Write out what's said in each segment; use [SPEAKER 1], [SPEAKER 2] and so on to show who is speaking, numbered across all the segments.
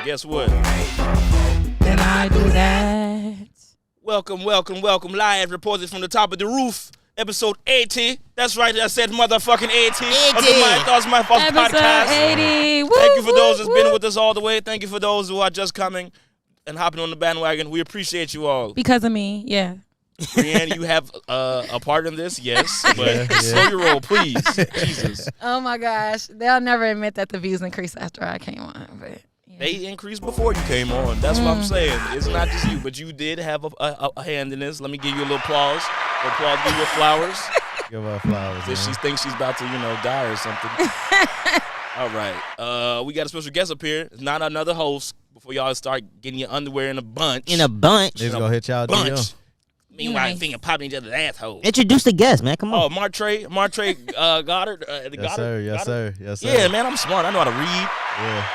[SPEAKER 1] But guess what?
[SPEAKER 2] Then I do that.
[SPEAKER 1] Welcome. Live reported from the top of the roof. Episode 80. That's right. I said motherfucking 80. Of the My Thoughts, My Fault
[SPEAKER 2] Episode
[SPEAKER 1] podcast.
[SPEAKER 2] 80. Woo,
[SPEAKER 1] Thank you for those that's
[SPEAKER 2] woo,
[SPEAKER 1] been
[SPEAKER 2] woo.
[SPEAKER 1] with us all the way. Thank you for those who are just coming and hopping on the bandwagon. We appreciate you all.
[SPEAKER 2] Because of me, yeah.
[SPEAKER 1] Brianne, you have a part in this, yes. But slow your roll, please. Jesus.
[SPEAKER 2] Oh my gosh. They'll never admit that the views increased after I came on. But yeah.
[SPEAKER 1] They increased before you came on. That's what I'm saying. It's not just you, but you did have a hand in this. Let me give you a little applause. Give you flowers.
[SPEAKER 3] Give her flowers.
[SPEAKER 1] If she thinks she's about to, die or something. All right. We got a special guest up here. It's not another host. Before y'all start getting your underwear in a bunch.
[SPEAKER 3] It's gonna hit y'all
[SPEAKER 1] bunch. Meanwhile, I think popping each other's assholes.
[SPEAKER 4] Introduce the guest, man. Come on.
[SPEAKER 1] Oh, Martrae Goddard.
[SPEAKER 3] Yes, sir.
[SPEAKER 1] Yeah, man, I'm smart. I know how to read.
[SPEAKER 3] Yeah.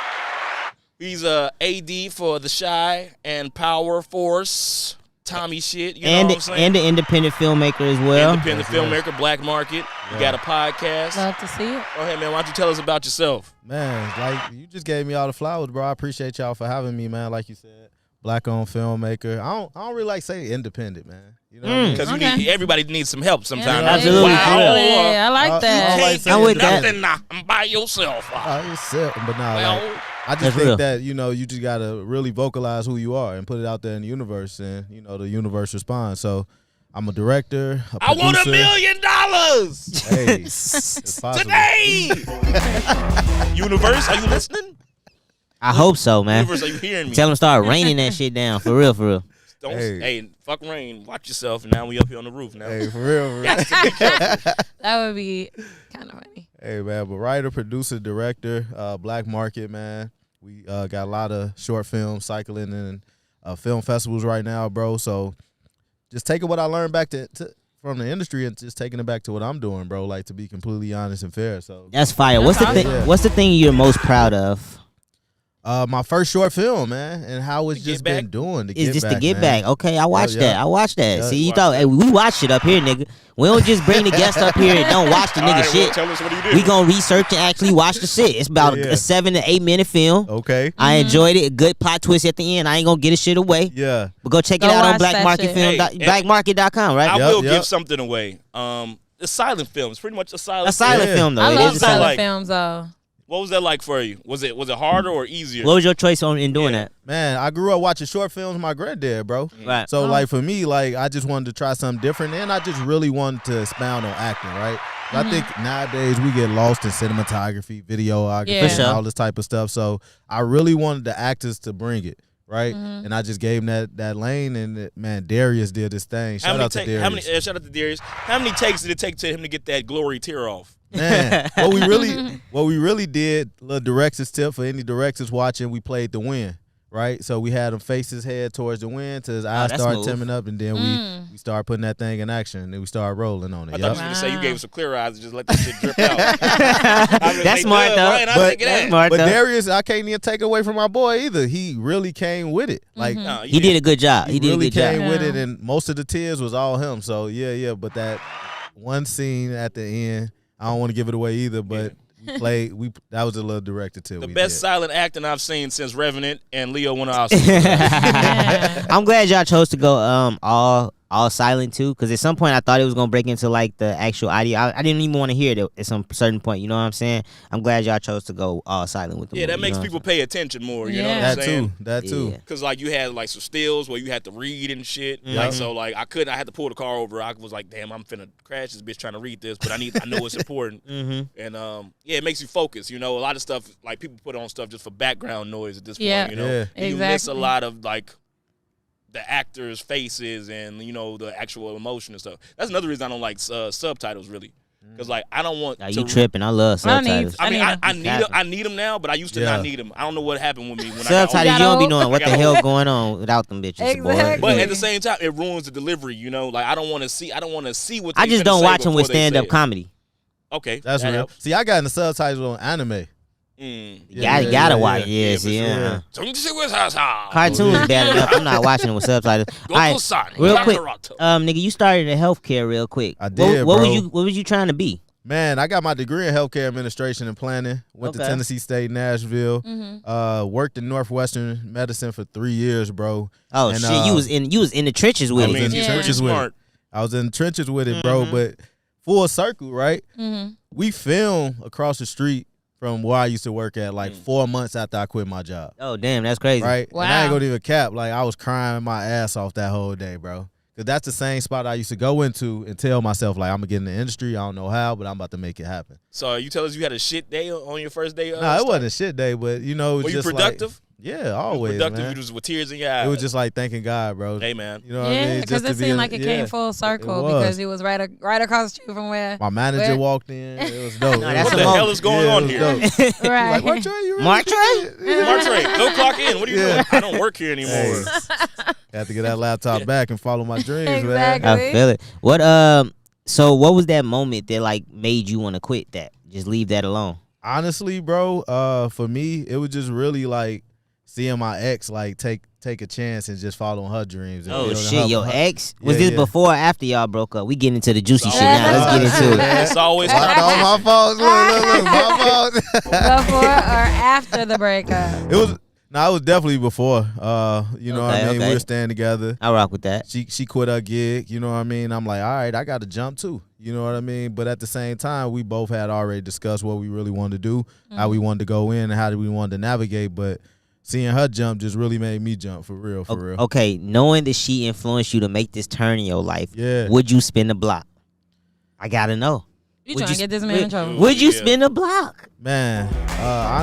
[SPEAKER 1] He's AD for The Shy and Power Force. Tommy shit, you know what I'm saying?
[SPEAKER 4] And an independent filmmaker as well.
[SPEAKER 1] Independent filmmaker, Black Market. You got a podcast.
[SPEAKER 2] Love to see it.
[SPEAKER 1] Go ahead, man. Why don't you tell us about yourself?
[SPEAKER 3] Man, like you just gave me all the flowers, bro. I appreciate y'all for having me, man. Like you said, Black-owned filmmaker. I don't really like saying independent, man. You know what I mean?
[SPEAKER 1] Because everybody needs some help sometimes.
[SPEAKER 2] Yeah,
[SPEAKER 4] Absolutely.
[SPEAKER 2] I like that.
[SPEAKER 1] You
[SPEAKER 4] I'm with that.
[SPEAKER 1] nothing by yourself.
[SPEAKER 3] But nah, I just think that, you just got to really vocalize who you are and put it out there in the universe and, the universe responds. So I'm a director, a producer.
[SPEAKER 1] I want $1 million
[SPEAKER 3] Hey, it's possible.
[SPEAKER 1] today. Universe, are you listening?
[SPEAKER 4] I hope so, man.
[SPEAKER 1] Universe, are you hearing me?
[SPEAKER 4] Tell them to start raining that shit down. For real, for real.
[SPEAKER 1] Hey, fuck rain. Watch yourself. Now we up here on the roof now.
[SPEAKER 3] Hey, for real.
[SPEAKER 2] That would be kind of funny.
[SPEAKER 3] Hey, man, but writer, producer, director, Black Market, man. We got a lot of short films cycling in film festivals right now, bro. So just taking what I learned back from the industry and just taking it back to what I'm doing, bro. Like, to be completely honest and fair. So
[SPEAKER 4] That's fire. What's the thing?
[SPEAKER 3] Yeah.
[SPEAKER 4] What's the thing you're most proud of?
[SPEAKER 3] my first short film, man, and how it's just been doing.
[SPEAKER 4] It's just to get
[SPEAKER 3] man.
[SPEAKER 4] back. Okay, I watched that. I watched that.
[SPEAKER 3] Yeah,
[SPEAKER 4] See, you thought we watch it up here, nigga. We don't just bring the guest up here and don't watch the nigga shit.
[SPEAKER 1] Tell us what you did.
[SPEAKER 4] We gonna research and actually watch the shit. It's about a 7 to 8 minute film.
[SPEAKER 3] Okay.
[SPEAKER 4] I enjoyed it. A good plot twist at the end. I ain't gonna get a shit away.
[SPEAKER 3] Yeah.
[SPEAKER 4] But go check it
[SPEAKER 2] Go
[SPEAKER 4] out on
[SPEAKER 2] watch that
[SPEAKER 4] blackmarket.com, right?
[SPEAKER 1] I
[SPEAKER 3] Yep,
[SPEAKER 1] will
[SPEAKER 3] yep.
[SPEAKER 1] give something away. The silent film. It's pretty much a silent
[SPEAKER 4] A silent
[SPEAKER 3] Yeah.
[SPEAKER 4] film though.
[SPEAKER 2] I
[SPEAKER 4] It
[SPEAKER 2] love
[SPEAKER 4] is a
[SPEAKER 2] silent
[SPEAKER 1] like-
[SPEAKER 2] films, though.
[SPEAKER 1] What was that like for you? Was it harder or easier?
[SPEAKER 4] What was your choice in doing that?
[SPEAKER 3] Man, I grew up watching short films with my granddad, bro.
[SPEAKER 4] Right.
[SPEAKER 3] So, like, for me, like, I just wanted to try something different, and I just really wanted to expound on acting, right? I think nowadays we get lost in cinematography, videography,
[SPEAKER 2] Yeah.
[SPEAKER 3] and
[SPEAKER 4] For sure.
[SPEAKER 3] all this type of stuff. So I really wanted the actors to bring it, right? And I just gave him that lane, and man, Darius did this thing. Shout out to Darius.
[SPEAKER 1] Shout out to Darius. How many takes did it take to him to get that glory tear off?
[SPEAKER 3] Man, what we really did, little director's tip for any directors watching, we played the wind, right? So we had him face his head towards the wind till his eyes
[SPEAKER 4] that's
[SPEAKER 3] started
[SPEAKER 4] smooth.
[SPEAKER 3] timming up, and then we started putting that thing in action, and then we started rolling on it.
[SPEAKER 1] I thought
[SPEAKER 3] Yep.
[SPEAKER 1] you were going to say you gave him some clear eyes and just let that shit drip out.
[SPEAKER 4] That's smart though. That's smart
[SPEAKER 3] But
[SPEAKER 4] though.
[SPEAKER 3] Darius, I can't even take away from my boy either. He really came with it. Like
[SPEAKER 4] He did a good job.
[SPEAKER 3] he
[SPEAKER 4] He did a
[SPEAKER 3] really
[SPEAKER 4] good job.
[SPEAKER 3] came with it, and most of the tears was all him. So yeah. But that one scene at the end, I don't want to give it away either, but we played. That was a little director too.
[SPEAKER 1] The best silent acting I've seen since Revenant and Leo won an Oscar.
[SPEAKER 4] I'm glad y'all chose to go all silent too, because at some point I thought it was gonna break into like the actual audio. I didn't even want to hear it at some certain point. You know what I'm saying? I'm glad y'all chose to go all silent with the movie,
[SPEAKER 1] That makes
[SPEAKER 4] you know
[SPEAKER 1] people
[SPEAKER 4] what I'm
[SPEAKER 1] pay attention more. You know
[SPEAKER 2] Yeah.
[SPEAKER 1] what I'm
[SPEAKER 3] That
[SPEAKER 1] saying?
[SPEAKER 3] too. That too.
[SPEAKER 4] Yeah.
[SPEAKER 1] Because like you had like some stills where you had to read and shit. Like so like I had to pull the car over. I was like, damn, I'm finna crash this bitch trying to read this, but I know it's important. And it makes you focus. You know, a lot of stuff like people put on stuff just for background noise at this point. You know,
[SPEAKER 3] Yeah.
[SPEAKER 1] And you miss a
[SPEAKER 2] Exactly.
[SPEAKER 1] lot of like the actors' faces and the actual emotion and stuff. That's another reason I don't like subtitles really. Because like I don't want
[SPEAKER 4] Nah,
[SPEAKER 1] to
[SPEAKER 4] you tripping? I love
[SPEAKER 2] I don't need-
[SPEAKER 4] subtitles.
[SPEAKER 1] I mean,
[SPEAKER 2] I
[SPEAKER 1] I
[SPEAKER 2] need
[SPEAKER 1] need them. I need them now, but I used to not need them. I don't know what happened with me when
[SPEAKER 4] Subtitles,
[SPEAKER 1] I
[SPEAKER 4] you
[SPEAKER 1] got
[SPEAKER 4] don't be
[SPEAKER 2] old.
[SPEAKER 4] knowing what the
[SPEAKER 1] I got
[SPEAKER 4] hell
[SPEAKER 1] old.
[SPEAKER 4] going on without them bitches, boy.
[SPEAKER 2] Exactly.
[SPEAKER 1] But at the same time, it ruins the delivery. You know, like I don't want to see what.
[SPEAKER 4] I
[SPEAKER 1] they
[SPEAKER 4] just
[SPEAKER 1] finna
[SPEAKER 4] don't
[SPEAKER 1] say
[SPEAKER 4] watch them with
[SPEAKER 1] before they say
[SPEAKER 4] stand-up
[SPEAKER 1] it.
[SPEAKER 4] comedy.
[SPEAKER 1] Okay,
[SPEAKER 3] That's
[SPEAKER 1] that
[SPEAKER 3] real.
[SPEAKER 1] helps.
[SPEAKER 3] See, I got in the subtitles on anime.
[SPEAKER 4] You gotta watch. Yeah, see, yeah. Cartoons bad enough. I'm not watching it with subtitles. All right, real quick, nigga, you started in healthcare real quick.
[SPEAKER 3] I did,
[SPEAKER 4] what
[SPEAKER 3] bro.
[SPEAKER 4] What was you trying to be?
[SPEAKER 3] Man, I got my degree in healthcare administration and planning. Went to Tennessee State, Nashville. Worked in Northwestern medicine for 3 years, bro.
[SPEAKER 4] Oh
[SPEAKER 3] and,
[SPEAKER 4] shit, you was in the trenches with it.
[SPEAKER 3] I was in the trenches with it, bro. But full circle, right? We film across the street from where I used to work at like 4 months after I quit my job.
[SPEAKER 4] Oh damn, that's crazy.
[SPEAKER 3] Right?
[SPEAKER 2] Wow.
[SPEAKER 3] And I ain't gonna even cap. Like I was crying my ass off that whole day, bro. Cause that's the same spot I used to go into and tell myself like I'm gonna get in the industry. I don't know how, but I'm about to make it happen.
[SPEAKER 1] So you tell us you had a shit day on your first day?
[SPEAKER 3] No, it wasn't a shit day, but you know, it was
[SPEAKER 1] Were you
[SPEAKER 3] just
[SPEAKER 1] productive?
[SPEAKER 3] Like, yeah, always.
[SPEAKER 1] Productive.
[SPEAKER 3] Man.
[SPEAKER 1] You was with tears in your eyes.
[SPEAKER 3] It was just like thanking God, bro.
[SPEAKER 1] Hey man.
[SPEAKER 3] You know what I mean?
[SPEAKER 2] Yeah, because it seemed like it came full circle because it was right across the street from where
[SPEAKER 3] my manager walked in. It was dope.
[SPEAKER 4] No,
[SPEAKER 1] what the hell is going on here?
[SPEAKER 2] right.
[SPEAKER 3] Like, Martrae, you really
[SPEAKER 1] Martrae, go clock in. What are you doing? I don't work here anymore.
[SPEAKER 3] Hey, had to get that laptop back and follow my dreams,
[SPEAKER 2] Exactly.
[SPEAKER 3] man.
[SPEAKER 4] I feel it. What so what was that moment that like made you want to quit that? Just leave that alone.
[SPEAKER 3] Honestly, bro, for me, it was just really like seeing my ex like take a chance and just following her dreams. And,
[SPEAKER 4] Oh
[SPEAKER 3] you know,
[SPEAKER 4] shit, your ex? Was
[SPEAKER 3] Yeah,
[SPEAKER 4] this
[SPEAKER 3] yeah.
[SPEAKER 4] before or after y'all broke up? We getting into the juicy shit
[SPEAKER 2] Yeah,
[SPEAKER 4] now. Let's get into it.
[SPEAKER 1] It's always
[SPEAKER 3] No, my fault. Look, my fault.
[SPEAKER 2] Before or after the breakup?
[SPEAKER 3] It was definitely before. You know what I mean?
[SPEAKER 4] Okay.
[SPEAKER 3] We were staying together.
[SPEAKER 4] I rock with that.
[SPEAKER 3] She quit her gig, you know what I mean? I'm like, all right, I got to jump too. You know what I mean? But at the same time, we both had already discussed what we really wanted to do, how we wanted to go in, and how we wanted to navigate. But seeing her jump just really made me jump for real.
[SPEAKER 4] Okay, knowing that she influenced you to make this turn in your life, would you spin the block? I gotta know.
[SPEAKER 2] You trying to get this man in trouble?
[SPEAKER 4] Would you spin the block?
[SPEAKER 3] Man,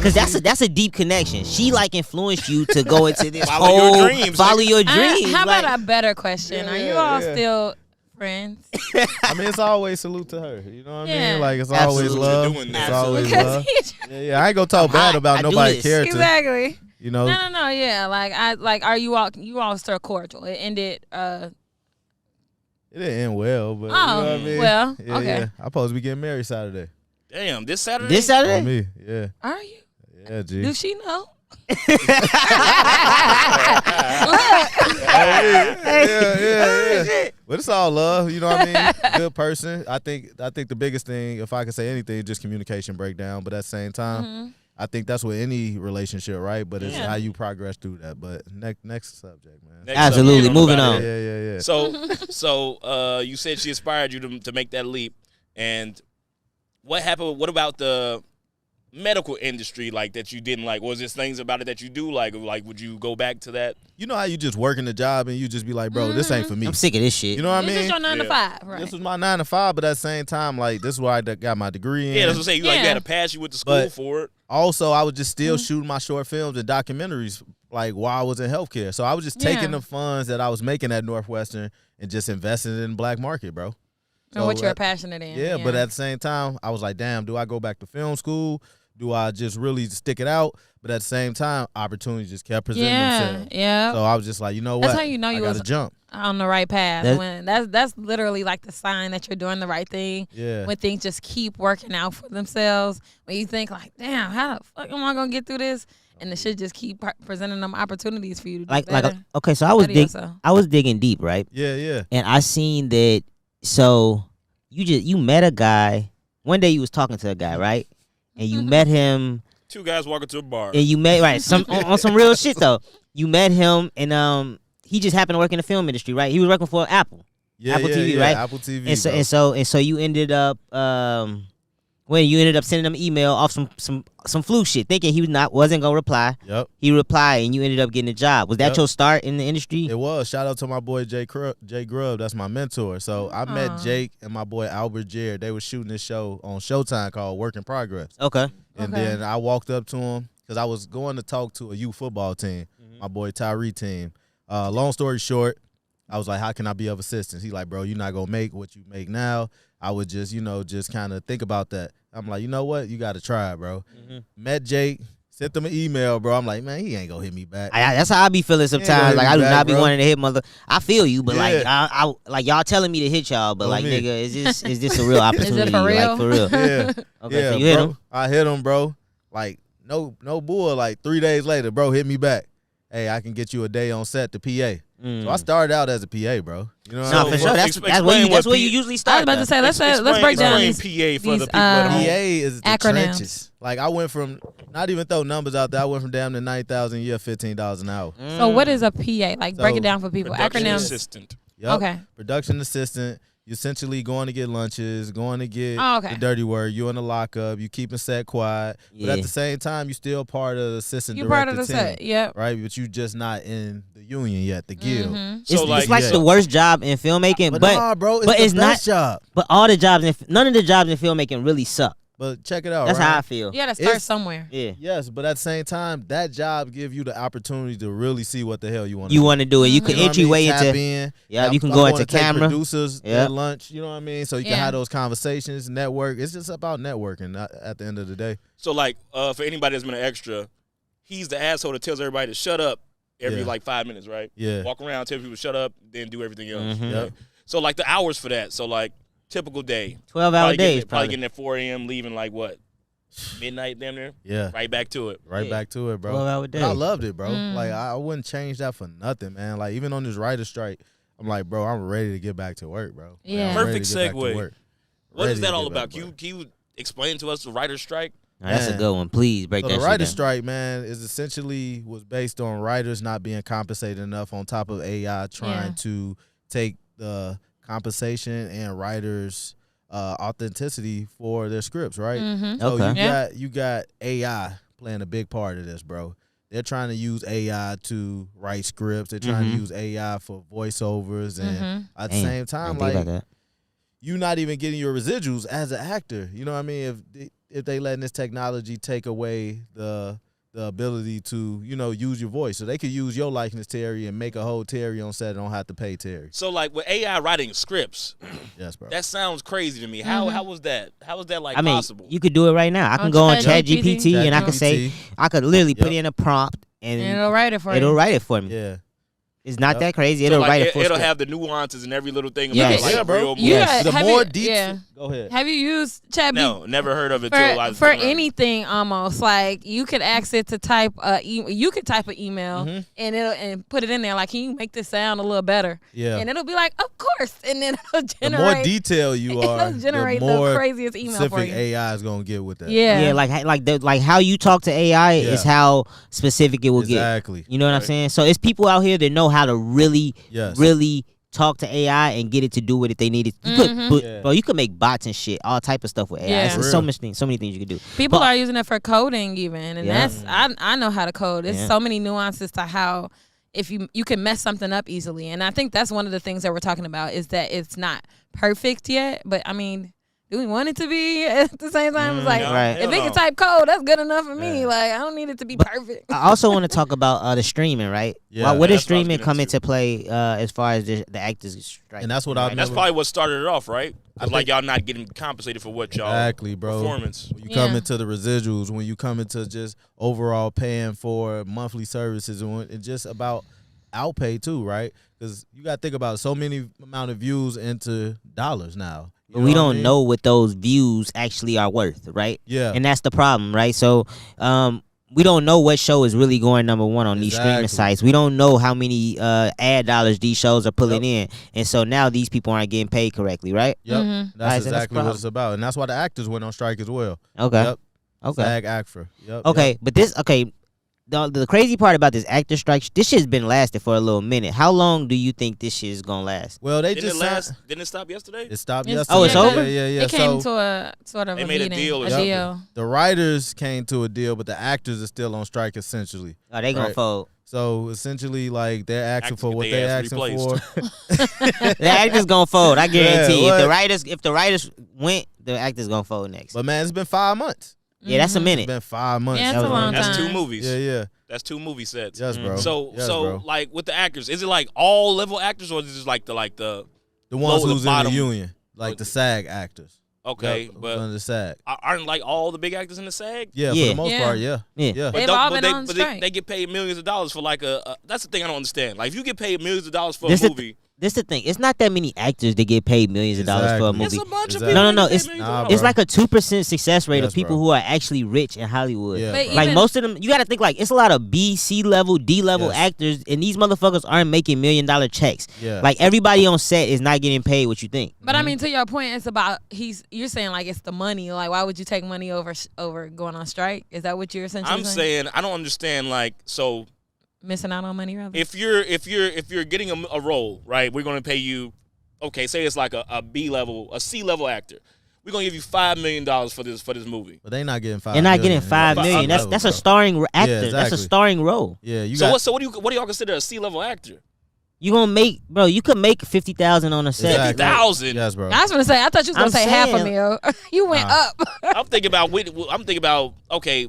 [SPEAKER 4] Because that's a deep connection. She like influenced you to go into this
[SPEAKER 1] Follow your dreams,
[SPEAKER 4] follow
[SPEAKER 1] nigga.
[SPEAKER 4] your dreams.
[SPEAKER 2] How
[SPEAKER 4] like,
[SPEAKER 2] about a better question? Are you all still friends?
[SPEAKER 3] I mean, it's always salute to her. You know what I
[SPEAKER 2] Yeah.
[SPEAKER 3] mean? Like, it's
[SPEAKER 4] Absolutely.
[SPEAKER 3] always love.
[SPEAKER 1] Doing
[SPEAKER 3] It's
[SPEAKER 1] that.
[SPEAKER 3] always
[SPEAKER 2] Because
[SPEAKER 3] love.
[SPEAKER 2] he
[SPEAKER 3] Yeah, I ain't gonna talk bad about
[SPEAKER 4] I do
[SPEAKER 3] nobody's
[SPEAKER 4] this.
[SPEAKER 3] character.
[SPEAKER 2] exactly.
[SPEAKER 3] You know?
[SPEAKER 2] No. Yeah, like, are you all still cordial? It ended.
[SPEAKER 3] It didn't end well, but you
[SPEAKER 2] Oh,
[SPEAKER 3] know what I mean?
[SPEAKER 2] well,
[SPEAKER 3] Yeah,
[SPEAKER 2] okay.
[SPEAKER 3] yeah. I'm supposed to be getting married Saturday.
[SPEAKER 1] Damn, this Saturday?
[SPEAKER 4] this
[SPEAKER 3] On
[SPEAKER 4] Saturday?
[SPEAKER 3] me, yeah.
[SPEAKER 2] Are you?
[SPEAKER 3] Yeah, G.
[SPEAKER 2] Do she know?
[SPEAKER 3] Yeah. But it's all love, you know what I mean? Good person. I think the biggest thing, if I could say anything, is just communication breakdown. But at the same time, I think that's with any relationship, right? But it's how you progress through that. But next subject, man.
[SPEAKER 1] Next
[SPEAKER 4] Absolutely.
[SPEAKER 1] up,
[SPEAKER 4] Moving
[SPEAKER 1] about
[SPEAKER 4] on.
[SPEAKER 1] it.
[SPEAKER 3] Yeah.
[SPEAKER 1] So you said she inspired you to make that leap. And what happened? What about the medical industry like that you didn't like? Was there things about it that you do like? Like, would you go back to that?
[SPEAKER 3] You know how you just working the job and you just be like, bro, this ain't for me.
[SPEAKER 4] I'm sick of this shit.
[SPEAKER 3] You know what I
[SPEAKER 2] This
[SPEAKER 3] mean?
[SPEAKER 2] is your 9 to 5, right?
[SPEAKER 3] This was my 9 to 5, but at the same time, like, this is where I got my degree in.
[SPEAKER 1] Yeah, that's what I'm saying. You
[SPEAKER 2] Yeah.
[SPEAKER 1] had to pass. You went to school
[SPEAKER 3] But-
[SPEAKER 1] for it.
[SPEAKER 3] Also, I was just still shooting my short films and documentaries like while I was in healthcare. So I was just taking the funds that I was making at Northwestern and just investing in the black market, bro.
[SPEAKER 2] And what you're passionate in.
[SPEAKER 3] Yeah, but at the same time, I was like, damn, do I go back to film school? Do I just really stick it out? But at the same time, opportunities just kept presenting themselves.
[SPEAKER 2] Yeah.
[SPEAKER 3] So I was just like, you know what?
[SPEAKER 2] That's how you know
[SPEAKER 3] I
[SPEAKER 2] you
[SPEAKER 3] gotta
[SPEAKER 2] was
[SPEAKER 3] jump.
[SPEAKER 2] on the right path.
[SPEAKER 4] That-
[SPEAKER 2] When that's literally like the sign that you're doing the right thing.
[SPEAKER 3] Yeah.
[SPEAKER 2] When things just keep working out for themselves. When you think like, damn, how the fuck am I gonna get through this? And the shit just keep presenting them opportunities for you to do better.
[SPEAKER 4] Okay, so I was digging deep, right?
[SPEAKER 3] Yeah.
[SPEAKER 4] And I seen that. So you met a guy. One day you was talking to a guy, right? And you met him.
[SPEAKER 1] Two guys walking to a bar.
[SPEAKER 4] And you met on some real shit though. You met him and he just happened to work in the film industry, right? He was working for Apple. Apple TV, right?
[SPEAKER 3] Apple TV.
[SPEAKER 4] And so you ended up you ended up sending him an email off some flu shit, thinking he wasn't gonna reply.
[SPEAKER 3] Yep.
[SPEAKER 4] He replied, and you ended up getting a job. Was that
[SPEAKER 3] Yep.
[SPEAKER 4] your start in the industry?
[SPEAKER 3] It was. Shout out to my boy Jay Grubb. That's my mentor. So I met Jake and my boy Albert Jared. They were shooting this show on Showtime called Work in Progress.
[SPEAKER 4] Okay.
[SPEAKER 3] And
[SPEAKER 2] Okay.
[SPEAKER 3] then I walked up to him because I was going to talk to a youth football team, my boy Tyree team. Long story short, I was like, how can I be of assistance? He's like, bro, you're not going to make what you make now. I would just, just kind of think about that. I'm like, you know what? You got to try, bro. Met Jake, sent them an email, bro. I'm like, man, he ain't going to hit me back.
[SPEAKER 4] That's how I be feeling sometimes.
[SPEAKER 3] hit
[SPEAKER 4] Like
[SPEAKER 3] me
[SPEAKER 4] I do
[SPEAKER 3] back,
[SPEAKER 4] not be
[SPEAKER 3] bro.
[SPEAKER 4] wanting to hit mother. I feel you, but like
[SPEAKER 3] Yeah.
[SPEAKER 4] I like y'all telling me to hit y'all, but
[SPEAKER 3] On
[SPEAKER 4] like
[SPEAKER 3] me.
[SPEAKER 4] nigga, is this a real opportunity?
[SPEAKER 2] for real?
[SPEAKER 4] Like for real.
[SPEAKER 3] Yeah.
[SPEAKER 4] Okay,
[SPEAKER 3] Yeah,
[SPEAKER 4] so you hit
[SPEAKER 3] bro.
[SPEAKER 4] him.
[SPEAKER 3] I hit him, bro. Like, no bull. Like 3 days later, bro, hit me back. hey, I can get you a day on set to PA. So I started out as a PA, bro. You know what
[SPEAKER 4] No,
[SPEAKER 3] I mean?
[SPEAKER 4] for sure. That's where you usually
[SPEAKER 2] I was
[SPEAKER 4] start.
[SPEAKER 2] about to say, let's break down
[SPEAKER 1] Explain
[SPEAKER 2] these
[SPEAKER 1] PA for
[SPEAKER 2] these,
[SPEAKER 1] the people at home.
[SPEAKER 3] PA is the
[SPEAKER 2] acronyms.
[SPEAKER 3] trenches. Like I went from, not even throw numbers out there, I went from damn to 9,000 a year, $15 an hour.
[SPEAKER 2] So what is a PA? Like break
[SPEAKER 3] So,
[SPEAKER 2] it down for people.
[SPEAKER 1] Production
[SPEAKER 2] Acronyms.
[SPEAKER 1] assistant.
[SPEAKER 3] Yep.
[SPEAKER 2] Okay.
[SPEAKER 3] Production assistant. You essentially going to get lunches, going to get
[SPEAKER 2] Oh, okay.
[SPEAKER 3] the dirty work. You in the lockup. You keeping set quiet, but
[SPEAKER 4] Yeah.
[SPEAKER 3] at the same time, you still part of the assistant
[SPEAKER 2] You
[SPEAKER 3] director
[SPEAKER 2] part of the
[SPEAKER 3] team,
[SPEAKER 2] set. Yep.
[SPEAKER 3] right? But you just not in the union yet, the guild.
[SPEAKER 1] So
[SPEAKER 4] It's like
[SPEAKER 3] yeah.
[SPEAKER 4] the worst job in filmmaking,
[SPEAKER 3] But,
[SPEAKER 4] but
[SPEAKER 3] nah, bro, it's
[SPEAKER 4] but
[SPEAKER 3] the
[SPEAKER 4] it's
[SPEAKER 3] best job.
[SPEAKER 4] But all the jobs, none of the jobs in filmmaking really suck.
[SPEAKER 3] But check it out.
[SPEAKER 4] That's
[SPEAKER 3] right?
[SPEAKER 4] how I feel.
[SPEAKER 2] You gotta start
[SPEAKER 3] It's-
[SPEAKER 2] somewhere.
[SPEAKER 4] Yeah.
[SPEAKER 3] Yes, but at the same time, that job give you the opportunity to really see what the hell you want.
[SPEAKER 4] You want to do it. You can entryway
[SPEAKER 3] Tap
[SPEAKER 4] into.
[SPEAKER 3] in.
[SPEAKER 4] Yeah,
[SPEAKER 3] I'm-
[SPEAKER 4] you can
[SPEAKER 3] I'm
[SPEAKER 4] go
[SPEAKER 3] going
[SPEAKER 4] into
[SPEAKER 3] to take
[SPEAKER 4] camera.
[SPEAKER 3] Producers
[SPEAKER 4] Yeah.
[SPEAKER 3] at lunch. You know what I mean? So you can
[SPEAKER 2] Yeah.
[SPEAKER 3] have those conversations, network. It's just about networking at the end of the day.
[SPEAKER 1] So like, for anybody that's been an extra, he's the asshole that tells everybody to shut up every
[SPEAKER 3] Yeah.
[SPEAKER 1] like 5 minutes, right?
[SPEAKER 3] Yeah.
[SPEAKER 1] Walk around, tell people to shut up, then do everything else.
[SPEAKER 4] Mhm.
[SPEAKER 3] Yep.
[SPEAKER 1] So like the hours for that. So like typical day.
[SPEAKER 4] 12-hour days,
[SPEAKER 1] Probably
[SPEAKER 4] probably.
[SPEAKER 1] getting at 4 a.m., leaving like what? Midnight damn near?
[SPEAKER 3] Yeah.
[SPEAKER 1] Right back to it.
[SPEAKER 3] Right
[SPEAKER 4] Yeah.
[SPEAKER 3] back to it, bro.
[SPEAKER 4] 12-hour
[SPEAKER 3] But I
[SPEAKER 4] days.
[SPEAKER 3] loved it, bro.
[SPEAKER 2] Mm.
[SPEAKER 3] Like I wouldn't change that for nothing, man. Like even on this writer strike, I'm like, bro, I'm ready to get back to work, bro. Like,
[SPEAKER 2] Yeah.
[SPEAKER 3] I'm ready
[SPEAKER 1] Perfect
[SPEAKER 3] to get back to
[SPEAKER 1] segue.
[SPEAKER 3] work.
[SPEAKER 1] What
[SPEAKER 3] Ready
[SPEAKER 1] is
[SPEAKER 3] to
[SPEAKER 1] that
[SPEAKER 3] get
[SPEAKER 1] all
[SPEAKER 3] back
[SPEAKER 1] about?
[SPEAKER 3] to work.
[SPEAKER 1] Can you explain to us the writer's strike?
[SPEAKER 4] That's a
[SPEAKER 3] Man.
[SPEAKER 4] good one. Please break
[SPEAKER 3] So
[SPEAKER 4] that
[SPEAKER 3] the
[SPEAKER 4] shit
[SPEAKER 3] writer's
[SPEAKER 4] down.
[SPEAKER 3] strike, man, is essentially was based on writers not being compensated enough on top of AI trying
[SPEAKER 2] Yeah.
[SPEAKER 3] to take the compensation and writers' authenticity for their scripts, right?
[SPEAKER 2] Mm-hmm.
[SPEAKER 3] So
[SPEAKER 4] Okay.
[SPEAKER 3] you got AI playing a big part of this, bro. They're trying to use AI to write scripts. They're trying to use AI for voiceovers, and at the
[SPEAKER 4] Damn,
[SPEAKER 3] same
[SPEAKER 4] I
[SPEAKER 3] time,
[SPEAKER 4] didn't think
[SPEAKER 3] like
[SPEAKER 4] about that.
[SPEAKER 3] you not even getting your residuals as an actor. You know what I mean? If they letting this technology take away the ability to, you know, use your voice. So they could use your likeness, Terry, and make a whole Terry on set and don't have to pay Terry.
[SPEAKER 1] So like with AI writing scripts,
[SPEAKER 3] Yes, bro.
[SPEAKER 1] that sounds crazy to me. How was that? How was that like
[SPEAKER 4] I mean,
[SPEAKER 1] possible?
[SPEAKER 4] you could do it right now. I can
[SPEAKER 2] On
[SPEAKER 4] go on
[SPEAKER 2] ChatGPT?
[SPEAKER 4] ChatGPT and I can say,
[SPEAKER 3] ChatGPT.
[SPEAKER 4] I could literally put
[SPEAKER 3] Yep.
[SPEAKER 4] in a prompt and
[SPEAKER 2] And it'll write it for
[SPEAKER 4] it'll
[SPEAKER 2] you.
[SPEAKER 4] write it for me.
[SPEAKER 3] Yeah.
[SPEAKER 4] It's not
[SPEAKER 3] Yep.
[SPEAKER 4] that crazy.
[SPEAKER 1] So,
[SPEAKER 4] It'll
[SPEAKER 1] like,
[SPEAKER 4] write it for
[SPEAKER 1] it'll have the nuances and every little thing
[SPEAKER 4] Yes.
[SPEAKER 1] about like
[SPEAKER 3] Yeah,
[SPEAKER 1] a
[SPEAKER 3] bro.
[SPEAKER 1] real movie.
[SPEAKER 2] You
[SPEAKER 4] Yes.
[SPEAKER 2] got-
[SPEAKER 3] The
[SPEAKER 2] have
[SPEAKER 3] more
[SPEAKER 2] you-
[SPEAKER 3] detail.
[SPEAKER 2] yeah.
[SPEAKER 3] Go ahead.
[SPEAKER 2] Have you used ChatGPT?
[SPEAKER 1] No, never heard of it till I was
[SPEAKER 2] For
[SPEAKER 1] around.
[SPEAKER 2] anything almost, like you could ask it to type you could type an email and it'll put it in there like, can you make this sound a little better?
[SPEAKER 3] Yeah.
[SPEAKER 2] And it'll be like, of course, and then it'll
[SPEAKER 3] The
[SPEAKER 2] generate
[SPEAKER 3] more detail you are,
[SPEAKER 2] it'll generate
[SPEAKER 3] the more
[SPEAKER 2] craziest email
[SPEAKER 3] specific
[SPEAKER 2] for you.
[SPEAKER 3] AI is gonna get with that.
[SPEAKER 2] Yeah.
[SPEAKER 4] Yeah, like how you talk to AI is
[SPEAKER 3] Yeah.
[SPEAKER 4] how specific it will get.
[SPEAKER 3] Exactly.
[SPEAKER 4] You know what I'm
[SPEAKER 1] Right.
[SPEAKER 4] saying? So it's people out here that know how to really
[SPEAKER 3] Yes.
[SPEAKER 4] talk to AI and get it to do what they need it. Bro, you could make bots and shit, all type of stuff with AI.
[SPEAKER 2] Yeah.
[SPEAKER 4] It's
[SPEAKER 3] For
[SPEAKER 4] so
[SPEAKER 3] real.
[SPEAKER 4] much things, so many things you could do.
[SPEAKER 2] People
[SPEAKER 4] But-
[SPEAKER 2] are using it for coding even, and
[SPEAKER 4] Yeah.
[SPEAKER 2] that's I know how to code. There's
[SPEAKER 4] Yeah.
[SPEAKER 2] so many nuances to how if you can mess something up easily, and I think that's one of the things that we're talking about is that it's not perfect yet, but I mean, do we want it to be at the same time? It's like
[SPEAKER 1] no,
[SPEAKER 4] Right.
[SPEAKER 2] if
[SPEAKER 1] hell
[SPEAKER 2] it can
[SPEAKER 1] no.
[SPEAKER 2] type code, that's good enough for me.
[SPEAKER 3] Yeah.
[SPEAKER 2] Like I don't need it to be perfect.
[SPEAKER 4] I also want to talk about the streaming, right?
[SPEAKER 3] Yeah.
[SPEAKER 4] Where
[SPEAKER 1] Yeah,
[SPEAKER 4] does
[SPEAKER 1] that's what I was
[SPEAKER 4] streaming
[SPEAKER 1] getting
[SPEAKER 4] come
[SPEAKER 1] into.
[SPEAKER 4] into play as far as the actors strike?
[SPEAKER 3] And that's what I
[SPEAKER 1] And that's
[SPEAKER 3] never-
[SPEAKER 1] probably what started it off, right?
[SPEAKER 3] I
[SPEAKER 1] Because like
[SPEAKER 3] think-
[SPEAKER 1] y'all not getting compensated for what y'all
[SPEAKER 3] Exactly, bro.
[SPEAKER 1] performance.
[SPEAKER 3] When you come
[SPEAKER 2] Yeah.
[SPEAKER 3] into the residuals, when you come into just overall paying for monthly services, and it's just about outpay too, right? Because you got to think about so many amount of views into dollars now. You
[SPEAKER 4] But we
[SPEAKER 3] what I
[SPEAKER 4] don't
[SPEAKER 3] mean?
[SPEAKER 4] know what those views actually are worth, right?
[SPEAKER 3] Yeah.
[SPEAKER 4] And that's the problem, right? So we don't know what show is really going number one on these streaming
[SPEAKER 3] Exactly.
[SPEAKER 4] sites. We don't know how many ad dollars these shows are pulling in. And so now these people aren't getting paid correctly, right?
[SPEAKER 3] Yep.
[SPEAKER 2] Mhm.
[SPEAKER 4] Alright,
[SPEAKER 3] That's
[SPEAKER 4] so that's
[SPEAKER 3] exactly what it's about. And that's why the actors went on strike as well.
[SPEAKER 4] Okay.
[SPEAKER 3] Yep.
[SPEAKER 4] Okay.
[SPEAKER 3] SAG-AFTRA. Yep.
[SPEAKER 4] Okay.
[SPEAKER 3] Yep.
[SPEAKER 4] But the crazy part about this actor strike, this shit's been lasting for a little minute. How long do you think this shit is going to last?
[SPEAKER 3] Well, they
[SPEAKER 1] Didn't
[SPEAKER 3] just
[SPEAKER 1] it last? Didn't it stop yesterday?
[SPEAKER 3] It stopped
[SPEAKER 2] It's-
[SPEAKER 3] yesterday.
[SPEAKER 4] Oh, it's over?
[SPEAKER 3] Yeah.
[SPEAKER 2] It came
[SPEAKER 3] So
[SPEAKER 2] to a sort of
[SPEAKER 1] They
[SPEAKER 2] a
[SPEAKER 1] made a
[SPEAKER 2] meeting,
[SPEAKER 1] deal or
[SPEAKER 2] a
[SPEAKER 1] something.
[SPEAKER 2] deal.
[SPEAKER 3] the writers came to a deal, but the actors are still on strike essentially.
[SPEAKER 4] Oh, they going to
[SPEAKER 3] Right.
[SPEAKER 4] fold.
[SPEAKER 3] So essentially, like they're asking
[SPEAKER 1] Actors
[SPEAKER 3] for
[SPEAKER 1] get
[SPEAKER 3] what
[SPEAKER 1] their
[SPEAKER 3] they're
[SPEAKER 1] ass
[SPEAKER 3] asking
[SPEAKER 1] replaced.
[SPEAKER 3] for.
[SPEAKER 4] The actors going to fold. I guarantee.
[SPEAKER 3] Yeah,
[SPEAKER 4] If the writers went, the actors going to fold next.
[SPEAKER 3] But man, it's been 5 months.
[SPEAKER 4] Yeah, that's a
[SPEAKER 3] It's
[SPEAKER 4] minute.
[SPEAKER 3] been 5 months.
[SPEAKER 2] Yeah, it's
[SPEAKER 4] That
[SPEAKER 2] a
[SPEAKER 4] was
[SPEAKER 2] long
[SPEAKER 1] That's
[SPEAKER 2] time.
[SPEAKER 1] 2 movies.
[SPEAKER 3] Yeah.
[SPEAKER 1] That's 2 movie sets.
[SPEAKER 3] Yes, bro.
[SPEAKER 1] So
[SPEAKER 3] Yes, bro.
[SPEAKER 1] like with the actors, is it like all level actors or is it just like the
[SPEAKER 3] the ones
[SPEAKER 1] lower the
[SPEAKER 3] who's in
[SPEAKER 1] bottom?
[SPEAKER 3] the union, like the SAG actors.
[SPEAKER 1] okay,
[SPEAKER 3] Yep,
[SPEAKER 1] but
[SPEAKER 3] under the SAG.
[SPEAKER 1] aren't like all the big actors in the SAG?
[SPEAKER 3] Yeah, for
[SPEAKER 4] Yeah.
[SPEAKER 3] the most
[SPEAKER 2] Yeah.
[SPEAKER 3] part, yeah.
[SPEAKER 4] Yeah.
[SPEAKER 3] Yeah.
[SPEAKER 2] They've
[SPEAKER 1] don't-
[SPEAKER 2] all been
[SPEAKER 1] they,
[SPEAKER 2] on
[SPEAKER 1] but
[SPEAKER 2] strike.
[SPEAKER 1] they get paid millions of dollars for like a that's the thing I don't understand. Like if you get paid millions of dollars for
[SPEAKER 4] This
[SPEAKER 1] a
[SPEAKER 4] is-
[SPEAKER 1] movie,
[SPEAKER 4] this the thing. It's not that many actors that get paid millions of dollars for a movie.
[SPEAKER 1] It's a bunch of
[SPEAKER 3] Exactly.
[SPEAKER 1] people.
[SPEAKER 4] No.
[SPEAKER 1] It's
[SPEAKER 4] It's like a 2% success rate
[SPEAKER 3] Yes,
[SPEAKER 4] of people
[SPEAKER 3] bro.
[SPEAKER 4] who are actually rich in Hollywood.
[SPEAKER 3] Yeah,
[SPEAKER 2] But
[SPEAKER 3] bro.
[SPEAKER 4] Like
[SPEAKER 2] even-
[SPEAKER 4] most of them, you got to think like it's a lot of B, C level, D level
[SPEAKER 3] Yes.
[SPEAKER 4] actors, and these motherfuckers aren't making $1 million checks.
[SPEAKER 3] Yeah.
[SPEAKER 4] Like everybody on set is not getting paid what you think.
[SPEAKER 2] But I mean, to your point, it's about you're saying like it's the money. Like, why would you take money over going on strike? Is that what you're essentially
[SPEAKER 1] I'm saying I don't understand. Like, so
[SPEAKER 2] missing out on money, rather?
[SPEAKER 1] if you're getting a role, right? We're going to pay you. Okay, say it's like a B level, a C level actor. We're gonna give you $5 million for this movie.
[SPEAKER 3] But they not getting $5
[SPEAKER 4] They're not
[SPEAKER 3] million.
[SPEAKER 4] getting $5 million. That's a starring actor. That's a
[SPEAKER 3] exactly.
[SPEAKER 4] starring role.
[SPEAKER 3] Yeah, you
[SPEAKER 1] So
[SPEAKER 3] got.
[SPEAKER 1] what do y'all consider a C level actor?
[SPEAKER 4] You gonna make, bro? You could make 50,000 on a set.
[SPEAKER 3] Exactly.
[SPEAKER 1] 50,000.
[SPEAKER 3] Yes, bro.
[SPEAKER 2] I was gonna say. I thought you was gonna
[SPEAKER 4] I'm
[SPEAKER 2] say half a
[SPEAKER 4] saying-
[SPEAKER 2] mil. You went up.
[SPEAKER 1] I'm thinking about okay,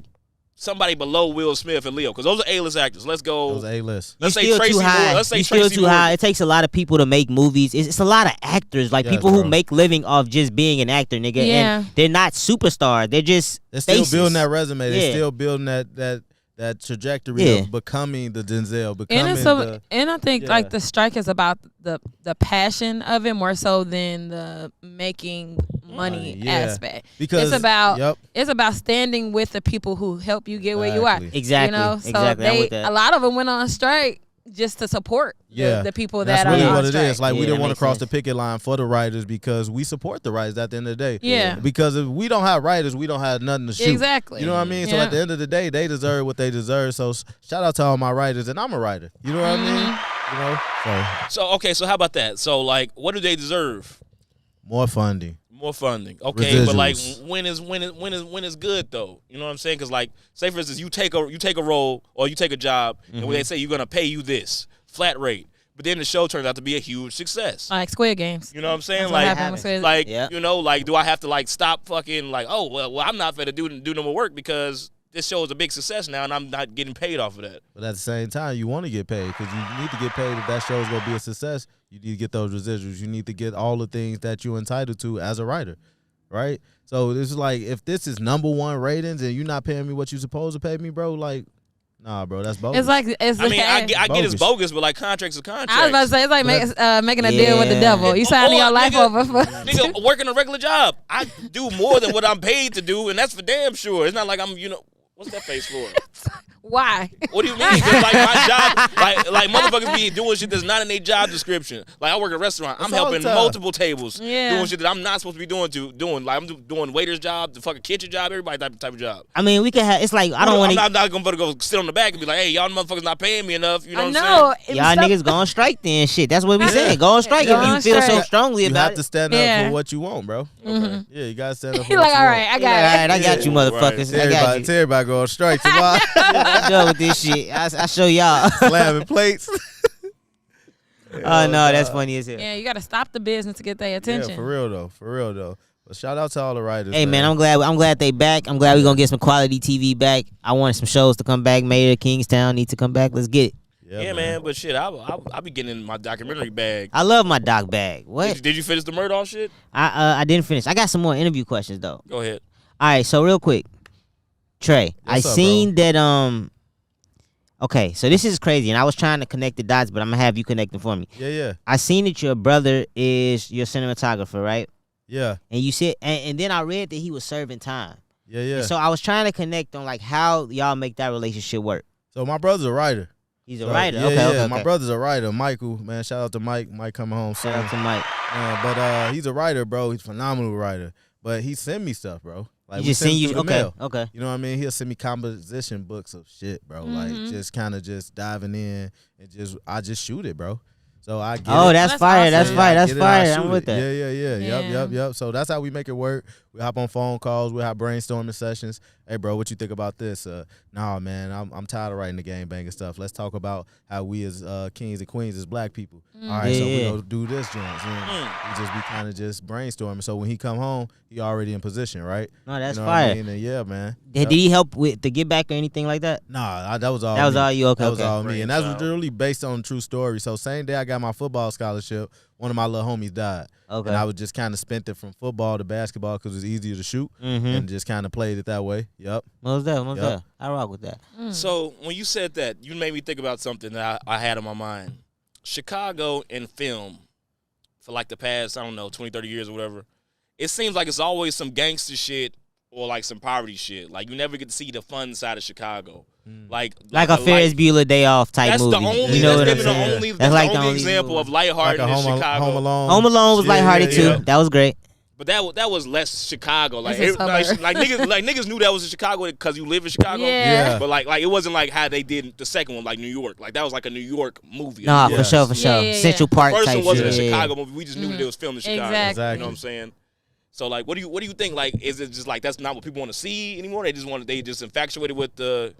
[SPEAKER 1] somebody below Will Smith and Leo, because those are A-list actors. Let's go.
[SPEAKER 3] Those A-list.
[SPEAKER 1] Let's
[SPEAKER 4] You
[SPEAKER 1] say
[SPEAKER 4] still
[SPEAKER 1] Tracy
[SPEAKER 4] too high.
[SPEAKER 1] Morgan. Let's say
[SPEAKER 4] You still
[SPEAKER 1] Tracy
[SPEAKER 4] too
[SPEAKER 1] Morgan.
[SPEAKER 4] high. It takes a lot of people to make movies. It's a lot of actors, like
[SPEAKER 3] Yes,
[SPEAKER 4] people
[SPEAKER 3] bro.
[SPEAKER 4] who make living off just being an actor, nigga.
[SPEAKER 2] Yeah.
[SPEAKER 4] And they're not superstars. They're just
[SPEAKER 3] They're still
[SPEAKER 4] faces.
[SPEAKER 3] building that resume. They're
[SPEAKER 4] Yeah.
[SPEAKER 3] still building that trajectory
[SPEAKER 4] Yeah.
[SPEAKER 3] of becoming the Denzel,
[SPEAKER 2] And
[SPEAKER 3] becoming
[SPEAKER 2] it's
[SPEAKER 3] the.
[SPEAKER 2] and I think
[SPEAKER 3] yeah.
[SPEAKER 2] like the strike is about the passion of it more so than the making money
[SPEAKER 3] Yeah.
[SPEAKER 2] aspect.
[SPEAKER 3] Because
[SPEAKER 2] it's about
[SPEAKER 3] Yep.
[SPEAKER 2] it's about standing with the people who help you get where you are.
[SPEAKER 3] Exactly.
[SPEAKER 4] Exactly.
[SPEAKER 2] You know, so
[SPEAKER 4] Exactly. I'm
[SPEAKER 2] they
[SPEAKER 4] with that.
[SPEAKER 2] a lot of them went on strike just to support
[SPEAKER 3] Yeah.
[SPEAKER 2] the people
[SPEAKER 3] That's
[SPEAKER 2] that
[SPEAKER 3] really
[SPEAKER 2] are on
[SPEAKER 3] what it
[SPEAKER 2] strike.
[SPEAKER 3] is. Like
[SPEAKER 4] Yeah,
[SPEAKER 3] we didn't
[SPEAKER 4] that
[SPEAKER 3] want to
[SPEAKER 4] makes
[SPEAKER 3] cross
[SPEAKER 4] sense.
[SPEAKER 3] the picket line for the writers because we support the writers at the end of the day.
[SPEAKER 2] Yeah.
[SPEAKER 3] Because if we don't have writers, we don't have nothing to shoot.
[SPEAKER 2] Exactly.
[SPEAKER 3] You know what I mean? So
[SPEAKER 2] Yeah.
[SPEAKER 3] at the end of the day, they deserve what they deserve. So shout out to all my writers, and I'm a writer. You know what I mean?
[SPEAKER 2] Mm-hmm.
[SPEAKER 3] You know, so
[SPEAKER 1] So okay, so how about that? So like, what do they deserve?
[SPEAKER 3] more funding.
[SPEAKER 1] More funding, okay, but like
[SPEAKER 3] Residuals.
[SPEAKER 1] when is good though? You know what I'm saying? Because like, say for instance, you take a role or you take a job, and when they say you're gonna pay you this flat rate, but then the show turns out to be a huge success.
[SPEAKER 2] Like Squid Games.
[SPEAKER 1] You know what I'm saying?
[SPEAKER 2] That's what
[SPEAKER 1] Like,
[SPEAKER 2] happened with Squid-
[SPEAKER 1] like
[SPEAKER 4] Yeah.
[SPEAKER 1] you know, like do I have to like stop fucking like well I'm not gonna do no more work because this show is a big success now and I'm not getting paid off of that.
[SPEAKER 3] But at the same time, you want to get paid because you need to get paid if that show is going to be a success. You need to get those residuals. You need to get all the things that you're entitled to as a writer, right? So this is like, if this is #1 ratings and you're not paying me what you're supposed to pay me, bro, like, nah, bro, that's bogus.
[SPEAKER 2] It's like
[SPEAKER 1] I mean, I get it's
[SPEAKER 3] Bogus.
[SPEAKER 1] bogus, but like contracts are contracts.
[SPEAKER 2] I was about to say it's like making a deal with the
[SPEAKER 4] Yeah.
[SPEAKER 2] devil. You signing
[SPEAKER 1] Or,
[SPEAKER 2] your life
[SPEAKER 1] nigga,
[SPEAKER 2] over for
[SPEAKER 1] Nigga, working a regular job. I do more than what I'm paid to do, and that's for damn sure. It's not like I'm, what's that face for?
[SPEAKER 2] why?
[SPEAKER 1] What do you mean? 'Cause, like my job, like motherfuckers be doing shit that's not in their job description. Like I work at a restaurant, I'm
[SPEAKER 3] That's all
[SPEAKER 1] helping
[SPEAKER 3] the time.
[SPEAKER 1] multiple tables,
[SPEAKER 2] Yeah.
[SPEAKER 1] doing shit that I'm not supposed to be doing. Like I'm doing waiter's job, the fucking kitchen job, everybody type of job.
[SPEAKER 4] I mean, we could have. It's like I don't want to.
[SPEAKER 1] I'm not gonna go sit on the back and be like, hey, y'all motherfuckers not paying me enough. You know
[SPEAKER 2] I
[SPEAKER 1] what
[SPEAKER 2] know.
[SPEAKER 1] I'm
[SPEAKER 4] Y'all niggas go on strike then. Shit, that's what we saying. Go on strike
[SPEAKER 2] Go
[SPEAKER 4] if you
[SPEAKER 2] on
[SPEAKER 4] feel so
[SPEAKER 2] strike.
[SPEAKER 4] strongly
[SPEAKER 3] you
[SPEAKER 4] about
[SPEAKER 3] have to
[SPEAKER 4] it.
[SPEAKER 3] stand up
[SPEAKER 2] Yeah.
[SPEAKER 3] for what you want, bro.
[SPEAKER 1] saying?
[SPEAKER 3] Yeah, you got to stand up for
[SPEAKER 2] He
[SPEAKER 3] what
[SPEAKER 2] like,
[SPEAKER 3] you
[SPEAKER 2] all
[SPEAKER 3] want.
[SPEAKER 2] right, I
[SPEAKER 4] All
[SPEAKER 2] got
[SPEAKER 4] right,
[SPEAKER 2] it.
[SPEAKER 4] I got you,
[SPEAKER 1] Right.
[SPEAKER 4] motherfuckers. I got you.
[SPEAKER 3] Tell everybody go on strike tomorrow.
[SPEAKER 4] I'm done with this shit. I show y'all.
[SPEAKER 3] Slamming plates.
[SPEAKER 4] Oh no, that's funny as hell.
[SPEAKER 2] Yeah, you got to stop the business to get their attention.
[SPEAKER 3] Yeah, for real though. But shout out to all the writers.
[SPEAKER 4] Hey man, I'm glad they back. I'm glad we gonna get some quality TV back. I wanted some shows to come back. Mayor of Kingstown need to come back. Let's get it.
[SPEAKER 1] Yeah, man. But shit, I'll be getting in my documentary bag.
[SPEAKER 4] I love my doc bag. What?
[SPEAKER 1] Did you finish the Murdoch shit?
[SPEAKER 4] I didn't finish. I got some more interview questions though.
[SPEAKER 1] Go ahead.
[SPEAKER 4] All right, so real quick, Trae, I
[SPEAKER 3] What's up,
[SPEAKER 4] seen that Okay, so this is crazy, and I was trying to connect the dots, but I'm gonna have you connect them for me.
[SPEAKER 3] Yeah.
[SPEAKER 4] I seen that your brother is your cinematographer, right?
[SPEAKER 3] Yeah.
[SPEAKER 4] And you said, and then I read that he was serving time.
[SPEAKER 3] Yeah.
[SPEAKER 4] And so I was trying to connect on like how y'all make that relationship work.
[SPEAKER 3] So my brother's a writer.
[SPEAKER 4] He's a
[SPEAKER 3] So,
[SPEAKER 4] writer.
[SPEAKER 3] Yeah,
[SPEAKER 4] Okay.
[SPEAKER 3] My brother's a writer. Michael, man, shout out to Mike. Mike coming home soon.
[SPEAKER 4] Shout out to Mike.
[SPEAKER 3] But he's a writer, bro. He's a phenomenal writer. But he send me stuff, bro. Like
[SPEAKER 4] He
[SPEAKER 3] we
[SPEAKER 4] just
[SPEAKER 3] send
[SPEAKER 4] send
[SPEAKER 3] it
[SPEAKER 4] you.
[SPEAKER 3] through the
[SPEAKER 4] Okay.
[SPEAKER 3] mail.
[SPEAKER 4] Okay.
[SPEAKER 3] You know what I mean? He'll send me composition books of shit, bro. Like just kind of just diving in and I just shoot it, bro. So I get
[SPEAKER 4] Oh,
[SPEAKER 3] it.
[SPEAKER 4] that's
[SPEAKER 2] That's
[SPEAKER 4] fire.
[SPEAKER 2] awesome.
[SPEAKER 4] That's
[SPEAKER 3] Yeah,
[SPEAKER 4] fire.
[SPEAKER 3] I
[SPEAKER 4] That's
[SPEAKER 3] get it, I
[SPEAKER 4] fire.
[SPEAKER 3] shoot
[SPEAKER 4] I'm with
[SPEAKER 3] it.
[SPEAKER 4] that.
[SPEAKER 3] Yeah.
[SPEAKER 2] Yeah.
[SPEAKER 3] Yep. So that's how we make it work. We hop on phone calls. We have brainstorming sessions. Hey, bro, what you think about this? Nah, man, I'm tired of writing the game banging stuff. Let's talk about how we as kings and queens as black people. All right, so we
[SPEAKER 4] Yeah.
[SPEAKER 3] gonna do this, joints. We just be kind of just brainstorming. So when he come home, he already in position, right?
[SPEAKER 4] No, that's
[SPEAKER 3] you know
[SPEAKER 4] fire.
[SPEAKER 3] What I mean? And yeah, man.
[SPEAKER 4] Did he help with the get back or anything like that?
[SPEAKER 3] Nah, that was all.
[SPEAKER 4] That was
[SPEAKER 3] me.
[SPEAKER 4] all you. Okay.
[SPEAKER 3] That was
[SPEAKER 4] Okay.
[SPEAKER 3] all me, and that's
[SPEAKER 1] Brainchild.
[SPEAKER 3] really based on true story. So same day I got my football scholarship, one of my little homies died,
[SPEAKER 4] Okay.
[SPEAKER 3] and I was just kind of spent it from football to basketball because it was easier to shoot,
[SPEAKER 4] Mm-hmm.
[SPEAKER 3] and just kind of played it that way. Yep.
[SPEAKER 4] Most there.
[SPEAKER 3] Yep.
[SPEAKER 4] I rock with that.
[SPEAKER 1] So when you said that, you made me think about something that I had on my mind. Chicago and film for like the past, I don't know, 20, 30 years or whatever, it seems like it's always some gangster shit or like some poverty shit. Like you never get to see the fun side of Chicago. Like
[SPEAKER 4] a Ferris Bueller Day Off type movie.
[SPEAKER 1] That's the only,
[SPEAKER 4] you know
[SPEAKER 1] that's
[SPEAKER 4] what I'm
[SPEAKER 1] the
[SPEAKER 4] saying?
[SPEAKER 1] only,
[SPEAKER 4] That's like the only
[SPEAKER 1] example of lighthearted
[SPEAKER 3] like
[SPEAKER 1] in Chicago.
[SPEAKER 3] Home Alone.
[SPEAKER 4] Home Alone was lighthearted too. That was great.
[SPEAKER 1] But that was less Chicago. Like
[SPEAKER 2] It's a suburb.
[SPEAKER 1] like niggas knew that was in Chicago because you live in Chicago.
[SPEAKER 2] Yeah.
[SPEAKER 1] But like it wasn't like how they did the second one, like New York. Like that was like a New York movie.
[SPEAKER 4] Nah,
[SPEAKER 3] Yeah.
[SPEAKER 4] for sure, for sure.
[SPEAKER 2] Yeah.
[SPEAKER 4] Central Park
[SPEAKER 1] First
[SPEAKER 4] type
[SPEAKER 1] one wasn't
[SPEAKER 4] shit.
[SPEAKER 1] a Chicago movie. We just knew that it was filmed in Chicago.
[SPEAKER 2] Exactly.
[SPEAKER 1] You know what I'm saying? So like, what do you think? Like, is it just like that's not what people want to see anymore? They just infatuated with the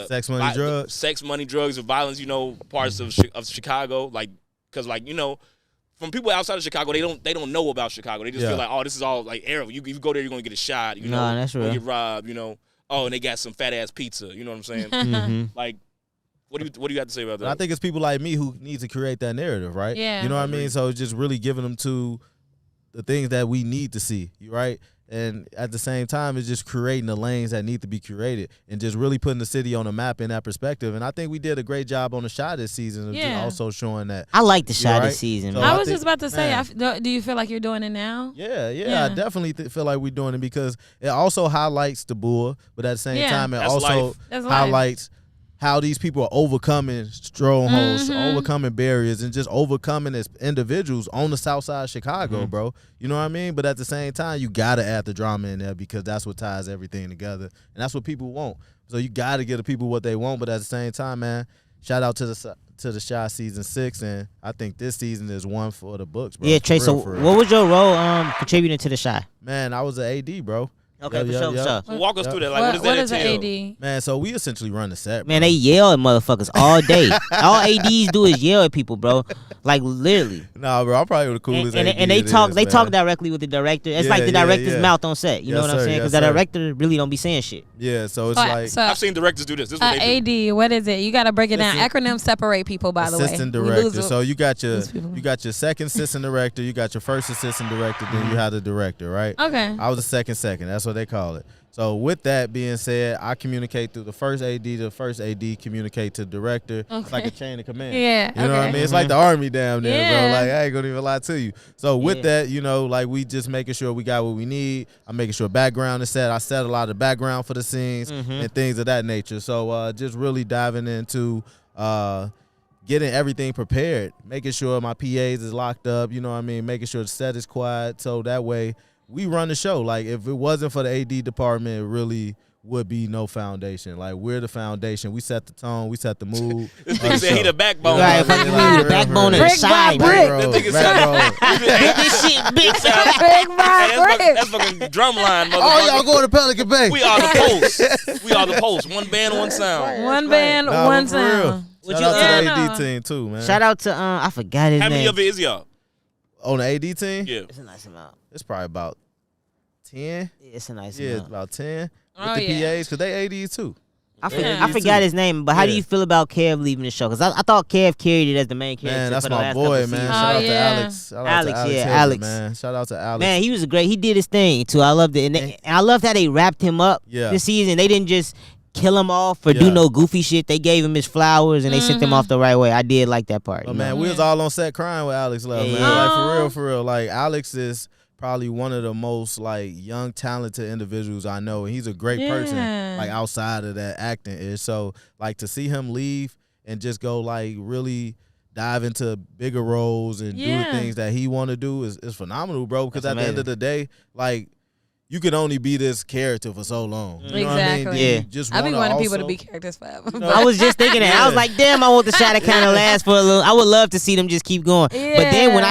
[SPEAKER 3] Sex, money, drugs.
[SPEAKER 1] sex, money, drugs, and violence. You know, parts of Chicago. Like, because like you know, from people outside of Chicago, they don't know about Chicago. They just feel like, oh, this is all like air. You go there, you're gonna get a shot. You know,
[SPEAKER 4] that's
[SPEAKER 1] you're gonna
[SPEAKER 4] real.
[SPEAKER 1] get robbed. You know, oh, and they got some fat ass pizza. You know what I'm saying?
[SPEAKER 4] Mm-hmm.
[SPEAKER 1] Like, what do you have to say about that?
[SPEAKER 3] But I think it's people like me who need to create that narrative, right?
[SPEAKER 2] Yeah.
[SPEAKER 3] You know what I mean? So it's just really giving them to the things that we need to see, right? And at the same time, it's just creating the lanes that need to be curated and just really putting the city on the map in that perspective. And I think we did a great job on the shot this season of just also showing that.
[SPEAKER 4] I like the shot
[SPEAKER 3] right?
[SPEAKER 4] this season.
[SPEAKER 3] So
[SPEAKER 4] man.
[SPEAKER 2] I was
[SPEAKER 3] think-
[SPEAKER 2] just about to say,
[SPEAKER 3] man.
[SPEAKER 2] do you feel like you're doing it now?
[SPEAKER 3] Yeah,
[SPEAKER 2] Yeah.
[SPEAKER 3] I definitely feel like we're doing it because it also highlights the bull, but at the same
[SPEAKER 2] Yeah.
[SPEAKER 3] time, it
[SPEAKER 1] That's
[SPEAKER 3] also
[SPEAKER 1] life.
[SPEAKER 2] That's life.
[SPEAKER 3] highlights how these people are overcoming strongholds, overcoming barriers, and just overcoming as individuals on the south side of Chicago, bro. You know what I mean? But at the same time, you got to add the drama in there because that's what ties everything together. And that's what people want. So you got to give the people what they want. But at the same time, man, shout out to the Shy season 6. And I think this season is one for the books, bro.
[SPEAKER 4] Yeah,
[SPEAKER 3] For
[SPEAKER 4] Trae.
[SPEAKER 3] real,
[SPEAKER 4] So
[SPEAKER 3] for real.
[SPEAKER 4] what was your role contributing to the shot?
[SPEAKER 3] Man, I was an AD, bro.
[SPEAKER 4] Okay,
[SPEAKER 3] Yup,
[SPEAKER 4] for
[SPEAKER 3] yup,
[SPEAKER 4] sure, for
[SPEAKER 3] yup.
[SPEAKER 4] sure.
[SPEAKER 1] So walk us through that. Like,
[SPEAKER 2] What
[SPEAKER 1] what
[SPEAKER 2] is
[SPEAKER 1] does that
[SPEAKER 2] an
[SPEAKER 1] entail?
[SPEAKER 2] AD?
[SPEAKER 3] Man, so we essentially run the set, bro.
[SPEAKER 4] Man, they yell at motherfuckers all day. All ADs do is yell at people, bro. Like literally.
[SPEAKER 3] Nah, bro, I'm probably the coolest
[SPEAKER 4] And
[SPEAKER 3] AD
[SPEAKER 4] they
[SPEAKER 3] it
[SPEAKER 4] talk.
[SPEAKER 3] is,
[SPEAKER 4] They
[SPEAKER 3] man.
[SPEAKER 4] talk directly with the director. It's
[SPEAKER 3] Yeah,
[SPEAKER 4] like the
[SPEAKER 3] yeah,
[SPEAKER 4] director's
[SPEAKER 3] yeah.
[SPEAKER 4] mouth on set. You know
[SPEAKER 3] Yes,
[SPEAKER 4] what I'm
[SPEAKER 3] sir,
[SPEAKER 4] saying?
[SPEAKER 3] yes,
[SPEAKER 4] Because the
[SPEAKER 3] sir.
[SPEAKER 4] director really don't be saying shit.
[SPEAKER 3] Yeah, so it's like
[SPEAKER 2] So,
[SPEAKER 1] I've seen directors do this. This is what they do.
[SPEAKER 2] AD, what is it? You got to break it down.
[SPEAKER 3] Assistant-
[SPEAKER 2] Acronyms separate people, by the way.
[SPEAKER 3] assistant
[SPEAKER 2] We
[SPEAKER 3] director.
[SPEAKER 2] lose
[SPEAKER 3] So you got your
[SPEAKER 2] lose people.
[SPEAKER 3] second assistant director, you got your first assistant director, then you have the director, right?
[SPEAKER 2] Okay.
[SPEAKER 3] I was a second. That's what they call it. So with that being said, I communicate through the first AD. The first AD communicate to the director. It's like a chain of command.
[SPEAKER 2] Yeah.
[SPEAKER 3] You know what I
[SPEAKER 2] okay.
[SPEAKER 3] mean? It's like the army down there,
[SPEAKER 2] Yeah.
[SPEAKER 3] bro. Like, I ain't gonna even lie to you. So with
[SPEAKER 4] Yeah.
[SPEAKER 3] that, you know, like we just making sure we got what we need. I'm making sure background is set. I set a lot of background for the scenes and things of that nature. So just really diving into getting everything prepared, making sure my PAs is locked up, you know what I mean? Making sure the set is quiet. So that way we run the show. Like if it wasn't for the AD department, it really would be no foundation. Like we're the foundation. We set the tone. We set the mood.
[SPEAKER 1] This nigga said he the backbone.
[SPEAKER 4] Right, fuck you,
[SPEAKER 3] Like,
[SPEAKER 4] the
[SPEAKER 3] real,
[SPEAKER 4] backbone
[SPEAKER 3] real.
[SPEAKER 4] of the
[SPEAKER 2] Brick by
[SPEAKER 4] side.
[SPEAKER 2] brick.
[SPEAKER 3] Bro,
[SPEAKER 1] That nigga
[SPEAKER 3] back row.
[SPEAKER 4] This shit big.
[SPEAKER 2] Brick by brick.
[SPEAKER 1] That's fucking drumline, motherfucker.
[SPEAKER 3] Oh, y'all going to Pelican Bay.
[SPEAKER 1] We are the post. We are the post. One band, one sound.
[SPEAKER 2] One band,
[SPEAKER 3] Nah,
[SPEAKER 2] one
[SPEAKER 3] for real.
[SPEAKER 2] sound.
[SPEAKER 3] Shout
[SPEAKER 4] you-
[SPEAKER 3] out to
[SPEAKER 2] Yeah,
[SPEAKER 3] the AD
[SPEAKER 2] no.
[SPEAKER 3] team too, man.
[SPEAKER 4] Shout out to I forgot his
[SPEAKER 1] How many
[SPEAKER 4] name.
[SPEAKER 1] of it is y'all?
[SPEAKER 3] On the AD team,
[SPEAKER 1] Yeah.
[SPEAKER 4] It's a nice amount.
[SPEAKER 3] it's probably about 10.
[SPEAKER 4] Yeah, it's a nice
[SPEAKER 3] Yeah, it's
[SPEAKER 4] amount.
[SPEAKER 3] about 10.
[SPEAKER 2] Oh,
[SPEAKER 3] With the
[SPEAKER 2] yeah.
[SPEAKER 3] PAs, because they ADs too.
[SPEAKER 2] Yeah.
[SPEAKER 4] I forgot his name, but how do
[SPEAKER 3] Yeah.
[SPEAKER 4] you feel about Kev leaving the show? Because I thought Kev carried it as the main character.
[SPEAKER 3] Man, that's
[SPEAKER 4] for the
[SPEAKER 3] my
[SPEAKER 4] last
[SPEAKER 3] boy,
[SPEAKER 4] couple
[SPEAKER 3] man.
[SPEAKER 4] seasons.
[SPEAKER 3] Shout out to
[SPEAKER 2] yeah.
[SPEAKER 3] Alex. Shout out
[SPEAKER 4] Alex,
[SPEAKER 3] to Alex.
[SPEAKER 4] yeah,
[SPEAKER 3] Hager,
[SPEAKER 4] Alex.
[SPEAKER 3] man. Shout out to Alex.
[SPEAKER 4] Man, he was great. He did his thing too. I loved it, and I loved how they wrapped him up
[SPEAKER 3] Yeah.
[SPEAKER 4] this season. They didn't just kill him off or
[SPEAKER 3] Yeah.
[SPEAKER 4] do no goofy shit. They gave him his flowers and they sent him off the right way. I did like that part.
[SPEAKER 3] But
[SPEAKER 4] you
[SPEAKER 3] man,
[SPEAKER 4] know?
[SPEAKER 3] we was all on set crying with Alex Love,
[SPEAKER 4] Yeah,
[SPEAKER 3] man.
[SPEAKER 4] yeah.
[SPEAKER 3] Like for real. Like Alex is probably one of the most like young, talented individuals I know, and he's a great person.
[SPEAKER 2] Yeah.
[SPEAKER 3] Like outside of that acting is so like to see him leave and just go like really dive into bigger roles and do the
[SPEAKER 2] Yeah.
[SPEAKER 3] things that he want to do is phenomenal, bro. Because
[SPEAKER 4] That's
[SPEAKER 3] at the end
[SPEAKER 4] amazing.
[SPEAKER 3] of the day, like you can only be this character for so long. You know what I mean?
[SPEAKER 2] Exactly.
[SPEAKER 3] Then
[SPEAKER 4] Yeah.
[SPEAKER 3] you just
[SPEAKER 2] I be
[SPEAKER 3] wanna
[SPEAKER 2] wanting people to
[SPEAKER 3] also-
[SPEAKER 2] be characters forever.
[SPEAKER 3] You know,
[SPEAKER 4] I was just thinking that. I was
[SPEAKER 3] Yeah.
[SPEAKER 4] like, damn, I want the shot to kind of last for a little. I would love to see them just keep going. But then when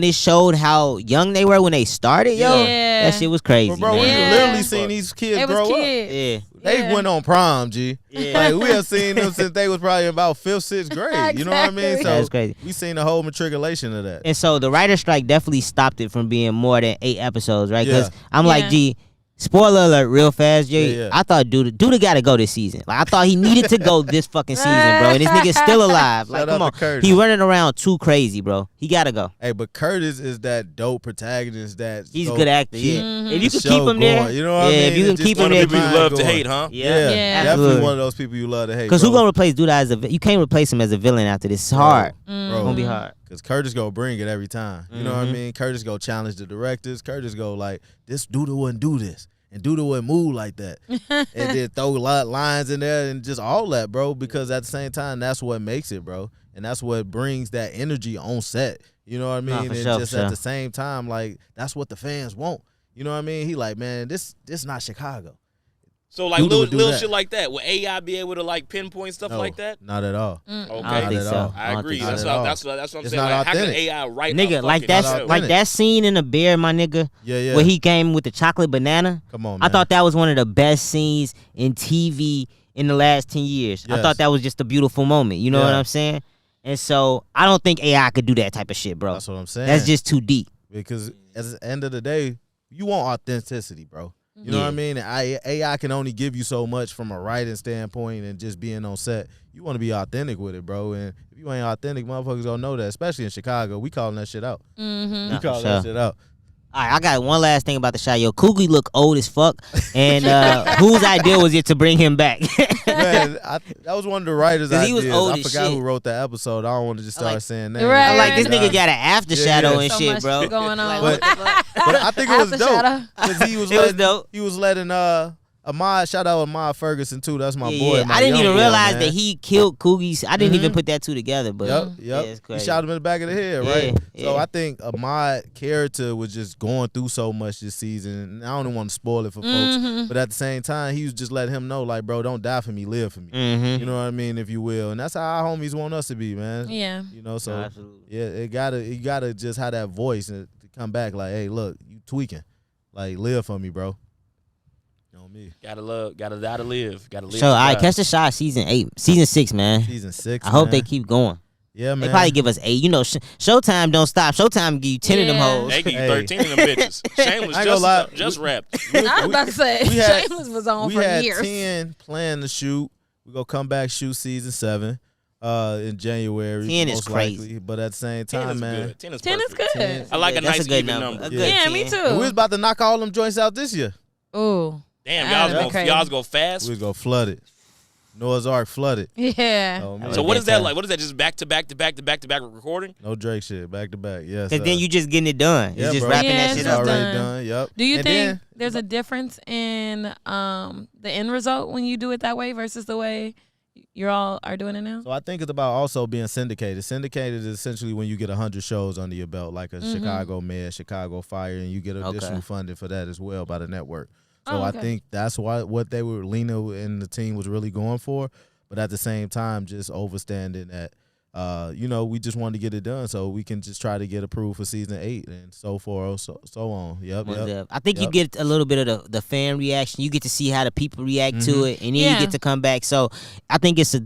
[SPEAKER 4] it showed how young they were when they started, yo,
[SPEAKER 2] Yeah.
[SPEAKER 4] that shit was crazy.
[SPEAKER 3] But bro, we
[SPEAKER 4] man.
[SPEAKER 2] Yeah.
[SPEAKER 3] literally seen these kids
[SPEAKER 2] It was
[SPEAKER 3] grow up.
[SPEAKER 2] kids.
[SPEAKER 4] Yeah.
[SPEAKER 3] They
[SPEAKER 2] Yeah.
[SPEAKER 3] went on prom, G.
[SPEAKER 4] Yeah.
[SPEAKER 3] Like we have seen them since they was probably about 5th, 6th grade. You know what I mean?
[SPEAKER 2] Exactly.
[SPEAKER 3] So
[SPEAKER 4] That's crazy.
[SPEAKER 3] we seen the whole matriculation of that.
[SPEAKER 4] And so the writer's strike definitely stopped it from being more than 8 episodes, right? Because
[SPEAKER 3] Yeah.
[SPEAKER 4] I'm
[SPEAKER 2] Yeah.
[SPEAKER 4] like, gee, Spoiler alert, real fast, Jay.
[SPEAKER 3] Yeah.
[SPEAKER 4] I thought Duda got to go this season. Like I thought he needed to go this fucking season, bro. And this nigga's still alive. Like,
[SPEAKER 3] Shout
[SPEAKER 4] come
[SPEAKER 3] out
[SPEAKER 4] on,
[SPEAKER 3] to Curtis.
[SPEAKER 4] he running around too crazy, bro. He gotta go.
[SPEAKER 3] Hey, but Curtis is that dope protagonist that
[SPEAKER 4] He's a good actor. Yeah,
[SPEAKER 2] Mhm.
[SPEAKER 4] if you
[SPEAKER 3] the
[SPEAKER 4] can keep
[SPEAKER 3] show
[SPEAKER 4] him there,
[SPEAKER 3] going, you know what I mean?
[SPEAKER 4] if you
[SPEAKER 3] It
[SPEAKER 4] can
[SPEAKER 3] just
[SPEAKER 4] keep
[SPEAKER 3] one
[SPEAKER 4] him
[SPEAKER 3] of
[SPEAKER 4] there,
[SPEAKER 3] the
[SPEAKER 1] People you
[SPEAKER 3] mind
[SPEAKER 1] love to
[SPEAKER 3] going.
[SPEAKER 1] hate, huh?
[SPEAKER 4] Yeah.
[SPEAKER 3] Yeah,
[SPEAKER 2] Yeah.
[SPEAKER 3] definitely
[SPEAKER 4] Absolutely.
[SPEAKER 3] one of those people you love to hate.
[SPEAKER 4] Because who
[SPEAKER 3] bro.
[SPEAKER 4] gonna replace Duda as a? You can't replace him as a villain after this. It's hard.
[SPEAKER 3] Bro.
[SPEAKER 4] It's gonna be hard.
[SPEAKER 3] Because Curtis go bring it every time. You know what I
[SPEAKER 4] Mhm.
[SPEAKER 3] mean? Curtis go challenge the directors. Curtis go like, this Duda wouldn't do this. And Duda wouldn't move like that. And then throw lines in there and just all that, bro. Because at the same time, that's what makes it, bro. And that's what brings that energy on set. You know what I mean?
[SPEAKER 4] Nah,
[SPEAKER 3] And
[SPEAKER 4] for sure,
[SPEAKER 3] just
[SPEAKER 4] for
[SPEAKER 3] at
[SPEAKER 4] sure.
[SPEAKER 3] the same time, like, that's what the fans want. You know what I mean? He like, man, this not Chicago.
[SPEAKER 1] So like
[SPEAKER 3] Duda would do
[SPEAKER 1] little
[SPEAKER 3] that.
[SPEAKER 1] shit like that. Will AI be able to like pinpoint stuff
[SPEAKER 3] No,
[SPEAKER 1] like that?
[SPEAKER 3] Not at all.
[SPEAKER 1] Okay.
[SPEAKER 4] I don't
[SPEAKER 3] Not
[SPEAKER 4] think
[SPEAKER 3] at
[SPEAKER 4] so.
[SPEAKER 3] all.
[SPEAKER 1] I agree.
[SPEAKER 4] don't
[SPEAKER 1] That's
[SPEAKER 4] think
[SPEAKER 3] Not
[SPEAKER 1] what,
[SPEAKER 3] at all.
[SPEAKER 1] that's what I'm
[SPEAKER 3] It's
[SPEAKER 1] saying.
[SPEAKER 3] not
[SPEAKER 1] Like, how can
[SPEAKER 3] authentic.
[SPEAKER 1] AI write
[SPEAKER 4] Nigga,
[SPEAKER 1] a
[SPEAKER 4] like
[SPEAKER 1] fucking
[SPEAKER 4] that's
[SPEAKER 1] show?
[SPEAKER 4] like that scene in the Bear, my nigga,
[SPEAKER 3] Yeah.
[SPEAKER 4] where he came with the chocolate banana.
[SPEAKER 3] Come on,
[SPEAKER 4] I
[SPEAKER 3] man.
[SPEAKER 4] thought that was one of the best scenes in TV in the last 10 years. I
[SPEAKER 3] Yes.
[SPEAKER 4] thought that was just a beautiful moment. You know what
[SPEAKER 3] Yeah.
[SPEAKER 4] I'm saying? And so I don't think AI could do that type of shit, bro.
[SPEAKER 3] That's what I'm saying.
[SPEAKER 4] That's just too deep.
[SPEAKER 3] Because at the end of the day, you want authenticity, bro. You know
[SPEAKER 4] Yeah.
[SPEAKER 3] what I mean? AI can only give you so much from a writing standpoint and just being on set. You want to be authentic with it, bro. And if you ain't authentic, motherfuckers gonna know that. Especially in Chicago, we calling that shit out.
[SPEAKER 2] Mm-hmm.
[SPEAKER 3] We
[SPEAKER 4] Nah,
[SPEAKER 3] call
[SPEAKER 4] for
[SPEAKER 3] that
[SPEAKER 4] sure.
[SPEAKER 3] shit out.
[SPEAKER 4] All right, I got one last thing about the shot. Yo, Coogee look old as fuck. And whose idea was it to bring him back?
[SPEAKER 3] Man, that was one of the writers'
[SPEAKER 4] 'Cause
[SPEAKER 3] ideas.
[SPEAKER 4] he was old
[SPEAKER 3] I
[SPEAKER 4] as
[SPEAKER 3] forgot
[SPEAKER 4] shit.
[SPEAKER 3] who wrote the episode. I don't want to just start
[SPEAKER 4] like-
[SPEAKER 3] saying names.
[SPEAKER 2] Right.
[SPEAKER 4] I'm like, this
[SPEAKER 2] Nah.
[SPEAKER 4] nigga got an after
[SPEAKER 3] Yeah,
[SPEAKER 4] shadow
[SPEAKER 3] yeah.
[SPEAKER 4] and
[SPEAKER 2] So
[SPEAKER 4] shit,
[SPEAKER 2] much
[SPEAKER 4] bro.
[SPEAKER 2] going on.
[SPEAKER 4] Like,
[SPEAKER 3] But-
[SPEAKER 4] what the fuck?
[SPEAKER 3] But I think it was
[SPEAKER 2] After
[SPEAKER 3] dope
[SPEAKER 2] shadow.
[SPEAKER 3] because he was
[SPEAKER 4] It was
[SPEAKER 3] letting,
[SPEAKER 4] dope.
[SPEAKER 3] he was letting Ahmad, shout out Ahmad Ferguson too. That's my boy.
[SPEAKER 4] Yeah,
[SPEAKER 3] my
[SPEAKER 4] I didn't
[SPEAKER 3] young
[SPEAKER 4] even
[SPEAKER 3] boy,
[SPEAKER 4] realize
[SPEAKER 3] man.
[SPEAKER 4] that he killed Coogie's. I didn't even
[SPEAKER 3] Mhm.
[SPEAKER 4] put that two together, but
[SPEAKER 3] Yep.
[SPEAKER 4] yeah, it's
[SPEAKER 3] He
[SPEAKER 4] crazy.
[SPEAKER 3] shot him in the back of the head,
[SPEAKER 4] Yeah,
[SPEAKER 3] right? So
[SPEAKER 4] yeah.
[SPEAKER 3] I think Ahmad character was just going through so much this season. And I don't even want to spoil it for folks,
[SPEAKER 2] Mhm.
[SPEAKER 3] but at the same time, he was just letting him know, like, bro, don't die for me, live for me.
[SPEAKER 4] Mm-hmm.
[SPEAKER 3] You know what I mean, if you will. And that's how our homies want us to be, man.
[SPEAKER 2] Yeah.
[SPEAKER 3] You know, so
[SPEAKER 4] Absolutely.
[SPEAKER 3] yeah, you gotta just have that voice and to come back, like, hey, look, you tweaking, like, live for me, bro. You know me.
[SPEAKER 1] Gotta die to live. Gotta live.
[SPEAKER 4] So,
[SPEAKER 1] to
[SPEAKER 4] all right,
[SPEAKER 1] die.
[SPEAKER 4] catch the shot. Season 6, man.
[SPEAKER 3] Season 6.
[SPEAKER 4] I hope
[SPEAKER 3] man.
[SPEAKER 4] they keep going.
[SPEAKER 3] Yeah, man.
[SPEAKER 4] They probably give us 8. You know, Showtime don't stop. Showtime give you 10 of them
[SPEAKER 2] Yeah.
[SPEAKER 4] hoes.
[SPEAKER 1] They give you
[SPEAKER 3] Hey.
[SPEAKER 1] 13 of them bitches. Shameless
[SPEAKER 3] I ain't gonna lie.
[SPEAKER 1] just rapped.
[SPEAKER 2] I was about to say,
[SPEAKER 3] we had-
[SPEAKER 2] Shameless was on
[SPEAKER 3] we
[SPEAKER 2] for
[SPEAKER 3] had
[SPEAKER 2] years.
[SPEAKER 3] 10 planned to shoot. We gonna come back shoot season 7 in January.
[SPEAKER 4] 10 is
[SPEAKER 3] most
[SPEAKER 4] crazy.
[SPEAKER 3] likely. But at the same
[SPEAKER 1] 10
[SPEAKER 3] time,
[SPEAKER 1] is
[SPEAKER 3] man,
[SPEAKER 1] good. 10 is
[SPEAKER 2] 10 is
[SPEAKER 1] perfect.
[SPEAKER 2] good.
[SPEAKER 3] 10.
[SPEAKER 1] I like a
[SPEAKER 4] That's
[SPEAKER 1] nice
[SPEAKER 4] a good
[SPEAKER 1] even
[SPEAKER 4] number.
[SPEAKER 1] number.
[SPEAKER 4] A good
[SPEAKER 2] Yeah, me
[SPEAKER 4] 10.
[SPEAKER 2] too.
[SPEAKER 3] we was about to knock all them joints out this year.
[SPEAKER 2] Ooh.
[SPEAKER 1] Damn,
[SPEAKER 2] That'd be
[SPEAKER 1] y'all
[SPEAKER 2] crazy.
[SPEAKER 1] go fast.
[SPEAKER 3] We was gonna flood it. Noah's Ark flooded.
[SPEAKER 2] Yeah.
[SPEAKER 3] Oh, man.
[SPEAKER 1] So what is
[SPEAKER 4] That's
[SPEAKER 1] that like? What is that? Just back to back to back to back to back recording?
[SPEAKER 3] No Drake shit, back to back. Yes.
[SPEAKER 4] Because then you just getting it done.
[SPEAKER 3] yeah,
[SPEAKER 4] It's just
[SPEAKER 3] bro.
[SPEAKER 4] wrapping
[SPEAKER 2] Yeah,
[SPEAKER 4] that
[SPEAKER 2] it's
[SPEAKER 4] shit
[SPEAKER 3] It's
[SPEAKER 2] just
[SPEAKER 4] up.
[SPEAKER 3] already
[SPEAKER 2] done.
[SPEAKER 3] done. Yep.
[SPEAKER 2] Do you
[SPEAKER 3] And
[SPEAKER 2] think
[SPEAKER 3] then-
[SPEAKER 2] there's a difference in the end result when you do it that way versus the way you all are doing it now?
[SPEAKER 3] So I think it's about also being syndicated. Syndicated is essentially when you get 100 shows under your belt, like a Chicago Med, Chicago Fire, and you get additional funding for that as well by the network. So
[SPEAKER 2] Oh,
[SPEAKER 3] I
[SPEAKER 2] okay.
[SPEAKER 3] think that's what they were, Lena and the team was really going for. But at the same time, just overstanding that, we just wanted to get it done so we can just try to get approved for season 8 and so forth, so on. Yep.
[SPEAKER 4] I think you
[SPEAKER 3] Yep.
[SPEAKER 4] get a little bit of the fan reaction. You get to see how the people react to
[SPEAKER 3] Mhm.
[SPEAKER 4] it, and then
[SPEAKER 2] Yeah.
[SPEAKER 4] you get to come back. So I think it's a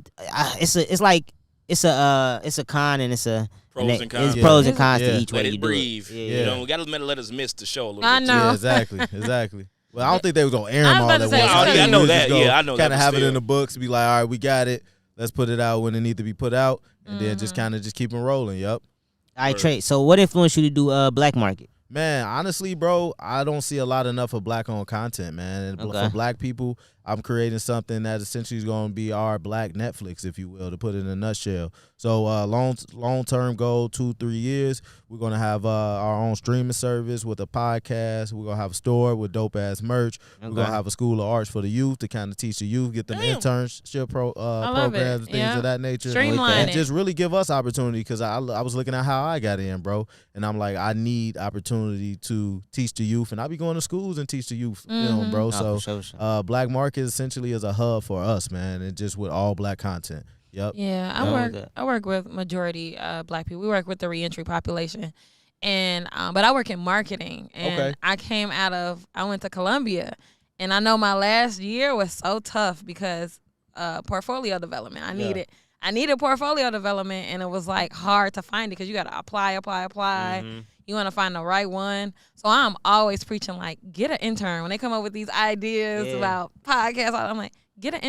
[SPEAKER 4] con and it's a
[SPEAKER 1] Pros and cons.
[SPEAKER 4] It's
[SPEAKER 3] Yeah.
[SPEAKER 4] pros and cons
[SPEAKER 3] Yeah.
[SPEAKER 4] to each
[SPEAKER 1] Let
[SPEAKER 4] way
[SPEAKER 1] it
[SPEAKER 4] you
[SPEAKER 1] breathe.
[SPEAKER 4] do it.
[SPEAKER 1] You know, we gotta let us miss the show a little
[SPEAKER 2] I
[SPEAKER 1] bit.
[SPEAKER 2] know.
[SPEAKER 3] Yeah, exactly. Well, I don't think they was gonna air
[SPEAKER 2] I
[SPEAKER 3] them
[SPEAKER 2] was
[SPEAKER 3] all
[SPEAKER 2] about
[SPEAKER 3] at
[SPEAKER 2] to
[SPEAKER 3] once.
[SPEAKER 2] say,
[SPEAKER 1] Oh, yeah, I know that. Yeah, I know that,
[SPEAKER 3] Kind of
[SPEAKER 1] but
[SPEAKER 3] have it
[SPEAKER 1] still.
[SPEAKER 3] in the books, be like, all right, we got it. Let's put it out when it need to be put out, and then just kind of just keep them rolling. Yep.
[SPEAKER 4] All right, Trae. So what influenced you to do Black Market?
[SPEAKER 3] Man, honestly, bro, I don't see a lot enough of black-owned content, man. And
[SPEAKER 4] Okay.
[SPEAKER 3] for black people, I'm creating something that essentially is going to be our black Netflix, if you will, to put it in a nutshell. So long-term goal, 2-3 years, we're going to have our own streaming service with a podcast. We're going to have a store with dope-ass merch. We're going to have a school of arts for the youth to kind of teach the youth, get them
[SPEAKER 1] Damn.
[SPEAKER 3] internship
[SPEAKER 2] love
[SPEAKER 3] programs
[SPEAKER 2] it.
[SPEAKER 3] and things
[SPEAKER 2] Yeah.
[SPEAKER 3] of that nature.
[SPEAKER 2] Streamline
[SPEAKER 3] And
[SPEAKER 2] it.
[SPEAKER 3] just really give us opportunity because I was looking at how I got in, bro. And I'm like, I need opportunity to teach the youth. And I be going to schools and teach the youth film, bro.
[SPEAKER 4] Oh,
[SPEAKER 3] So
[SPEAKER 4] for sure.
[SPEAKER 3] Black Market essentially is a hub for us, man. And just with all black content. Yep.
[SPEAKER 2] Yeah, I work with majority black people. We work with the reentry population, and but I work in marketing. And
[SPEAKER 3] Okay.
[SPEAKER 2] I went to Columbia, and I know my last year was so tough because portfolio development. I needed portfolio development, and it was like hard to find it because you got to apply.
[SPEAKER 1] Mm-hmm.
[SPEAKER 2] You want to find the right one. So I'm always preaching like, get an intern. When they come up with these ideas about podcasts, I'm like, get an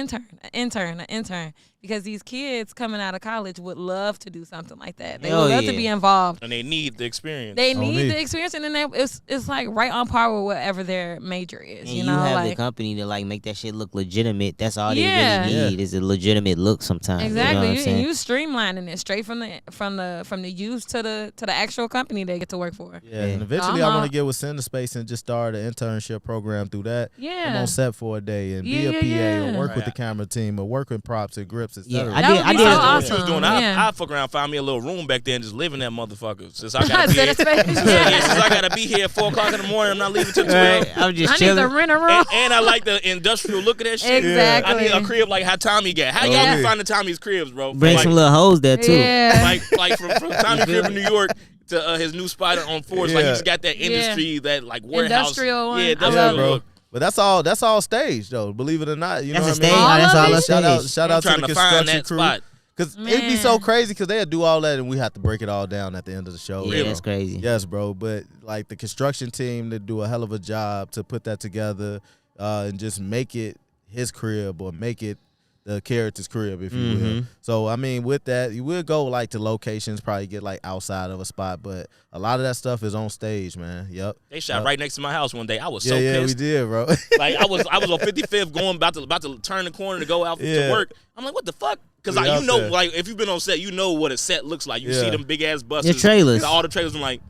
[SPEAKER 2] intern. Because these kids coming out of college would love to do something like that. They would love to be involved.
[SPEAKER 1] And they need the experience.
[SPEAKER 2] They need the experience, and then it's like right on par with whatever their major is.
[SPEAKER 4] And
[SPEAKER 2] you know,
[SPEAKER 4] have
[SPEAKER 2] like
[SPEAKER 4] the company to like make that shit look legitimate. That's all they
[SPEAKER 2] Yeah.
[SPEAKER 4] really need is a legitimate look sometimes.
[SPEAKER 2] exactly.
[SPEAKER 4] You know what I'm
[SPEAKER 2] And
[SPEAKER 4] saying?
[SPEAKER 2] you streamlining it straight from the youth to the actual company they get to work for.
[SPEAKER 3] Yeah, and eventually
[SPEAKER 2] I'm
[SPEAKER 3] I want
[SPEAKER 2] out.
[SPEAKER 3] to get with Cinespace and just start an internship program through that.
[SPEAKER 2] Yeah.
[SPEAKER 3] Come on set for a day and be a
[SPEAKER 2] Yeah,
[SPEAKER 3] PA
[SPEAKER 2] yeah.
[SPEAKER 3] or work with
[SPEAKER 1] Right.
[SPEAKER 3] the camera team or work with props and grips, etc.
[SPEAKER 4] Yeah,
[SPEAKER 2] That would be so
[SPEAKER 1] What
[SPEAKER 2] awesome.
[SPEAKER 1] you was doing,
[SPEAKER 2] Yeah.
[SPEAKER 1] I fuck around, find me a little room back there and just live in that motherfucker. Since I gotta be here,
[SPEAKER 2] Cinespace.
[SPEAKER 1] since I gotta be here at 4 o'clock in the morning, I'm not leaving till 12.
[SPEAKER 4] Right, I'm just
[SPEAKER 2] I need to
[SPEAKER 4] chilling.
[SPEAKER 2] rent a room.
[SPEAKER 1] And I like the industrial look of that shit.
[SPEAKER 2] Exactly.
[SPEAKER 1] I need a crib like how Tommy got. How y'all
[SPEAKER 2] Yeah.
[SPEAKER 1] be finding Tommy's cribs, bro?
[SPEAKER 4] Bring
[SPEAKER 1] like,
[SPEAKER 4] some little hoes there too.
[SPEAKER 2] Yeah.
[SPEAKER 1] like from Tommy's crib in New York to his new spot on Forest. Like he
[SPEAKER 3] Yeah.
[SPEAKER 1] just got that industry, that like warehouse.
[SPEAKER 2] Industrial one.
[SPEAKER 1] Yeah,
[SPEAKER 2] I
[SPEAKER 1] industrial
[SPEAKER 2] love it.
[SPEAKER 3] bro.
[SPEAKER 1] look.
[SPEAKER 3] But that's all staged though. Believe it or not, you
[SPEAKER 4] That's
[SPEAKER 3] know
[SPEAKER 4] a
[SPEAKER 3] what
[SPEAKER 4] stage.
[SPEAKER 3] I mean.
[SPEAKER 2] All
[SPEAKER 4] That's
[SPEAKER 2] of
[SPEAKER 4] all
[SPEAKER 2] it?
[SPEAKER 4] a
[SPEAKER 3] Shout out,
[SPEAKER 4] stage.
[SPEAKER 3] shout
[SPEAKER 1] I'm
[SPEAKER 3] out to
[SPEAKER 1] trying
[SPEAKER 3] the
[SPEAKER 1] to find
[SPEAKER 3] construction
[SPEAKER 1] that
[SPEAKER 3] crew.
[SPEAKER 1] spot.
[SPEAKER 3] Cause it'd be so
[SPEAKER 2] Man.
[SPEAKER 3] crazy because they'd do all that and we have to break it all down at the end of the show.
[SPEAKER 4] Yeah,
[SPEAKER 3] you know?
[SPEAKER 4] that's crazy.
[SPEAKER 3] Yes, bro. But like the construction team, they do a hell of a job to put that together and just make it his crib or make it the character's crib, if you will. So I mean, with that, you will go like to locations, probably get like outside of a spot, but a lot of that stuff is on stage, man. Yep.
[SPEAKER 1] They shot right next to my house one day. I was
[SPEAKER 3] Yeah,
[SPEAKER 1] so
[SPEAKER 3] yeah, we
[SPEAKER 1] pissed.
[SPEAKER 3] did, bro.
[SPEAKER 1] Like I was on 55th going about to turn the corner to go out
[SPEAKER 3] Yeah.
[SPEAKER 1] to work. I'm like, what the fuck? Because
[SPEAKER 3] We
[SPEAKER 1] like,
[SPEAKER 3] out
[SPEAKER 1] you know,
[SPEAKER 3] there.
[SPEAKER 1] like if you've been on set, you know what a set looks like. You
[SPEAKER 3] Yeah.
[SPEAKER 1] see them big ass buses,
[SPEAKER 4] Your trailers.
[SPEAKER 1] all the trailers. I'm like,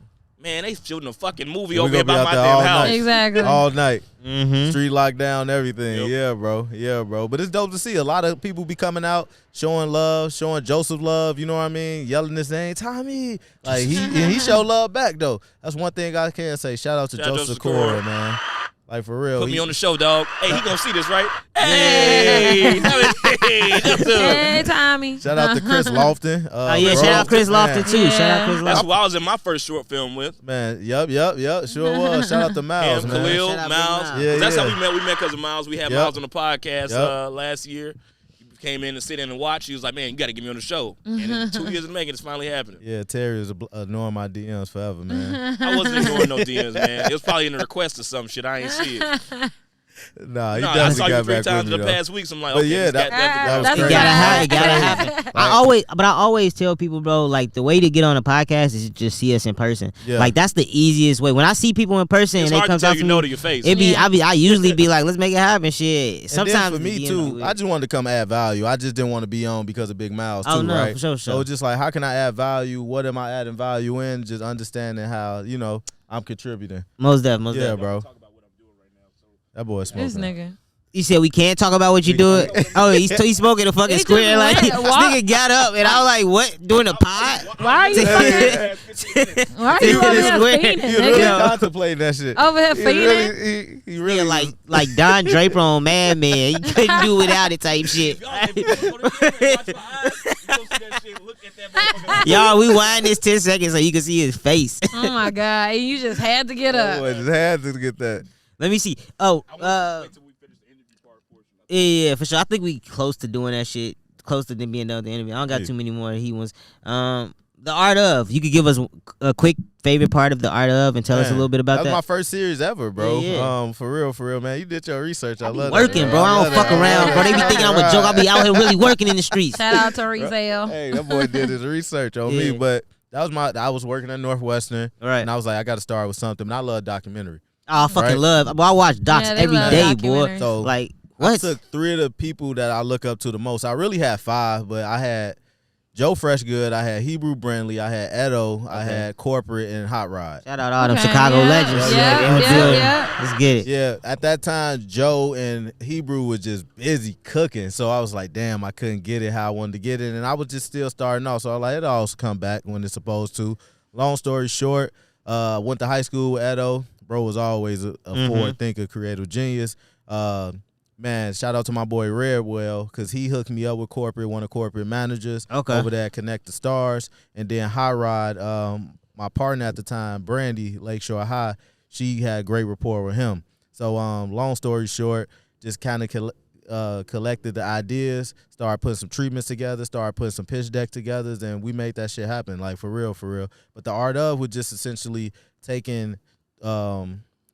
[SPEAKER 1] man, they shooting a fucking movie
[SPEAKER 3] We
[SPEAKER 1] over here
[SPEAKER 3] gonna be
[SPEAKER 1] by
[SPEAKER 3] out
[SPEAKER 1] my
[SPEAKER 3] there all
[SPEAKER 1] damn house.
[SPEAKER 3] night.
[SPEAKER 2] Exactly.
[SPEAKER 3] All night.
[SPEAKER 4] Mm-hmm.
[SPEAKER 3] Street lockdown, everything.
[SPEAKER 1] Yep.
[SPEAKER 3] Yeah, bro. Yeah, bro. But it's dope to see a lot of people be coming out, showing love, showing Joseph love. You know what I mean? Yelling his name, Tommy. Like he showed love back though. That's one thing I can say. Shout out to
[SPEAKER 1] Shout out
[SPEAKER 3] Joseph
[SPEAKER 1] Joseph
[SPEAKER 3] Cora,
[SPEAKER 1] Cora.
[SPEAKER 3] man. Like for real.
[SPEAKER 1] Put me on the show, dog. Hey, he gonna see this, right?
[SPEAKER 3] Yeah.
[SPEAKER 1] Hey, hey, Joseph.
[SPEAKER 2] Hey, Tommy.
[SPEAKER 3] Shout out to Chris Lofton.
[SPEAKER 4] Oh yeah,
[SPEAKER 3] bro.
[SPEAKER 4] shout out Chris
[SPEAKER 3] Man.
[SPEAKER 4] Lofton too.
[SPEAKER 2] Yeah.
[SPEAKER 4] Shout out Chris
[SPEAKER 1] That's
[SPEAKER 4] Lofton.
[SPEAKER 1] who I was in my first short film with.
[SPEAKER 3] Man, yep. Sure was. Shout out to Miles,
[SPEAKER 1] Him,
[SPEAKER 3] man.
[SPEAKER 1] Khalil,
[SPEAKER 4] Shout out to
[SPEAKER 1] Miles.
[SPEAKER 4] Miles.
[SPEAKER 3] Yeah,
[SPEAKER 1] That's
[SPEAKER 3] yeah.
[SPEAKER 1] how we met. We met because of Miles. We had
[SPEAKER 3] Yep.
[SPEAKER 1] Miles on the podcast
[SPEAKER 3] Yep.
[SPEAKER 1] last year. He came in and sit in and watch. He was like, man, you got to get me on the show. And in 2 years in the making, it's finally happening.
[SPEAKER 3] Yeah, Terry was ignoring my DMs forever, man.
[SPEAKER 1] I wasn't ignoring no DMs, man. It was probably in a request or some shit. I ain't see it.
[SPEAKER 3] Nah, he
[SPEAKER 1] No, I
[SPEAKER 3] definitely
[SPEAKER 1] saw you
[SPEAKER 3] got
[SPEAKER 1] 3
[SPEAKER 3] back
[SPEAKER 1] times
[SPEAKER 3] with
[SPEAKER 1] in
[SPEAKER 3] me,
[SPEAKER 1] the
[SPEAKER 3] though.
[SPEAKER 1] past weeks. I'm like,
[SPEAKER 3] But
[SPEAKER 1] okay,
[SPEAKER 3] yeah,
[SPEAKER 1] this
[SPEAKER 3] that
[SPEAKER 1] got
[SPEAKER 3] was
[SPEAKER 4] It
[SPEAKER 3] crazy.
[SPEAKER 4] gotta happen. It gotta happen.
[SPEAKER 3] Like-
[SPEAKER 4] I always tell people, bro, like the way to get on a podcast is just see us in person.
[SPEAKER 3] Yeah.
[SPEAKER 4] Like that's the easiest way. When I see people in person
[SPEAKER 1] It's
[SPEAKER 4] and they
[SPEAKER 1] hard
[SPEAKER 4] come
[SPEAKER 1] to tell
[SPEAKER 4] talk
[SPEAKER 1] you
[SPEAKER 4] to
[SPEAKER 1] no
[SPEAKER 4] me,
[SPEAKER 1] to your face.
[SPEAKER 4] it be
[SPEAKER 2] Yeah.
[SPEAKER 4] I usually be like, let's make it happen. Shit.
[SPEAKER 3] And
[SPEAKER 4] Sometimes
[SPEAKER 3] then for me
[SPEAKER 4] the
[SPEAKER 3] too,
[SPEAKER 4] DMs
[SPEAKER 3] I just wanted to come add value. I just didn't want to be on because of Big Miles too,
[SPEAKER 4] Oh, no,
[SPEAKER 3] right?
[SPEAKER 4] for sure.
[SPEAKER 3] So it's just like, how can I add value? What am I adding value in? Just understanding how I'm contributing.
[SPEAKER 4] most definitely.
[SPEAKER 3] Yeah, bro. That boy smoking.
[SPEAKER 2] This nigga.
[SPEAKER 4] You said we can't talk about what you doing. Oh, he's smoking a fucking
[SPEAKER 2] He just
[SPEAKER 4] square. Like
[SPEAKER 2] went-
[SPEAKER 4] this
[SPEAKER 2] walk-
[SPEAKER 4] nigga got up and I was like, what? Doing a pod?
[SPEAKER 2] Why are you fucking? Why are you
[SPEAKER 4] He
[SPEAKER 2] over
[SPEAKER 4] was
[SPEAKER 2] here
[SPEAKER 4] weird.
[SPEAKER 2] feeding,
[SPEAKER 3] He was really
[SPEAKER 2] nigga?
[SPEAKER 3] contemplating that shit.
[SPEAKER 2] Over here
[SPEAKER 3] He
[SPEAKER 2] feeding?
[SPEAKER 3] really, he really
[SPEAKER 4] Yeah, like Don Draper on Mad Men. He couldn't do without it type shit. Y'all, we wind this 10 seconds so you can see his face.
[SPEAKER 2] Oh my god! And you just had to get
[SPEAKER 3] that
[SPEAKER 2] up.
[SPEAKER 3] boy just had to get that.
[SPEAKER 4] Let me see. Oh, yeah, for sure. I think we close to doing that shit. Close to them being done with the interview. I don't got
[SPEAKER 3] Yeah.
[SPEAKER 4] too many more he ones. The art of. You could give us a quick favorite part of the art of and tell us a
[SPEAKER 3] Man,
[SPEAKER 4] little bit about
[SPEAKER 3] That's
[SPEAKER 4] that.
[SPEAKER 3] my first series ever, bro.
[SPEAKER 4] Yeah.
[SPEAKER 3] For real, man. You did your research. I love
[SPEAKER 4] Working,
[SPEAKER 3] that,
[SPEAKER 4] bro. I
[SPEAKER 3] love
[SPEAKER 4] don't fuck
[SPEAKER 3] that.
[SPEAKER 4] around, bro. They be thinking I'm a joke. I be out here really working in the streets.
[SPEAKER 2] Shout out to Reezy.
[SPEAKER 3] Hey, that boy did his research on me,
[SPEAKER 4] Yeah.
[SPEAKER 3] but I was working at Northwestern,
[SPEAKER 4] Right.
[SPEAKER 3] and I was like, I got to start with something. And I love documentary.
[SPEAKER 4] Oh, I fucking
[SPEAKER 3] Right.
[SPEAKER 4] love. Boy, I watch docs
[SPEAKER 2] Yeah, they
[SPEAKER 4] every
[SPEAKER 2] love
[SPEAKER 4] day, boy.
[SPEAKER 2] documentaries.
[SPEAKER 3] So
[SPEAKER 4] Like,
[SPEAKER 3] I
[SPEAKER 4] what?
[SPEAKER 3] took 3 of the people that I look up to the most. I really had 5, but I had Joe Freshgood, I had Hebrew Brindley, I had Edo, I had Corporate, and Hot Rod.
[SPEAKER 4] Shout out all them
[SPEAKER 2] Okay,
[SPEAKER 4] Chicago
[SPEAKER 2] yeah.
[SPEAKER 4] legends.
[SPEAKER 3] Yeah,
[SPEAKER 4] in the
[SPEAKER 3] yeah,
[SPEAKER 4] building.
[SPEAKER 2] yeah.
[SPEAKER 4] Let's get it.
[SPEAKER 3] Yeah, at that time, Joe and Hebrew was just busy cooking. So I was like, damn, I couldn't get it how I wanted to get it. And I was just still starting off. So I was like, it'll also come back when it's supposed to. Long story short, went to high school with Edo. Bro was always a forward thinker, creative genius. Man, shout out to my boy Redwell, because he hooked me up with Corporate, one of Corporate managers over there at Connect the Stars. And then High Rod, my partner at the time, Brandy, Lakeshore High, she had great rapport with him. So long story short, just kind of collected the ideas, started putting some treatments together, started putting some pitch deck together, and we made that shit happen, like for real. But the art of was just essentially taking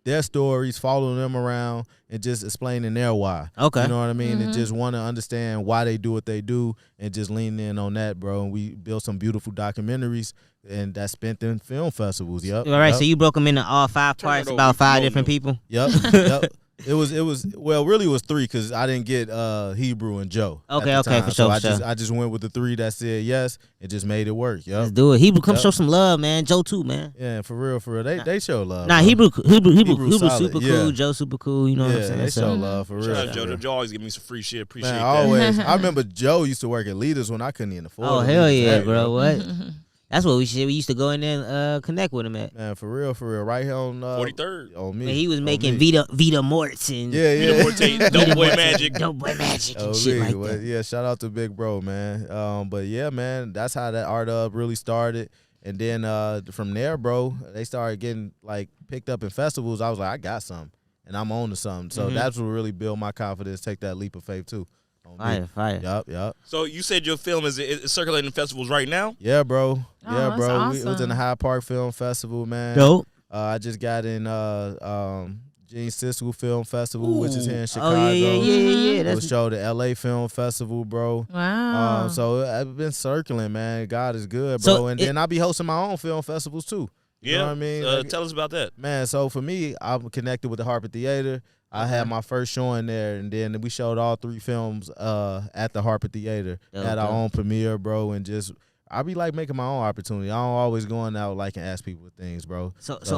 [SPEAKER 3] their stories, following them around, and just explaining their why.
[SPEAKER 4] Okay.
[SPEAKER 3] You know what I mean? And just want to understand why they do what they do, and just lean in on that, bro. And we built some beautiful documentaries, and that spent in film festivals. Yep.
[SPEAKER 4] All right,
[SPEAKER 3] yep.
[SPEAKER 4] so you broke them into all 5 parts, about 5 different people?
[SPEAKER 3] Yep. Yep. It was well, really it was 3 because I didn't get Hebrew and Joe.
[SPEAKER 4] Okay,
[SPEAKER 3] at the
[SPEAKER 4] okay,
[SPEAKER 3] time.
[SPEAKER 4] for sure,
[SPEAKER 3] So I just went with the 3 that said yes and just made it work. Yep.
[SPEAKER 4] Let's do it. Hebrew, come show some love, man. Joe too, man.
[SPEAKER 3] Yeah, for real. They show love.
[SPEAKER 4] Nah,
[SPEAKER 3] bro.
[SPEAKER 4] Hebrew
[SPEAKER 3] solid,
[SPEAKER 4] super
[SPEAKER 3] yeah.
[SPEAKER 4] cool. Joe super cool. You know what I'm saying?
[SPEAKER 3] They
[SPEAKER 4] So-
[SPEAKER 3] show love for real.
[SPEAKER 1] Shout out Joe. Joe always give me some free shit. Appreciate
[SPEAKER 3] Man,
[SPEAKER 1] that.
[SPEAKER 3] always. I remember Joe used to work at Leaders when I couldn't even afford.
[SPEAKER 4] Oh
[SPEAKER 3] it.
[SPEAKER 4] hell yeah,
[SPEAKER 3] Hey,
[SPEAKER 4] bro. What? That's what we used to go in there and connect with him at.
[SPEAKER 3] Man, for real, right here on
[SPEAKER 1] 43rd.
[SPEAKER 3] On me.
[SPEAKER 4] When he was
[SPEAKER 3] On
[SPEAKER 4] making
[SPEAKER 3] me.
[SPEAKER 4] Vita Morts and
[SPEAKER 3] Yeah.
[SPEAKER 1] Dope Boy Magic.
[SPEAKER 4] Dope Boy Magic and
[SPEAKER 3] Oh,
[SPEAKER 4] shit
[SPEAKER 3] me.
[SPEAKER 4] like
[SPEAKER 3] Well,
[SPEAKER 4] that.
[SPEAKER 3] yeah, shout out to Big Bro, man. But yeah, man, that's how that art up really started. And then from there, bro, they started getting like picked up in festivals. I was like, I got something, and I'm on to something. So that's what really built my confidence. Take that leap of faith too. On me.
[SPEAKER 4] Fire.
[SPEAKER 3] Yup.
[SPEAKER 1] So you said your film is circulating in festivals right now?
[SPEAKER 3] Yeah, bro.
[SPEAKER 2] Oh,
[SPEAKER 3] Yeah,
[SPEAKER 2] that's
[SPEAKER 3] bro. It was in
[SPEAKER 2] awesome.
[SPEAKER 3] the Hyde Park Film Festival, man.
[SPEAKER 4] Dope.
[SPEAKER 3] I just got in Gene Siskel Film Festival, which is here in Chicago.
[SPEAKER 4] Oh yeah.
[SPEAKER 3] It was
[SPEAKER 4] That's
[SPEAKER 3] showed at LA Film Festival, bro.
[SPEAKER 2] Wow.
[SPEAKER 3] So I've been circling, man. God is good,
[SPEAKER 4] So
[SPEAKER 3] bro. And then I'll be hosting my own film festivals too. You know what I mean? Like,
[SPEAKER 1] Tell us about that.
[SPEAKER 3] man, so for me, I'm connected with the Harper Theater. I had my first showing there, and then we showed all 3 films at the Harper Theater. Had our own premiere, bro, and just I be like making my own opportunity. I don't always going out like and ask people things, bro.
[SPEAKER 4] So
[SPEAKER 3] we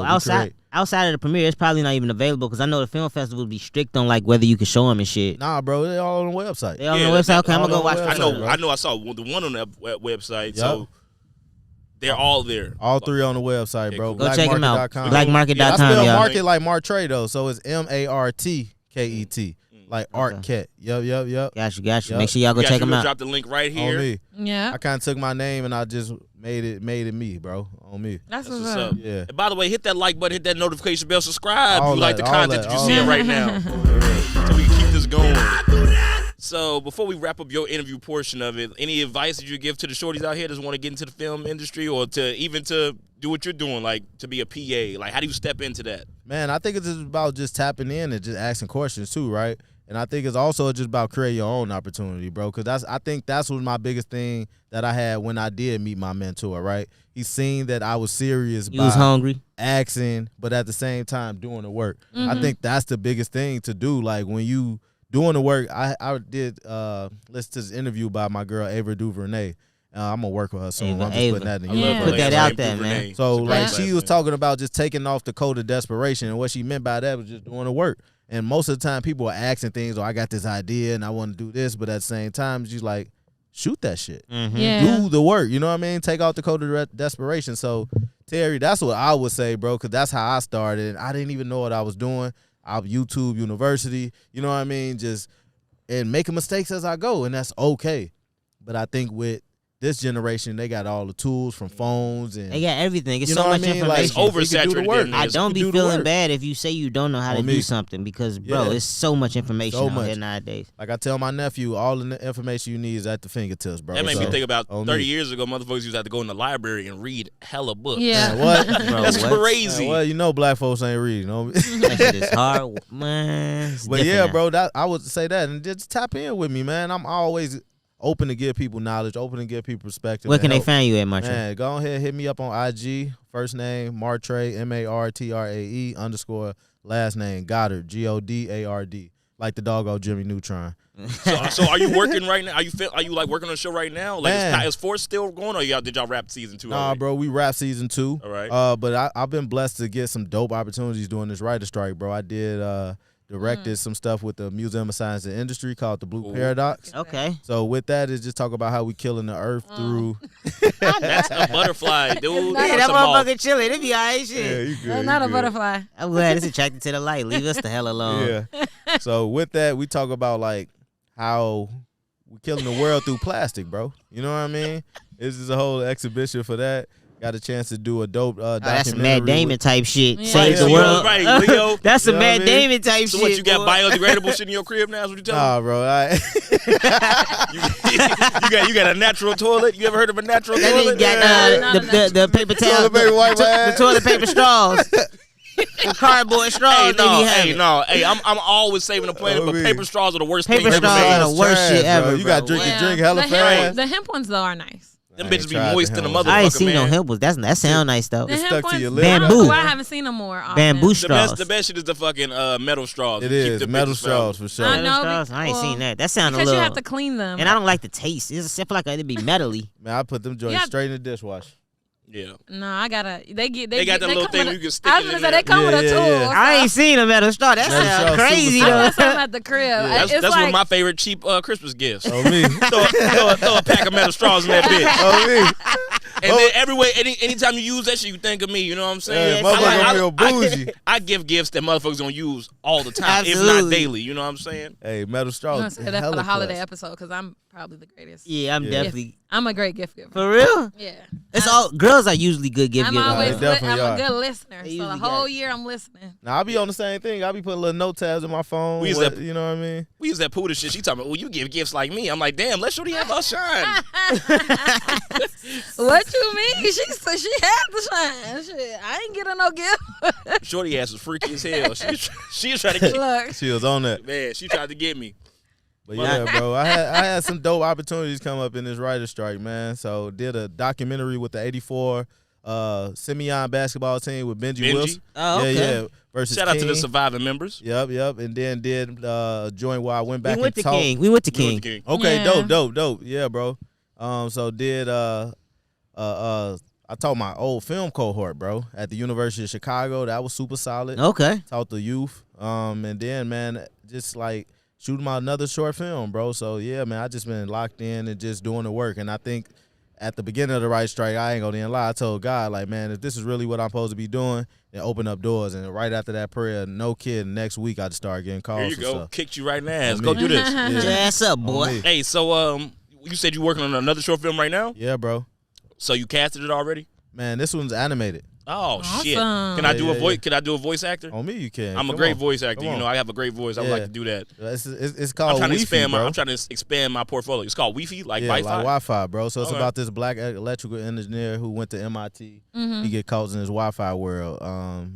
[SPEAKER 4] outside of the premiere, it's probably not even available because I know the film festival would be strict on like whether you can show them and shit.
[SPEAKER 3] Nah, bro, they all on the website.
[SPEAKER 4] They on the website. Okay, I'm
[SPEAKER 3] all
[SPEAKER 4] gonna go
[SPEAKER 3] on
[SPEAKER 4] watch.
[SPEAKER 3] the
[SPEAKER 1] I
[SPEAKER 3] website,
[SPEAKER 4] the
[SPEAKER 3] bro.
[SPEAKER 1] know. I know. I saw the one on that website.
[SPEAKER 3] Yep.
[SPEAKER 1] So they're all there.
[SPEAKER 3] All 3 on the website, bro.
[SPEAKER 1] Go
[SPEAKER 4] check 'em out.
[SPEAKER 3] Blackmarket.com.
[SPEAKER 4] Blackmarket.com,
[SPEAKER 3] I spell
[SPEAKER 4] y'all.
[SPEAKER 3] market like Martrae though, so it's MARTKET, like Art Ket. Yep.
[SPEAKER 4] Got you.
[SPEAKER 3] Yep.
[SPEAKER 4] Make sure y'all go check them out.
[SPEAKER 1] Drop the link right
[SPEAKER 3] On
[SPEAKER 1] here.
[SPEAKER 3] me.
[SPEAKER 2] Yeah.
[SPEAKER 3] I kind of took my name and I just made it me, bro. On me.
[SPEAKER 2] That's
[SPEAKER 1] That's
[SPEAKER 2] what's
[SPEAKER 1] what's
[SPEAKER 2] up.
[SPEAKER 1] up.
[SPEAKER 3] Yeah.
[SPEAKER 1] And by the way, hit that like button, hit that notification bell, subscribe if
[SPEAKER 3] All
[SPEAKER 1] you like
[SPEAKER 3] that,
[SPEAKER 1] the
[SPEAKER 3] all
[SPEAKER 1] content
[SPEAKER 3] that,
[SPEAKER 1] that you're
[SPEAKER 3] all
[SPEAKER 1] seeing
[SPEAKER 3] that.
[SPEAKER 1] right now. So we can keep this going. So before we wrap up your interview portion of it, any advice that you give to the shorties out here that want to get into the film industry or to even to do what you're doing, like to be a PA? Like, how do you step into that?
[SPEAKER 3] Man, I think it's just about just tapping in and just asking questions too, right? And I think it's also just about creating your own opportunity, bro. Because I think that's was my biggest thing that I had when I did meet my mentor, right? He seen that I was serious
[SPEAKER 4] You was hungry.
[SPEAKER 3] asking, but at the same time doing the work. I think that's the biggest thing to do. Like when you doing the work, I did listen to this interview by my girl Ava DuVernay. I'm gonna work with her soon. I'm just
[SPEAKER 4] Ava.
[SPEAKER 3] putting that in the
[SPEAKER 2] Yeah.
[SPEAKER 3] universe.
[SPEAKER 4] Put that
[SPEAKER 1] Like,
[SPEAKER 4] out
[SPEAKER 1] like
[SPEAKER 4] there, man.
[SPEAKER 1] Renee.
[SPEAKER 3] So
[SPEAKER 1] It's a
[SPEAKER 3] like
[SPEAKER 1] great
[SPEAKER 3] she
[SPEAKER 1] class,
[SPEAKER 3] was
[SPEAKER 1] man.
[SPEAKER 3] talking about just taking off the code of desperation, and what she meant by that was just doing the work. And most of the time, people are asking things, or I got this idea and I want to do this, but at the same time, she's like, shoot that shit,
[SPEAKER 2] Yeah.
[SPEAKER 3] do the work. You know what I mean? Take out the code of desperation. So Terry, that's what I would say, bro, because that's how I started. I didn't even know what I was doing. I YouTube University, you know what I mean? Just and making mistakes as I go, and that's okay. But I think with this generation, they got all the tools from phones and
[SPEAKER 4] They got everything. It's
[SPEAKER 3] you
[SPEAKER 4] so
[SPEAKER 3] know what
[SPEAKER 4] much
[SPEAKER 3] I mean? Like,
[SPEAKER 4] information.
[SPEAKER 1] It's
[SPEAKER 3] you can do the
[SPEAKER 1] oversaturated
[SPEAKER 3] work.
[SPEAKER 1] in
[SPEAKER 4] I
[SPEAKER 1] this.
[SPEAKER 4] don't
[SPEAKER 3] You
[SPEAKER 4] be
[SPEAKER 3] can do the
[SPEAKER 4] feeling
[SPEAKER 3] work.
[SPEAKER 4] bad if you say you don't know how to
[SPEAKER 3] On
[SPEAKER 4] do
[SPEAKER 3] me.
[SPEAKER 4] something because, bro,
[SPEAKER 3] Yeah.
[SPEAKER 4] it's so much information
[SPEAKER 3] So
[SPEAKER 4] out
[SPEAKER 3] much.
[SPEAKER 4] here nowadays.
[SPEAKER 3] Like I tell my nephew, all the information you need is at the fingertips, bro.
[SPEAKER 1] That made me
[SPEAKER 3] So,
[SPEAKER 1] think about
[SPEAKER 3] on
[SPEAKER 1] 30
[SPEAKER 3] me.
[SPEAKER 1] years ago, motherfuckers used to have to go in the library and read hella books.
[SPEAKER 2] Yeah.
[SPEAKER 3] Man, what?
[SPEAKER 4] Bro,
[SPEAKER 1] That's
[SPEAKER 4] what?
[SPEAKER 1] crazy.
[SPEAKER 3] Well, you know, black folks ain't reading. You know?
[SPEAKER 4] That shit is hard, man. It's
[SPEAKER 3] But
[SPEAKER 4] different
[SPEAKER 3] yeah,
[SPEAKER 4] now.
[SPEAKER 3] bro, that I would say that, and just tap in with me, man. I'm always open to give people knowledge, open to give people perspective.
[SPEAKER 4] Where
[SPEAKER 3] and
[SPEAKER 4] can they
[SPEAKER 3] help.
[SPEAKER 4] find you at, Martrae?
[SPEAKER 3] Man, go ahead, hit me up on IG. First name Martrae, MARTRAE _ last name Goddard, GODARD, like the doggo Jimmy Neutron.
[SPEAKER 1] So are you working right now? Are you like working on a show right now? Like
[SPEAKER 3] Man.
[SPEAKER 1] is Force still going, or did y'all wrap season 2?
[SPEAKER 3] Nah,
[SPEAKER 1] already?
[SPEAKER 3] bro, we wrap season 2.
[SPEAKER 1] All right.
[SPEAKER 3] But I've been blessed to get some dope opportunities doing this writer strike, bro. I did directed some stuff with the Museum of Science and Industry called the Blue
[SPEAKER 1] Ooh.
[SPEAKER 3] Paradox.
[SPEAKER 4] Okay.
[SPEAKER 3] So with that, is just talk about how we killing the earth through.
[SPEAKER 1] That's a butterfly, dude.
[SPEAKER 2] Yeah,
[SPEAKER 4] Yeah,
[SPEAKER 1] That's
[SPEAKER 4] that
[SPEAKER 1] a moth.
[SPEAKER 4] motherfucker chilling. It be alright shit.
[SPEAKER 3] you
[SPEAKER 2] They're not a butterfly.
[SPEAKER 4] I'm glad it's attracted to the light. Leave us the hell alone.
[SPEAKER 3] Yeah. So with that, we talk about like how we're killing the world through plastic, bro. You know what I mean? This is a whole exhibition for that. got a chance to do a dope documentary.
[SPEAKER 4] That's some Matt Damon type shit.
[SPEAKER 2] Yeah.
[SPEAKER 4] Save the
[SPEAKER 1] Leo,
[SPEAKER 4] world.
[SPEAKER 1] right, Leo.
[SPEAKER 4] That's some
[SPEAKER 3] You know what
[SPEAKER 4] Matt
[SPEAKER 3] I mean?
[SPEAKER 4] Damon type
[SPEAKER 1] So
[SPEAKER 4] shit.
[SPEAKER 1] what, you got
[SPEAKER 4] boy.
[SPEAKER 1] biodegradable shit in your crib now? Is what you telling
[SPEAKER 3] Nah, bro.
[SPEAKER 1] you got a natural toilet? You ever heard of a natural
[SPEAKER 4] That nigga
[SPEAKER 1] toilet?
[SPEAKER 4] got the paper towels,
[SPEAKER 3] Toilet paper wipe, man.
[SPEAKER 4] the toilet paper straws, the cardboard straws.
[SPEAKER 1] Hey, I'm always saving the planet, but paper straws are the worst
[SPEAKER 4] Paper
[SPEAKER 1] thing ever
[SPEAKER 4] straws
[SPEAKER 1] made.
[SPEAKER 4] are the worst
[SPEAKER 3] Trash,
[SPEAKER 4] shit
[SPEAKER 3] bro.
[SPEAKER 4] ever.
[SPEAKER 3] You got
[SPEAKER 4] bro.
[SPEAKER 3] drink and drink hella
[SPEAKER 2] the
[SPEAKER 3] fast.
[SPEAKER 2] The hemp ones though are nice.
[SPEAKER 1] Them
[SPEAKER 3] I
[SPEAKER 1] bitches
[SPEAKER 3] ain't
[SPEAKER 1] be
[SPEAKER 3] tried
[SPEAKER 1] moist
[SPEAKER 3] the
[SPEAKER 1] in the
[SPEAKER 3] hemp ones.
[SPEAKER 1] motherfucker,
[SPEAKER 4] I ain't seen
[SPEAKER 1] man.
[SPEAKER 4] no himples. That sound nice though.
[SPEAKER 2] The
[SPEAKER 3] It's
[SPEAKER 2] hemp
[SPEAKER 3] stuck to
[SPEAKER 2] ones,
[SPEAKER 3] your
[SPEAKER 2] I
[SPEAKER 3] lip.
[SPEAKER 2] don't know
[SPEAKER 4] Bamboo.
[SPEAKER 2] why I haven't seen them more often.
[SPEAKER 4] Bamboo
[SPEAKER 1] The
[SPEAKER 4] straws.
[SPEAKER 1] best shit is the fucking metal straws.
[SPEAKER 3] It
[SPEAKER 1] Keep
[SPEAKER 3] is
[SPEAKER 1] the
[SPEAKER 3] metal
[SPEAKER 1] bitches
[SPEAKER 3] straws
[SPEAKER 1] foul.
[SPEAKER 3] for sure.
[SPEAKER 2] I know.
[SPEAKER 4] straws? I ain't
[SPEAKER 2] well,
[SPEAKER 4] seen that. That sound a
[SPEAKER 2] Because
[SPEAKER 4] little.
[SPEAKER 2] you have to clean them.
[SPEAKER 4] And I don't like the taste. I feel like it'd be metally.
[SPEAKER 3] Man, I put them joints
[SPEAKER 2] Yeah.
[SPEAKER 3] straight in the dishwasher.
[SPEAKER 1] Yeah.
[SPEAKER 2] No, I gotta. They
[SPEAKER 1] got that little
[SPEAKER 2] come
[SPEAKER 1] thing
[SPEAKER 2] with
[SPEAKER 1] you can stick
[SPEAKER 2] I was
[SPEAKER 1] it
[SPEAKER 2] gonna
[SPEAKER 1] in
[SPEAKER 2] say
[SPEAKER 1] there.
[SPEAKER 2] they come with a
[SPEAKER 3] Yeah,
[SPEAKER 2] tool.
[SPEAKER 3] yeah.
[SPEAKER 2] so
[SPEAKER 4] I ain't seen a metal straw. That
[SPEAKER 3] Metal
[SPEAKER 4] sounds
[SPEAKER 3] straw
[SPEAKER 4] crazy
[SPEAKER 3] super
[SPEAKER 2] I
[SPEAKER 4] though.
[SPEAKER 2] got something at the crib.
[SPEAKER 1] That's
[SPEAKER 2] It's
[SPEAKER 1] one
[SPEAKER 2] like,
[SPEAKER 1] of my favorite cheap Christmas gifts.
[SPEAKER 3] Oh me.
[SPEAKER 1] throw a pack of metal straws in that bitch.
[SPEAKER 3] Oh me.
[SPEAKER 1] And then anytime you use that shit, you think of me. You know what I'm saying?
[SPEAKER 3] Yeah, motherfucker gonna feel bougie.
[SPEAKER 1] I give gifts that motherfuckers gonna use all the time, if
[SPEAKER 4] Absolutely.
[SPEAKER 1] not daily. You know what I'm saying?
[SPEAKER 3] Hey, metal
[SPEAKER 2] I'm
[SPEAKER 3] straws.
[SPEAKER 2] gonna say that for
[SPEAKER 3] hella
[SPEAKER 2] the holiday
[SPEAKER 3] clutch.
[SPEAKER 2] episode because I'm probably the greatest.
[SPEAKER 4] Yeah, I'm
[SPEAKER 3] Yeah.
[SPEAKER 4] definitely
[SPEAKER 2] I'm a great gift giver.
[SPEAKER 4] for real.
[SPEAKER 2] Yeah.
[SPEAKER 4] It's all girls are usually good gift
[SPEAKER 2] I'm
[SPEAKER 4] givers.
[SPEAKER 2] always.
[SPEAKER 3] They definitely
[SPEAKER 2] I'm
[SPEAKER 3] are.
[SPEAKER 2] a good listener.
[SPEAKER 4] They
[SPEAKER 2] So
[SPEAKER 4] usually
[SPEAKER 2] the
[SPEAKER 4] got
[SPEAKER 2] whole
[SPEAKER 4] it.
[SPEAKER 2] year I'm listening.
[SPEAKER 3] Now I be on the same thing. I be putting little note tabs in my phone.
[SPEAKER 1] We use
[SPEAKER 3] what-
[SPEAKER 1] that-
[SPEAKER 3] you know what I mean?
[SPEAKER 1] We use that Puda shit. She talking about, well, you give gifts like me. I'm like, damn, let Shorty have her shine.
[SPEAKER 2] What you mean? She had the shine. Shit, I ain't getting no gift.
[SPEAKER 1] Shorty ass was freaky as hell. She was trying to get
[SPEAKER 2] Look,
[SPEAKER 3] She was on that.
[SPEAKER 1] man. She tried to get me.
[SPEAKER 3] But yeah, bro, I had some dope opportunities come up in this writer strike, man. So did a documentary with the '84 Simeon basketball team with Benji Wilson.
[SPEAKER 4] Oh, okay.
[SPEAKER 3] Yeah. Versus
[SPEAKER 1] Shout out to
[SPEAKER 3] King.
[SPEAKER 1] the surviving members.
[SPEAKER 3] Yep. And then did a joint where I went back
[SPEAKER 4] We went
[SPEAKER 3] and
[SPEAKER 4] to
[SPEAKER 3] talked.
[SPEAKER 4] King. We went to
[SPEAKER 1] We went
[SPEAKER 4] King.
[SPEAKER 1] to King.
[SPEAKER 3] Okay,
[SPEAKER 2] Yeah.
[SPEAKER 3] dope. Yeah, bro. So did I taught my old film cohort, bro, at the University of Chicago. That was super solid.
[SPEAKER 4] Okay.
[SPEAKER 3] Taught the youth. And then, man, just like shooting my another short film, bro. So yeah, man, I just been locked in and just doing the work. And I think at the beginning of the right strike, I ain't gonna even lie. I told God, like, man, if this is really what I'm supposed to be doing, then open up doors. And right after that prayer, no kidding, next week I just started getting calls.
[SPEAKER 1] Here you
[SPEAKER 3] for
[SPEAKER 1] go.
[SPEAKER 3] stuff.
[SPEAKER 1] Kicked you right in the ass.
[SPEAKER 3] On
[SPEAKER 1] Go
[SPEAKER 3] me.
[SPEAKER 1] do this.
[SPEAKER 3] Yeah.
[SPEAKER 4] Get your ass up,
[SPEAKER 3] On
[SPEAKER 4] boy.
[SPEAKER 3] me.
[SPEAKER 1] Hey, so you said you working on another short film right now?
[SPEAKER 3] Yeah, bro.
[SPEAKER 1] So you casted it already?
[SPEAKER 3] Man, this one's animated.
[SPEAKER 1] Oh shit!
[SPEAKER 2] Awesome.
[SPEAKER 1] Can I do a
[SPEAKER 3] Yeah,
[SPEAKER 1] voice?
[SPEAKER 3] yeah.
[SPEAKER 1] Can I do a voice actor?
[SPEAKER 3] On me, you can.
[SPEAKER 1] I'm a
[SPEAKER 3] Come
[SPEAKER 1] great
[SPEAKER 3] on.
[SPEAKER 1] voice actor.
[SPEAKER 3] Come
[SPEAKER 1] You
[SPEAKER 3] on.
[SPEAKER 1] know, I have a great voice. I would
[SPEAKER 3] Yeah.
[SPEAKER 1] like to do that.
[SPEAKER 3] It's called
[SPEAKER 1] I'm trying to
[SPEAKER 3] Wi-Fi,
[SPEAKER 1] expand
[SPEAKER 3] bro.
[SPEAKER 1] I'm trying to expand my portfolio. It's called Wi-Fi, like
[SPEAKER 3] yeah,
[SPEAKER 1] Wi-Fi.
[SPEAKER 3] like Wi-Fi, bro. So it's
[SPEAKER 1] Okay.
[SPEAKER 3] about this black electrical engineer who went to MIT.
[SPEAKER 2] Mm-hmm.
[SPEAKER 3] He get caught in his Wi-Fi world.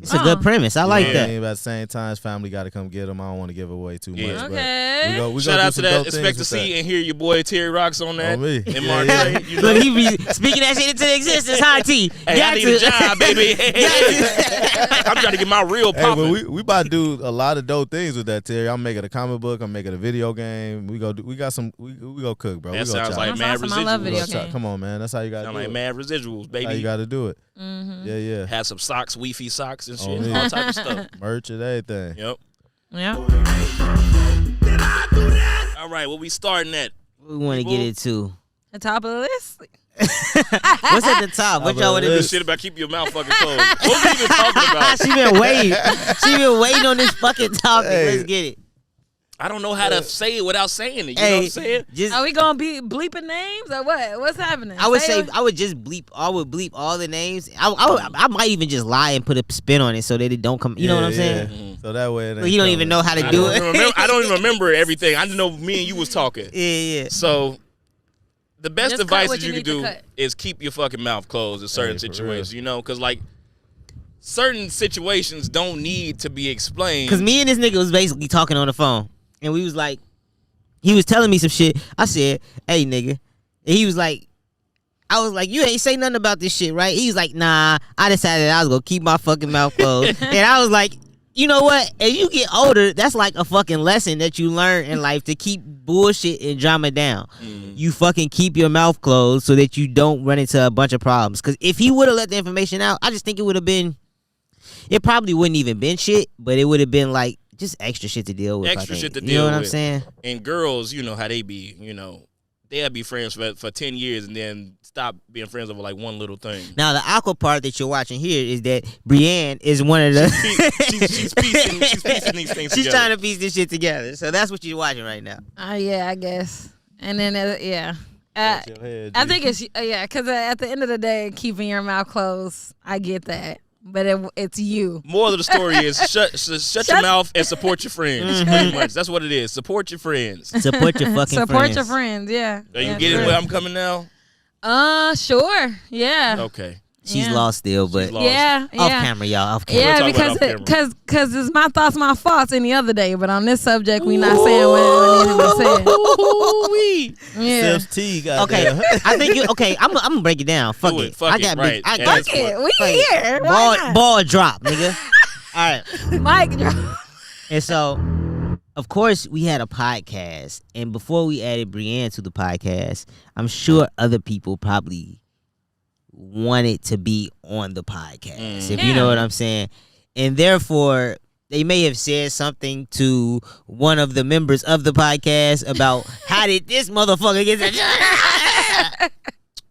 [SPEAKER 4] It's a good premise. I like
[SPEAKER 3] you know what I
[SPEAKER 4] that.
[SPEAKER 3] mean? But at the same time, his family got to come get him. I don't want to give away too
[SPEAKER 1] Yeah.
[SPEAKER 3] much.
[SPEAKER 2] Okay.
[SPEAKER 3] But we
[SPEAKER 1] Shout
[SPEAKER 3] gonna
[SPEAKER 1] out
[SPEAKER 3] do
[SPEAKER 1] to
[SPEAKER 3] some
[SPEAKER 1] that.
[SPEAKER 3] dope
[SPEAKER 1] Expect
[SPEAKER 3] things
[SPEAKER 1] to
[SPEAKER 3] with
[SPEAKER 1] see
[SPEAKER 3] that.
[SPEAKER 1] and hear your boy Terry Rocks on that.
[SPEAKER 3] On me.
[SPEAKER 1] And
[SPEAKER 3] Yeah,
[SPEAKER 1] Martrae.
[SPEAKER 3] yeah.
[SPEAKER 1] You know?
[SPEAKER 4] Look, he be speaking that shit into existence, huh, T?
[SPEAKER 1] Hey, I need a job, baby. I'm trying to get my real
[SPEAKER 3] Hey, but
[SPEAKER 1] poppin'.
[SPEAKER 3] we about to do a lot of dope things with that, Terry. I'm making a comic book. I'm making a video game. We go cook, bro.
[SPEAKER 1] That
[SPEAKER 3] we go
[SPEAKER 1] sounds
[SPEAKER 3] chop.
[SPEAKER 1] like
[SPEAKER 2] That's
[SPEAKER 1] mad
[SPEAKER 2] awesome. I love
[SPEAKER 1] residuals.
[SPEAKER 2] video
[SPEAKER 3] We go chop.
[SPEAKER 2] games.
[SPEAKER 3] Come on, man. That's how you got to
[SPEAKER 1] Sound
[SPEAKER 3] do
[SPEAKER 1] like
[SPEAKER 3] it.
[SPEAKER 1] mad residuals,
[SPEAKER 3] That's how you
[SPEAKER 1] baby.
[SPEAKER 3] got to do it.
[SPEAKER 2] Mm-hmm.
[SPEAKER 3] Yeah.
[SPEAKER 1] Have some socks, Wi-Fi socks and shit,
[SPEAKER 3] me.
[SPEAKER 1] all type of stuff.
[SPEAKER 3] Merch and everything.
[SPEAKER 1] Yep.
[SPEAKER 2] Yeah.
[SPEAKER 1] All right, what we starting at?
[SPEAKER 4] We want to get it to.
[SPEAKER 2] The top of the list.
[SPEAKER 4] What's at the top? What y'all want to do?
[SPEAKER 1] This shit about keep your mouth fucking closed. What we even talking about?
[SPEAKER 4] She been waiting. She been waiting on this fucking topic.
[SPEAKER 3] Hey.
[SPEAKER 4] Let's get it.
[SPEAKER 1] I don't know how to say it without saying it. You know
[SPEAKER 4] Hey,
[SPEAKER 1] what I'm saying?
[SPEAKER 4] just
[SPEAKER 2] Are we gonna be bleeping names or what? What's happening?
[SPEAKER 4] I would say
[SPEAKER 2] it.
[SPEAKER 4] I would just bleep. I would bleep all the names. I might even just lie and put a spin on it so that it don't come. You know what I'm saying?
[SPEAKER 1] Mhm.
[SPEAKER 3] So that way, it
[SPEAKER 4] But
[SPEAKER 3] ain't
[SPEAKER 4] you don't
[SPEAKER 3] coming.
[SPEAKER 4] even know how to
[SPEAKER 1] I
[SPEAKER 4] do
[SPEAKER 1] don't
[SPEAKER 4] it.
[SPEAKER 1] even remember- I don't even remember everything. I just know me and you was talking.
[SPEAKER 4] Yeah.
[SPEAKER 1] So the best
[SPEAKER 2] Just cut
[SPEAKER 1] advice
[SPEAKER 2] what
[SPEAKER 1] that
[SPEAKER 2] you
[SPEAKER 1] you can
[SPEAKER 2] need to
[SPEAKER 1] do
[SPEAKER 2] cut.
[SPEAKER 1] is keep your fucking mouth closed in certain
[SPEAKER 3] Hey, for
[SPEAKER 1] situations,
[SPEAKER 3] real.
[SPEAKER 1] you know? Because, like, certain situations don't need to be explained.
[SPEAKER 4] Cause me and this nigga was basically talking on the phone, and we was like, he was telling me some shit. I said, "Hey, nigga," and he was like, "I was like, you ain't say nothing about this shit, right?" He was like, "Nah, I decided I was gonna keep my fucking mouth closed," and I was like, "You know what? As you get older, that's like a fucking lesson that you learn in life to keep bullshit and drama down. You fucking keep your mouth closed so that you don't run into a bunch of problems. Cause if he would have let the information out, I just think it would have been. It probably wouldn't even been shit, but it would have been like just extra shit to deal with.
[SPEAKER 1] Extra
[SPEAKER 4] I think.
[SPEAKER 1] shit to
[SPEAKER 4] You
[SPEAKER 1] deal
[SPEAKER 4] know what I'm
[SPEAKER 1] with.
[SPEAKER 4] saying?
[SPEAKER 1] And girls, you know how they be, you know, they'll be friends for 10 years and then stop being friends over like one little thing.
[SPEAKER 4] Now the awkward part that you're watching here is that Brienne is one of the.
[SPEAKER 1] She's piecing these things
[SPEAKER 4] She's
[SPEAKER 1] together.
[SPEAKER 4] trying to piece this shit together. So that's what you're watching right now.
[SPEAKER 2] Yeah, I guess. And then yeah.
[SPEAKER 3] Your head,
[SPEAKER 2] I
[SPEAKER 3] G.
[SPEAKER 2] think it's because at the end of the day, keeping your mouth closed, I get that, but it's you.
[SPEAKER 1] Moral of the story is shut your mouth and support your friends. Pretty much, that's what it is. Support your friends.
[SPEAKER 4] Support your fucking friends.
[SPEAKER 2] Support your friends. Yeah.
[SPEAKER 1] Are you getting where I'm coming now?
[SPEAKER 2] Sure. Yeah.
[SPEAKER 1] Okay.
[SPEAKER 4] She's lost still, but
[SPEAKER 2] Yeah.
[SPEAKER 4] off camera, y'all. Off camera.
[SPEAKER 2] Yeah,
[SPEAKER 1] We'll talk about
[SPEAKER 2] because it's my thoughts, my faults any other day. But on this subject, we not saying what needs to be said. Yeah.
[SPEAKER 3] Sips tea,
[SPEAKER 4] Okay,
[SPEAKER 3] goddamn.
[SPEAKER 4] I think you. Okay, I'm gonna break it down. Fuck
[SPEAKER 1] Do
[SPEAKER 4] it.
[SPEAKER 1] it. Fuck
[SPEAKER 4] I
[SPEAKER 1] it,
[SPEAKER 4] got
[SPEAKER 1] right.
[SPEAKER 4] I
[SPEAKER 1] Yeah,
[SPEAKER 4] got
[SPEAKER 2] Fuck it. We here. Why
[SPEAKER 4] ball drop, nigga. All right.
[SPEAKER 2] not? Mike drop.
[SPEAKER 4] And so, of course, we had a podcast, and before we added Brienne to the podcast, I'm sure other people probably wanted to be on the podcast, if you know what I'm saying. And therefore, they may have said something to one of the members of the podcast about how did this motherfucker get to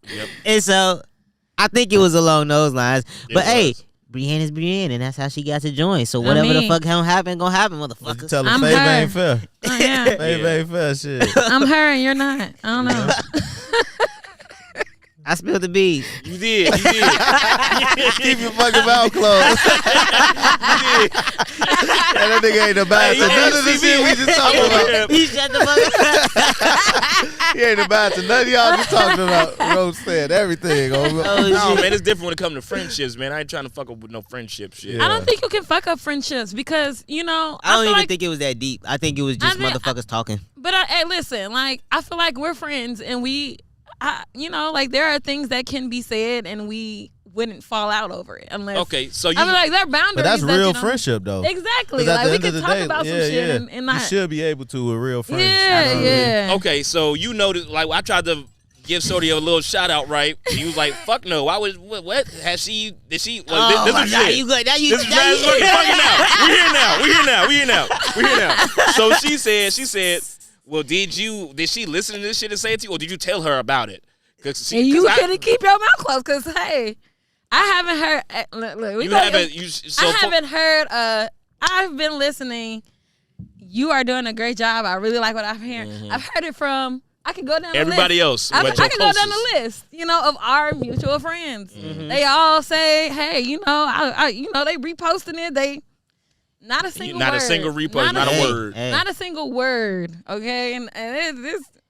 [SPEAKER 1] Yep.
[SPEAKER 4] And so, I think it was along those lines. But hey,
[SPEAKER 1] was.
[SPEAKER 4] Brienne is Brienne, and that's how she got to join. So whatever the fuck gonna happen, motherfuckers.
[SPEAKER 3] Tell her
[SPEAKER 2] I'm
[SPEAKER 3] Fave
[SPEAKER 2] her.
[SPEAKER 3] ain't fair.
[SPEAKER 2] Oh, yeah.
[SPEAKER 3] Fave ain't fair, shit.
[SPEAKER 2] I'm her and you're not. I don't know.
[SPEAKER 4] I spilled the beans.
[SPEAKER 1] You did.
[SPEAKER 3] Keep your fucking mouth closed. And that nigga ain't about to none of the shit we just talking about.
[SPEAKER 4] He shut the fuck up.
[SPEAKER 3] He ain't about to none of y'all just talking about. Rose said everything.
[SPEAKER 1] No, man, it's different when it comes to friendships, man. I ain't trying to fuck up with no friendship shit.
[SPEAKER 3] Yeah.
[SPEAKER 2] I don't think you can fuck up friendships because,
[SPEAKER 4] I don't
[SPEAKER 2] feel
[SPEAKER 4] even think it was that deep. I think it was just motherfuckers talking.
[SPEAKER 2] But hey, listen, like I feel like we're friends and like there are things that can be said and we wouldn't fall out over it unless.
[SPEAKER 1] Okay, so you.
[SPEAKER 2] I mean, like there are boundaries.
[SPEAKER 3] But that's
[SPEAKER 2] that,
[SPEAKER 3] real friendship, though.
[SPEAKER 2] Exactly.
[SPEAKER 3] 'Cause at
[SPEAKER 2] Like
[SPEAKER 3] the
[SPEAKER 2] we
[SPEAKER 3] end
[SPEAKER 2] can
[SPEAKER 3] of the
[SPEAKER 2] talk
[SPEAKER 3] day,
[SPEAKER 2] about some shit and not.
[SPEAKER 3] you should be able to with real friends.
[SPEAKER 2] Yeah.
[SPEAKER 1] Okay, so you noticed, like, I tried to give Shorty a little shout out, right? He was like, "Fuck no." Why was what? Has she? Did she? Well, this is shit.
[SPEAKER 4] You good? Now you.
[SPEAKER 1] This is Travis fucking now. We here now. So she said, well, did she listen to this shit and say it to you, or did you tell her about it?
[SPEAKER 2] And you couldn't keep your mouth closed because hey, I haven't heard. Look, I haven't heard. I've been listening. You are doing a great job. I really like what I'm hearing.
[SPEAKER 1] Mm-hmm.
[SPEAKER 2] I've heard it from. I can go down
[SPEAKER 1] everybody
[SPEAKER 2] the
[SPEAKER 1] else.
[SPEAKER 2] list. I can go down the list, of our mutual friends.
[SPEAKER 1] Mm-hmm.
[SPEAKER 2] They all say, "Hey, they reposting it. They not a single
[SPEAKER 1] not
[SPEAKER 2] word.
[SPEAKER 1] a single repost, not a word.
[SPEAKER 4] Hey.
[SPEAKER 2] Not a single word. Okay, and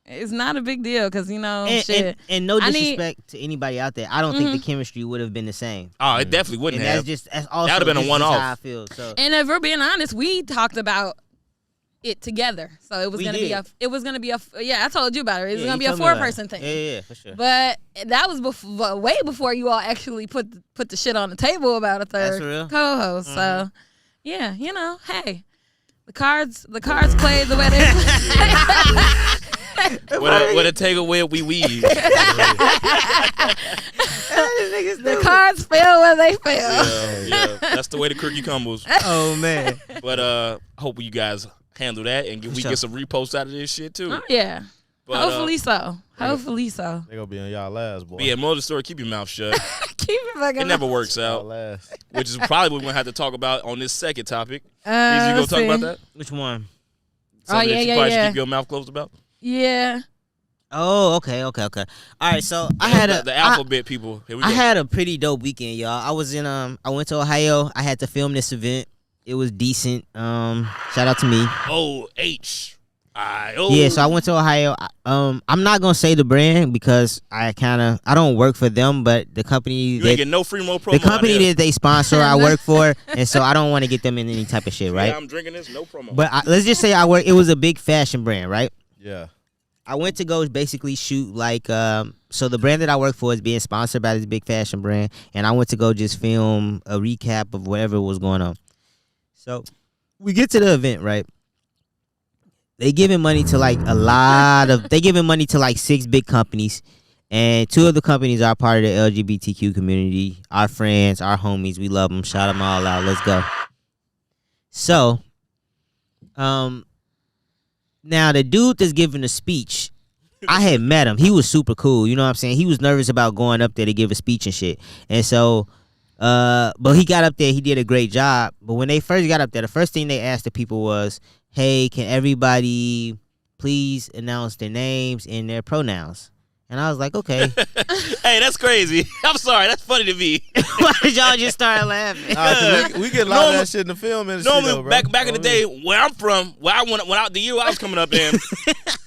[SPEAKER 2] it's not a big deal because shit.
[SPEAKER 4] And no disrespect to anybody out there, I don't think the chemistry would have been the same.
[SPEAKER 1] Oh, it definitely wouldn't
[SPEAKER 4] And
[SPEAKER 1] have.
[SPEAKER 4] that's also
[SPEAKER 1] That would've been a
[SPEAKER 4] just
[SPEAKER 1] one-off.
[SPEAKER 4] how I feel. So
[SPEAKER 2] And if we're being honest, we talked about it together, so it was gonna be a. Yeah, I told you about it. It was gonna be a 4-person thing.
[SPEAKER 4] Yeah, for sure.
[SPEAKER 2] But that was way before you all actually put the shit on the table about a
[SPEAKER 4] That's
[SPEAKER 2] third
[SPEAKER 4] real.
[SPEAKER 2] co-host. So, yeah, hey, the cards played the way they play.
[SPEAKER 1] What a take away we weave.
[SPEAKER 2] The cards fell where they fell.
[SPEAKER 1] Yeah, that's the way the cookie crumbles.
[SPEAKER 4] Oh man.
[SPEAKER 1] But I hope you guys handle that and we get some reposts out of this shit too.
[SPEAKER 2] Oh, yeah.
[SPEAKER 1] But,
[SPEAKER 2] Hopefully so. Hopefully so.
[SPEAKER 3] They gonna be on y'all last, boy.
[SPEAKER 1] But yeah, moral of the story, keep your mouth shut.
[SPEAKER 2] Keep it fucking.
[SPEAKER 1] It never works
[SPEAKER 3] Y'all
[SPEAKER 1] out,
[SPEAKER 3] last.
[SPEAKER 1] which is probably what we're going to have to talk about on this second topic. Reezy, you
[SPEAKER 2] Let's
[SPEAKER 1] going to talk
[SPEAKER 2] see.
[SPEAKER 1] about that?
[SPEAKER 4] Which one?
[SPEAKER 1] Something that you
[SPEAKER 2] yeah,
[SPEAKER 1] probably should
[SPEAKER 2] yeah.
[SPEAKER 1] keep your mouth closed about?
[SPEAKER 2] Yeah.
[SPEAKER 4] Oh, okay. All right, so I had
[SPEAKER 1] the alphabet people. Here we go.
[SPEAKER 4] I had a pretty dope weekend, y'all. I was in I went to Ohio. I had to film this event. It was decent. Shout out to me.
[SPEAKER 1] O-H-I-O.
[SPEAKER 4] Yeah, so I went to Ohio. I'm not gonna say the brand because I don't work for them, but the company
[SPEAKER 1] You ain't getting no free mo promo.
[SPEAKER 4] the company
[SPEAKER 1] out here.
[SPEAKER 4] that they sponsor, I work for, and so I don't want to get them in any type of shit, right?
[SPEAKER 1] Yeah, I'm drinking this, no promo.
[SPEAKER 4] But let's just say it was a big fashion brand, right?
[SPEAKER 3] Yeah.
[SPEAKER 4] I went to go basically shoot so the brand that I work for is being sponsored by this big fashion brand, and I went to go just film a recap of whatever was going on. So we get to the event, right? They giving money to they giving money to 6 big companies, and 2 of the companies are part of the LGBTQ community. Our friends, our homies, we love them. Shout them all out. Let's go. So, now the dude that's giving the speech, I had met him. He was super cool. You know what I'm saying? He was nervous about going up there to give a speech and shit. And so, but he got up there. He did a great job. But when they first got up there, the first thing they asked the people was, hey, can everybody please announce their names and their pronouns? And I was like, okay.
[SPEAKER 1] Hey, that's crazy. I'm sorry. That's funny to me.
[SPEAKER 4] Why did y'all just start laughing?
[SPEAKER 3] We get a lot of that shit in the film industry.
[SPEAKER 1] Normally,
[SPEAKER 3] though, bro.
[SPEAKER 1] back in the day, where I'm from, where I went out the year I was coming up in,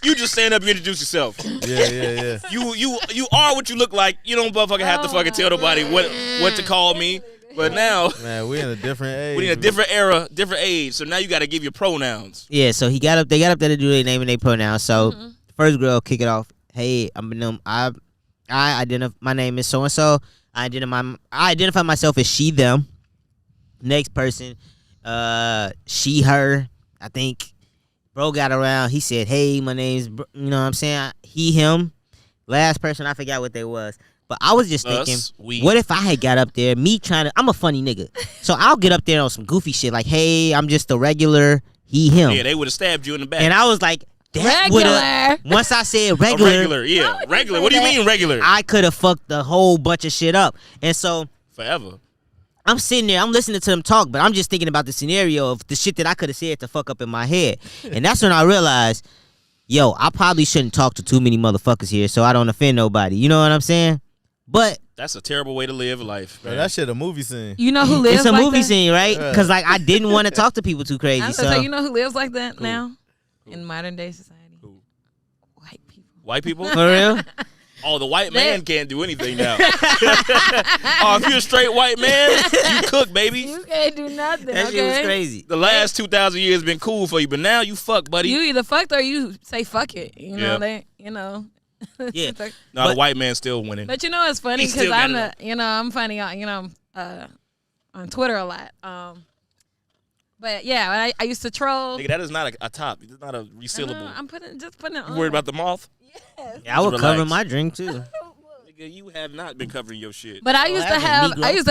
[SPEAKER 1] you just stand up and introduce yourself.
[SPEAKER 3] Yeah.
[SPEAKER 1] You are what you look like. You don't motherfucking have to fucking tell nobody what to call me. But now,
[SPEAKER 3] man, we in a different age.
[SPEAKER 1] we in a different era, different age. So now you got to give your pronouns.
[SPEAKER 4] Yeah, so they got up there to do their name and their pronouns. So the first girl kick it off. Hey, I identify. My name is so and so. I identify myself as she, them. Next person, she, her. I think bro got around. He said, "Hey, my name's," you know what I'm saying? He, him. Last person, I forgot what they was. But I was just thinking, what if I had got up there, I'm a funny nigga. So I'll get up there on some goofy shit like, hey, I'm just a regular he, him.
[SPEAKER 1] Yeah, they would have stabbed you in the back.
[SPEAKER 4] And I was like,
[SPEAKER 2] regular.
[SPEAKER 4] Once I said regular.
[SPEAKER 1] Yeah, regular. What do you mean regular?
[SPEAKER 4] I could have fucked the whole bunch of shit up. And so
[SPEAKER 1] forever.
[SPEAKER 4] I'm sitting there, I'm listening to them talk, but I'm just thinking about the scenario of the shit that I could have said to fuck up in my head. And that's when I realized, yo, I probably shouldn't talk to too many motherfuckers here so I don't offend nobody. You know what I'm saying? But
[SPEAKER 1] that's a terrible way to live life, man.
[SPEAKER 3] Bro, that shit a movie scene.
[SPEAKER 2] You know who lives
[SPEAKER 4] it's a
[SPEAKER 2] like
[SPEAKER 4] movie
[SPEAKER 2] that?
[SPEAKER 4] scene, right? Because like I didn't want to talk to people too crazy.
[SPEAKER 2] I'm
[SPEAKER 4] So
[SPEAKER 2] gonna tell you know who lives like that now in modern day society?
[SPEAKER 1] Who?
[SPEAKER 2] White people.
[SPEAKER 1] White people?
[SPEAKER 4] for real?
[SPEAKER 1] Oh, the white man can't do anything now. Oh, if you're a straight white man, you cook, baby.
[SPEAKER 2] You can't do nothing.
[SPEAKER 4] That shit was crazy.
[SPEAKER 1] The last 2,000 years been cool for you, but now you fuck, buddy.
[SPEAKER 2] You either fucked or you say fuck it. You know
[SPEAKER 4] Yeah.
[SPEAKER 1] No, the white man's still winning.
[SPEAKER 2] But you know it's funny
[SPEAKER 1] He
[SPEAKER 2] because
[SPEAKER 1] still got it
[SPEAKER 2] I'm funny on on Twitter a lot. But yeah, I used to troll.
[SPEAKER 1] Nigga, that is not a top. It's not a resealable.
[SPEAKER 2] I'm putting it on.
[SPEAKER 1] You worried about the moth?
[SPEAKER 2] Yes.
[SPEAKER 4] Yeah, I would
[SPEAKER 1] Relax.
[SPEAKER 4] cover my drink too.
[SPEAKER 1] Nigga, you have not been covering your shit.
[SPEAKER 2] But I used to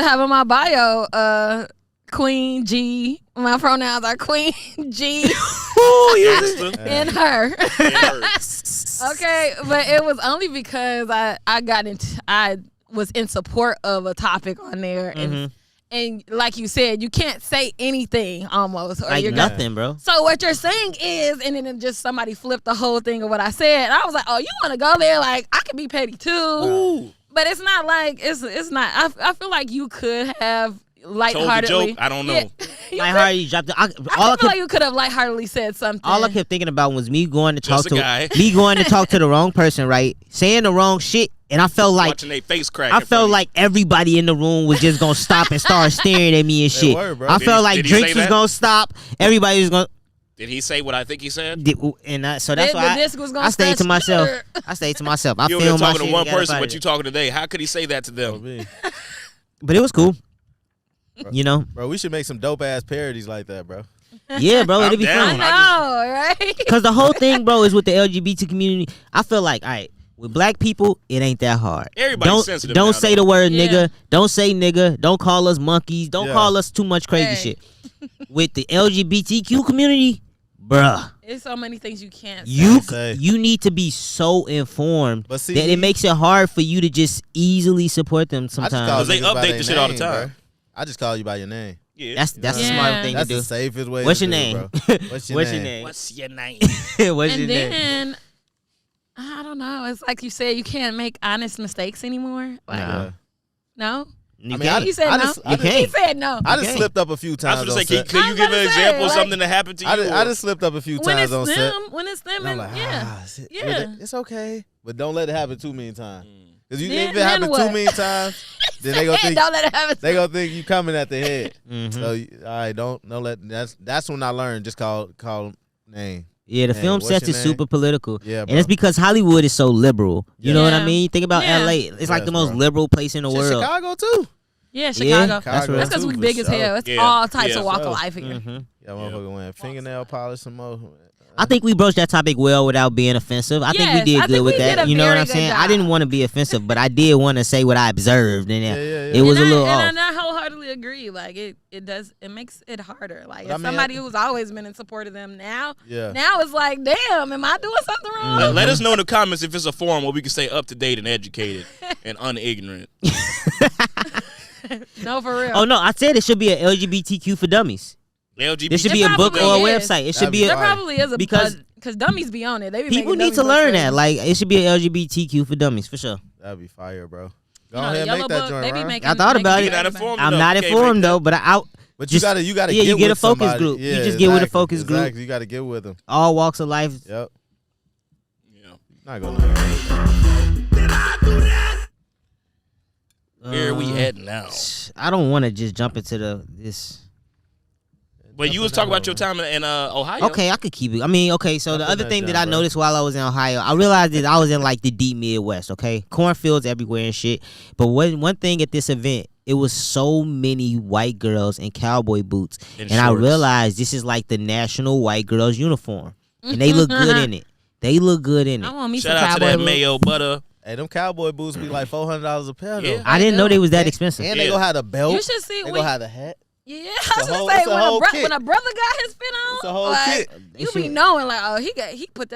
[SPEAKER 2] have in my bio Queen G. My pronouns are Queen G
[SPEAKER 1] Gangsta.
[SPEAKER 2] and her.
[SPEAKER 1] And her.
[SPEAKER 2] Okay, but it was only because I was in support of a topic on there, and like you said, you can't say anything almost, or
[SPEAKER 4] Like
[SPEAKER 2] you're
[SPEAKER 4] nothing, bro.
[SPEAKER 2] So what you're saying is, and then it just somebody flipped the whole thing of what I said. And I was like, oh, you want to go there? Like I could be petty too, but it's not like it's not. I feel like you could have lightheartedly.
[SPEAKER 1] Told the joke? I don't know.
[SPEAKER 2] Yeah,
[SPEAKER 4] Lightheartedly dropped it.
[SPEAKER 2] I feel like you could have lightheartedly said something.
[SPEAKER 4] All I kept thinking about was me going to talk
[SPEAKER 1] Just a guy.
[SPEAKER 4] me going to talk to the wrong person, right? Saying the wrong shit, and I felt like
[SPEAKER 1] Watching their face crack.
[SPEAKER 4] I felt like everybody in the room was just gonna stop and start staring at me and shit.
[SPEAKER 3] word, bro.
[SPEAKER 4] I
[SPEAKER 1] Did
[SPEAKER 4] felt
[SPEAKER 1] he-
[SPEAKER 4] like
[SPEAKER 1] did he
[SPEAKER 4] drinks
[SPEAKER 1] say
[SPEAKER 4] was
[SPEAKER 1] that?
[SPEAKER 4] gonna stop. Everybody was gonna.
[SPEAKER 1] Did he say what I think he said?
[SPEAKER 4] So that's
[SPEAKER 2] The
[SPEAKER 4] why
[SPEAKER 2] disc was gonna
[SPEAKER 4] I stayed to
[SPEAKER 2] scratch
[SPEAKER 4] myself.
[SPEAKER 2] your-
[SPEAKER 4] I stayed to myself. I
[SPEAKER 1] You were
[SPEAKER 4] filmed my
[SPEAKER 1] talking
[SPEAKER 4] shit
[SPEAKER 1] to one
[SPEAKER 4] and got up
[SPEAKER 1] person,
[SPEAKER 4] out
[SPEAKER 1] but
[SPEAKER 4] of
[SPEAKER 1] you
[SPEAKER 4] there.
[SPEAKER 1] talking today. How could he say that to them?
[SPEAKER 4] But it was cool. You know,
[SPEAKER 3] Bro, we should make some dope ass parodies like that, bro.
[SPEAKER 4] yeah, bro, it'd be
[SPEAKER 1] down.
[SPEAKER 4] fun.
[SPEAKER 2] I know, right?
[SPEAKER 4] Because the whole thing, bro, is with the LGBT community. I feel like, all right, with black people, it ain't that hard.
[SPEAKER 1] Everybody's sensitive
[SPEAKER 4] Don't
[SPEAKER 1] now,
[SPEAKER 4] say
[SPEAKER 1] though.
[SPEAKER 4] the word
[SPEAKER 2] Yeah.
[SPEAKER 4] nigga. Don't say nigga. Don't call us monkeys. Don't
[SPEAKER 3] Yeah.
[SPEAKER 4] call us too much crazy
[SPEAKER 2] Hey.
[SPEAKER 4] shit. With the LGBTQ community, bruh,
[SPEAKER 2] There's so many things you can't say.
[SPEAKER 4] you need to be so informed
[SPEAKER 3] But see,
[SPEAKER 4] that it makes it hard for you to just easily support them
[SPEAKER 3] I just
[SPEAKER 4] sometimes.
[SPEAKER 3] call
[SPEAKER 1] they
[SPEAKER 3] niggas by
[SPEAKER 1] update
[SPEAKER 3] their
[SPEAKER 1] the shit all the
[SPEAKER 3] name,
[SPEAKER 1] time.
[SPEAKER 3] bro. I just call you by your name.
[SPEAKER 1] Yeah.
[SPEAKER 4] That's a
[SPEAKER 2] Yeah.
[SPEAKER 4] smart thing
[SPEAKER 3] That's
[SPEAKER 4] to do.
[SPEAKER 3] the safest way.
[SPEAKER 4] What's
[SPEAKER 3] to
[SPEAKER 4] your
[SPEAKER 3] do
[SPEAKER 4] name?
[SPEAKER 3] it, bro. What's your
[SPEAKER 4] What's
[SPEAKER 3] name?
[SPEAKER 4] your name?
[SPEAKER 1] What's your name?
[SPEAKER 4] What's
[SPEAKER 2] And
[SPEAKER 4] your name?
[SPEAKER 2] then I don't know. It's like you said, you can't make honest mistakes anymore. Like,
[SPEAKER 4] Nah.
[SPEAKER 2] no.
[SPEAKER 4] You
[SPEAKER 3] I mean,
[SPEAKER 4] can't.
[SPEAKER 2] He said
[SPEAKER 3] I
[SPEAKER 2] no.
[SPEAKER 3] just- I
[SPEAKER 4] You
[SPEAKER 3] just-
[SPEAKER 2] He
[SPEAKER 4] can't.
[SPEAKER 2] said no.
[SPEAKER 3] I just
[SPEAKER 4] Okay.
[SPEAKER 3] slipped up a few
[SPEAKER 1] I
[SPEAKER 3] times.
[SPEAKER 1] was
[SPEAKER 3] on
[SPEAKER 1] gonna say,
[SPEAKER 3] set.
[SPEAKER 1] can you
[SPEAKER 2] I'm
[SPEAKER 1] give
[SPEAKER 2] about
[SPEAKER 1] an
[SPEAKER 2] to say,
[SPEAKER 1] example of
[SPEAKER 2] like-
[SPEAKER 1] something that happened to you?
[SPEAKER 3] I
[SPEAKER 1] or-
[SPEAKER 3] just slipped up a few
[SPEAKER 2] When
[SPEAKER 3] times
[SPEAKER 2] it's
[SPEAKER 3] on set.
[SPEAKER 2] them, when it's them,
[SPEAKER 3] And I'm
[SPEAKER 2] and
[SPEAKER 3] like,
[SPEAKER 2] yeah. Yeah.
[SPEAKER 3] it's okay, but don't let it happen too many times. Because
[SPEAKER 2] Then-
[SPEAKER 3] if it happens
[SPEAKER 2] then
[SPEAKER 3] too
[SPEAKER 2] what?
[SPEAKER 3] many times, then they gonna think
[SPEAKER 2] Don't let it happen.
[SPEAKER 3] they gonna think you coming at the head.
[SPEAKER 4] Mhm.
[SPEAKER 3] So all right, don't let. That's when I learned just call name.
[SPEAKER 4] Yeah, the
[SPEAKER 3] Hey,
[SPEAKER 4] film
[SPEAKER 3] what's
[SPEAKER 4] sets
[SPEAKER 3] your
[SPEAKER 4] is
[SPEAKER 3] name?
[SPEAKER 4] super political.
[SPEAKER 3] Yeah,
[SPEAKER 4] And it's
[SPEAKER 3] bro.
[SPEAKER 4] because Hollywood is so liberal. You know what I
[SPEAKER 2] Yeah.
[SPEAKER 4] mean? Think about
[SPEAKER 2] Yeah.
[SPEAKER 4] LA. It's like
[SPEAKER 3] Yes,
[SPEAKER 4] the most
[SPEAKER 3] bro.
[SPEAKER 4] liberal place in the
[SPEAKER 3] Shit,
[SPEAKER 4] world.
[SPEAKER 3] Chicago too.
[SPEAKER 2] Yeah,
[SPEAKER 4] Yeah,
[SPEAKER 2] Chicago.
[SPEAKER 4] that's
[SPEAKER 3] Chicago
[SPEAKER 4] real.
[SPEAKER 2] That's because we
[SPEAKER 3] too,
[SPEAKER 2] big
[SPEAKER 3] for
[SPEAKER 2] as
[SPEAKER 3] sure.
[SPEAKER 2] hell. It's
[SPEAKER 1] Yeah.
[SPEAKER 2] all types
[SPEAKER 1] Yeah.
[SPEAKER 2] of walk of
[SPEAKER 3] So-
[SPEAKER 2] life here.
[SPEAKER 4] Mhm.
[SPEAKER 3] Yeah, motherfucker went fingernail polish some more.
[SPEAKER 4] I think we broached that topic well without being offensive. I think
[SPEAKER 2] Yes,
[SPEAKER 4] we did
[SPEAKER 2] I
[SPEAKER 4] good
[SPEAKER 2] think
[SPEAKER 4] with
[SPEAKER 2] we did
[SPEAKER 4] that.
[SPEAKER 2] a
[SPEAKER 4] You know what
[SPEAKER 2] very
[SPEAKER 4] I'm
[SPEAKER 2] good
[SPEAKER 4] saying? I
[SPEAKER 2] job.
[SPEAKER 4] didn't want to be offensive, but I did want to say what I observed, and
[SPEAKER 3] Yeah.
[SPEAKER 4] it was a little off.
[SPEAKER 2] And I wholeheartedly agree. Like it makes it harder. Like
[SPEAKER 3] But I
[SPEAKER 2] as
[SPEAKER 3] mean,
[SPEAKER 2] somebody who's always been in support of them now
[SPEAKER 3] Yeah.
[SPEAKER 2] it's like, damn, am I doing something wrong?
[SPEAKER 1] Let us know in the comments if it's a forum where we can stay up to date and educated and unignorant.
[SPEAKER 2] No, for real.
[SPEAKER 4] Oh no, I said it should be an LGBTQ for dummies.
[SPEAKER 1] LGBT.
[SPEAKER 4] This should be a book or a
[SPEAKER 2] probably is.
[SPEAKER 4] website. It should be
[SPEAKER 2] There
[SPEAKER 3] Right.
[SPEAKER 2] probably is a
[SPEAKER 4] Because
[SPEAKER 2] dummies be on it. They be
[SPEAKER 4] people
[SPEAKER 2] making
[SPEAKER 4] need to
[SPEAKER 2] dummy
[SPEAKER 4] learn
[SPEAKER 2] books
[SPEAKER 4] that.
[SPEAKER 2] for-
[SPEAKER 4] Like it should be an LGBTQ for dummies for sure.
[SPEAKER 3] That'd be fire, bro. Go
[SPEAKER 2] You know,
[SPEAKER 3] ahead
[SPEAKER 2] the
[SPEAKER 3] and
[SPEAKER 2] yellow
[SPEAKER 3] make that
[SPEAKER 2] book,
[SPEAKER 3] joint,
[SPEAKER 2] they be
[SPEAKER 3] Ryan.
[SPEAKER 2] making.
[SPEAKER 4] I thought about
[SPEAKER 2] making
[SPEAKER 4] it.
[SPEAKER 1] You're not
[SPEAKER 2] everybody.
[SPEAKER 1] informed
[SPEAKER 4] I'm
[SPEAKER 1] enough.
[SPEAKER 4] not
[SPEAKER 1] You can't
[SPEAKER 4] informed
[SPEAKER 1] make that.
[SPEAKER 4] though, but
[SPEAKER 3] But
[SPEAKER 4] Just-
[SPEAKER 3] you gotta
[SPEAKER 4] yeah,
[SPEAKER 3] get
[SPEAKER 4] you get
[SPEAKER 3] with
[SPEAKER 4] a focus
[SPEAKER 3] somebody.
[SPEAKER 4] group. You
[SPEAKER 3] Yeah,
[SPEAKER 4] just get with a
[SPEAKER 3] exactly,
[SPEAKER 4] focus group.
[SPEAKER 3] Exactly. You gotta get with them.
[SPEAKER 4] all walks of life.
[SPEAKER 3] Yep.
[SPEAKER 1] Yeah.
[SPEAKER 3] Not gonna.
[SPEAKER 1] Where are we at now?
[SPEAKER 4] I don't want to just jump into this.
[SPEAKER 1] But you was talking about your time in Ohio.
[SPEAKER 4] Okay, I could keep it. I mean, okay, so the
[SPEAKER 3] Jump in
[SPEAKER 4] other
[SPEAKER 3] that
[SPEAKER 4] thing that
[SPEAKER 3] jump,
[SPEAKER 4] I
[SPEAKER 3] bro.
[SPEAKER 4] noticed while I was in Ohio, I realized that I was in like the deep Midwest, okay? Cornfields everywhere and shit. But one thing at this event, it was so many white girls in cowboy boots.
[SPEAKER 1] And
[SPEAKER 4] And I
[SPEAKER 1] shorts.
[SPEAKER 4] realized this is like the national white girls uniform. And they look good in it. They look good in
[SPEAKER 2] I
[SPEAKER 4] it.
[SPEAKER 2] want me
[SPEAKER 1] Shout
[SPEAKER 2] some
[SPEAKER 1] out to
[SPEAKER 2] cowboy
[SPEAKER 1] that
[SPEAKER 2] boots.
[SPEAKER 1] mayo butter.
[SPEAKER 3] Hey, them cowboy boots be like $400 a pair though.
[SPEAKER 1] Yeah.
[SPEAKER 4] I didn't know they was that expensive.
[SPEAKER 3] And they
[SPEAKER 1] Yeah.
[SPEAKER 3] gonna have the belt.
[SPEAKER 2] You should see.
[SPEAKER 3] They
[SPEAKER 2] We,
[SPEAKER 3] gonna have the hat.
[SPEAKER 2] yeah,
[SPEAKER 3] a
[SPEAKER 2] I was
[SPEAKER 3] whole-
[SPEAKER 2] gonna say
[SPEAKER 3] it's a
[SPEAKER 2] when
[SPEAKER 3] whole kit.
[SPEAKER 2] when a brother got his fit on,
[SPEAKER 3] It's a whole
[SPEAKER 2] like,
[SPEAKER 3] kit.
[SPEAKER 4] They
[SPEAKER 2] you
[SPEAKER 4] should-
[SPEAKER 2] be knowing like, oh, he put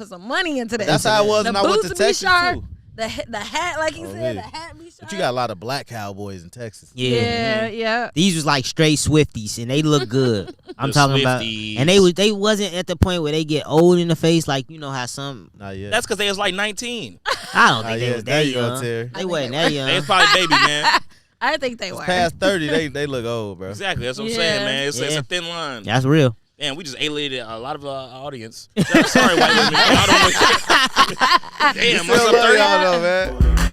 [SPEAKER 2] some money into that.
[SPEAKER 3] That's how it was
[SPEAKER 2] The
[SPEAKER 3] when I went to
[SPEAKER 2] boots be
[SPEAKER 3] Texas
[SPEAKER 2] sharp.
[SPEAKER 3] too.
[SPEAKER 2] The hat, like he
[SPEAKER 3] Oh,
[SPEAKER 2] said,
[SPEAKER 3] yeah.
[SPEAKER 2] the hat be sharp.
[SPEAKER 3] But you got a lot of black cowboys in Texas.
[SPEAKER 2] Yeah, yeah.
[SPEAKER 4] These was like straight Swifties, and they look good. I'm
[SPEAKER 1] The
[SPEAKER 4] talking about,
[SPEAKER 1] Swifties.
[SPEAKER 4] and they wasn't at the point where they get old in the face, like you know how some.
[SPEAKER 3] Not yet.
[SPEAKER 1] That's because they was like 19.
[SPEAKER 4] I don't
[SPEAKER 3] Not
[SPEAKER 4] think they
[SPEAKER 3] yet.
[SPEAKER 4] was
[SPEAKER 3] There
[SPEAKER 4] that
[SPEAKER 3] you go,
[SPEAKER 4] young.
[SPEAKER 3] Terry.
[SPEAKER 4] They wasn't that
[SPEAKER 1] They
[SPEAKER 4] young.
[SPEAKER 1] was probably baby, man.
[SPEAKER 2] I think they were.
[SPEAKER 3] Past 30, they look old, bro.
[SPEAKER 1] Exactly. That's what I'm
[SPEAKER 2] Yeah.
[SPEAKER 1] saying, man. It's
[SPEAKER 4] Yeah.
[SPEAKER 1] a thin line.
[SPEAKER 4] That's real.
[SPEAKER 1] Damn, we just alienated a lot of our audience. Sorry, white women. I don't know. Damn, what's
[SPEAKER 3] Still
[SPEAKER 1] up,
[SPEAKER 3] love
[SPEAKER 1] 30?
[SPEAKER 3] y'all though, man.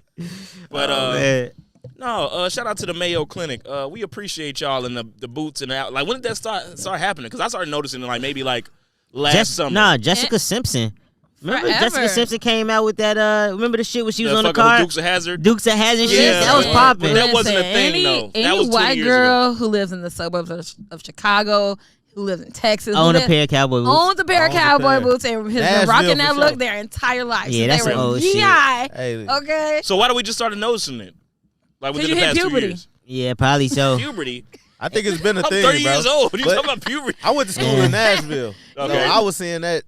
[SPEAKER 1] But
[SPEAKER 4] Man.
[SPEAKER 1] no, shout out to the Mayo Clinic. We appreciate y'all and the boots and the, like when did that start happening? Because I started noticing it like maybe like last summer.
[SPEAKER 4] Nah, Jessica Simpson. Remember
[SPEAKER 2] Forever.
[SPEAKER 4] Jessica Simpson came out with that? Remember the shit when she was
[SPEAKER 1] The
[SPEAKER 4] on the
[SPEAKER 1] fucking
[SPEAKER 4] car?
[SPEAKER 1] Dukes of Hazzard.
[SPEAKER 4] Dukes of Hazzard shit.
[SPEAKER 1] Yeah.
[SPEAKER 4] That was
[SPEAKER 1] Yeah.
[SPEAKER 4] popping.
[SPEAKER 1] But that wasn't a thing,
[SPEAKER 2] any,
[SPEAKER 1] though. That
[SPEAKER 2] Any
[SPEAKER 1] was 20
[SPEAKER 2] white
[SPEAKER 1] years
[SPEAKER 2] girl
[SPEAKER 1] ago.
[SPEAKER 2] who lives in the suburbs of Chicago, who lives in Texas,
[SPEAKER 4] On
[SPEAKER 2] who
[SPEAKER 4] a pair of cowboy boots.
[SPEAKER 2] owns a pair of
[SPEAKER 3] Owns a
[SPEAKER 2] cowboy
[SPEAKER 3] pair.
[SPEAKER 2] boots and has been
[SPEAKER 3] Nashville
[SPEAKER 2] rocking
[SPEAKER 3] for
[SPEAKER 2] that
[SPEAKER 3] sure.
[SPEAKER 2] look their entire life.
[SPEAKER 4] Yeah,
[SPEAKER 2] So
[SPEAKER 4] that's
[SPEAKER 2] they
[SPEAKER 4] some
[SPEAKER 2] were
[SPEAKER 4] old shit.
[SPEAKER 2] GI.
[SPEAKER 3] Hey,
[SPEAKER 2] Okay.
[SPEAKER 1] So why do we just started noticing it? Like within
[SPEAKER 2] you
[SPEAKER 1] the
[SPEAKER 2] hit
[SPEAKER 1] past 2
[SPEAKER 2] puberty.
[SPEAKER 1] years.
[SPEAKER 4] Yeah, probably so.
[SPEAKER 1] Puberty.
[SPEAKER 3] I think it's been a
[SPEAKER 1] I'm
[SPEAKER 3] thing,
[SPEAKER 1] 30
[SPEAKER 3] bro.
[SPEAKER 1] years old. What are you
[SPEAKER 3] But
[SPEAKER 1] talking about puberty?
[SPEAKER 3] I went to school in Nashville.
[SPEAKER 1] Okay.
[SPEAKER 3] So I was seeing that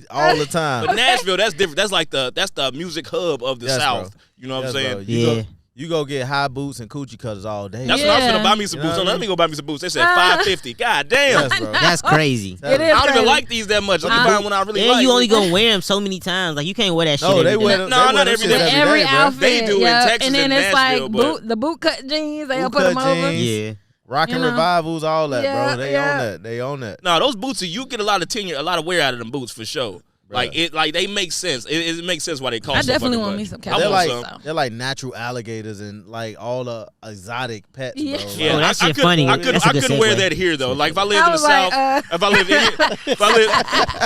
[SPEAKER 3] all the time.
[SPEAKER 1] But Nashville, that's different. That's like the music hub of the
[SPEAKER 3] Yes,
[SPEAKER 1] South.
[SPEAKER 3] bro.
[SPEAKER 1] You know what
[SPEAKER 3] Yes,
[SPEAKER 1] I'm saying?
[SPEAKER 3] bro.
[SPEAKER 4] Yeah.
[SPEAKER 3] You go get high boots and coochie cutters all day.
[SPEAKER 1] That's when I was
[SPEAKER 2] Yeah.
[SPEAKER 1] gonna buy me some
[SPEAKER 3] You know
[SPEAKER 1] boots.
[SPEAKER 3] what I
[SPEAKER 1] Let me
[SPEAKER 3] mean?
[SPEAKER 1] go buy me some boots. They said $5.50. God damn.
[SPEAKER 3] Yes, bro.
[SPEAKER 4] That's crazy.
[SPEAKER 2] It is
[SPEAKER 1] I don't even
[SPEAKER 2] crazy.
[SPEAKER 1] like these that much. Let me buy one I really
[SPEAKER 4] And
[SPEAKER 1] like.
[SPEAKER 4] you only gonna wear them so many times. Like you can't wear that shit.
[SPEAKER 3] No,
[SPEAKER 4] every
[SPEAKER 3] they
[SPEAKER 4] day.
[SPEAKER 3] wear
[SPEAKER 1] No,
[SPEAKER 3] them.
[SPEAKER 1] not
[SPEAKER 3] they wear them
[SPEAKER 1] every
[SPEAKER 3] shit
[SPEAKER 1] day.
[SPEAKER 2] Every
[SPEAKER 3] day, bro.
[SPEAKER 2] outfit.
[SPEAKER 1] They do in
[SPEAKER 2] yeah.
[SPEAKER 1] Texas
[SPEAKER 2] and then
[SPEAKER 1] and
[SPEAKER 2] it's
[SPEAKER 1] Nashville,
[SPEAKER 2] like the boot cut jeans. They'll
[SPEAKER 3] Boot
[SPEAKER 2] put them
[SPEAKER 3] cut
[SPEAKER 2] over.
[SPEAKER 3] jeans.
[SPEAKER 4] Yeah.
[SPEAKER 3] Rocking
[SPEAKER 2] You know?
[SPEAKER 3] revivals, all that,
[SPEAKER 2] Yeah,
[SPEAKER 3] bro. They
[SPEAKER 2] yeah.
[SPEAKER 3] own that. They own that.
[SPEAKER 1] No, those boots, you get a lot of tenure, a lot of wear out of them boots for sure.
[SPEAKER 3] Bruh.
[SPEAKER 1] Like they make sense. It makes sense why they cost
[SPEAKER 2] I
[SPEAKER 1] so
[SPEAKER 2] definitely
[SPEAKER 1] fucking
[SPEAKER 2] want
[SPEAKER 1] much.
[SPEAKER 2] me some
[SPEAKER 1] I
[SPEAKER 2] cowboy
[SPEAKER 3] They're
[SPEAKER 1] want
[SPEAKER 3] like
[SPEAKER 1] some.
[SPEAKER 3] they're like natural alligators and like all the exotic pets,
[SPEAKER 2] Yeah.
[SPEAKER 3] bro.
[SPEAKER 1] Yeah,
[SPEAKER 4] Oh, that
[SPEAKER 1] I
[SPEAKER 4] shit
[SPEAKER 1] couldn't-
[SPEAKER 4] funny.
[SPEAKER 1] I couldn't,
[SPEAKER 4] That's a
[SPEAKER 1] I
[SPEAKER 4] good
[SPEAKER 1] couldn't wear
[SPEAKER 4] segue.
[SPEAKER 1] that here though. Like if I lived
[SPEAKER 2] I
[SPEAKER 1] in the
[SPEAKER 2] was like,
[SPEAKER 1] South, if I lived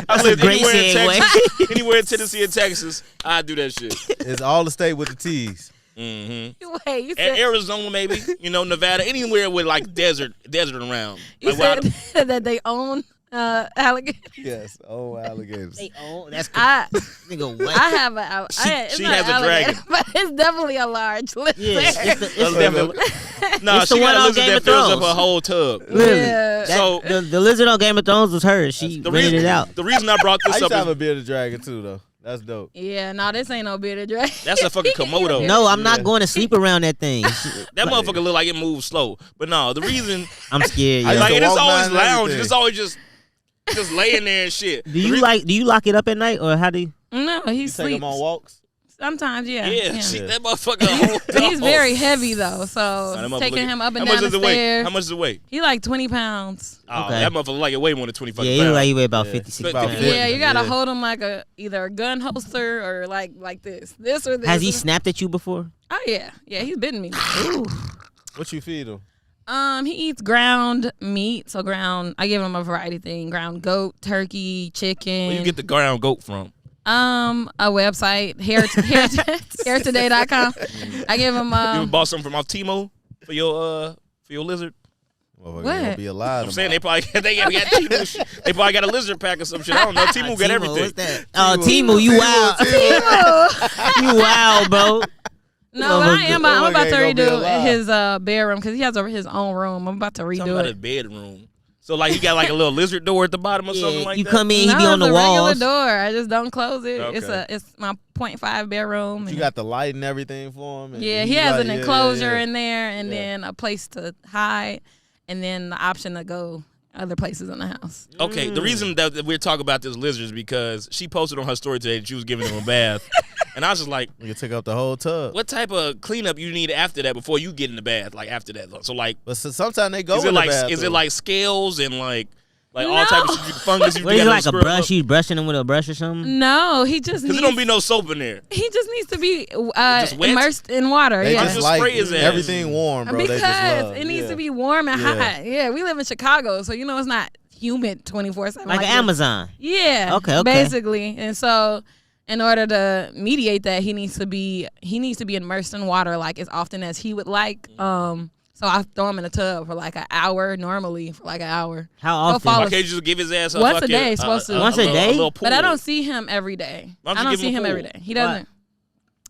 [SPEAKER 1] I lived
[SPEAKER 4] great
[SPEAKER 1] anywhere in
[SPEAKER 4] segue.
[SPEAKER 1] Texas, anywhere in Tennessee and Texas, I'd do that shit.
[SPEAKER 3] It's all the state with the T's.
[SPEAKER 1] Mm-hmm.
[SPEAKER 2] Wait, you said,
[SPEAKER 1] Arizona maybe, Nevada, anywhere with like desert around.
[SPEAKER 2] you
[SPEAKER 1] Like, where I-
[SPEAKER 2] said that they own alligators.
[SPEAKER 3] Yes, oh alligators.
[SPEAKER 4] They own. That's
[SPEAKER 2] I
[SPEAKER 4] nigga. What?
[SPEAKER 2] I have a. It's
[SPEAKER 1] she
[SPEAKER 2] not
[SPEAKER 1] has
[SPEAKER 2] an
[SPEAKER 1] a
[SPEAKER 2] alligator,
[SPEAKER 1] dragon.
[SPEAKER 2] but it's definitely a large lizard.
[SPEAKER 4] Yeah, it's
[SPEAKER 1] That's
[SPEAKER 4] the,
[SPEAKER 1] definitely- No,
[SPEAKER 4] It's the
[SPEAKER 1] she
[SPEAKER 4] one
[SPEAKER 1] got a
[SPEAKER 4] on
[SPEAKER 1] lizard
[SPEAKER 4] Game
[SPEAKER 1] that
[SPEAKER 4] of
[SPEAKER 1] fills up
[SPEAKER 4] Thrones.
[SPEAKER 1] her whole tub.
[SPEAKER 4] Literally.
[SPEAKER 2] Yeah.
[SPEAKER 1] So
[SPEAKER 4] the lizard on Game of Thrones was hers. She
[SPEAKER 1] the
[SPEAKER 4] rented
[SPEAKER 1] reason,
[SPEAKER 4] it out.
[SPEAKER 1] the reason I brought
[SPEAKER 3] I
[SPEAKER 1] this
[SPEAKER 3] used
[SPEAKER 1] up
[SPEAKER 3] to have
[SPEAKER 1] is
[SPEAKER 3] a bearded dragon too, though. That's dope.
[SPEAKER 2] Yeah, no, this ain't no bearded dragon.
[SPEAKER 1] that's a fucking Komodo.
[SPEAKER 4] No, I'm not
[SPEAKER 3] Yeah.
[SPEAKER 4] going to sleep around that thing.
[SPEAKER 1] That motherfucker look like it moves slow. But no, the reason
[SPEAKER 4] I'm scared.
[SPEAKER 3] I
[SPEAKER 4] Yo.
[SPEAKER 3] used
[SPEAKER 1] like
[SPEAKER 3] to
[SPEAKER 1] it is
[SPEAKER 3] walk
[SPEAKER 1] always
[SPEAKER 3] behind
[SPEAKER 1] lounging.
[SPEAKER 3] everything.
[SPEAKER 1] It's always just laying there and shit.
[SPEAKER 4] Do you lock it up at night or how do you?
[SPEAKER 2] No, he
[SPEAKER 3] You take
[SPEAKER 2] sleeps.
[SPEAKER 3] them on walks.
[SPEAKER 2] Sometimes, yeah.
[SPEAKER 1] Yeah,
[SPEAKER 2] yeah.
[SPEAKER 1] shit, that motherfucker. whole
[SPEAKER 2] He's very heavy though, so
[SPEAKER 1] Nah, that motherfucker
[SPEAKER 2] taking
[SPEAKER 1] look-
[SPEAKER 2] him up and
[SPEAKER 1] How much
[SPEAKER 2] down
[SPEAKER 1] does
[SPEAKER 2] the
[SPEAKER 1] it weigh?
[SPEAKER 2] stairs.
[SPEAKER 1] How much does it weigh?
[SPEAKER 2] He like 20 pounds.
[SPEAKER 1] Oh,
[SPEAKER 4] Okay.
[SPEAKER 1] that motherfucker look like it weigh more than 25
[SPEAKER 4] Yeah,
[SPEAKER 1] pounds.
[SPEAKER 4] he like you weigh about
[SPEAKER 3] Yeah.
[SPEAKER 4] 50, 60
[SPEAKER 1] About
[SPEAKER 4] pounds.
[SPEAKER 3] 50.
[SPEAKER 2] Yeah, you gotta
[SPEAKER 3] Yeah.
[SPEAKER 2] hold him like either a gun holster or like this or this.
[SPEAKER 4] Has he snapped at you before?
[SPEAKER 2] Oh yeah, he's bitten me.
[SPEAKER 3] What you feed them?
[SPEAKER 2] He eats ground meat, so I give him a variety thing: ground goat, turkey, chicken.
[SPEAKER 1] Where you get the ground goat from?
[SPEAKER 2] A website, hairtoday.com. I give him
[SPEAKER 1] You ever bought something from off Timo for your lizard?
[SPEAKER 3] Motherfucker
[SPEAKER 2] What?
[SPEAKER 3] gonna be alive.
[SPEAKER 1] I'm saying they probably got Timo shit. They probably got a lizard pack or some shit. I don't know. Timo got
[SPEAKER 4] Timo,
[SPEAKER 1] everything.
[SPEAKER 4] What's that? Oh, Timo, you wild. You wild, bro.
[SPEAKER 2] No, but I'm about to
[SPEAKER 3] ain't gonna be
[SPEAKER 2] redo
[SPEAKER 3] alive.
[SPEAKER 2] his bedroom because he has his own room. I'm about to
[SPEAKER 1] Talking
[SPEAKER 2] redo
[SPEAKER 1] about his
[SPEAKER 2] it.
[SPEAKER 1] bedroom. So like he got like a little lizard door at the bottom or something
[SPEAKER 4] Yeah,
[SPEAKER 1] like
[SPEAKER 4] you
[SPEAKER 1] that.
[SPEAKER 4] come in, he
[SPEAKER 2] No,
[SPEAKER 4] be on
[SPEAKER 2] it's
[SPEAKER 4] the
[SPEAKER 2] a regular
[SPEAKER 4] walls.
[SPEAKER 2] door. I just don't close it.
[SPEAKER 1] Okay.
[SPEAKER 2] It's my 0.5 bedroom.
[SPEAKER 3] You
[SPEAKER 2] and-
[SPEAKER 3] got the light and everything for him. And
[SPEAKER 2] yeah,
[SPEAKER 3] he's
[SPEAKER 2] he has
[SPEAKER 3] like,
[SPEAKER 2] an
[SPEAKER 3] yeah,
[SPEAKER 2] enclosure
[SPEAKER 3] yeah.
[SPEAKER 2] in there, and
[SPEAKER 3] Yeah.
[SPEAKER 2] then a place to hide, and then the option to go other places in the house.
[SPEAKER 1] Okay, the reason that we're talking about this lizard is because she posted on her story today that she was giving him a bath. And I was just like,
[SPEAKER 3] You took up the whole tub.
[SPEAKER 1] what type of cleanup you need after that before you get in the bath? Like after that. So like,
[SPEAKER 3] But sometimes they go
[SPEAKER 1] is
[SPEAKER 3] in
[SPEAKER 1] it like
[SPEAKER 3] the bathroom.
[SPEAKER 1] is it like scales and like all
[SPEAKER 2] No.
[SPEAKER 1] type of shit, fungus? You
[SPEAKER 4] What is it,
[SPEAKER 1] gotta
[SPEAKER 4] like a
[SPEAKER 1] scrub
[SPEAKER 4] brush?
[SPEAKER 1] up?
[SPEAKER 4] You brushing them with a brush or something?
[SPEAKER 2] No, he just
[SPEAKER 1] Cause
[SPEAKER 2] needs.
[SPEAKER 1] there don't be no soap in there.
[SPEAKER 2] He just needs to be
[SPEAKER 1] Just wet?
[SPEAKER 2] immersed in water.
[SPEAKER 3] They
[SPEAKER 2] Yeah.
[SPEAKER 3] just
[SPEAKER 1] Just
[SPEAKER 3] like
[SPEAKER 1] spray his ass.
[SPEAKER 3] everything warm, bro. They just
[SPEAKER 2] Because
[SPEAKER 3] love.
[SPEAKER 2] it needs
[SPEAKER 3] Yeah.
[SPEAKER 2] to be warm and
[SPEAKER 3] Yeah.
[SPEAKER 2] hot. Yeah, we live in Chicago, so it's not humid 24/7.
[SPEAKER 4] Like an Amazon.
[SPEAKER 2] Yeah.
[SPEAKER 4] Okay.
[SPEAKER 2] Basically, and so in order to mediate that, he needs to be immersed in water like as often as he would like. So I throw him in a tub for like an hour normally for like an hour.
[SPEAKER 4] How
[SPEAKER 2] He'll
[SPEAKER 4] often?
[SPEAKER 2] fall
[SPEAKER 1] Why can't you just give his ass a
[SPEAKER 2] Once a
[SPEAKER 1] fucking,
[SPEAKER 2] day, supposed to.
[SPEAKER 4] Once a
[SPEAKER 1] little-
[SPEAKER 4] day?
[SPEAKER 1] little
[SPEAKER 2] But I
[SPEAKER 1] pool?
[SPEAKER 2] don't see him every day.
[SPEAKER 1] Why
[SPEAKER 2] I
[SPEAKER 1] don't you
[SPEAKER 2] don't
[SPEAKER 1] give
[SPEAKER 2] see
[SPEAKER 1] him a
[SPEAKER 2] him every
[SPEAKER 1] pool?
[SPEAKER 2] day. He doesn't.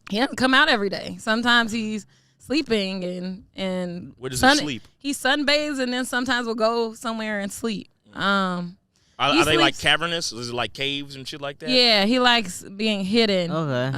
[SPEAKER 2] He doesn't come out every day. Sometimes he's sleeping and
[SPEAKER 1] Where does he sleep?
[SPEAKER 2] He sunbathes and then sometimes we'll go somewhere and sleep.
[SPEAKER 1] Are
[SPEAKER 2] He
[SPEAKER 1] they like
[SPEAKER 2] sleeps-
[SPEAKER 1] cavernous? Is it like caves and shit like that?
[SPEAKER 2] Yeah, he likes being hidden.
[SPEAKER 4] Okay.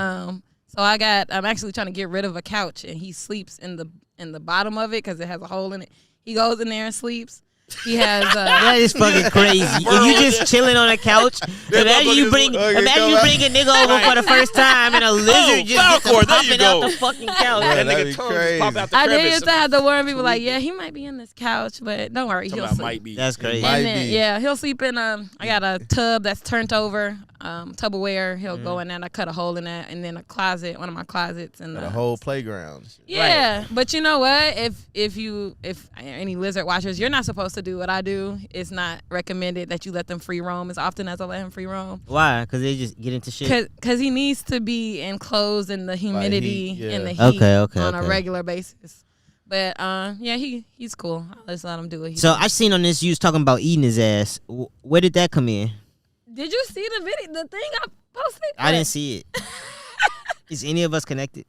[SPEAKER 2] So I'm actually trying to get rid of a couch and he sleeps in the bottom of it because it has a hole in it. He goes in there and sleeps. He has
[SPEAKER 4] That is fucking crazy. And you just chilling on a couch. Imagine you bring a nigga over for the first time and a lizard just gets
[SPEAKER 1] Falcor,
[SPEAKER 4] to
[SPEAKER 1] there you
[SPEAKER 4] popping out
[SPEAKER 1] go.
[SPEAKER 4] the fucking couch.
[SPEAKER 3] Yeah,
[SPEAKER 1] That
[SPEAKER 3] that'd
[SPEAKER 1] nigga
[SPEAKER 3] be
[SPEAKER 1] tongue just pop
[SPEAKER 3] crazy.
[SPEAKER 1] out the
[SPEAKER 2] I
[SPEAKER 1] crevice.
[SPEAKER 2] did used to have to warn people like, yeah, he might be in this couch, but don't worry,
[SPEAKER 1] Talking
[SPEAKER 2] he'll
[SPEAKER 1] about
[SPEAKER 2] sleep.
[SPEAKER 1] might be.
[SPEAKER 4] That's crazy.
[SPEAKER 3] Might
[SPEAKER 2] And then,
[SPEAKER 3] be.
[SPEAKER 2] yeah, he'll sleep in I got a tub that's turned over, Tupperware. He'll go in there and I cut a hole in that, and then a closet, one of my closets, and
[SPEAKER 3] Got a whole playground.
[SPEAKER 2] yeah. But you know what? If any lizard watchers, you're not supposed to do what I do. It's not recommended that you let them free roam as often as I let him free roam.
[SPEAKER 4] Why? Because they just get into shit.
[SPEAKER 2] Because he needs to be enclosed in the humidity
[SPEAKER 3] heat, yeah.
[SPEAKER 2] and the heat
[SPEAKER 4] Okay,
[SPEAKER 2] on a
[SPEAKER 4] okay.
[SPEAKER 2] regular basis. But yeah, he's cool. I'll just let him do it.
[SPEAKER 4] So I seen on this you was talking about eating his ass. Where did that come in?
[SPEAKER 2] Did you see the video? The thing I posted?
[SPEAKER 4] I didn't see it. Is any of us connected?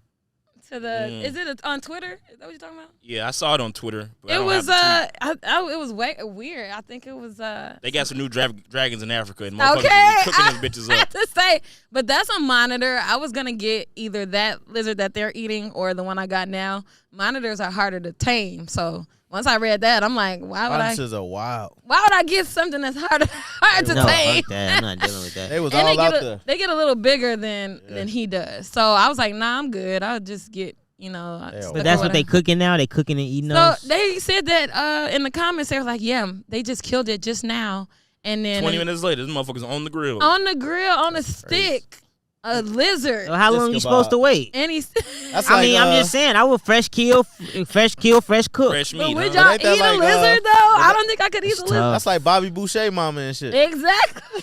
[SPEAKER 2] To the is it on Twitter? Is that what you're talking about?
[SPEAKER 1] Yeah, I saw it on Twitter. But I
[SPEAKER 2] It
[SPEAKER 1] don't
[SPEAKER 2] was
[SPEAKER 1] have the tweet.
[SPEAKER 2] it was way weird. I think it was
[SPEAKER 1] They got some new dragons in Africa and
[SPEAKER 2] okay.
[SPEAKER 1] motherfuckers be cooking
[SPEAKER 2] I
[SPEAKER 1] them bitches
[SPEAKER 2] have
[SPEAKER 1] up.
[SPEAKER 2] to say, but that's a monitor. I was gonna get either that lizard that they're eating or the one I got now. Monitors are harder to tame, so once I read that, I'm like, why would
[SPEAKER 3] Monsters are wild.
[SPEAKER 2] I get something that's hard to
[SPEAKER 4] No,
[SPEAKER 2] tame?
[SPEAKER 4] fuck that. I'm not dealing with that.
[SPEAKER 3] They was
[SPEAKER 2] And
[SPEAKER 3] all
[SPEAKER 2] they
[SPEAKER 3] out
[SPEAKER 2] get
[SPEAKER 3] there.
[SPEAKER 2] they get a little bigger than he does. So I was like, nah, I'm good. I'll just get stuff
[SPEAKER 4] But that's
[SPEAKER 2] or
[SPEAKER 4] what they
[SPEAKER 2] whatever.
[SPEAKER 4] cooking now. They cooking and eating
[SPEAKER 2] So
[SPEAKER 4] those.
[SPEAKER 2] they said that in the comments they were like, yeah, they just killed it just now, and then
[SPEAKER 1] 20 minutes later, this motherfucker's on the grill.
[SPEAKER 2] on the grill on a stick, a lizard,
[SPEAKER 4] So how long
[SPEAKER 3] Just
[SPEAKER 4] you supposed to wait?
[SPEAKER 2] and he's.
[SPEAKER 3] That's
[SPEAKER 4] I
[SPEAKER 3] like,
[SPEAKER 4] mean, I'm just saying. I would fresh kill, fresh cook.
[SPEAKER 1] Fresh
[SPEAKER 2] But
[SPEAKER 1] meat,
[SPEAKER 2] would
[SPEAKER 1] huh?
[SPEAKER 2] y'all
[SPEAKER 3] Ain't that
[SPEAKER 2] eat a
[SPEAKER 3] like,
[SPEAKER 2] lizard though? I don't think I could eat a
[SPEAKER 4] it's
[SPEAKER 2] lizard.
[SPEAKER 4] tough.
[SPEAKER 3] That's like Bobby Boucher mama and shit.
[SPEAKER 2] Exactly.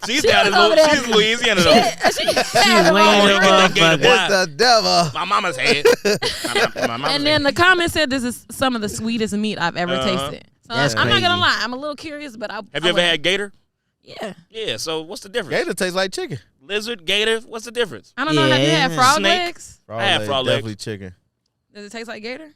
[SPEAKER 1] She's down in
[SPEAKER 2] was over there.
[SPEAKER 1] she's Louisiana though.
[SPEAKER 2] She had
[SPEAKER 4] laying
[SPEAKER 2] one
[SPEAKER 4] it
[SPEAKER 2] grill.
[SPEAKER 4] up.
[SPEAKER 3] It's the devil.
[SPEAKER 1] My mama's head. My mama's
[SPEAKER 2] And then
[SPEAKER 1] head.
[SPEAKER 2] the comment said this is some of the sweetest meat I've ever tasted. So
[SPEAKER 4] That's
[SPEAKER 2] I'm not
[SPEAKER 4] crazy.
[SPEAKER 2] gonna lie, I'm a little curious, but
[SPEAKER 1] Have you ever had gator?
[SPEAKER 2] Yeah.
[SPEAKER 1] Yeah, so what's the difference?
[SPEAKER 3] Gator tastes like chicken.
[SPEAKER 1] Lizard, gator, what's the difference?
[SPEAKER 2] I don't know. Have you had
[SPEAKER 4] Yeah.
[SPEAKER 2] frog
[SPEAKER 1] Snake.
[SPEAKER 2] legs?
[SPEAKER 3] Frog
[SPEAKER 1] I had
[SPEAKER 3] legs,
[SPEAKER 1] frog legs.
[SPEAKER 3] definitely chicken.
[SPEAKER 2] Does it taste like gator?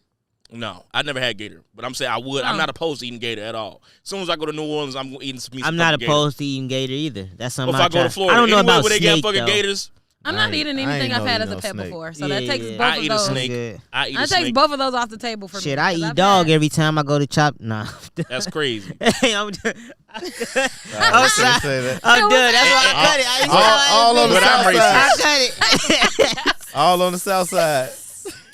[SPEAKER 1] No, I never had gator, but I'm saying I would. I'm not opposed to eating gator at all. As soon as I go to New Orleans, I'm eating some meat.
[SPEAKER 4] I'm not opposed to eating gator either. That's
[SPEAKER 1] Or
[SPEAKER 4] something
[SPEAKER 1] if I go to Florida,
[SPEAKER 4] I don't know
[SPEAKER 1] anywhere
[SPEAKER 4] about
[SPEAKER 1] where they got
[SPEAKER 4] snake
[SPEAKER 1] fucking
[SPEAKER 4] though.
[SPEAKER 1] gators,
[SPEAKER 2] I'm
[SPEAKER 3] I
[SPEAKER 2] not
[SPEAKER 3] ain't-
[SPEAKER 2] eating
[SPEAKER 3] I ain't
[SPEAKER 2] anything I've
[SPEAKER 3] no
[SPEAKER 2] had
[SPEAKER 3] eat
[SPEAKER 2] as a
[SPEAKER 3] no
[SPEAKER 2] pet
[SPEAKER 3] snake.
[SPEAKER 2] before, so
[SPEAKER 4] Yeah,
[SPEAKER 2] that takes
[SPEAKER 4] yeah.
[SPEAKER 2] both
[SPEAKER 1] I
[SPEAKER 2] of
[SPEAKER 1] eat a
[SPEAKER 2] those.
[SPEAKER 1] snake.
[SPEAKER 4] Good.
[SPEAKER 1] I eat a
[SPEAKER 2] That takes
[SPEAKER 1] snake.
[SPEAKER 2] both of those off the table for me.
[SPEAKER 4] Shit, I
[SPEAKER 2] 'cause
[SPEAKER 4] eat
[SPEAKER 2] I've
[SPEAKER 4] dog
[SPEAKER 2] had-
[SPEAKER 4] every time I go to chop. Nah.
[SPEAKER 1] That's crazy.
[SPEAKER 4] Hey, I'm
[SPEAKER 3] Nah,
[SPEAKER 4] I'm
[SPEAKER 3] I
[SPEAKER 4] sorry.
[SPEAKER 3] can't say that.
[SPEAKER 4] I'm done. That's why I cut it. I used to
[SPEAKER 3] All on the
[SPEAKER 1] But I'm
[SPEAKER 3] south
[SPEAKER 1] racist.
[SPEAKER 3] side.
[SPEAKER 4] I cut it.
[SPEAKER 3] All on the south side.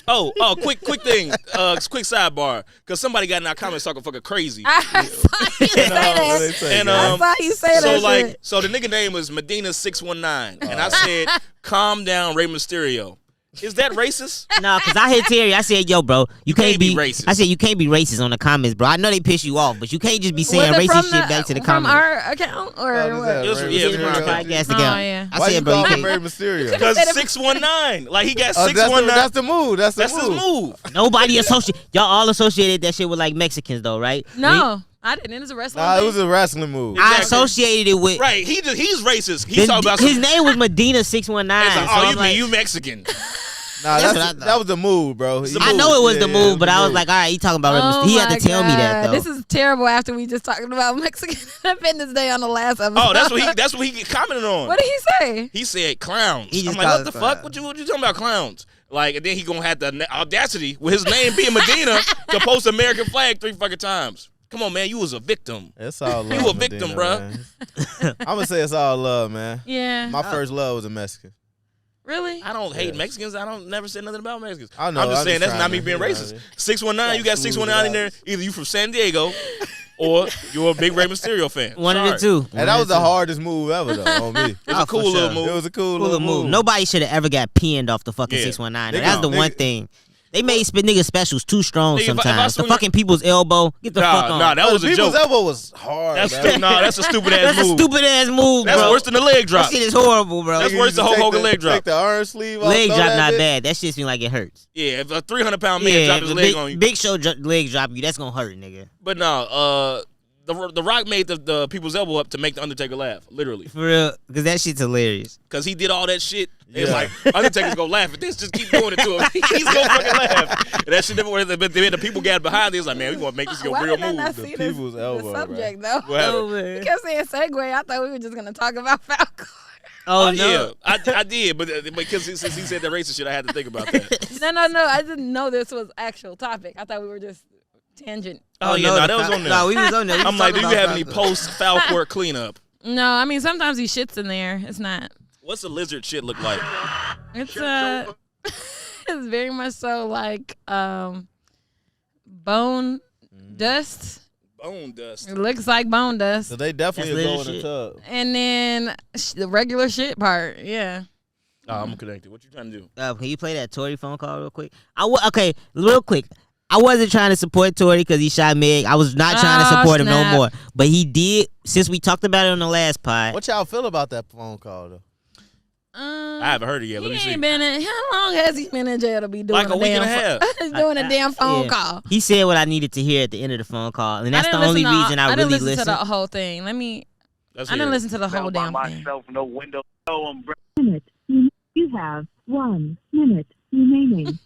[SPEAKER 1] Oh, quick thing. Quick sidebar. Because somebody got in our comments talking fucking crazy.
[SPEAKER 2] I saw you say
[SPEAKER 3] What
[SPEAKER 2] that.
[SPEAKER 3] they say,
[SPEAKER 1] And,
[SPEAKER 3] guys?
[SPEAKER 2] I saw you say
[SPEAKER 1] So
[SPEAKER 2] that.
[SPEAKER 1] like,
[SPEAKER 2] shit.
[SPEAKER 1] so the nigga name was Medina619, and I said, "Calm down, Rey Mysterio." Is that racist?
[SPEAKER 4] No, because I hit Terry. I said, yo, bro, you can't be
[SPEAKER 1] racist.
[SPEAKER 4] I said, you can't be racist on the comments, bro. I know they piss you off, but you can't just be saying
[SPEAKER 2] Was it
[SPEAKER 4] racist
[SPEAKER 2] from
[SPEAKER 4] shit back to the
[SPEAKER 2] from
[SPEAKER 4] comments.
[SPEAKER 2] our account or
[SPEAKER 3] Oh,
[SPEAKER 2] what?
[SPEAKER 3] this
[SPEAKER 1] It was-
[SPEAKER 3] Rey
[SPEAKER 1] yeah, it was
[SPEAKER 3] Mysterio.
[SPEAKER 1] from our
[SPEAKER 4] podcast
[SPEAKER 2] Oh,
[SPEAKER 4] account.
[SPEAKER 2] yeah.
[SPEAKER 4] I
[SPEAKER 3] Why
[SPEAKER 4] said,
[SPEAKER 3] you
[SPEAKER 4] bro,
[SPEAKER 3] call
[SPEAKER 4] you
[SPEAKER 3] him
[SPEAKER 4] can't.
[SPEAKER 3] Rey Mysterio?
[SPEAKER 1] Because
[SPEAKER 2] said it-
[SPEAKER 1] 619, like he got
[SPEAKER 3] Oh,
[SPEAKER 1] 619.
[SPEAKER 3] that's the move. That's the
[SPEAKER 1] That's his move.
[SPEAKER 4] Nobody associate. Y'all all associated that shit with like Mexicans though, right?
[SPEAKER 2] No, I didn't. It's a wrestling.
[SPEAKER 3] Nah, it
[SPEAKER 2] thing.
[SPEAKER 3] was a wrestling move.
[SPEAKER 4] I
[SPEAKER 1] Exactly.
[SPEAKER 4] associated it with.
[SPEAKER 1] Right, he's racist. He's talking about
[SPEAKER 4] His
[SPEAKER 1] some,
[SPEAKER 4] name was Medina 619.
[SPEAKER 1] it's like,
[SPEAKER 4] So
[SPEAKER 1] oh,
[SPEAKER 4] I'm
[SPEAKER 1] you
[SPEAKER 4] like,
[SPEAKER 1] mean you Mexican?
[SPEAKER 3] Nah,
[SPEAKER 4] That's what I thought.
[SPEAKER 3] that was the move, bro.
[SPEAKER 1] It's the
[SPEAKER 4] I
[SPEAKER 1] move.
[SPEAKER 4] know it was the
[SPEAKER 3] Yeah,
[SPEAKER 4] move, but
[SPEAKER 3] the
[SPEAKER 4] I was
[SPEAKER 3] move.
[SPEAKER 4] like, all right, he talking about Rey
[SPEAKER 2] Oh
[SPEAKER 4] Mysterio. He had
[SPEAKER 2] my
[SPEAKER 4] to tell me that
[SPEAKER 2] God.
[SPEAKER 4] though.
[SPEAKER 2] This is terrible. After we just talking about Mexican Independence Day on the last episode.
[SPEAKER 1] Oh, that's what he commented on.
[SPEAKER 2] What did he say?
[SPEAKER 1] He said clowns.
[SPEAKER 4] He just
[SPEAKER 1] I'm like, what
[SPEAKER 4] called
[SPEAKER 1] the
[SPEAKER 4] it
[SPEAKER 1] fuck?
[SPEAKER 4] clowns.
[SPEAKER 1] What you talking about clowns? Like, and then he gonna have the audacity with his name being Medina to post American flag 3 fucking times. Come on, man, you was a victim.
[SPEAKER 3] It's all love.
[SPEAKER 1] You a victim,
[SPEAKER 3] Medina,
[SPEAKER 1] bro.
[SPEAKER 3] I'm gonna say it's all love, man.
[SPEAKER 2] Yeah.
[SPEAKER 3] My first love was a Mexican.
[SPEAKER 2] Really?
[SPEAKER 1] I don't hate Mexicans. I don't never say nothing about Mexicans.
[SPEAKER 3] I know.
[SPEAKER 1] I'm just saying that's
[SPEAKER 3] trying
[SPEAKER 1] not me
[SPEAKER 3] to,
[SPEAKER 1] being
[SPEAKER 3] you know
[SPEAKER 1] racist.
[SPEAKER 3] what I mean?
[SPEAKER 1] 619, you got 619 in there. Either you from San Diego or you're a big Rey Mysterio fan.
[SPEAKER 4] One of the two.
[SPEAKER 3] And that was the hardest move ever, though, on me.
[SPEAKER 1] It's a cool little move.
[SPEAKER 3] It was a cool little move.
[SPEAKER 4] Nobody should have ever got pinned off the fucking 619. That's the one thing. They made nigga specials too strong sometimes. The fucking people's elbow. Get the fuck on.
[SPEAKER 1] Nah, that was a joke.
[SPEAKER 3] People's elbow was hard.
[SPEAKER 1] That's a stupid ass move.
[SPEAKER 4] That's a stupid ass move, bro.
[SPEAKER 1] That's worse than the leg drop.
[SPEAKER 4] That shit is horrible, bro.
[SPEAKER 1] That's worse than Hulk Hogan leg drop.
[SPEAKER 3] Take the arm sleeve off.
[SPEAKER 4] Leg drop not bad. That shit seems like it hurts.
[SPEAKER 1] Yeah, if a 300-pound man dropped his leg on you.
[SPEAKER 4] Big Show leg drop you, that's gonna hurt, nigga.
[SPEAKER 1] But no, The Rock made the people's elbow up to make the Undertaker laugh, literally.
[SPEAKER 4] For real, because that shit's hilarious.
[SPEAKER 1] Because he did all that shit. It's like, Undertaker's gonna laugh at this. Just keep doing it to him. He's gonna fucking laugh. And that shit never worked. But then the people got behind it. It's like, man, we gonna make this your real move.
[SPEAKER 2] The
[SPEAKER 3] people's elbow,
[SPEAKER 2] subject,
[SPEAKER 3] bro.
[SPEAKER 2] though. You kept saying segue. I thought we were just going to talk about Falcon.
[SPEAKER 4] Oh, no.
[SPEAKER 1] Yeah, I did. But because since he said that racist shit, I had to think about that.
[SPEAKER 2] No. I didn't know this was actual topic. I thought we were just tangent.
[SPEAKER 1] Oh, yeah, no, that was on there.
[SPEAKER 4] No, we was on there.
[SPEAKER 1] I'm like, do you have any post-foul court cleanup?
[SPEAKER 2] No, I mean, sometimes he shits in there. It's not.
[SPEAKER 1] What's the lizard shit look like?
[SPEAKER 2] It's it's very much so like bone dust.
[SPEAKER 1] Bone dust.
[SPEAKER 2] It looks like bone dust.
[SPEAKER 3] So they definitely go in the
[SPEAKER 4] shit.
[SPEAKER 3] tub.
[SPEAKER 2] And then the regular shit part, yeah.
[SPEAKER 1] Oh, I'm connected. What you trying to do?
[SPEAKER 4] Can you play that Tory phone call real quick? Okay, real quick. I wasn't trying to support Tory because he shot Meg. I was not trying to support him no more. But he did, since we talked about it on the last pod.
[SPEAKER 3] What y'all feel about that phone call, though?
[SPEAKER 1] I haven't heard it yet. Let me see.
[SPEAKER 2] How long has he been in jail to be doing
[SPEAKER 1] like a week and a half?
[SPEAKER 2] Doing a damn phone call.
[SPEAKER 4] He said what I needed to hear at the end of the phone call, and that's the only reason I really
[SPEAKER 2] didn't listen to the whole thing. I didn't listen to the whole damn thing.
[SPEAKER 5] No window.
[SPEAKER 6] You have 1 minute remaining.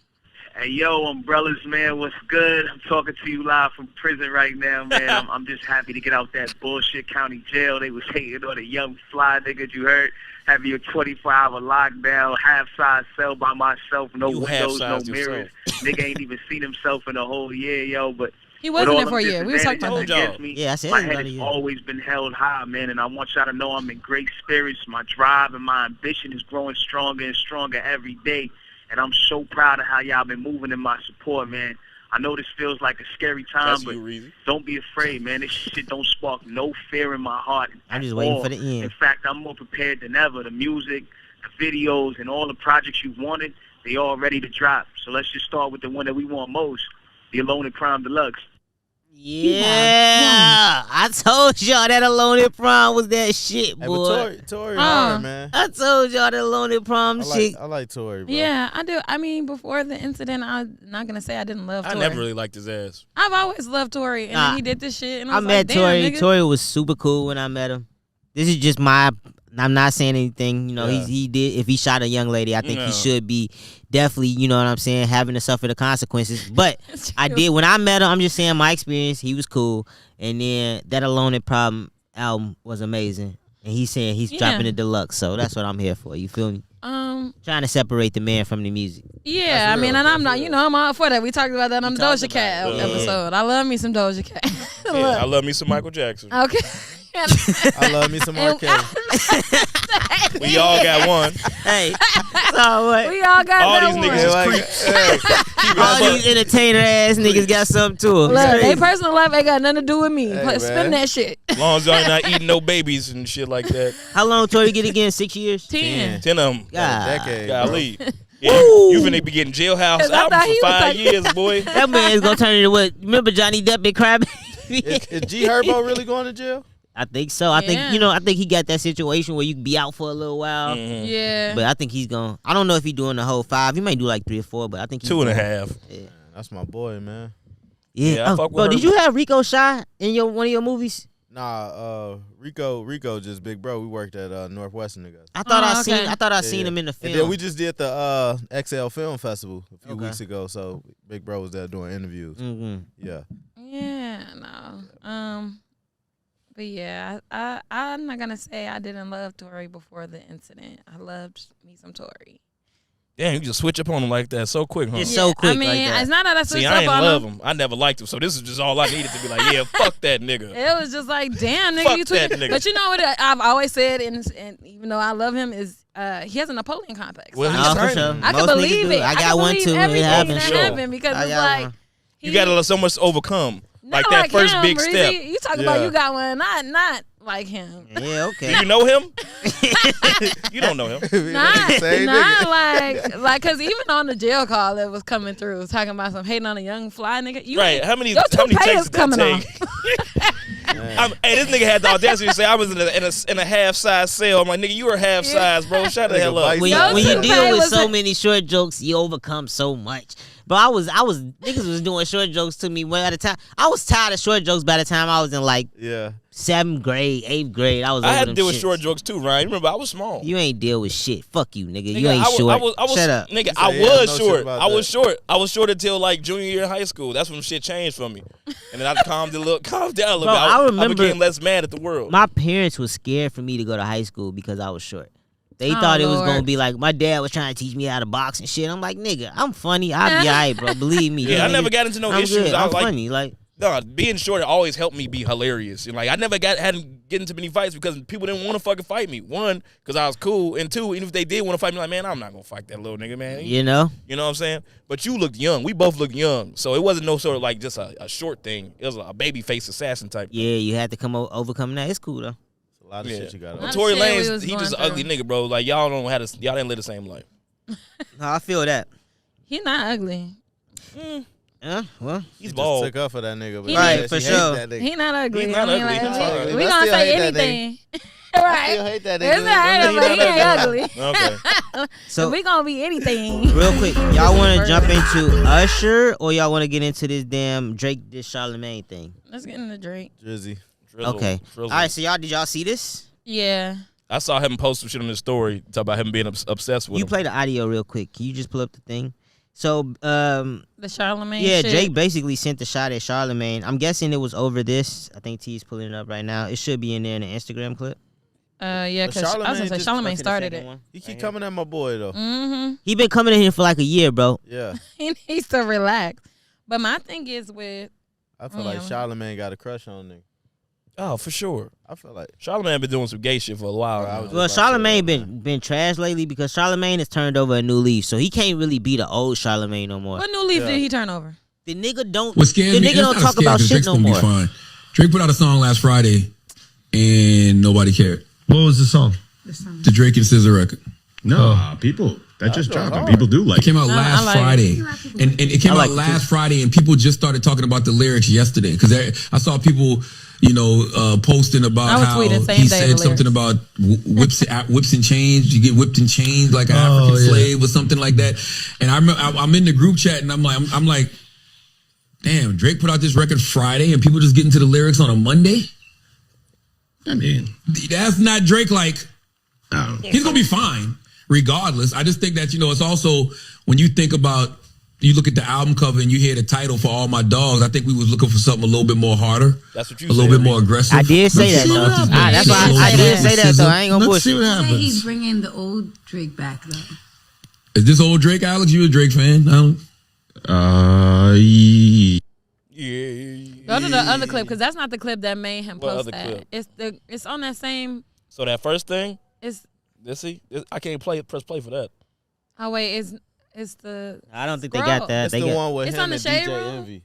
[SPEAKER 5] Hey, yo, umbrellas, man, what's good? I'm talking to you live from prison right now, man. I'm just happy to get out that bullshit county jail. They was hating on a young fly nigga, you heard? Having your 24-hour lockdown, half-size cell by myself, no windows, no mirrors. Nigga ain't even seen himself in a whole year, yo, but...
[SPEAKER 2] He wasn't there for a year. We was talking about
[SPEAKER 5] that.
[SPEAKER 4] Yeah, I said
[SPEAKER 5] my head has always been held high, man, and I want y'all to know I'm in great spirits. My drive and my ambition is growing stronger and stronger every day. And I'm so proud of how y'all been moving in my support, man. I know this feels like a scary time, but don't be afraid, man. This shit don't spark no fear in my heart.
[SPEAKER 4] I'm just waiting for the end.
[SPEAKER 5] In fact, I'm more prepared than ever. The music, the videos, and all the projects you wanted, they all ready to drop. So let's just start with the one that we want most, the Alone in Crime Deluxe.
[SPEAKER 4] Yeah, I told y'all that Alone in Prom was that shit, boy.
[SPEAKER 3] Hey, Tory hard, man.
[SPEAKER 4] I told y'all that Alone in Prom shit.
[SPEAKER 3] I like Tory, bro.
[SPEAKER 2] Yeah, I do. I mean, before the incident, I'm not gonna say I didn't love Tory.
[SPEAKER 1] I never really liked his ass.
[SPEAKER 2] I've always loved Tory, and then he did this shit, and I was
[SPEAKER 4] met
[SPEAKER 2] like,
[SPEAKER 4] Tory.
[SPEAKER 2] Damn,
[SPEAKER 4] Tory was super cool when I met him. This is just I'm not saying anything. You know, he did. If he shot a young lady, I think he should be definitely, you know what I'm saying, having to suffer the consequences. But I did when I met him. I'm just saying my experience. He was cool, and then that Alone in Problem album was amazing. And he's saying he's dropping the deluxe, so that's what I'm here for. You feel me? Trying to separate the man from the music.
[SPEAKER 2] Yeah, I mean, and I'm not, I'm all for that. We talked about that on the Doja Cat episode. I love me some Doja Cat.
[SPEAKER 1] I love me some Michael Jackson.
[SPEAKER 2] Okay.
[SPEAKER 3] I love me some R. Kelly.
[SPEAKER 1] We all got one.
[SPEAKER 4] Hey, so what?
[SPEAKER 2] We all got
[SPEAKER 1] all
[SPEAKER 2] that
[SPEAKER 1] these
[SPEAKER 2] one.
[SPEAKER 1] niggas is creeps.
[SPEAKER 4] All these entertainer ass niggas got something to them.
[SPEAKER 2] Look, they personal life ain't got nothing to do with me.
[SPEAKER 3] Hey,
[SPEAKER 2] Spin that shit.
[SPEAKER 1] As long as y'all not eating no babies and shit like that.
[SPEAKER 4] How long Tory get again? 6 years?
[SPEAKER 2] 10.
[SPEAKER 1] 10 of them.
[SPEAKER 3] Decade,
[SPEAKER 1] Golly. Yeah, you finna be getting jailhouse albums for 5 years, boy.
[SPEAKER 4] That man's gonna turn into what? Remember Johnny Depp and Crybaby?
[SPEAKER 3] Is G Herbo really going to jail?
[SPEAKER 4] I think so. I think I think he got that situation where you can be out for a little while.
[SPEAKER 1] Mm-hmm.
[SPEAKER 2] Yeah.
[SPEAKER 4] But I think he's going. I don't know if he's doing the whole 5. He might do like 3 or 4, but I think he's
[SPEAKER 1] 2.5.
[SPEAKER 4] Yeah.
[SPEAKER 3] That's my boy, man.
[SPEAKER 1] Yeah, I fuck with
[SPEAKER 4] bro,
[SPEAKER 1] her.
[SPEAKER 4] did you have Rico shot in one of your movies?
[SPEAKER 3] Nah, Rico just big bro. We worked at Northwestern together.
[SPEAKER 4] I thought I seen him in the film.
[SPEAKER 3] And then we just did the XL Film Festival a few weeks ago. So big bro was there doing interviews.
[SPEAKER 4] Mm-hmm.
[SPEAKER 3] Yeah.
[SPEAKER 2] Yeah, no. But yeah, I'm not gonna say I didn't love Tory before the incident. I loved me some Tory.
[SPEAKER 1] Damn, you just switch up on him like that so quick, huh?
[SPEAKER 4] It's so quick.
[SPEAKER 2] I mean,
[SPEAKER 4] like that.
[SPEAKER 2] it's not that I switched
[SPEAKER 1] See,
[SPEAKER 2] up
[SPEAKER 1] I ain't
[SPEAKER 2] on
[SPEAKER 1] love
[SPEAKER 2] him.
[SPEAKER 1] him. I never liked him, so this is just all I needed to be like, yeah, fuck that nigga.
[SPEAKER 2] It was just like, damn, nigga,
[SPEAKER 1] Fuck
[SPEAKER 2] you
[SPEAKER 1] that
[SPEAKER 2] tweaking.
[SPEAKER 1] nigga.
[SPEAKER 2] But you know what I've always said, and even though I love him, is he has a Napoleon complex.
[SPEAKER 1] Well,
[SPEAKER 2] So
[SPEAKER 1] he's
[SPEAKER 4] No, for
[SPEAKER 1] turning.
[SPEAKER 4] sure.
[SPEAKER 2] I can
[SPEAKER 4] Most niggas
[SPEAKER 2] believe
[SPEAKER 4] do.
[SPEAKER 2] it.
[SPEAKER 4] I
[SPEAKER 2] can
[SPEAKER 4] got one
[SPEAKER 2] believe
[SPEAKER 4] too. It
[SPEAKER 2] everything
[SPEAKER 4] happens.
[SPEAKER 2] that
[SPEAKER 1] Sure.
[SPEAKER 2] happened because
[SPEAKER 4] I
[SPEAKER 2] it's
[SPEAKER 4] got
[SPEAKER 2] like
[SPEAKER 4] one.
[SPEAKER 1] You got to so much to overcome.
[SPEAKER 2] not
[SPEAKER 1] Like that first
[SPEAKER 2] him,
[SPEAKER 1] big
[SPEAKER 2] Reezy.
[SPEAKER 1] step.
[SPEAKER 2] You talk
[SPEAKER 3] Yeah.
[SPEAKER 2] about you got one, not like him.
[SPEAKER 4] Yeah,
[SPEAKER 1] Do
[SPEAKER 4] okay.
[SPEAKER 1] you know him? You don't know him.
[SPEAKER 2] Not like, cause even on the jail call that was coming through, talking about some hating on a young fly nigga. You
[SPEAKER 1] Right. How many
[SPEAKER 2] your toupee
[SPEAKER 1] takes
[SPEAKER 2] is
[SPEAKER 1] did
[SPEAKER 2] coming
[SPEAKER 1] that
[SPEAKER 2] off.
[SPEAKER 1] take? Hey, this nigga had the audacity to say I was in a half size cell. I'm like, nigga, you were half size, bro. Shut the hell up.
[SPEAKER 3] Nigga,
[SPEAKER 4] When,
[SPEAKER 3] Yo,
[SPEAKER 4] when you
[SPEAKER 2] toupee
[SPEAKER 4] deal with
[SPEAKER 2] was
[SPEAKER 4] so
[SPEAKER 2] a-
[SPEAKER 4] many short jokes, you overcome so much. But I was niggas was doing short jokes to me one at a time. I was tired of short jokes by the time I was in like
[SPEAKER 3] Yeah.
[SPEAKER 4] 7th grade, 8th grade. I was
[SPEAKER 1] I
[SPEAKER 4] over
[SPEAKER 1] had to
[SPEAKER 4] them
[SPEAKER 1] deal with
[SPEAKER 4] shits.
[SPEAKER 1] short jokes too, Ryan. Remember, I was small.
[SPEAKER 4] You ain't deal with shit. Fuck you, nigga.
[SPEAKER 1] Nigga,
[SPEAKER 4] You ain't
[SPEAKER 1] I was,
[SPEAKER 4] short.
[SPEAKER 1] I was,
[SPEAKER 4] Shut up.
[SPEAKER 1] Nigga,
[SPEAKER 3] You
[SPEAKER 1] I
[SPEAKER 3] say, yeah, I
[SPEAKER 1] was
[SPEAKER 3] know shit
[SPEAKER 1] short.
[SPEAKER 3] about
[SPEAKER 1] I was
[SPEAKER 3] that.
[SPEAKER 1] short. I was short until like junior year in high school. That's when shit changed for me. And then I calmed down a little
[SPEAKER 4] Bro,
[SPEAKER 1] bit.
[SPEAKER 4] I remember
[SPEAKER 1] became less mad at the world.
[SPEAKER 4] My parents was scared for me to go to high school because I was short. They
[SPEAKER 2] Oh,
[SPEAKER 4] thought it was
[SPEAKER 2] Lord.
[SPEAKER 4] gonna be like my dad was trying to teach me how to box and shit. I'm like, nigga, I'm funny. I'll be alright, bro. Believe me.
[SPEAKER 1] Yeah, I
[SPEAKER 4] Nigga,
[SPEAKER 1] never got into no
[SPEAKER 4] I'm
[SPEAKER 1] issues.
[SPEAKER 4] Good.
[SPEAKER 1] I
[SPEAKER 4] I'm
[SPEAKER 1] was like,
[SPEAKER 4] funny. Like,
[SPEAKER 1] no, being short always helped me be hilarious. And like, I never hadn't get into many fights because people didn't want to fucking fight me. One, because I was cool, and two, even if they did want to fight me, like, man, I'm not gonna fight that little nigga, man.
[SPEAKER 4] you know.
[SPEAKER 1] You know what I'm saying? But you looked young. We both looked young, so it wasn't no sort of like just a short thing. It was a baby face assassin type.
[SPEAKER 4] Yeah, you had to overcome that. It's cool though.
[SPEAKER 3] A lot of
[SPEAKER 1] Yeah.
[SPEAKER 3] shit you got.
[SPEAKER 2] Lot of
[SPEAKER 1] Tory
[SPEAKER 2] shit we
[SPEAKER 1] Lanez,
[SPEAKER 2] was
[SPEAKER 1] he
[SPEAKER 2] going
[SPEAKER 1] just an ugly
[SPEAKER 2] through.
[SPEAKER 1] nigga, bro. Like y'all y'all didn't live the same life.
[SPEAKER 4] No, I feel that.
[SPEAKER 2] He not ugly.
[SPEAKER 4] Well,
[SPEAKER 1] He's
[SPEAKER 3] Just
[SPEAKER 1] bald.
[SPEAKER 3] took up for that nigga. But
[SPEAKER 2] He
[SPEAKER 4] Right,
[SPEAKER 3] yeah,
[SPEAKER 4] for
[SPEAKER 3] she hates
[SPEAKER 4] sure.
[SPEAKER 3] that nigga.
[SPEAKER 2] He not ugly.
[SPEAKER 1] He's not
[SPEAKER 2] I mean,
[SPEAKER 1] ugly.
[SPEAKER 2] like,
[SPEAKER 1] He's not ugly.
[SPEAKER 2] we
[SPEAKER 3] I
[SPEAKER 2] gonna
[SPEAKER 3] still
[SPEAKER 2] say
[SPEAKER 3] hate that
[SPEAKER 2] anything.
[SPEAKER 3] I
[SPEAKER 2] Right.
[SPEAKER 3] still hate that
[SPEAKER 2] It's
[SPEAKER 3] nigga.
[SPEAKER 2] alright, but he ain't ugly.
[SPEAKER 1] Okay.
[SPEAKER 4] so
[SPEAKER 2] We gonna be anything.
[SPEAKER 4] real quick, y'all want to jump into Usher or y'all want to get into this damn Drake this Charlemagne thing?
[SPEAKER 2] Let's get into Drake.
[SPEAKER 3] Drizzy.
[SPEAKER 1] Drizzle,
[SPEAKER 4] Okay.
[SPEAKER 1] drizzle.
[SPEAKER 4] All right. So did y'all see this?
[SPEAKER 2] Yeah.
[SPEAKER 1] I saw him post some shit on his story, talk about him being obsessed with
[SPEAKER 4] You
[SPEAKER 1] him.
[SPEAKER 4] play the audio real quick. Can you just pull up the thing? So
[SPEAKER 2] The Charlemagne
[SPEAKER 4] yeah,
[SPEAKER 2] shit.
[SPEAKER 4] Drake basically sent the shot at Charlemagne. I'm guessing it was over this. I think T's pulling it up right now. It should be in there in the Instagram clip.
[SPEAKER 2] Yeah,
[SPEAKER 3] But
[SPEAKER 2] because I was gonna
[SPEAKER 3] Charlemagne
[SPEAKER 2] say
[SPEAKER 3] just
[SPEAKER 2] Charlemagne
[SPEAKER 4] Go to the
[SPEAKER 2] started
[SPEAKER 4] second
[SPEAKER 2] it.
[SPEAKER 4] one.
[SPEAKER 3] He keep coming at my boy though.
[SPEAKER 2] Mm-hmm.
[SPEAKER 4] He been coming in here for like a year, bro.
[SPEAKER 3] Yeah.
[SPEAKER 2] He needs to relax. But my thing is with
[SPEAKER 3] I feel like
[SPEAKER 2] Yeah.
[SPEAKER 3] Charlemagne got a crush on nigga.
[SPEAKER 1] Oh, for sure.
[SPEAKER 3] I feel like
[SPEAKER 1] Charlamagne been doing some gay shit for a while.
[SPEAKER 3] Bro, I
[SPEAKER 1] now.
[SPEAKER 3] was
[SPEAKER 4] Well,
[SPEAKER 3] just about to say
[SPEAKER 4] Charlemagne
[SPEAKER 3] that,
[SPEAKER 4] been trash lately because Charlemagne has turned over a new leaf, so he can't really be the old Charlemagne no more.
[SPEAKER 2] what new leaf
[SPEAKER 3] Yeah.
[SPEAKER 2] did he turn over?
[SPEAKER 4] The nigga don't.
[SPEAKER 7] What scares
[SPEAKER 4] the
[SPEAKER 7] me?
[SPEAKER 4] nigga
[SPEAKER 7] It's
[SPEAKER 4] don't
[SPEAKER 7] not
[SPEAKER 4] talk
[SPEAKER 7] scared,
[SPEAKER 4] about
[SPEAKER 7] 'cause
[SPEAKER 4] shit
[SPEAKER 7] Drake's
[SPEAKER 4] no
[SPEAKER 7] gonna
[SPEAKER 4] more.
[SPEAKER 7] be fine. Drake put out a song last Friday, and nobody cared.
[SPEAKER 8] What was the song?
[SPEAKER 7] The Drake and SZA record.
[SPEAKER 8] No, people that just
[SPEAKER 3] going
[SPEAKER 8] dropped.
[SPEAKER 3] hard.
[SPEAKER 8] And people do like
[SPEAKER 7] It came out
[SPEAKER 2] I
[SPEAKER 7] last
[SPEAKER 2] like it.
[SPEAKER 7] Friday, and it came
[SPEAKER 4] I like
[SPEAKER 7] out
[SPEAKER 4] it
[SPEAKER 7] last Friday, and people just started talking about the lyrics yesterday because I saw people, posting about
[SPEAKER 2] I was
[SPEAKER 7] how
[SPEAKER 2] tweeting same
[SPEAKER 7] he
[SPEAKER 2] day
[SPEAKER 7] said
[SPEAKER 2] the
[SPEAKER 7] something about whips and chains. You get whipped and chains like an African
[SPEAKER 8] yeah.
[SPEAKER 7] slave or something like that. And I remember I'm in the group chat, and I'm like, damn, Drake put out this record Friday, and people just get into the lyrics on a Monday.
[SPEAKER 8] I mean,
[SPEAKER 7] That's not Drake. Like,
[SPEAKER 8] I don't know.
[SPEAKER 7] he's gonna be fine regardless. I just think that it's also when you think about, you look at the album cover and you hear the title for All My Dogs. I think we was looking for something a little bit more harder,
[SPEAKER 1] That's what you
[SPEAKER 7] a little
[SPEAKER 1] said,
[SPEAKER 7] bit more aggressive.
[SPEAKER 4] I did say that
[SPEAKER 8] see
[SPEAKER 4] though.
[SPEAKER 8] what happens.
[SPEAKER 4] That's why I did say that though. I ain't gonna
[SPEAKER 8] Let's see
[SPEAKER 4] bullshit.
[SPEAKER 8] what
[SPEAKER 9] Say he's
[SPEAKER 8] happens.
[SPEAKER 9] bringing the old Drake back though.
[SPEAKER 7] Is this old Drake, Alex? You a Drake fan? I don't.
[SPEAKER 8] Yeah.
[SPEAKER 2] Go to the other clip because that's not the clip that made him
[SPEAKER 1] What
[SPEAKER 2] post
[SPEAKER 1] other
[SPEAKER 2] that.
[SPEAKER 1] clip?
[SPEAKER 2] It's on that same.
[SPEAKER 1] So that first thing,
[SPEAKER 2] It's
[SPEAKER 1] I can't press play for that.
[SPEAKER 2] oh wait, it's the
[SPEAKER 4] I don't think they
[SPEAKER 2] Scroll.
[SPEAKER 4] got that.
[SPEAKER 3] It's
[SPEAKER 4] They
[SPEAKER 3] the
[SPEAKER 4] got.
[SPEAKER 3] one with
[SPEAKER 2] It's
[SPEAKER 3] him
[SPEAKER 2] on the
[SPEAKER 3] and
[SPEAKER 2] Shade
[SPEAKER 3] DJ
[SPEAKER 2] Room?
[SPEAKER 3] Envy.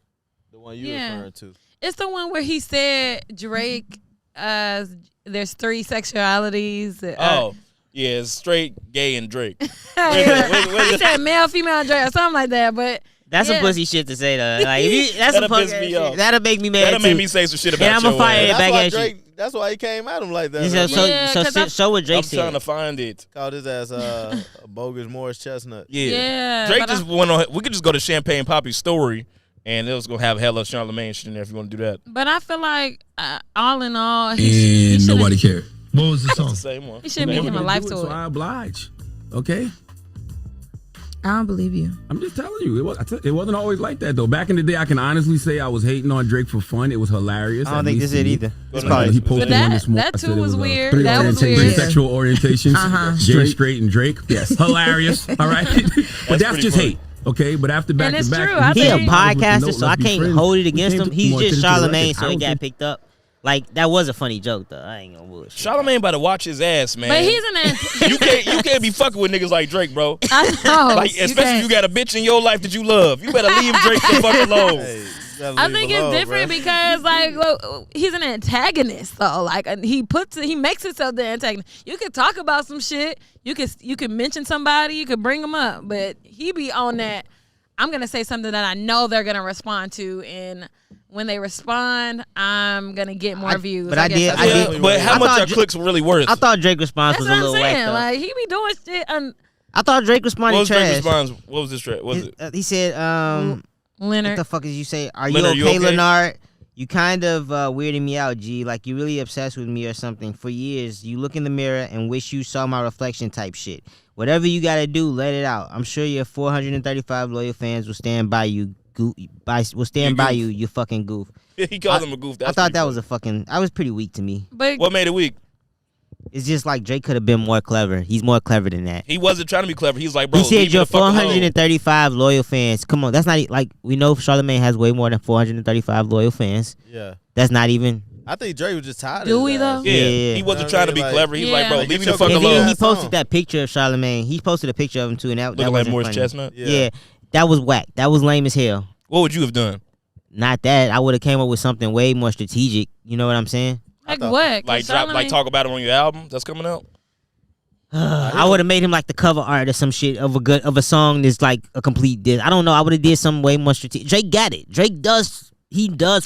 [SPEAKER 3] The one you
[SPEAKER 2] Yeah.
[SPEAKER 3] referring to.
[SPEAKER 2] it's the one where he said Drake. There's 3 sexualities.
[SPEAKER 1] Oh, yeah, it's straight, gay, and Drake.
[SPEAKER 2] he
[SPEAKER 1] wait.
[SPEAKER 2] said male, female, Drake or something like that. But
[SPEAKER 4] That's
[SPEAKER 2] yeah.
[SPEAKER 4] some pussy shit to say though. Like if you, that's some
[SPEAKER 1] That'll
[SPEAKER 4] punk
[SPEAKER 1] piss
[SPEAKER 4] ass
[SPEAKER 1] me
[SPEAKER 4] shit.
[SPEAKER 1] off.
[SPEAKER 4] That'll make me mad
[SPEAKER 1] That'll
[SPEAKER 4] too.
[SPEAKER 1] make me say some shit about
[SPEAKER 4] And I'ma
[SPEAKER 1] your
[SPEAKER 4] fire
[SPEAKER 1] ass.
[SPEAKER 4] it
[SPEAKER 3] That's
[SPEAKER 4] back
[SPEAKER 3] why
[SPEAKER 4] at you.
[SPEAKER 3] Drake. That's why he came at him like that.
[SPEAKER 4] So,
[SPEAKER 3] bro.
[SPEAKER 2] Yeah, 'cause I'm-
[SPEAKER 4] show what Drake
[SPEAKER 1] I'm trying
[SPEAKER 4] said.
[SPEAKER 1] to find it.
[SPEAKER 3] Called his ass a bogus Morris Chestnut.
[SPEAKER 2] Yeah,
[SPEAKER 1] Drake
[SPEAKER 2] but
[SPEAKER 1] just went on. We could just go to Champagne Poppy's story, and it was gonna have hella Charlamagne shit in there if you want to do that.
[SPEAKER 2] But I feel like all in all,
[SPEAKER 7] And
[SPEAKER 2] he shouldn't-
[SPEAKER 7] nobody cared.
[SPEAKER 8] What was the
[SPEAKER 1] It's
[SPEAKER 8] song?
[SPEAKER 1] the same one.
[SPEAKER 2] He shouldn't be giving a life to
[SPEAKER 7] So
[SPEAKER 2] it.
[SPEAKER 7] I oblige. Okay.
[SPEAKER 9] I don't believe you.
[SPEAKER 10] I'm just telling you, it wasn't always like that though. Back in the day, I can honestly say I was hating on Drake for fun. It was hilarious.
[SPEAKER 4] I don't think this is it either.
[SPEAKER 10] It's probably he posted one this morning.
[SPEAKER 2] That too was weird.
[SPEAKER 10] Three
[SPEAKER 2] That was weird.
[SPEAKER 10] sexual orientations. Jay, straight, and Drake. Yes, hilarious. All right, but that's just hate. Okay, but after back to back,
[SPEAKER 4] he a podcaster, so I can't hold it against him. He's just Charlamagne, so he got picked up. Like that was a funny joke though. I ain't gonna bullshit.
[SPEAKER 1] Charlamagne about to watch his ass, man.
[SPEAKER 2] But he's an
[SPEAKER 1] you can't be fucking with niggas like Drake, bro.
[SPEAKER 2] I know.
[SPEAKER 1] Like especially if you got a bitch in your life that you love. You better leave Drake the fuck alone.
[SPEAKER 2] I think it's different because like look, he's an antagonist though. Like he makes himself the antagonist. You could talk about some shit. You could mention somebody. You could bring them up, but he be on that. I'm gonna say something that I know they're gonna respond to, and when they respond, I'm gonna get more views.
[SPEAKER 4] But I did.
[SPEAKER 1] But how much are clicks really worth?
[SPEAKER 4] I thought Drake response was a little whack.
[SPEAKER 2] That's what I'm saying. Like he be doing shit.
[SPEAKER 4] I thought Drake responded
[SPEAKER 1] what was
[SPEAKER 4] trash.
[SPEAKER 1] Drake response? What was this trash?
[SPEAKER 4] He said,
[SPEAKER 2] Leonard.
[SPEAKER 4] What the fuck is you say? Are
[SPEAKER 1] Leonard,
[SPEAKER 4] you okay,
[SPEAKER 1] you okay?
[SPEAKER 4] Leonard? You kind of weirding me out, G. Like you really obsessed with me or something. For years, you look in the mirror and wish you saw my reflection type shit. Whatever you gotta do, let it out. I'm sure your 435 loyal fans will stand by you. You fucking goof.
[SPEAKER 1] He called him a goof.
[SPEAKER 4] I thought that was a fucking. I was pretty weak to me.
[SPEAKER 2] But
[SPEAKER 1] what made it weak?
[SPEAKER 4] It's just like Drake could have been more clever. He's more clever than that.
[SPEAKER 1] He wasn't trying to be clever. He was like, bro,
[SPEAKER 4] he said
[SPEAKER 1] leave
[SPEAKER 4] your
[SPEAKER 1] me the fuck alone.
[SPEAKER 4] 435 loyal fans. Come on, that's not like we know Charlamagne has way more than 435 loyal fans.
[SPEAKER 3] Yeah,
[SPEAKER 4] that's not even.
[SPEAKER 3] I think Drake was just tired.
[SPEAKER 2] Do we though?
[SPEAKER 1] Yeah, he wasn't trying to be clever. He's like, bro, leave me the fuck alone.
[SPEAKER 4] Then he posted that picture of Charlamagne. He posted a picture of him too, and that
[SPEAKER 1] looking
[SPEAKER 4] was
[SPEAKER 1] like Morris Chestnut.
[SPEAKER 4] Yeah, that was whack. That was lame as hell.
[SPEAKER 1] What would you have done?
[SPEAKER 4] Not that. I would have came up with something way more strategic. You know what I'm saying?
[SPEAKER 2] Like what?
[SPEAKER 1] Like talk about it on your album that's coming out.
[SPEAKER 4] I would have made him like the cover art or some shit of a song that's like a complete diss. I don't know. I would have did something way more strategic. Drake got it. Drake does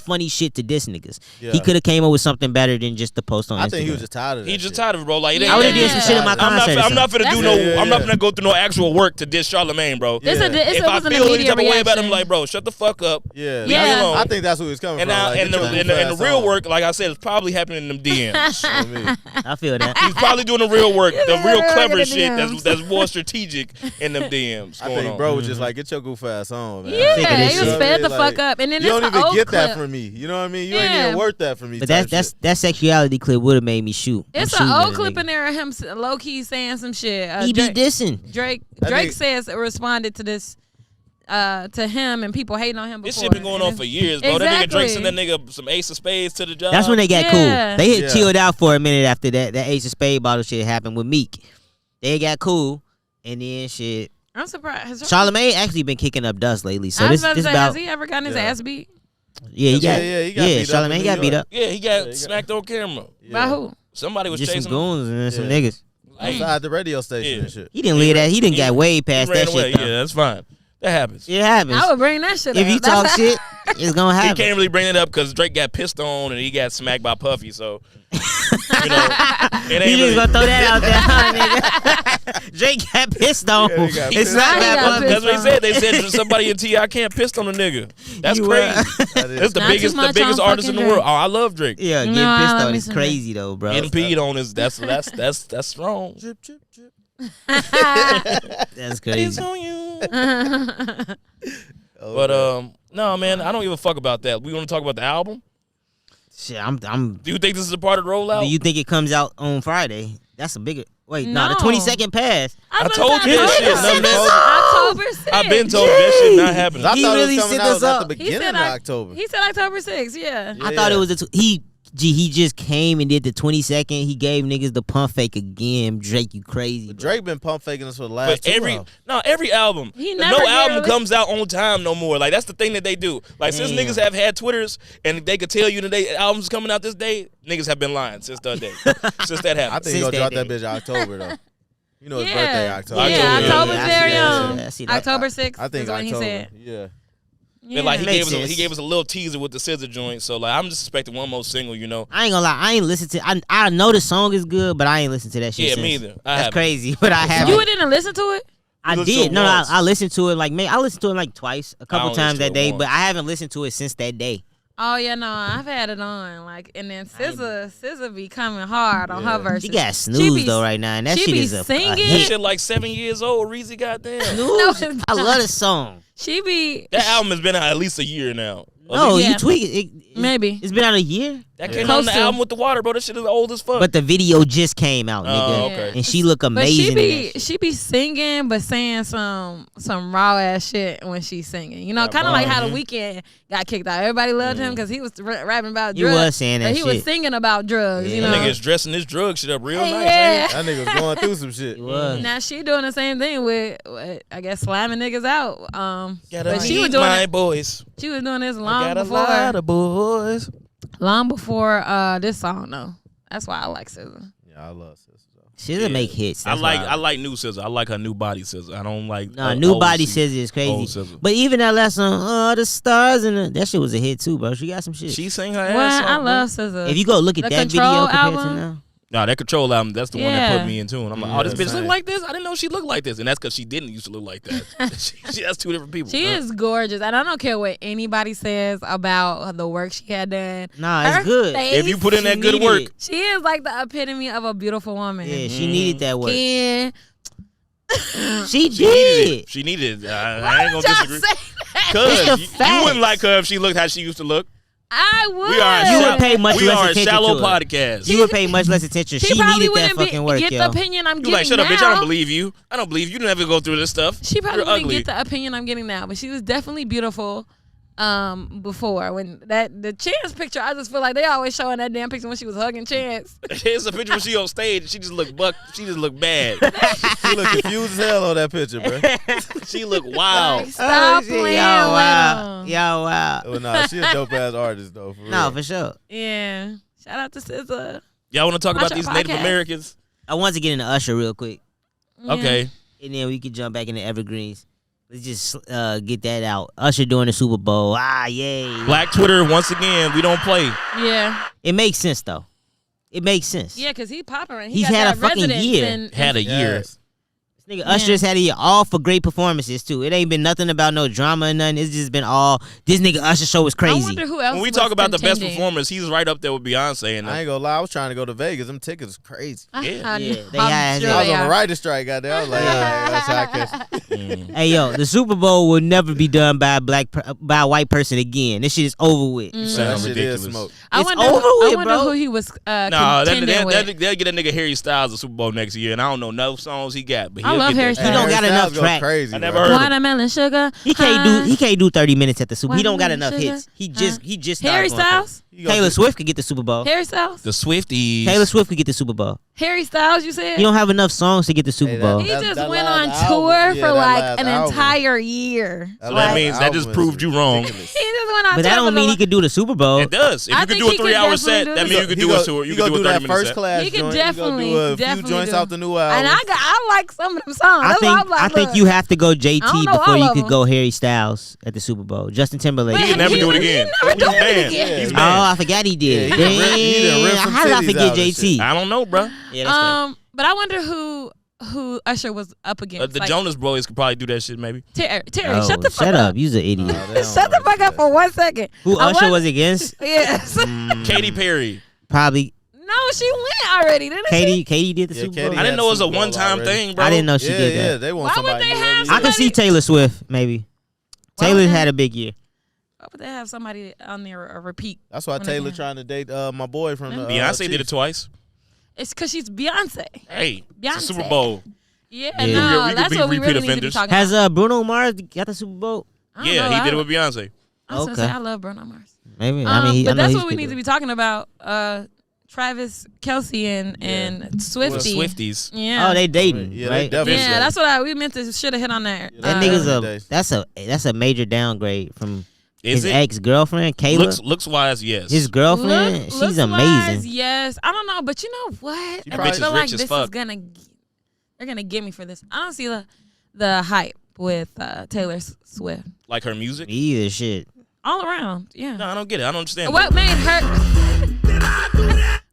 [SPEAKER 4] funny shit to diss niggas. Yeah. He could have came up with something better than just the post on Instagram.
[SPEAKER 3] I think he was just tired of it.
[SPEAKER 1] He's just tired of it, bro. Like
[SPEAKER 4] I would have did some shit in my concert.
[SPEAKER 1] I'm not finna do no. I'm not finna go through no actual work to diss Charlamagne, bro.
[SPEAKER 2] If
[SPEAKER 1] I feel any type of way about him, like, bro, shut the fuck up.
[SPEAKER 3] Yeah.
[SPEAKER 1] I
[SPEAKER 3] think that's who he's coming from.
[SPEAKER 1] And the real work, like I said, is probably happening in them DMs.
[SPEAKER 4] I feel that.
[SPEAKER 1] He's probably doing the real work, the real clever shit that's more strategic in them DMs.
[SPEAKER 3] I think bro was just like, get your goof ass on, man.
[SPEAKER 2] Yeah, he was fed the fuck up, and then
[SPEAKER 3] you don't even get that from me. You know what I mean? You ain't even worth that for me.
[SPEAKER 4] But that sexuality clip would have made me shoot.
[SPEAKER 2] It's an old clip in there of him low key saying some shit.
[SPEAKER 4] He be dissing.
[SPEAKER 2] Drake says responded to this to him and people hating on him before.
[SPEAKER 1] This shit been going on for years, bro.
[SPEAKER 2] Exactly.
[SPEAKER 1] That nigga Drake sent that nigga some Ace of Spades to the job.
[SPEAKER 4] That's when they got cool. They had chilled out for a minute after that Ace of Spades bottle shit happened with Meek. They got cool, and then shit.
[SPEAKER 2] I'm surprised.
[SPEAKER 4] Charlamagne actually been kicking up dust lately. So
[SPEAKER 2] I was
[SPEAKER 4] this
[SPEAKER 2] about to say,
[SPEAKER 4] about,
[SPEAKER 2] has he ever gotten his ass beat?
[SPEAKER 4] Yeah, he got Charlamagne got beat up.
[SPEAKER 1] Yeah, he got smacked on camera.
[SPEAKER 2] By who?
[SPEAKER 1] Somebody was
[SPEAKER 4] just
[SPEAKER 1] chasing
[SPEAKER 4] some goons and some niggas.
[SPEAKER 3] Outside the radio station and shit.
[SPEAKER 4] He didn't leave that. He didn't get way past that shit.
[SPEAKER 1] Yeah, that's fine. That happens.
[SPEAKER 4] It happens.
[SPEAKER 2] I would bring that shit up.
[SPEAKER 4] If you talk shit, it's gonna happen.
[SPEAKER 1] He can't really bring it up because Drake got pissed on and he got smacked by Puffy. So, you know, it ain't
[SPEAKER 4] you
[SPEAKER 1] really
[SPEAKER 4] just gonna throw that out there, huh, nigga? Drake got pissed on. It's not that.
[SPEAKER 1] That's what he said. They said somebody in T.I. can't pissed on a nigga. That's crazy. That's the biggest artist in the world. Oh, I love Drake.
[SPEAKER 4] Yeah, getting pissed on is crazy though, bro.
[SPEAKER 1] Getting peed on is that's strong.
[SPEAKER 3] Drip, drip, drip.
[SPEAKER 4] That's crazy.
[SPEAKER 1] It's on you. But no, man, I don't give a fuck about that. We want to talk about the album.
[SPEAKER 4] Shit, I'm.
[SPEAKER 1] Do you think this is a part of the rollout?
[SPEAKER 4] Do you think it comes out on Friday? That's a bigger. Wait, no, the 22nd pass.
[SPEAKER 1] I told you that shit.
[SPEAKER 2] October 6th.
[SPEAKER 1] I've been told that shit not happening.
[SPEAKER 3] I
[SPEAKER 4] He
[SPEAKER 3] thought
[SPEAKER 4] really
[SPEAKER 3] it was coming
[SPEAKER 4] set
[SPEAKER 3] out
[SPEAKER 4] this
[SPEAKER 3] at
[SPEAKER 4] up.
[SPEAKER 3] the beginning of October.
[SPEAKER 2] He said October 6th, yeah.
[SPEAKER 4] I thought it was he just came and did the 22nd. He gave niggas the pump fake again. Drake, you crazy.
[SPEAKER 3] But Drake been pump faking us for the last
[SPEAKER 1] every album. No album comes out on time no more. Like that's the thing that they do. Like since niggas have had Twitters and they could tell you the album's coming out this day, niggas have been lying since that day. Since that happened.
[SPEAKER 3] I think he'll drop that bitch October though. You know his birthday October.
[SPEAKER 2] Yeah, October's very young.
[SPEAKER 4] Yeah,
[SPEAKER 2] October 6th.
[SPEAKER 3] I think
[SPEAKER 2] is when
[SPEAKER 3] October.
[SPEAKER 2] He said.
[SPEAKER 3] Yeah.
[SPEAKER 2] Yeah.
[SPEAKER 1] Like he gave us a little teaser with the scissor joint, so like I'm just expecting one more single, you know.
[SPEAKER 4] I ain't gonna lie, I ain't listened to. I know the song is good, but I ain't listened to that shit.
[SPEAKER 1] Yeah,
[SPEAKER 4] since.
[SPEAKER 1] me either.
[SPEAKER 4] That's crazy, but I haven't.
[SPEAKER 2] You didn't listen to it?
[SPEAKER 4] I did. No, I listened to it like I listened to it like twice, a couple times that day, but I haven't listened to it since that day.
[SPEAKER 2] Oh yeah, no, I've had it on. Like, and then SZA be coming hard on her verses.
[SPEAKER 4] She got Snooze though right now, and that
[SPEAKER 2] she
[SPEAKER 4] shit
[SPEAKER 2] be
[SPEAKER 4] is a
[SPEAKER 2] singing.
[SPEAKER 4] hit.
[SPEAKER 1] Shit like 7 years old. Reezy, goddamn.
[SPEAKER 4] Snooze.
[SPEAKER 2] No,
[SPEAKER 4] I love this song.
[SPEAKER 2] She be
[SPEAKER 1] That album has been out at least a year now.
[SPEAKER 4] No,
[SPEAKER 2] Yeah.
[SPEAKER 4] you tweaking.
[SPEAKER 2] Maybe.
[SPEAKER 4] It's been out a year.
[SPEAKER 1] That came on
[SPEAKER 2] Close
[SPEAKER 1] the
[SPEAKER 2] to.
[SPEAKER 1] album with the water, bro. That shit is old as fuck.
[SPEAKER 4] But the video just came out, nigga.
[SPEAKER 1] Oh, okay.
[SPEAKER 4] And she look
[SPEAKER 2] But
[SPEAKER 4] amazing. in that
[SPEAKER 2] she be singing, but saying some raw ass shit when she's singing. You know, kind of like how The Weeknd got kicked out. Everybody loved him because he was rapping about
[SPEAKER 4] He
[SPEAKER 2] drugs.
[SPEAKER 4] was saying that
[SPEAKER 2] but he was
[SPEAKER 4] shit.
[SPEAKER 2] singing about drugs. You know,
[SPEAKER 1] that nigga is dressing this drug shit up real nice.
[SPEAKER 2] yeah.
[SPEAKER 3] That nigga was going through some shit.
[SPEAKER 4] He was.
[SPEAKER 2] Now she doing the same thing with I guess slamming niggas out. But she was
[SPEAKER 1] meet
[SPEAKER 2] doing
[SPEAKER 1] my
[SPEAKER 2] it.
[SPEAKER 1] boys.
[SPEAKER 2] She was doing this
[SPEAKER 1] I
[SPEAKER 2] long
[SPEAKER 1] got a lot
[SPEAKER 2] before.
[SPEAKER 1] of boys.
[SPEAKER 2] Long before this song though. That's why I like SZA.
[SPEAKER 3] Yeah, I love SZA.
[SPEAKER 4] She'll make hits.
[SPEAKER 1] I
[SPEAKER 4] That's
[SPEAKER 1] like new SZA. I like her new body SZA. I don't like
[SPEAKER 4] new
[SPEAKER 1] old
[SPEAKER 4] body
[SPEAKER 1] SZA.
[SPEAKER 4] SZA is
[SPEAKER 1] Old
[SPEAKER 4] crazy.
[SPEAKER 1] SZA.
[SPEAKER 4] But even that last song, oh, the stars and that shit was a hit too, bro. She got some shit.
[SPEAKER 1] She sang her
[SPEAKER 2] Well,
[SPEAKER 1] ass off.
[SPEAKER 2] I
[SPEAKER 1] bro.
[SPEAKER 2] love SZA.
[SPEAKER 4] If you go look at
[SPEAKER 2] The
[SPEAKER 4] that video
[SPEAKER 2] Control
[SPEAKER 4] compared
[SPEAKER 2] album?
[SPEAKER 4] to now.
[SPEAKER 1] Nah, that Control album, that's the one that
[SPEAKER 2] Yeah.
[SPEAKER 1] put me into it. I'm like, oh, this bitch look like this? I didn't know she looked like this. And that's because she didn't used to look like that. That's two different people.
[SPEAKER 2] She is gorgeous, and I don't care what anybody says about the work she had done.
[SPEAKER 4] Nah, it's
[SPEAKER 2] Her
[SPEAKER 4] good.
[SPEAKER 2] face,
[SPEAKER 1] If you put in that
[SPEAKER 4] She
[SPEAKER 1] good
[SPEAKER 4] needed
[SPEAKER 1] work,
[SPEAKER 4] it.
[SPEAKER 2] she is like the epitome of a beautiful woman.
[SPEAKER 4] Yeah, she needed that work.
[SPEAKER 2] Yeah.
[SPEAKER 4] She
[SPEAKER 1] she needed
[SPEAKER 4] did.
[SPEAKER 1] it. She needed it. I
[SPEAKER 2] Why
[SPEAKER 1] ain't
[SPEAKER 2] would
[SPEAKER 1] gonna
[SPEAKER 2] y'all
[SPEAKER 1] disagree.
[SPEAKER 2] say that?
[SPEAKER 1] Cause
[SPEAKER 4] It's the
[SPEAKER 1] you
[SPEAKER 4] facts.
[SPEAKER 1] wouldn't like her if she looked how she used to look.
[SPEAKER 2] I would.
[SPEAKER 1] We are a
[SPEAKER 4] You
[SPEAKER 1] shallow,
[SPEAKER 4] would pay much
[SPEAKER 1] we
[SPEAKER 4] less
[SPEAKER 1] are a
[SPEAKER 4] attention
[SPEAKER 1] shallow
[SPEAKER 4] to it.
[SPEAKER 1] podcast.
[SPEAKER 4] You would pay much less attention.
[SPEAKER 2] She
[SPEAKER 4] She
[SPEAKER 2] probably
[SPEAKER 4] needed that
[SPEAKER 2] wouldn't
[SPEAKER 4] fucking work,
[SPEAKER 2] get
[SPEAKER 4] yo.
[SPEAKER 2] the opinion I'm
[SPEAKER 1] You
[SPEAKER 2] getting
[SPEAKER 1] like, shut up,
[SPEAKER 2] now.
[SPEAKER 1] bitch. I don't believe you. I don't believe you. You never go through this stuff.
[SPEAKER 2] She probably
[SPEAKER 1] You're
[SPEAKER 2] wouldn't
[SPEAKER 1] ugly.
[SPEAKER 2] get the opinion I'm getting now, but she was definitely beautiful before. When the Chance picture, I just feel like they always showing that damn picture when she was hugging Chance.
[SPEAKER 1] Here's a picture when she on stage and she just looked she just looked bad.
[SPEAKER 3] She look confused as hell on that picture, bro.
[SPEAKER 1] She looked wild.
[SPEAKER 2] Stop
[SPEAKER 4] shit,
[SPEAKER 2] playing
[SPEAKER 4] y'all
[SPEAKER 2] with
[SPEAKER 4] wow.
[SPEAKER 2] him.
[SPEAKER 4] Y'all wow.
[SPEAKER 3] Well, nah, she a dope ass artist though. For real.
[SPEAKER 4] No, for sure.
[SPEAKER 2] Yeah. Shout out to SZA.
[SPEAKER 1] Y'all want to talk
[SPEAKER 2] Watch
[SPEAKER 1] about
[SPEAKER 2] our
[SPEAKER 1] these Native
[SPEAKER 2] podcast.
[SPEAKER 1] Americans?
[SPEAKER 4] I want to get into Usher real quick,
[SPEAKER 1] Okay.
[SPEAKER 4] and then we can jump back into Evergreens. Let's just get that out. Usher doing the Super Bowl. Ah, yay.
[SPEAKER 1] Black Twitter, once again, we don't play.
[SPEAKER 2] Yeah.
[SPEAKER 4] It makes sense, though. It makes sense.
[SPEAKER 2] Yeah, because he popping right.
[SPEAKER 4] He's
[SPEAKER 2] got
[SPEAKER 4] had
[SPEAKER 2] that
[SPEAKER 4] a fucking
[SPEAKER 2] residence
[SPEAKER 4] year.
[SPEAKER 2] in-
[SPEAKER 1] Had a year.
[SPEAKER 3] Yes.
[SPEAKER 4] This nigga Usher's had a year all for great performances, too. It ain't been nothing about no drama or nothing. It's just been all, this nigga Usher show was
[SPEAKER 2] I
[SPEAKER 4] crazy.
[SPEAKER 2] wonder who else
[SPEAKER 1] When we
[SPEAKER 2] was
[SPEAKER 1] talk about the best
[SPEAKER 2] contending.
[SPEAKER 1] performers, he's right up there with Beyonce. And
[SPEAKER 3] I ain't gonna lie, I was trying to go to Vegas. Them tickets is crazy.
[SPEAKER 2] I
[SPEAKER 1] Yeah.
[SPEAKER 2] know.
[SPEAKER 4] Yeah, they
[SPEAKER 2] I'm
[SPEAKER 4] had-
[SPEAKER 2] sure
[SPEAKER 3] I was
[SPEAKER 2] they
[SPEAKER 3] on the
[SPEAKER 2] are.
[SPEAKER 3] writer's strike, goddamn. I was like, yeah, that's how I catch.
[SPEAKER 4] Hey, yo, the Super Bowl will never be done by a white person again. This shit is over with.
[SPEAKER 1] You
[SPEAKER 3] That
[SPEAKER 1] sound
[SPEAKER 3] shit
[SPEAKER 1] ridiculous.
[SPEAKER 3] is smoke.
[SPEAKER 2] I
[SPEAKER 4] It's
[SPEAKER 2] wonder,
[SPEAKER 4] over
[SPEAKER 2] I
[SPEAKER 4] with,
[SPEAKER 2] wonder
[SPEAKER 4] bro.
[SPEAKER 2] who he was
[SPEAKER 1] Nah,
[SPEAKER 2] contending with.
[SPEAKER 1] they'll get a nigga Harry Styles the Super Bowl next year, and I don't know no songs he got. But
[SPEAKER 2] I
[SPEAKER 1] he'll
[SPEAKER 2] love
[SPEAKER 1] get
[SPEAKER 2] Harry
[SPEAKER 1] that.
[SPEAKER 4] He don't got enough
[SPEAKER 3] Styles go
[SPEAKER 4] track.
[SPEAKER 3] Crazy,
[SPEAKER 1] I
[SPEAKER 3] bro.
[SPEAKER 1] never heard of him.
[SPEAKER 2] Watermelon sugar.
[SPEAKER 4] He can't do 30 minutes at the Super Bowl. He don't got
[SPEAKER 2] Watermelon
[SPEAKER 4] enough
[SPEAKER 2] sugar.
[SPEAKER 4] hits. He just
[SPEAKER 2] Harry
[SPEAKER 4] started going
[SPEAKER 2] Styles.
[SPEAKER 3] He gonna
[SPEAKER 4] Taylor
[SPEAKER 3] do-
[SPEAKER 4] Swift could get the Super Bowl.
[SPEAKER 2] Harry Styles.
[SPEAKER 1] The Swifties.
[SPEAKER 4] Taylor Swift could get the Super Bowl.
[SPEAKER 2] Harry Styles. You said.
[SPEAKER 4] He don't have enough songs to get the Super
[SPEAKER 3] Hey,
[SPEAKER 4] Bowl.
[SPEAKER 2] He
[SPEAKER 3] That-
[SPEAKER 2] just
[SPEAKER 3] that
[SPEAKER 2] went on
[SPEAKER 3] last
[SPEAKER 2] tour
[SPEAKER 3] album- yeah,
[SPEAKER 2] for
[SPEAKER 3] that
[SPEAKER 2] like
[SPEAKER 3] last
[SPEAKER 2] an
[SPEAKER 3] album.
[SPEAKER 2] entire year.
[SPEAKER 3] That
[SPEAKER 1] So that
[SPEAKER 3] last
[SPEAKER 1] means that just
[SPEAKER 3] album is
[SPEAKER 1] proved you wrong.
[SPEAKER 3] ridiculous.
[SPEAKER 2] He just went on
[SPEAKER 4] But
[SPEAKER 2] tour.
[SPEAKER 4] that don't
[SPEAKER 2] for
[SPEAKER 4] mean he could do the Super Bowl.
[SPEAKER 1] It does. If
[SPEAKER 2] I
[SPEAKER 1] you could
[SPEAKER 2] think
[SPEAKER 1] do a
[SPEAKER 2] he could
[SPEAKER 1] 3-hour
[SPEAKER 2] definitely
[SPEAKER 1] set,
[SPEAKER 2] do
[SPEAKER 1] that
[SPEAKER 2] it.
[SPEAKER 1] means you could do a tour. You
[SPEAKER 3] He
[SPEAKER 1] could
[SPEAKER 3] gonna
[SPEAKER 1] do a
[SPEAKER 3] do that
[SPEAKER 1] 30-minute
[SPEAKER 3] first
[SPEAKER 1] set.
[SPEAKER 3] class
[SPEAKER 2] He could
[SPEAKER 3] joint.
[SPEAKER 2] definitely-
[SPEAKER 3] He gonna do a few
[SPEAKER 2] definitely
[SPEAKER 3] joints
[SPEAKER 2] do.
[SPEAKER 3] off the new album.
[SPEAKER 2] And I like some of them songs. That's why I'm like,
[SPEAKER 4] I think
[SPEAKER 2] look.
[SPEAKER 4] you have to go
[SPEAKER 2] I
[SPEAKER 4] JT
[SPEAKER 2] don't know
[SPEAKER 4] before
[SPEAKER 2] all
[SPEAKER 4] you
[SPEAKER 2] of
[SPEAKER 4] could
[SPEAKER 2] them.
[SPEAKER 4] go Harry Styles at the Super Bowl. Justin Timberlake.
[SPEAKER 1] He can never do it again.
[SPEAKER 2] never do
[SPEAKER 1] He's
[SPEAKER 2] it
[SPEAKER 1] banned.
[SPEAKER 2] again.
[SPEAKER 1] He's
[SPEAKER 4] Oh,
[SPEAKER 1] banned.
[SPEAKER 4] I forgot he did.
[SPEAKER 3] Yeah, he done ripped some
[SPEAKER 4] How did I
[SPEAKER 3] titties
[SPEAKER 4] forget
[SPEAKER 3] out and
[SPEAKER 4] JT?
[SPEAKER 1] I don't know, bro.
[SPEAKER 4] Yeah, that's
[SPEAKER 2] But I wonder who Usher was up against.
[SPEAKER 1] The
[SPEAKER 2] like,
[SPEAKER 1] Jonas Brothers could probably do that shit, maybe.
[SPEAKER 2] Terry,
[SPEAKER 4] Oh,
[SPEAKER 2] shut the fuck
[SPEAKER 4] shut
[SPEAKER 2] up.
[SPEAKER 4] up. You's an idiot.
[SPEAKER 2] Shut the fuck up for 1 second.
[SPEAKER 4] Who
[SPEAKER 2] I
[SPEAKER 4] Usher
[SPEAKER 2] wonder-
[SPEAKER 4] was against?
[SPEAKER 2] Yes.
[SPEAKER 1] Katy Perry.
[SPEAKER 4] Probably
[SPEAKER 2] No, she went already, didn't she?
[SPEAKER 4] Katie did the
[SPEAKER 3] Yeah,
[SPEAKER 4] Super
[SPEAKER 3] Katy
[SPEAKER 4] Bowl.
[SPEAKER 1] I didn't know it was a
[SPEAKER 3] Super Bowl
[SPEAKER 1] one-time
[SPEAKER 3] already.
[SPEAKER 1] thing, bro.
[SPEAKER 4] I didn't know she
[SPEAKER 3] Yeah,
[SPEAKER 4] did
[SPEAKER 3] yeah,
[SPEAKER 4] that.
[SPEAKER 3] they want
[SPEAKER 2] Why would
[SPEAKER 3] somebody.
[SPEAKER 2] they
[SPEAKER 3] new
[SPEAKER 2] have
[SPEAKER 3] every
[SPEAKER 4] I
[SPEAKER 3] year.
[SPEAKER 4] can see Taylor Swift, maybe.
[SPEAKER 2] Why
[SPEAKER 4] Taylor
[SPEAKER 2] would
[SPEAKER 4] had
[SPEAKER 2] they-
[SPEAKER 4] a big year.
[SPEAKER 2] Why would they have somebody on there a repeat?
[SPEAKER 3] That's why
[SPEAKER 2] when they
[SPEAKER 3] Taylor
[SPEAKER 2] can-
[SPEAKER 3] trying to date my boy from the
[SPEAKER 1] Beyonce did it
[SPEAKER 3] Chiefs.
[SPEAKER 1] twice.
[SPEAKER 2] It's because she's Beyonce.
[SPEAKER 1] Hey, it's
[SPEAKER 2] Beyonce.
[SPEAKER 1] a Super Bowl.
[SPEAKER 2] Yeah,
[SPEAKER 4] Yeah.
[SPEAKER 2] no,
[SPEAKER 1] We could
[SPEAKER 2] that's
[SPEAKER 1] be
[SPEAKER 2] what we
[SPEAKER 1] repeat
[SPEAKER 2] really need to be
[SPEAKER 1] offenders.
[SPEAKER 2] talking
[SPEAKER 4] Has
[SPEAKER 2] about.
[SPEAKER 4] Bruno Mars got the Super Bowl?
[SPEAKER 2] I don't
[SPEAKER 1] Yeah,
[SPEAKER 2] know,
[SPEAKER 1] he did it
[SPEAKER 2] I-
[SPEAKER 1] with Beyonce.
[SPEAKER 2] I was gonna
[SPEAKER 4] Okay.
[SPEAKER 2] say I love Bruno Mars.
[SPEAKER 4] Maybe. I mean,
[SPEAKER 2] but that's
[SPEAKER 4] he's
[SPEAKER 2] what we need to be talking about. Travis, Kelce, and Swiftie.
[SPEAKER 1] The Swifties.
[SPEAKER 2] Yeah.
[SPEAKER 4] Oh, they dating,
[SPEAKER 3] Yeah, they
[SPEAKER 4] right?
[SPEAKER 3] definitely.
[SPEAKER 2] Yeah, that's what we meant to should have hit on that.
[SPEAKER 4] That
[SPEAKER 3] Yeah,
[SPEAKER 4] nigga's that's a major downgrade from
[SPEAKER 1] Is
[SPEAKER 4] his
[SPEAKER 1] it?
[SPEAKER 4] ex-girlfriend, Kayla.
[SPEAKER 1] Looks wise, yes.
[SPEAKER 4] His girlfriend, she's
[SPEAKER 2] looks-wise,
[SPEAKER 4] amazing.
[SPEAKER 2] yes, I don't know, but you know what?
[SPEAKER 1] She
[SPEAKER 2] I
[SPEAKER 1] probably
[SPEAKER 2] feel
[SPEAKER 1] is
[SPEAKER 2] like
[SPEAKER 1] rich as
[SPEAKER 2] this is
[SPEAKER 1] fuck.
[SPEAKER 2] they're gonna get me for this. I don't see the hype with Taylor Swift
[SPEAKER 1] Like her music?
[SPEAKER 4] Me either, shit.
[SPEAKER 2] all around. Yeah.
[SPEAKER 1] No, I don't get it. I don't understand.
[SPEAKER 2] What made her?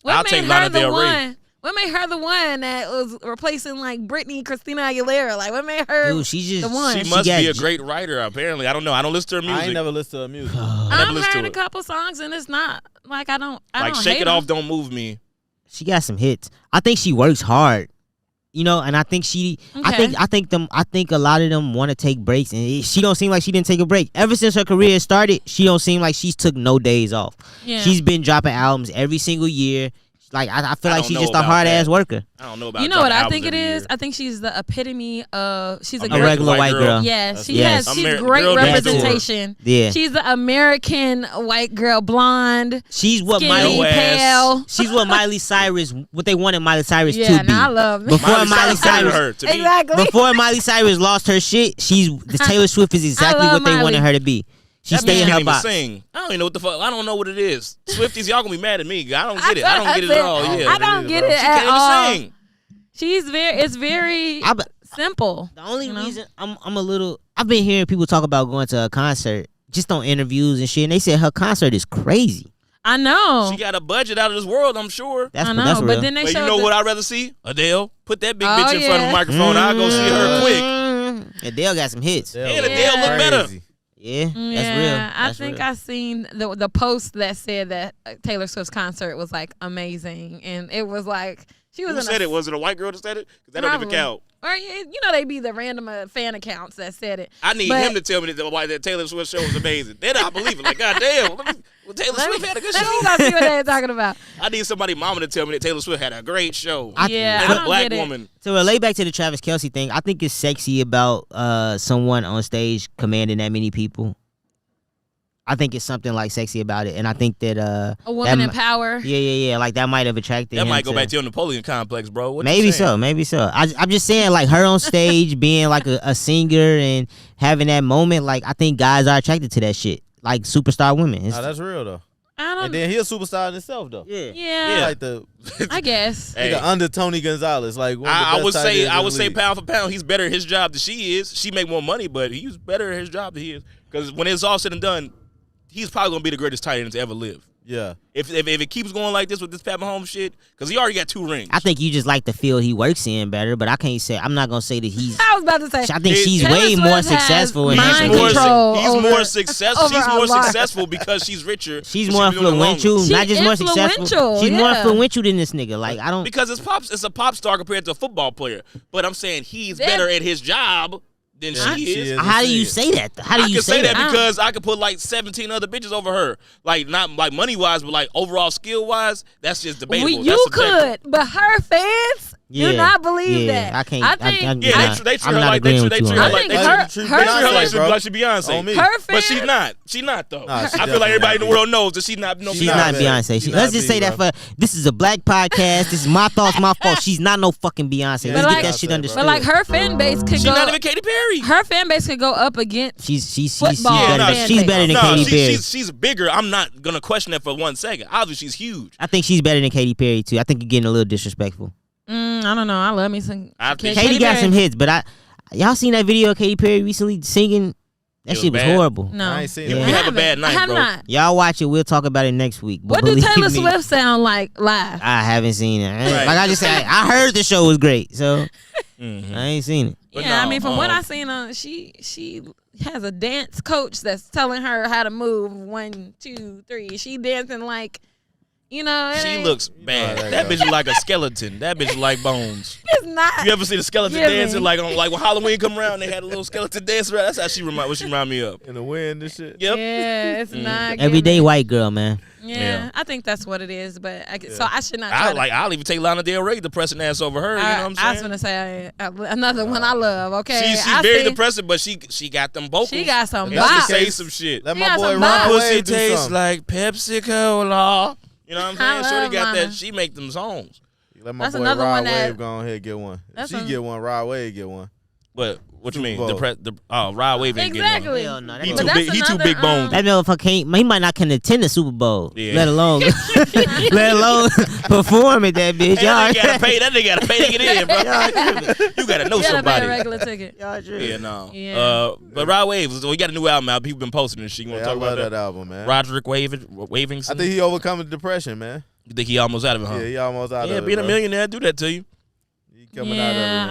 [SPEAKER 1] I'll
[SPEAKER 2] What
[SPEAKER 1] take
[SPEAKER 2] made
[SPEAKER 1] Lana
[SPEAKER 2] her the
[SPEAKER 1] Del Rey.
[SPEAKER 2] one? What made her the one that was replacing like Britney, Christina Aguilera? Like, what made her
[SPEAKER 4] Dude, she just
[SPEAKER 2] the one?
[SPEAKER 1] She must be a great writer. Apparently, I don't know. I don't listen to her music.
[SPEAKER 3] I ain't never listened to her music.
[SPEAKER 2] I've heard a couple songs, and it's not like I don't
[SPEAKER 1] Shake
[SPEAKER 2] hate
[SPEAKER 1] It Off,
[SPEAKER 2] them.
[SPEAKER 1] Don't Move Me.
[SPEAKER 4] She got some hits. I think she works hard. You know, and I think I think a lot of them want to take breaks, and she don't seem like she didn't take a break. Ever since her career started, she don't seem like she's took no days off.
[SPEAKER 2] Yeah.
[SPEAKER 4] She's been dropping albums every single year. Like I feel like she's just a hard ass worker.
[SPEAKER 1] I don't know about.
[SPEAKER 2] You know what I
[SPEAKER 1] dropping
[SPEAKER 2] think it
[SPEAKER 1] albums every
[SPEAKER 2] is?
[SPEAKER 1] year.
[SPEAKER 2] I think she's the epitome of she's a
[SPEAKER 4] A regular white girl.
[SPEAKER 2] Yes,
[SPEAKER 4] Yes.
[SPEAKER 2] she's
[SPEAKER 1] Girl
[SPEAKER 2] great
[SPEAKER 1] next door.
[SPEAKER 2] representation.
[SPEAKER 4] Yeah.
[SPEAKER 2] She's the American white girl, blonde,
[SPEAKER 4] She's what
[SPEAKER 2] skinny,
[SPEAKER 1] Miley-
[SPEAKER 2] pale.
[SPEAKER 4] She's what Miley Cyrus, what they wanted Miley Cyrus
[SPEAKER 2] Yeah,
[SPEAKER 4] to be.
[SPEAKER 2] I love
[SPEAKER 4] Before
[SPEAKER 1] Miley
[SPEAKER 4] Miley
[SPEAKER 1] Cyrus better than
[SPEAKER 4] Cyrus,
[SPEAKER 1] her, to me.
[SPEAKER 2] Exactly.
[SPEAKER 4] before Miley Cyrus lost her shit, the Taylor Swift is exactly
[SPEAKER 2] love
[SPEAKER 4] what they wanted
[SPEAKER 2] Miley.
[SPEAKER 4] her to be. She
[SPEAKER 1] That
[SPEAKER 4] stayed
[SPEAKER 1] bitch
[SPEAKER 4] in
[SPEAKER 1] can't
[SPEAKER 4] her
[SPEAKER 1] even
[SPEAKER 4] box.
[SPEAKER 1] sing. I don't even know what the fuck. I don't know what it is. Swifties, y'all gonna be mad at me. I don't get it. I don't get it at all. Yeah,
[SPEAKER 2] I don't get it
[SPEAKER 1] she
[SPEAKER 2] at
[SPEAKER 1] can't
[SPEAKER 2] all.
[SPEAKER 1] even sing.
[SPEAKER 2] It's very simple.
[SPEAKER 4] The only reason I've been hearing people talk about going to a concert just on interviews and shit, and they said her concert is crazy.
[SPEAKER 2] I know.
[SPEAKER 1] She got a budget out of this world, I'm sure.
[SPEAKER 4] That's
[SPEAKER 2] I know,
[SPEAKER 4] that's
[SPEAKER 2] but
[SPEAKER 4] real.
[SPEAKER 2] then they
[SPEAKER 1] But you
[SPEAKER 2] showed
[SPEAKER 1] know
[SPEAKER 2] the-
[SPEAKER 1] what I'd rather see? Adele. Put that big
[SPEAKER 2] Oh,
[SPEAKER 1] bitch in front of
[SPEAKER 2] yeah.
[SPEAKER 1] the microphone. I'll go see her quick.
[SPEAKER 4] Adele got some hits.
[SPEAKER 3] Adele
[SPEAKER 1] And
[SPEAKER 3] was
[SPEAKER 1] Adele look better.
[SPEAKER 3] crazy.
[SPEAKER 4] Yeah, that's real.
[SPEAKER 2] Yeah, I
[SPEAKER 4] That's
[SPEAKER 2] think
[SPEAKER 4] real.
[SPEAKER 2] I seen the post that said that Taylor Swift's concert was like amazing, and it was like she was
[SPEAKER 1] Who
[SPEAKER 2] in
[SPEAKER 1] said it? Was it a white girl that said it? Because that don't even
[SPEAKER 2] Probably.
[SPEAKER 1] count.
[SPEAKER 2] Or you know they be the random fan accounts that said it.
[SPEAKER 1] I need
[SPEAKER 2] But-
[SPEAKER 1] him to tell me that Taylor Swift show was amazing. Then I believe it. Like, goddamn, Taylor Swift had a good
[SPEAKER 2] Let me
[SPEAKER 1] show.
[SPEAKER 2] go see what they're talking about.
[SPEAKER 1] I need somebody mama to tell me that Taylor Swift had a great show.
[SPEAKER 2] Yeah,
[SPEAKER 1] and
[SPEAKER 2] I
[SPEAKER 1] a
[SPEAKER 2] don't
[SPEAKER 1] black
[SPEAKER 2] get it.
[SPEAKER 1] woman.
[SPEAKER 4] To relate back to the Travis Kelce thing, I think it's sexy about someone on stage commanding that many people. I think it's something like sexy about it, and I think that
[SPEAKER 2] A woman in power.
[SPEAKER 4] Yeah, like that might have attracted.
[SPEAKER 1] That
[SPEAKER 4] him
[SPEAKER 1] might go back to your Napoleon complex, bro. What you
[SPEAKER 4] maybe
[SPEAKER 1] saying?
[SPEAKER 4] so, maybe so. I'm just saying, like her on stage being like a singer and having that moment, like I think guys are attracted to that shit, like superstar women. It's-
[SPEAKER 3] Nah, that's real though.
[SPEAKER 2] I don't.
[SPEAKER 3] And then he a superstar in himself though.
[SPEAKER 4] yeah.
[SPEAKER 2] Yeah,
[SPEAKER 3] Like the
[SPEAKER 2] I guess.
[SPEAKER 1] Hey.
[SPEAKER 3] nigga under Tony Gonzalez. Like one of the
[SPEAKER 1] I
[SPEAKER 3] best
[SPEAKER 1] would
[SPEAKER 3] tight
[SPEAKER 1] say
[SPEAKER 3] ends in
[SPEAKER 1] I
[SPEAKER 3] the
[SPEAKER 1] would say
[SPEAKER 3] league.
[SPEAKER 1] pound for pound, he's better at his job than she is. She make more money, but he's better at his job than he is. Because when it's all said and done, he's probably gonna be the greatest tight end to ever live.
[SPEAKER 3] Yeah.
[SPEAKER 1] If it keeps going like this with this Pat Mahomes shit, because he already got 2 rings.
[SPEAKER 4] I think you just like the field he works in better, but I can't say. I'm not gonna say that he's.
[SPEAKER 2] I was about to say.
[SPEAKER 4] I think she's
[SPEAKER 2] Taylor
[SPEAKER 4] way
[SPEAKER 2] Swift
[SPEAKER 4] more
[SPEAKER 2] has
[SPEAKER 4] successful in
[SPEAKER 2] mind
[SPEAKER 4] his
[SPEAKER 2] control.
[SPEAKER 1] He's
[SPEAKER 2] over-
[SPEAKER 1] more successful.
[SPEAKER 2] over
[SPEAKER 1] She's
[SPEAKER 2] a
[SPEAKER 1] more
[SPEAKER 2] lot.
[SPEAKER 1] successful because she's richer.
[SPEAKER 4] She's
[SPEAKER 1] and
[SPEAKER 4] more
[SPEAKER 1] been doing it longer.
[SPEAKER 4] influential,
[SPEAKER 2] She
[SPEAKER 4] not just more successful.
[SPEAKER 2] influential,
[SPEAKER 4] She's more
[SPEAKER 2] yeah.
[SPEAKER 4] influential than this nigga. Like I don't.
[SPEAKER 1] Because it's a pop star compared to a football player. But I'm saying he's
[SPEAKER 2] That-
[SPEAKER 1] better at his job than
[SPEAKER 3] Yeah,
[SPEAKER 1] she
[SPEAKER 3] she
[SPEAKER 1] is.
[SPEAKER 3] is.
[SPEAKER 4] How do you say that? How do
[SPEAKER 1] I
[SPEAKER 4] you
[SPEAKER 1] can say that
[SPEAKER 2] that?
[SPEAKER 1] because I could put like 17 other bitches over her. Like not like money wise, but like overall skill wise, that's just debatable.
[SPEAKER 2] You
[SPEAKER 1] That's subjective.
[SPEAKER 2] could, but her fans do not believe that.
[SPEAKER 4] I can't.
[SPEAKER 2] I think
[SPEAKER 1] Yeah, they treat her like they treat her
[SPEAKER 2] I
[SPEAKER 1] like
[SPEAKER 2] think
[SPEAKER 1] they
[SPEAKER 2] her-
[SPEAKER 1] treat
[SPEAKER 2] her
[SPEAKER 1] her
[SPEAKER 2] fans-
[SPEAKER 1] like she
[SPEAKER 3] bro.
[SPEAKER 1] like she Beyonce.
[SPEAKER 3] On me.
[SPEAKER 2] her fans.
[SPEAKER 1] But she's not. She's not though.
[SPEAKER 3] Nah, she
[SPEAKER 1] I feel like everybody in the
[SPEAKER 3] definitely
[SPEAKER 1] world knows that she's not. No,
[SPEAKER 4] She's
[SPEAKER 3] not
[SPEAKER 4] not
[SPEAKER 3] bad.
[SPEAKER 4] Beyonce.
[SPEAKER 3] She's
[SPEAKER 4] Let's
[SPEAKER 3] not
[SPEAKER 4] just say
[SPEAKER 3] big,
[SPEAKER 4] that
[SPEAKER 3] bro.
[SPEAKER 4] for this is a black podcast. This is my thoughts, my fault. She's not no fucking Beyonce.
[SPEAKER 3] Yeah,
[SPEAKER 4] Let's
[SPEAKER 2] like-
[SPEAKER 4] get that shit
[SPEAKER 3] Beyonce,
[SPEAKER 4] understood.
[SPEAKER 2] But like her fan base could
[SPEAKER 1] She's
[SPEAKER 2] go.
[SPEAKER 1] not even Katy Perry.
[SPEAKER 2] Her fan base could go up against.
[SPEAKER 4] she's
[SPEAKER 2] Football
[SPEAKER 4] better.
[SPEAKER 2] fan
[SPEAKER 4] She's
[SPEAKER 2] base.
[SPEAKER 4] better than
[SPEAKER 1] No,
[SPEAKER 4] Katy Perry.
[SPEAKER 1] she's bigger. I'm not gonna question that for 1 second. Obviously, she's huge.
[SPEAKER 4] I think she's better than Katy Perry too. I think you're getting a little disrespectful.
[SPEAKER 2] I don't know. I love me some.
[SPEAKER 1] I think-
[SPEAKER 4] Katy got
[SPEAKER 2] Perry.
[SPEAKER 4] some hits, but y'all seen that video of Katy Perry recently singing? That
[SPEAKER 1] It
[SPEAKER 4] shit
[SPEAKER 1] was
[SPEAKER 4] was
[SPEAKER 1] bad.
[SPEAKER 4] horrible.
[SPEAKER 2] No,
[SPEAKER 3] I ain't seen
[SPEAKER 1] Yeah,
[SPEAKER 3] it.
[SPEAKER 1] we
[SPEAKER 2] I
[SPEAKER 1] have a
[SPEAKER 2] haven't.
[SPEAKER 1] bad night,
[SPEAKER 2] I have
[SPEAKER 1] bro.
[SPEAKER 2] not.
[SPEAKER 4] Y'all watch it. We'll talk about it next week. But
[SPEAKER 2] What did
[SPEAKER 4] believe
[SPEAKER 2] Taylor
[SPEAKER 4] me,
[SPEAKER 2] Swift sound like live?
[SPEAKER 4] I haven't seen it.
[SPEAKER 1] Right.
[SPEAKER 4] Like I just said, I heard the show was great, so
[SPEAKER 1] Mhm.
[SPEAKER 4] I ain't seen it.
[SPEAKER 1] But
[SPEAKER 2] Yeah, I
[SPEAKER 1] no,
[SPEAKER 2] mean, from what I seen, she has a dance coach that's telling her how to move 1, 2, 3. She dancing like, you know.
[SPEAKER 1] She
[SPEAKER 2] ain't-
[SPEAKER 1] looks bad.
[SPEAKER 3] Oh, there
[SPEAKER 1] That
[SPEAKER 3] you
[SPEAKER 1] bitch is like a skeleton. That bitch is like bones.
[SPEAKER 2] It's not.
[SPEAKER 1] You ever see the skeleton
[SPEAKER 2] Give me.
[SPEAKER 1] dancing like when Halloween come around? They had a little skeleton dance around. That's how she remind me of.
[SPEAKER 3] In the wind and shit.
[SPEAKER 1] Yep.
[SPEAKER 2] Yeah, it's not.
[SPEAKER 4] Everyday
[SPEAKER 2] giving.
[SPEAKER 4] white girl, man.
[SPEAKER 2] Yeah,
[SPEAKER 1] Yeah.
[SPEAKER 2] I think that's what it is. But so I should not. Try
[SPEAKER 1] I'll even take Lana Del Rey depressing ass over her. You know what I'm saying?
[SPEAKER 2] I was gonna say another one I love. Okay,
[SPEAKER 1] She's
[SPEAKER 2] I
[SPEAKER 1] very
[SPEAKER 2] see-
[SPEAKER 1] depressing, but she got them vocals.
[SPEAKER 2] She got some
[SPEAKER 1] and she can
[SPEAKER 2] bops.
[SPEAKER 1] say some shit.
[SPEAKER 3] Let
[SPEAKER 2] She
[SPEAKER 3] my
[SPEAKER 2] got
[SPEAKER 3] boy
[SPEAKER 2] some
[SPEAKER 3] Ron
[SPEAKER 2] vibes.
[SPEAKER 1] Pussy
[SPEAKER 3] Wave do
[SPEAKER 1] tastes
[SPEAKER 3] something.
[SPEAKER 1] like Pepsi Cola. You know what I'm
[SPEAKER 2] I
[SPEAKER 1] saying? Shorty
[SPEAKER 2] love
[SPEAKER 1] got
[SPEAKER 2] Lana.
[SPEAKER 1] that. She make them songs.
[SPEAKER 3] Let my
[SPEAKER 2] That's
[SPEAKER 3] boy
[SPEAKER 2] another
[SPEAKER 3] Rod
[SPEAKER 2] one that-
[SPEAKER 3] Wave go ahead and get one. If
[SPEAKER 2] That's
[SPEAKER 3] she
[SPEAKER 2] a-
[SPEAKER 3] get one, Rod Wave get one.
[SPEAKER 1] But what you mean?
[SPEAKER 3] Super Bowl.
[SPEAKER 1] Rod Wave ain't getting one.
[SPEAKER 2] Exactly.
[SPEAKER 4] Hell no, that
[SPEAKER 1] He
[SPEAKER 2] But
[SPEAKER 1] too
[SPEAKER 2] that's
[SPEAKER 1] big. He too
[SPEAKER 2] another,
[SPEAKER 1] big boned.
[SPEAKER 4] That motherfucker can't. He might not can attend the Super Bowl,
[SPEAKER 1] Yeah.
[SPEAKER 4] let alone perform at that bitch.
[SPEAKER 1] Hey,
[SPEAKER 4] Y'all
[SPEAKER 1] that nigga gotta pay. That nigga gotta pay to get in, bro. You gotta know
[SPEAKER 2] You gotta pay
[SPEAKER 1] somebody.
[SPEAKER 2] a regular ticket.
[SPEAKER 1] Yeah, no.
[SPEAKER 2] Yeah.
[SPEAKER 1] But Rod Wave, we got a new album out. People been posting this shit. You want
[SPEAKER 3] Yeah,
[SPEAKER 1] to
[SPEAKER 3] I
[SPEAKER 1] talk
[SPEAKER 3] love
[SPEAKER 1] about
[SPEAKER 3] that album, man.
[SPEAKER 1] Roderick Waving?
[SPEAKER 3] I think he overcoming depression, man.
[SPEAKER 1] You think he almost out of it, huh?
[SPEAKER 3] Yeah, he almost out of it.
[SPEAKER 1] Yeah, being a
[SPEAKER 3] bro.
[SPEAKER 1] millionaire do that to you.
[SPEAKER 3] He coming out of it, man.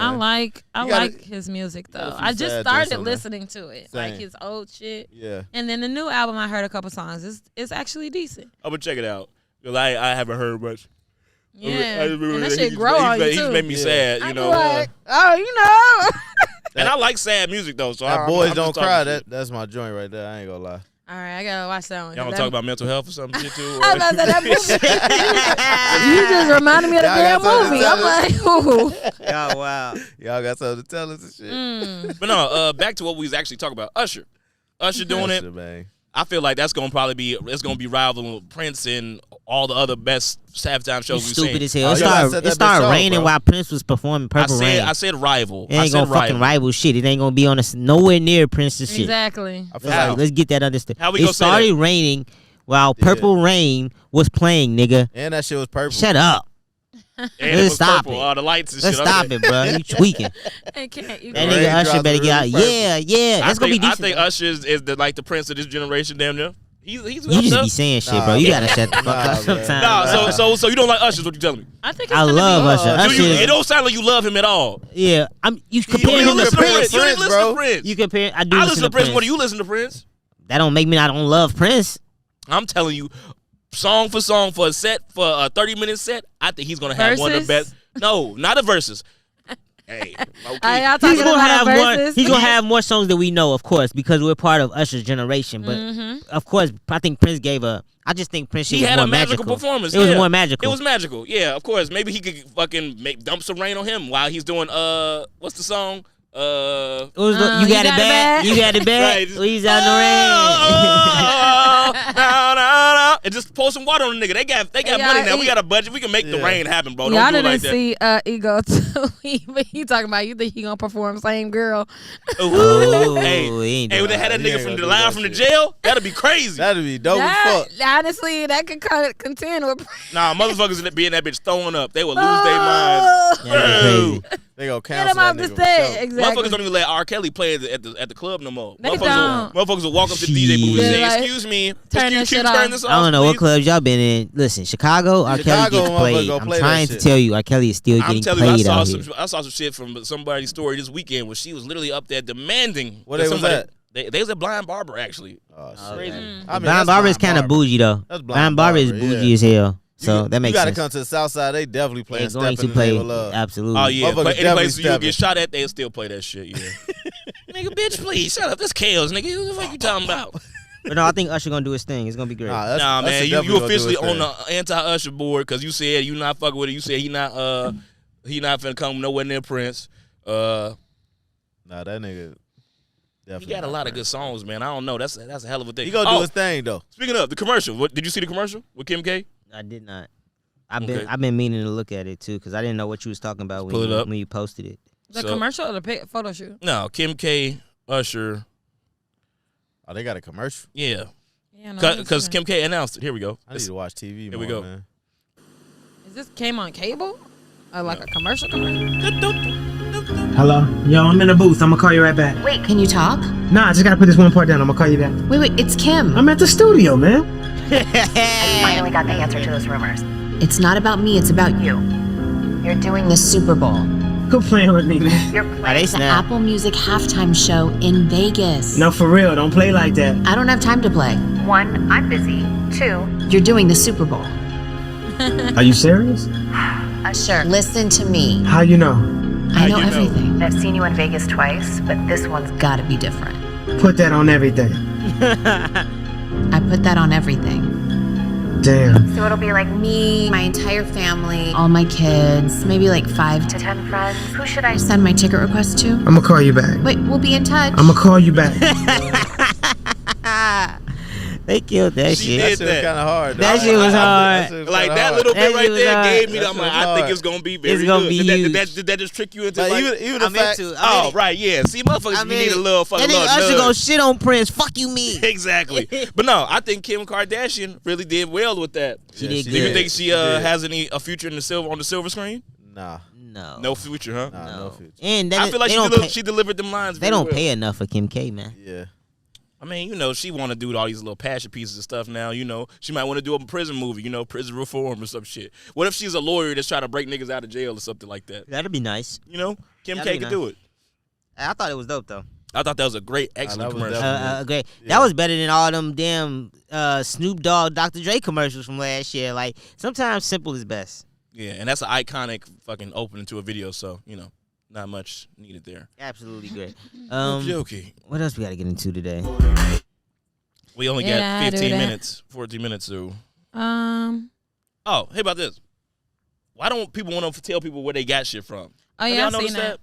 [SPEAKER 2] I like his music though. I just started listening to it,
[SPEAKER 3] Same.
[SPEAKER 2] like his old shit.
[SPEAKER 3] Yeah.
[SPEAKER 2] And then the new album, I heard a couple songs. It's actually decent.
[SPEAKER 1] I'm gonna check it out. Cause I haven't heard much.
[SPEAKER 2] Yeah, and that shit grow on you too.
[SPEAKER 1] He's made me sad, you know.
[SPEAKER 2] Like, oh, you know.
[SPEAKER 1] And I like sad music though. So
[SPEAKER 3] That Boys Don't Cry. That's my joint right there. I ain't gonna lie.
[SPEAKER 2] All right, I gotta watch that one.
[SPEAKER 1] Y'all wanna talk about mental health or something shit too?
[SPEAKER 2] I was about to say, that movie. You just reminded me of the damn movie. I'm like, ooh.
[SPEAKER 4] Oh wow.
[SPEAKER 3] Y'all got something to tell us and shit.
[SPEAKER 1] But no, back to what we was actually talking about. Usher doing it.
[SPEAKER 3] Man.
[SPEAKER 1] I feel like that's gonna probably be rivaling with Prince and all the other best halftime shows we've
[SPEAKER 4] Stupid
[SPEAKER 1] seen.
[SPEAKER 4] as hell. It started raining while Prince was performing Purple Rain.
[SPEAKER 1] I said rival.
[SPEAKER 4] It ain't gonna fucking rival shit. It ain't gonna be on nowhere near Prince's shit.
[SPEAKER 2] Exactly.
[SPEAKER 4] Let's get that understood.
[SPEAKER 1] How we
[SPEAKER 4] it
[SPEAKER 1] gonna say
[SPEAKER 4] started
[SPEAKER 1] that?
[SPEAKER 4] raining while Purple Rain was playing, nigga.
[SPEAKER 3] And that shit was purple.
[SPEAKER 4] Shut up.
[SPEAKER 1] And it was
[SPEAKER 4] stop
[SPEAKER 1] purple.
[SPEAKER 4] it.
[SPEAKER 1] The lights and
[SPEAKER 4] Let's
[SPEAKER 1] shit.
[SPEAKER 4] stop it, bro. You tweaking.
[SPEAKER 2] That
[SPEAKER 4] nigga Usher better get out. Yeah. That's gonna be decent.
[SPEAKER 1] I think Usher is the Prince of this generation, damn near. He's
[SPEAKER 4] you just be saying shit, bro. You gotta shut the fuck up sometimes.
[SPEAKER 1] Nah, so you don't like Usher? Is what you telling me?
[SPEAKER 2] I think
[SPEAKER 4] I love Usher. Usher.
[SPEAKER 1] It don't sound like you love him at all.
[SPEAKER 4] Yeah, you comparing him to Prince.
[SPEAKER 1] You didn't listen to Prince.
[SPEAKER 4] You compare. I
[SPEAKER 1] listen to Prince. What do you listen to Prince?
[SPEAKER 4] That don't make me not don't love Prince.
[SPEAKER 1] I'm telling you, song for song for a 30-minute set. I think he's gonna have one of the best. No, not a verses. Hey, okay.
[SPEAKER 4] He's gonna have more. He's gonna have more songs that we know, of course, because we're part of Usher's generation. But of course, I think Prince I just think Prince
[SPEAKER 1] he had
[SPEAKER 4] more
[SPEAKER 1] a magical performance.
[SPEAKER 4] It was more magical.
[SPEAKER 1] It was magical. Yeah, of course. Maybe he could fucking dump some rain on him while he's doing what's the song?
[SPEAKER 4] You got it bad. You got it bad.
[SPEAKER 1] Right.
[SPEAKER 4] He's out in the rain.
[SPEAKER 1] No. And just pour some water on the nigga. They got money now. We got a budget. We can make the rain happen, bro.
[SPEAKER 2] Y'all
[SPEAKER 1] Don't do it
[SPEAKER 2] didn't
[SPEAKER 1] like that.
[SPEAKER 2] see Ego too. He talking about you think he gonna perform same girl.
[SPEAKER 1] Ooh. Hey, when they had that nigga from the line from the jail, that'd be crazy.
[SPEAKER 3] That'd be dope as fuck.
[SPEAKER 2] Honestly, that could kind of contend with.
[SPEAKER 1] Nah, motherfuckers be in that bitch throwing up. They would lose their minds.
[SPEAKER 4] Crazy.
[SPEAKER 3] They gonna
[SPEAKER 2] Get
[SPEAKER 3] cancel
[SPEAKER 2] him off
[SPEAKER 3] that
[SPEAKER 2] the
[SPEAKER 3] nigga.
[SPEAKER 2] stage. Exactly.
[SPEAKER 1] Motherfuckers don't even let R. Kelly play at the club no more.
[SPEAKER 2] They
[SPEAKER 1] Motherfuckers will walk up to the DJ booth and say, "Excuse me,
[SPEAKER 2] turn this shit off."
[SPEAKER 1] turn this off."
[SPEAKER 4] I don't know
[SPEAKER 1] please.
[SPEAKER 4] what clubs y'all been in. Listen, Chicago, R. Kelly gets played. I'm trying to tell you, R. Kelly is still getting played out here.
[SPEAKER 1] I saw some shit from somebody's story this weekend where she was literally up there demanding.
[SPEAKER 3] What they was at?
[SPEAKER 1] They was a Blind Barber actually.
[SPEAKER 3] Oh,
[SPEAKER 1] crazy.
[SPEAKER 3] I mean,
[SPEAKER 4] Blind Barber is kind of bougie though. Blind Barber is bougie as hell. So that makes sense.
[SPEAKER 3] You gotta come to the South Side. They definitely playing
[SPEAKER 4] They're going
[SPEAKER 3] Step
[SPEAKER 4] to
[SPEAKER 3] in the Name
[SPEAKER 4] play
[SPEAKER 3] of Love.
[SPEAKER 4] absolutely.
[SPEAKER 1] Oh yeah, but any place you
[SPEAKER 3] stepping.
[SPEAKER 1] get shot at, they'll still play that shit. Yeah. Nigga, bitch, please shut up. This chaos, nigga. What the fuck you talking about?
[SPEAKER 4] But no, I think Usher gonna do his thing. It's gonna be great.
[SPEAKER 1] Nah, man, you officially on the anti-Usher board because you said you not fucking with it. You said he not finna come nowhere near Prince.
[SPEAKER 3] Nah, that nigga.
[SPEAKER 1] He got a lot of good songs, man. I don't know. That's a hell of a thing.
[SPEAKER 3] He gonna do his thing though.
[SPEAKER 1] Speaking of the commercial, did you see the commercial with Kim K?
[SPEAKER 4] I did not. I've been meaning to look at it too because I didn't know what you was talking about when you posted it.
[SPEAKER 2] The commercial or the photo shoot?
[SPEAKER 1] No, Kim K, Usher.
[SPEAKER 3] Oh, they got a commercial?
[SPEAKER 1] Yeah. Because Kim K announced it. Here we go.
[SPEAKER 3] I need to watch TV
[SPEAKER 1] Here
[SPEAKER 3] more,
[SPEAKER 1] we go.
[SPEAKER 3] man.
[SPEAKER 2] Is this came on cable? Or like a commercial?
[SPEAKER 11] Hello? Yo, I'm in the booth. I'm gonna call you right back.
[SPEAKER 12] Wait, can you talk?
[SPEAKER 11] Nah, I just gotta put this one part down. I'm gonna call you back.
[SPEAKER 12] Wait, it's Kim.
[SPEAKER 11] I'm at the studio, man.
[SPEAKER 12] I finally got the answer to those rumors. It's not about me, it's about you. You're doing the Super Bowl.
[SPEAKER 11] Quit playing with me, man.
[SPEAKER 12] You're playing the Apple Music halftime show in Vegas.
[SPEAKER 11] No, for real. Don't play like that.
[SPEAKER 12] I don't have time to play. 1, I'm busy. 2, you're doing the Super Bowl.
[SPEAKER 11] Are you serious?
[SPEAKER 12] Sure. Listen to me.
[SPEAKER 11] How you know?
[SPEAKER 12] I know everything. I've seen you in Vegas twice, but this one's gotta be different.
[SPEAKER 11] Put that on everything.
[SPEAKER 12] I put that on everything.
[SPEAKER 11] Damn.
[SPEAKER 12] So it'll be like me, my entire family, all my kids, maybe like 5 to 10 friends. Who should I send my ticket request to?
[SPEAKER 11] I'm gonna call you back.
[SPEAKER 12] Wait, we'll be in touch.
[SPEAKER 11] I'm gonna call you back.
[SPEAKER 4] They killed that
[SPEAKER 1] She
[SPEAKER 4] shit.
[SPEAKER 1] did that.
[SPEAKER 3] Kind of hard.
[SPEAKER 4] That shit was hard.
[SPEAKER 1] Like that little bit right there gave me. I'm like, I think it's gonna be very
[SPEAKER 4] It's gonna
[SPEAKER 1] good.
[SPEAKER 4] be
[SPEAKER 1] Did
[SPEAKER 4] huge.
[SPEAKER 1] that just trick you into
[SPEAKER 3] Like,
[SPEAKER 1] like?
[SPEAKER 3] even the
[SPEAKER 4] I'm
[SPEAKER 3] fact.
[SPEAKER 4] into it.
[SPEAKER 1] Oh right, yeah. See, motherfuckers, you need a little fucking
[SPEAKER 4] That nigga
[SPEAKER 1] little
[SPEAKER 4] Usher
[SPEAKER 1] nudge.
[SPEAKER 4] gonna shit on Prince. Fuck you, me.
[SPEAKER 1] Exactly. But no, I think Kim Kardashian really did well with that.
[SPEAKER 4] She did
[SPEAKER 1] Do you
[SPEAKER 4] good.
[SPEAKER 1] think she has a future in on the silver screen?
[SPEAKER 3] Nah.
[SPEAKER 1] No future, huh?
[SPEAKER 3] No future.
[SPEAKER 4] And
[SPEAKER 1] I feel like
[SPEAKER 4] they don't
[SPEAKER 1] she delivered them lines.
[SPEAKER 4] They
[SPEAKER 1] very
[SPEAKER 4] don't
[SPEAKER 1] well.
[SPEAKER 4] pay enough for Kim K, man.
[SPEAKER 3] Yeah.
[SPEAKER 1] I mean, she want to do all these little passion pieces and stuff now. She might want to do a prison movie. Prison reform or some shit. What if she's a lawyer that's trying to break niggas out of jail or something like that?
[SPEAKER 4] That'd be nice.
[SPEAKER 1] Kim K could do it.
[SPEAKER 4] I thought it was dope though.
[SPEAKER 1] I thought that was a great, excellent commercial.
[SPEAKER 4] Great. Yeah. That was better than all them damn Snoop Dogg, Dr. Dre commercials from last year. Like, sometimes simple is best.
[SPEAKER 1] Yeah, and that's an iconic fucking opening to a video, so, not much needed there.
[SPEAKER 4] Absolutely great.
[SPEAKER 1] Okay.
[SPEAKER 4] What else we got to get into today?
[SPEAKER 1] We only got 15 minutes, 14 minutes through. Oh, hey, about this. Why don't people want to tell people where they got shit from?
[SPEAKER 2] Oh, yeah, I've seen that.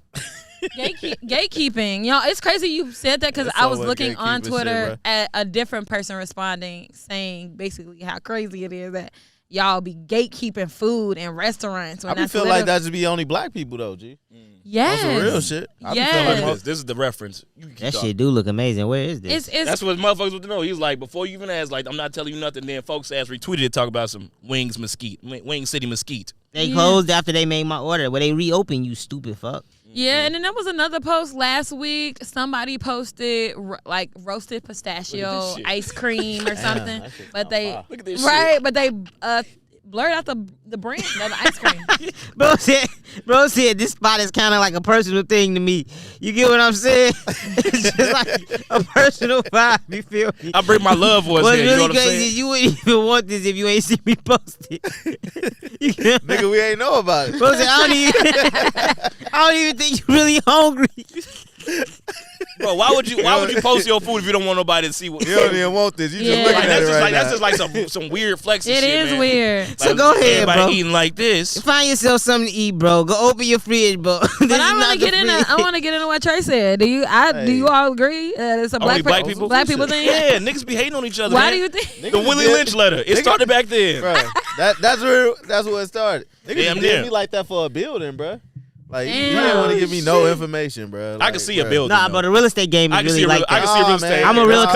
[SPEAKER 2] Gatekeeping. It's crazy you said that because I was looking on Twitter at a different person responding, saying basically how crazy it is that y'all be gatekeeping food in restaurants.
[SPEAKER 3] I feel like that should be only black people though, G.
[SPEAKER 2] Yes.
[SPEAKER 3] That's some real shit.
[SPEAKER 2] Yes.
[SPEAKER 1] This is the reference.
[SPEAKER 4] That shit do look amazing. Where is this?
[SPEAKER 1] That's what motherfuckers want to know. He's like, before you even ask, like, I'm not telling you nothing. Then folks retweeted to talk about some Wing City Mesquite.
[SPEAKER 4] They closed after they made my order. Well, they reopened, you stupid fuck.
[SPEAKER 2] Yeah, and then there was another post last week. Somebody posted like roasted pistachio ice cream or something, but they
[SPEAKER 1] look at this
[SPEAKER 2] shit. But they blurred out the brand of the ice cream.
[SPEAKER 4] Bro said this spot is kind of like a personal thing to me. You get what I'm saying? It's just like a personal vibe. You feel me?
[SPEAKER 1] I bring my loved ones
[SPEAKER 4] What's
[SPEAKER 1] here.
[SPEAKER 4] really
[SPEAKER 1] You know what I'm
[SPEAKER 4] crazy
[SPEAKER 1] saying?
[SPEAKER 4] is you wouldn't even want this if you ain't seen me post it.
[SPEAKER 3] Nigga, we ain't know about it.
[SPEAKER 4] Bro said, I don't even think you really hungry.
[SPEAKER 1] Bro, why would you post your food if you don't want nobody to see what
[SPEAKER 3] you don't even want this? You just looking at it right now.
[SPEAKER 1] That's just like some weird flexing shit,
[SPEAKER 2] It is
[SPEAKER 1] man.
[SPEAKER 2] weird.
[SPEAKER 1] Like,
[SPEAKER 4] So go ahead,
[SPEAKER 1] everybody
[SPEAKER 4] bro.
[SPEAKER 1] eating like this.
[SPEAKER 4] Find yourself something to eat, bro. Go open your fridge, bro.
[SPEAKER 2] But I want to get into what Trae said. Do you all agree it's a black people thing?
[SPEAKER 1] Yeah, niggas be hating on each other.
[SPEAKER 2] Why
[SPEAKER 1] man.
[SPEAKER 2] do you think?
[SPEAKER 1] The Willie Lynch letter. It started back then.
[SPEAKER 3] Bro, that's where it started. Niggas
[SPEAKER 1] Damn
[SPEAKER 3] did
[SPEAKER 1] near.
[SPEAKER 3] me like that for a building, bro. Like, you
[SPEAKER 2] Damn.
[SPEAKER 3] didn't want to give me no information, bro.
[SPEAKER 1] I can see a building.
[SPEAKER 4] Nah, but the real estate game is really like
[SPEAKER 1] I
[SPEAKER 4] that.
[SPEAKER 1] can see a real estate.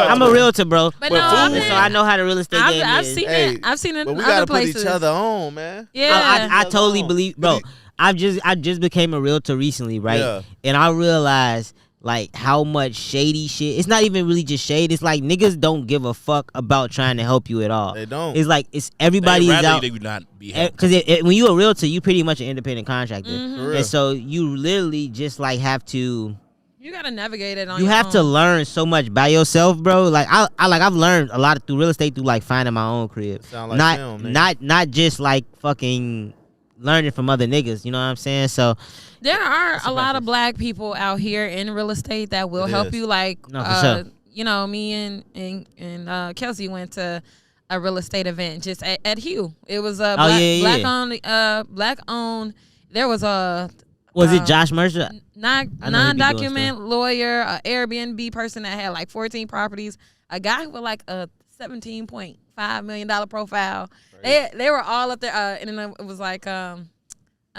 [SPEAKER 4] I'm a realtor, bro.
[SPEAKER 2] But no,
[SPEAKER 4] so I know how the real estate game
[SPEAKER 2] I've
[SPEAKER 4] is.
[SPEAKER 2] seen it. I've seen it
[SPEAKER 3] But
[SPEAKER 2] in
[SPEAKER 3] we
[SPEAKER 2] other
[SPEAKER 3] gotta
[SPEAKER 2] places.
[SPEAKER 3] put each other on, man.
[SPEAKER 2] Yeah.
[SPEAKER 4] I totally believe, bro. I just became a realtor recently, right?
[SPEAKER 3] Yeah.
[SPEAKER 4] And I realized like how much shady shit. It's not even really just shade. It's like niggas don't give a fuck about trying to help you at all.
[SPEAKER 3] They don't.
[SPEAKER 4] It's like it's everybody is out.
[SPEAKER 1] They would not be
[SPEAKER 4] Because when you a realtor, you pretty much an independent contractor,
[SPEAKER 3] real.
[SPEAKER 4] and so you literally just like have to.
[SPEAKER 2] You gotta navigate it on.
[SPEAKER 4] You
[SPEAKER 2] your
[SPEAKER 4] have
[SPEAKER 2] own.
[SPEAKER 4] to learn so much by yourself, bro. Like I've learned a lot through real estate through like finding my own crib.
[SPEAKER 3] Sound like film, nigga.
[SPEAKER 4] not just like fucking learning from other niggas. You know what I'm saying? So
[SPEAKER 2] There are a lot of black people out here in real estate that will help you. Like,
[SPEAKER 4] No, for sure.
[SPEAKER 2] Me and Kelce went to a real estate event just at Hugh. It was a black owned. There was a.
[SPEAKER 4] Was it Josh Mercer?
[SPEAKER 2] Non-document lawyer, an Airbnb person that had like 14 properties, a guy with like a $17.5 million profile. Right. They were all up there, and then it was like a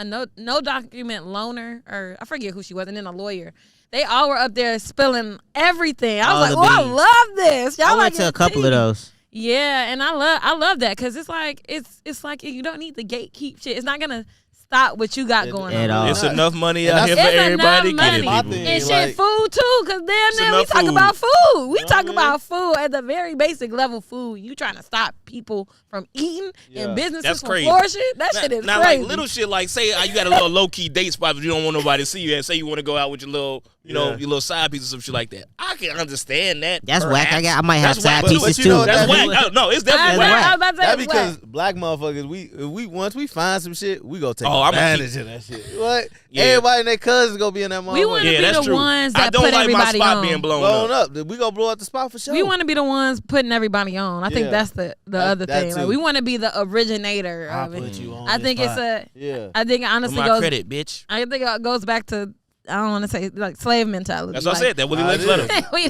[SPEAKER 2] no document loaner, or I forget who she was, and then a lawyer. They all were up there spilling everything. I was like, I love this. Y'all
[SPEAKER 4] I went to a couple of those.
[SPEAKER 2] Yeah, and I love that because it's like you don't need the gatekeep shit. It's not gonna stop what you got going on.
[SPEAKER 4] All.
[SPEAKER 1] It's enough money out here for everybody to get it, people.
[SPEAKER 2] And shit, food too, because damn, we talk about food. We talk about food at the very basic level. Food. You trying to stop people from eating and businesses from flourishing? That shit is
[SPEAKER 1] crazy.
[SPEAKER 2] Like
[SPEAKER 1] little shit like say you got a little low key date spot, but you don't want nobody to see you. And say you want to go out with your little, your little side piece or some shit like that. I can understand that.
[SPEAKER 4] That's
[SPEAKER 1] perhaps.
[SPEAKER 4] whack. I might have side pieces
[SPEAKER 3] you
[SPEAKER 4] too.
[SPEAKER 3] know,
[SPEAKER 1] That's whack. No, it's definitely whack.
[SPEAKER 3] That because black motherfuckers, once we find some shit, we go take advantage of that shit. What? Yeah. Everybody and their cousins gonna be in that motherfucker.
[SPEAKER 2] We want to be the ones that put everybody
[SPEAKER 1] my spot
[SPEAKER 2] on.
[SPEAKER 1] being blown up.
[SPEAKER 3] We gonna blow up the spot for sure.
[SPEAKER 2] We want to be the ones putting everybody on. I think that's the other thing. Like, we want to be the originator of it. I think it's I think it honestly
[SPEAKER 1] my
[SPEAKER 2] goes.
[SPEAKER 1] Credit, bitch.
[SPEAKER 2] I think it goes back to. I don't want to say like slave mentality.
[SPEAKER 1] That's what I said. That Willie Lynch letter.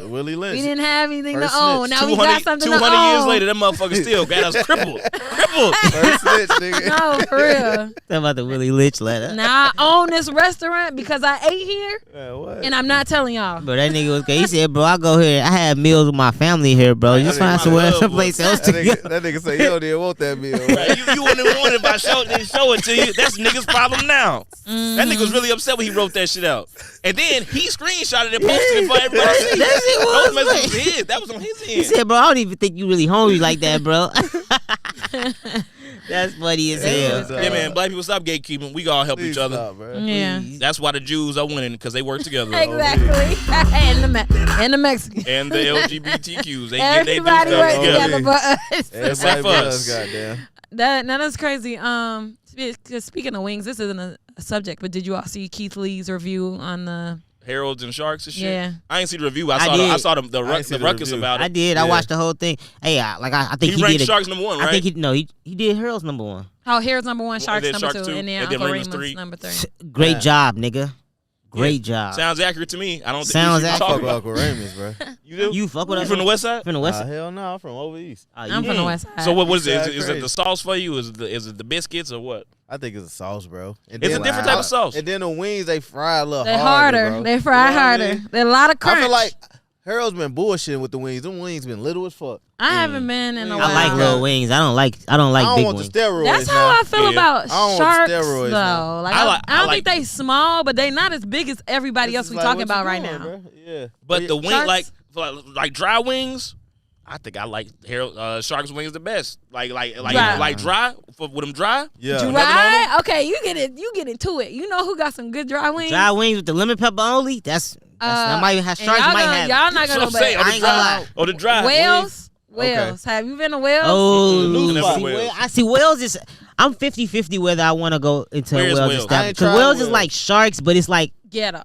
[SPEAKER 3] Willie Lynch.
[SPEAKER 2] We didn't have anything
[SPEAKER 3] First
[SPEAKER 2] to own.
[SPEAKER 3] snitch.
[SPEAKER 2] Now we got something to own.
[SPEAKER 1] 200 years later, that motherfucker still got us crippled.
[SPEAKER 3] First snitch, nigga.
[SPEAKER 2] No, for real.
[SPEAKER 4] Talking about the Willie Lynch letter.
[SPEAKER 2] Now I own this restaurant because I ate here, and I'm not telling y'all.
[SPEAKER 4] Bro, that nigga was. He said, "Bro, I go here. I have meals with my family here, bro. Just find someplace else to go."
[SPEAKER 3] That nigga say he don't even want that meal.
[SPEAKER 1] Right. You wouldn't want it if I didn't show it to you. That's nigga's problem now. That nigga was really upset when he wrote that shit out. about. And then he screenshotted and posted it for everybody to see. Those messages was his. That was on his end.
[SPEAKER 4] He said, bro, I don't even think you really hungry like that, bro. That's funny as hell.
[SPEAKER 1] Yeah, man. Black people, stop gatekeeping. We all help each other.
[SPEAKER 3] Stop,
[SPEAKER 2] Yeah.
[SPEAKER 1] That's why the Jews are winning, because they work together.
[SPEAKER 2] Exactly. and the Mexicans.
[SPEAKER 1] And the LGBTQs. They
[SPEAKER 2] Everybody
[SPEAKER 1] do
[SPEAKER 2] works
[SPEAKER 1] stuff
[SPEAKER 2] together
[SPEAKER 1] together.
[SPEAKER 2] but us.
[SPEAKER 1] Except for us.
[SPEAKER 3] Goddamn.
[SPEAKER 2] That's crazy. Speaking of wings, this isn't a subject, but did you all see Keith Lee's review on the
[SPEAKER 1] Heralds and Sharks and shit?
[SPEAKER 2] Yeah.
[SPEAKER 1] I ain't see the review. I saw the ruckus about it.
[SPEAKER 4] I did. I watched the whole thing. Hey, I think he
[SPEAKER 1] ranked
[SPEAKER 4] did
[SPEAKER 1] Sharks number 1, right?
[SPEAKER 4] I think he did Herald's number 1.
[SPEAKER 2] Oh, Herald's number 1, Sharks
[SPEAKER 1] then
[SPEAKER 2] number
[SPEAKER 1] Sharks
[SPEAKER 2] 2,
[SPEAKER 1] two,
[SPEAKER 2] and then
[SPEAKER 1] and then
[SPEAKER 2] Uncle
[SPEAKER 1] Raymond's
[SPEAKER 2] Raymond's
[SPEAKER 1] 3.
[SPEAKER 2] number 3.
[SPEAKER 4] Great job, nigga. Great job.
[SPEAKER 1] Sounds accurate to me. I don't think
[SPEAKER 4] Sounds
[SPEAKER 1] you
[SPEAKER 4] accurate.
[SPEAKER 1] talk
[SPEAKER 3] Fuck with
[SPEAKER 1] about
[SPEAKER 3] Uncle Raymond's, bro.
[SPEAKER 1] You do?
[SPEAKER 4] You fuck with
[SPEAKER 1] You
[SPEAKER 4] us
[SPEAKER 1] from the west side?
[SPEAKER 4] From the west side?
[SPEAKER 3] Hell no, I'm from over east.
[SPEAKER 2] I'm from the west side.
[SPEAKER 1] So what is it? Is
[SPEAKER 3] Crazy.
[SPEAKER 1] it the sauce for you? Is it the biscuits or what?
[SPEAKER 3] I think it's a sauce, bro. And
[SPEAKER 1] It's
[SPEAKER 3] then,
[SPEAKER 1] a different type of sauce.
[SPEAKER 3] And then the wings, they fry a little
[SPEAKER 2] They
[SPEAKER 3] harder,
[SPEAKER 2] harder.
[SPEAKER 3] bro.
[SPEAKER 2] They fry
[SPEAKER 3] You know what I
[SPEAKER 2] harder.
[SPEAKER 3] mean?
[SPEAKER 2] They're a lot of crunch.
[SPEAKER 3] I feel like Harold's been bullshitting with the wings. Them wings been little as fuck.
[SPEAKER 2] I haven't been in a while.
[SPEAKER 4] I like little wings. I don't like
[SPEAKER 3] I don't
[SPEAKER 4] big
[SPEAKER 3] want
[SPEAKER 4] wings.
[SPEAKER 3] the steroids.
[SPEAKER 2] That's
[SPEAKER 3] now.
[SPEAKER 2] how I feel
[SPEAKER 1] Yeah.
[SPEAKER 2] about
[SPEAKER 3] I don't want
[SPEAKER 2] sharks,
[SPEAKER 3] steroids
[SPEAKER 2] though.
[SPEAKER 3] now.
[SPEAKER 2] Like,
[SPEAKER 1] I
[SPEAKER 2] don't
[SPEAKER 1] like-
[SPEAKER 2] think they small, but they not as big as everybody else
[SPEAKER 3] It's
[SPEAKER 2] we
[SPEAKER 3] like,
[SPEAKER 2] talking
[SPEAKER 3] what you
[SPEAKER 2] about right
[SPEAKER 3] doing,
[SPEAKER 2] now.
[SPEAKER 3] bro? Yeah.
[SPEAKER 1] But the wing,
[SPEAKER 2] Sharks?
[SPEAKER 1] like dry wings, I think I like Sharks wings the best. Like
[SPEAKER 2] Dry.
[SPEAKER 1] dry with them dry.
[SPEAKER 3] Yeah.
[SPEAKER 1] Nothing on
[SPEAKER 2] Dry?
[SPEAKER 1] them?
[SPEAKER 2] Okay, you get into it. You know who got some good dry wings?
[SPEAKER 4] Dry wings with the lemon pepper only. That's that might have
[SPEAKER 2] And
[SPEAKER 4] Sharks
[SPEAKER 2] y'all
[SPEAKER 4] might
[SPEAKER 2] gonna-
[SPEAKER 4] have.
[SPEAKER 2] Y'all not
[SPEAKER 1] That's what
[SPEAKER 2] gonna
[SPEAKER 1] I'm saying.
[SPEAKER 2] but
[SPEAKER 1] On
[SPEAKER 4] I
[SPEAKER 1] the
[SPEAKER 4] ain't gonna
[SPEAKER 1] dry.
[SPEAKER 4] lie.
[SPEAKER 1] On the dry.
[SPEAKER 2] Wales.
[SPEAKER 3] Okay.
[SPEAKER 2] Wales. Have you been to Wales?
[SPEAKER 4] Oh,
[SPEAKER 1] Never
[SPEAKER 4] see,
[SPEAKER 1] Wales.
[SPEAKER 4] I see. Wales is. I'm 50-50 whether I want to go into
[SPEAKER 1] Where is
[SPEAKER 4] Wales.
[SPEAKER 1] Wales?
[SPEAKER 3] I ain't
[SPEAKER 4] Because
[SPEAKER 3] tried
[SPEAKER 4] Wales is
[SPEAKER 3] Wales.
[SPEAKER 4] like Sharks, but it's like
[SPEAKER 2] Ghetto.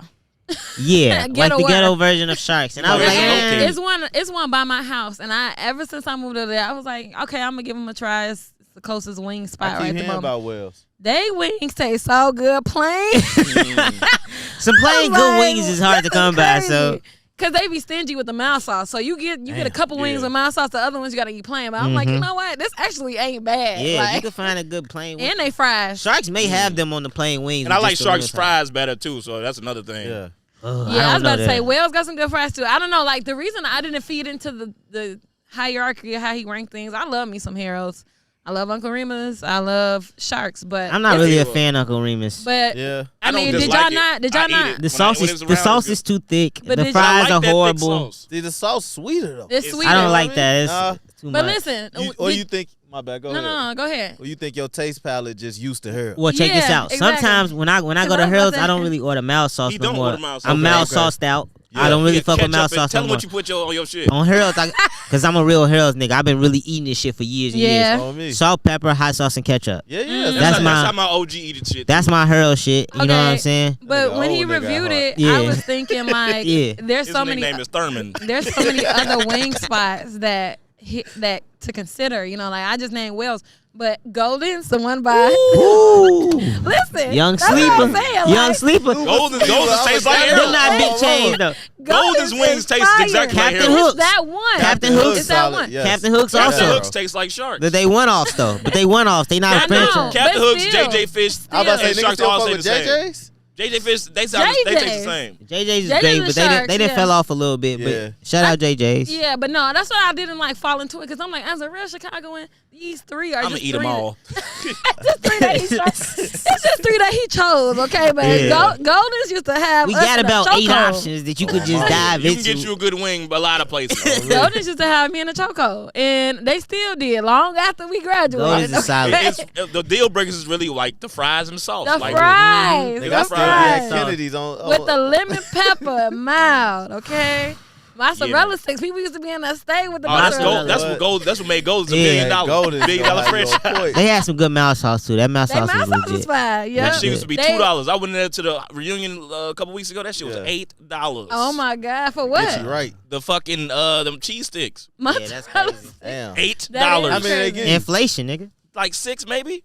[SPEAKER 4] yeah, like
[SPEAKER 2] Ghetto
[SPEAKER 4] the
[SPEAKER 2] where?
[SPEAKER 4] ghetto version of Sharks. And I was
[SPEAKER 1] Where's
[SPEAKER 4] like,
[SPEAKER 1] it located?
[SPEAKER 2] It's one by my house, and ever since I moved over there, I was like, okay, I'm gonna give them a try. It's the closest wing
[SPEAKER 3] I
[SPEAKER 2] spot
[SPEAKER 3] keep
[SPEAKER 2] right at the
[SPEAKER 3] hearing
[SPEAKER 2] moment.
[SPEAKER 3] about Wells.
[SPEAKER 2] They wings taste so good, plain.
[SPEAKER 4] some plain good wings is hard to come by. So
[SPEAKER 2] Cause they be stingy with the mild sauce, so you get a couple wings with mild sauce. The other ones you gotta eat plain. But I'm like, you know what? This actually ain't bad.
[SPEAKER 4] yeah,
[SPEAKER 2] Like,
[SPEAKER 4] you can find a good plain wing.
[SPEAKER 2] and they fries.
[SPEAKER 4] Sharks may have them on the plain wings.
[SPEAKER 1] And I
[SPEAKER 4] with
[SPEAKER 1] like
[SPEAKER 4] just a
[SPEAKER 1] Sharks
[SPEAKER 4] little
[SPEAKER 1] fries better too. So that's another thing.
[SPEAKER 3] Yeah.
[SPEAKER 4] Ugh,
[SPEAKER 2] Yeah, I was
[SPEAKER 4] don't know
[SPEAKER 2] about to say
[SPEAKER 4] that.
[SPEAKER 2] Wales got some good fries too. I don't know, like the reason I didn't feed into the hierarchy of how he ranked things. I love me some Harold's. I love Uncle Remus. I love Sharks, but
[SPEAKER 4] I'm not really a fan of Uncle Remus.
[SPEAKER 2] But
[SPEAKER 3] Yeah.
[SPEAKER 2] I mean,
[SPEAKER 1] don't
[SPEAKER 2] did
[SPEAKER 1] dislike
[SPEAKER 2] y'all
[SPEAKER 1] it.
[SPEAKER 2] not? Did
[SPEAKER 1] I
[SPEAKER 2] y'all
[SPEAKER 1] eat
[SPEAKER 2] not?
[SPEAKER 1] it.
[SPEAKER 4] The sauce
[SPEAKER 1] When it
[SPEAKER 4] is
[SPEAKER 1] was
[SPEAKER 4] the
[SPEAKER 1] around,
[SPEAKER 4] sauce
[SPEAKER 1] it was
[SPEAKER 4] is too thick.
[SPEAKER 2] But
[SPEAKER 4] The
[SPEAKER 2] did y'all
[SPEAKER 1] I
[SPEAKER 4] fries
[SPEAKER 1] like
[SPEAKER 4] are
[SPEAKER 1] that thick
[SPEAKER 4] horrible.
[SPEAKER 1] sauce.
[SPEAKER 3] See, the sauce sweeter though.
[SPEAKER 2] It's
[SPEAKER 1] It's-
[SPEAKER 2] sweet.
[SPEAKER 4] I don't
[SPEAKER 3] know
[SPEAKER 4] like
[SPEAKER 3] what I mean?
[SPEAKER 4] that. It's too
[SPEAKER 2] But
[SPEAKER 4] much.
[SPEAKER 2] listen,
[SPEAKER 3] Or you think? My bad. Go
[SPEAKER 2] no,
[SPEAKER 3] ahead.
[SPEAKER 2] go ahead.
[SPEAKER 3] Or you think your taste palette just used to her?
[SPEAKER 4] Well, check this
[SPEAKER 2] Yeah,
[SPEAKER 4] out.
[SPEAKER 2] exactly.
[SPEAKER 4] Sometimes when I go
[SPEAKER 2] Cause
[SPEAKER 4] to
[SPEAKER 2] I was
[SPEAKER 4] Harold's,
[SPEAKER 2] about
[SPEAKER 4] I don't
[SPEAKER 2] to-
[SPEAKER 4] really order mild sauce
[SPEAKER 1] He
[SPEAKER 4] no
[SPEAKER 1] don't
[SPEAKER 4] more.
[SPEAKER 1] order mild sauce.
[SPEAKER 4] I'm
[SPEAKER 1] Okay,
[SPEAKER 4] mild
[SPEAKER 3] okay.
[SPEAKER 4] sauced out.
[SPEAKER 3] Yeah.
[SPEAKER 4] I don't really
[SPEAKER 1] Yeah,
[SPEAKER 4] fuck with
[SPEAKER 1] ketchup
[SPEAKER 4] mild
[SPEAKER 1] and
[SPEAKER 4] sauce
[SPEAKER 1] Tell
[SPEAKER 4] no
[SPEAKER 1] them
[SPEAKER 4] more.
[SPEAKER 1] what you put on your shit.
[SPEAKER 4] On Harold's, because I'm a real Harold's nigga. I've been really eating this shit for years and
[SPEAKER 2] Yeah.
[SPEAKER 4] years.
[SPEAKER 3] On me.
[SPEAKER 4] Salt, pepper, hot sauce, and ketchup.
[SPEAKER 3] Yeah, yeah.
[SPEAKER 4] That's my-
[SPEAKER 1] how my OG eating shit.
[SPEAKER 4] That's my Harold shit. You know what I'm
[SPEAKER 2] Okay.
[SPEAKER 4] saying?
[SPEAKER 2] But
[SPEAKER 3] Nigga
[SPEAKER 2] when he
[SPEAKER 3] old nigga
[SPEAKER 2] reviewed
[SPEAKER 3] at
[SPEAKER 2] it,
[SPEAKER 4] heart.
[SPEAKER 2] I
[SPEAKER 4] Yeah.
[SPEAKER 2] was thinking like,
[SPEAKER 4] Yeah.
[SPEAKER 2] there's
[SPEAKER 1] His
[SPEAKER 2] so many.
[SPEAKER 1] nickname is Thurman.
[SPEAKER 2] There's so many other wing spots that to consider. You know, like I just named Wells, but Golden's the one by.
[SPEAKER 4] Ooh.
[SPEAKER 2] Listen,
[SPEAKER 4] Young
[SPEAKER 2] that's what
[SPEAKER 4] sleeper.
[SPEAKER 2] I'm saying,
[SPEAKER 4] Young
[SPEAKER 2] like,
[SPEAKER 4] sleeper.
[SPEAKER 1] Golden's tastes like
[SPEAKER 4] They're
[SPEAKER 1] Harold.
[SPEAKER 4] not big chains though.
[SPEAKER 1] Golden's wings
[SPEAKER 2] is
[SPEAKER 1] taste
[SPEAKER 2] fire.
[SPEAKER 1] exactly like
[SPEAKER 4] Captain
[SPEAKER 1] Harold.
[SPEAKER 4] Hook.
[SPEAKER 2] It's that one.
[SPEAKER 4] Captain Hook's
[SPEAKER 2] It's that
[SPEAKER 3] solid,
[SPEAKER 2] one.
[SPEAKER 3] yes.
[SPEAKER 4] Captain Hook's
[SPEAKER 1] Captain
[SPEAKER 4] also.
[SPEAKER 1] Hooks tastes like Sharks.
[SPEAKER 4] But they one-offs though. But they one-offs. They not a
[SPEAKER 2] I know.
[SPEAKER 4] franchise.
[SPEAKER 1] Captain
[SPEAKER 2] But
[SPEAKER 1] Hooks,
[SPEAKER 2] still.
[SPEAKER 1] JJ Fish,
[SPEAKER 3] I was about to say,
[SPEAKER 1] and
[SPEAKER 3] niggas
[SPEAKER 1] Sharks
[SPEAKER 3] still
[SPEAKER 1] all
[SPEAKER 3] fuck
[SPEAKER 1] say
[SPEAKER 3] with
[SPEAKER 1] the same.
[SPEAKER 3] JJ's?
[SPEAKER 1] JJ Fish, they taste the
[SPEAKER 2] JJ's.
[SPEAKER 1] same.
[SPEAKER 4] JJ's is
[SPEAKER 2] JJ's
[SPEAKER 4] great,
[SPEAKER 2] the
[SPEAKER 4] but
[SPEAKER 2] Sharks,
[SPEAKER 4] they done
[SPEAKER 2] yeah.
[SPEAKER 4] fell off a little bit.
[SPEAKER 3] Yeah.
[SPEAKER 4] But shout out JJ's.
[SPEAKER 2] Yeah, but no, that's why I didn't like fall into it because I'm like, as a real Chicagoan, these three are
[SPEAKER 1] I'm
[SPEAKER 2] just
[SPEAKER 1] gonna eat them
[SPEAKER 2] three
[SPEAKER 1] all.
[SPEAKER 2] just three that he chose. It's just three that he chose, okay? But
[SPEAKER 4] Yeah.
[SPEAKER 2] Golden's used to have
[SPEAKER 4] We
[SPEAKER 2] us
[SPEAKER 4] got
[SPEAKER 2] in a
[SPEAKER 4] about 8
[SPEAKER 2] chokehold.
[SPEAKER 4] options that you could just dive
[SPEAKER 1] You
[SPEAKER 4] into.
[SPEAKER 1] can get you a good wing a lot of places.
[SPEAKER 2] Golden's used to have me in a chokehold, and they still did long after we graduated.
[SPEAKER 4] Golden's is solid.
[SPEAKER 1] The deal breakers is really like the fries and the sauce.
[SPEAKER 2] The
[SPEAKER 1] like,
[SPEAKER 2] fries,
[SPEAKER 1] They
[SPEAKER 2] the
[SPEAKER 1] got
[SPEAKER 2] fries.
[SPEAKER 1] fries.
[SPEAKER 3] Kennedy's on.
[SPEAKER 2] With the lemon pepper, mild, okay? Mozzarella
[SPEAKER 1] Yeah.
[SPEAKER 2] sticks. People used to be in that state with the
[SPEAKER 1] Oh, that's
[SPEAKER 2] mozzarella.
[SPEAKER 1] gold. That's what made Gold a
[SPEAKER 4] Yeah.
[SPEAKER 1] $1 billion. $1 billion franchise.
[SPEAKER 4] They had some good mouth sauce too. That mouth
[SPEAKER 2] They
[SPEAKER 4] sauce
[SPEAKER 2] mouth
[SPEAKER 4] was
[SPEAKER 2] sauce was
[SPEAKER 4] legit.
[SPEAKER 2] fine, yeah.
[SPEAKER 1] That shit used to be
[SPEAKER 2] They-
[SPEAKER 1] $2. I went in there to the reunion a couple weeks ago. That shit was $8.
[SPEAKER 2] Oh my God, for what?
[SPEAKER 3] Get you right.
[SPEAKER 1] The fucking them cheese sticks.
[SPEAKER 4] Yeah, that's crazy.
[SPEAKER 3] Damn.
[SPEAKER 1] $8.
[SPEAKER 2] That is
[SPEAKER 3] I mean, they
[SPEAKER 2] crazy.
[SPEAKER 3] get you.
[SPEAKER 4] Inflation, nigga.
[SPEAKER 1] Like 6 maybe.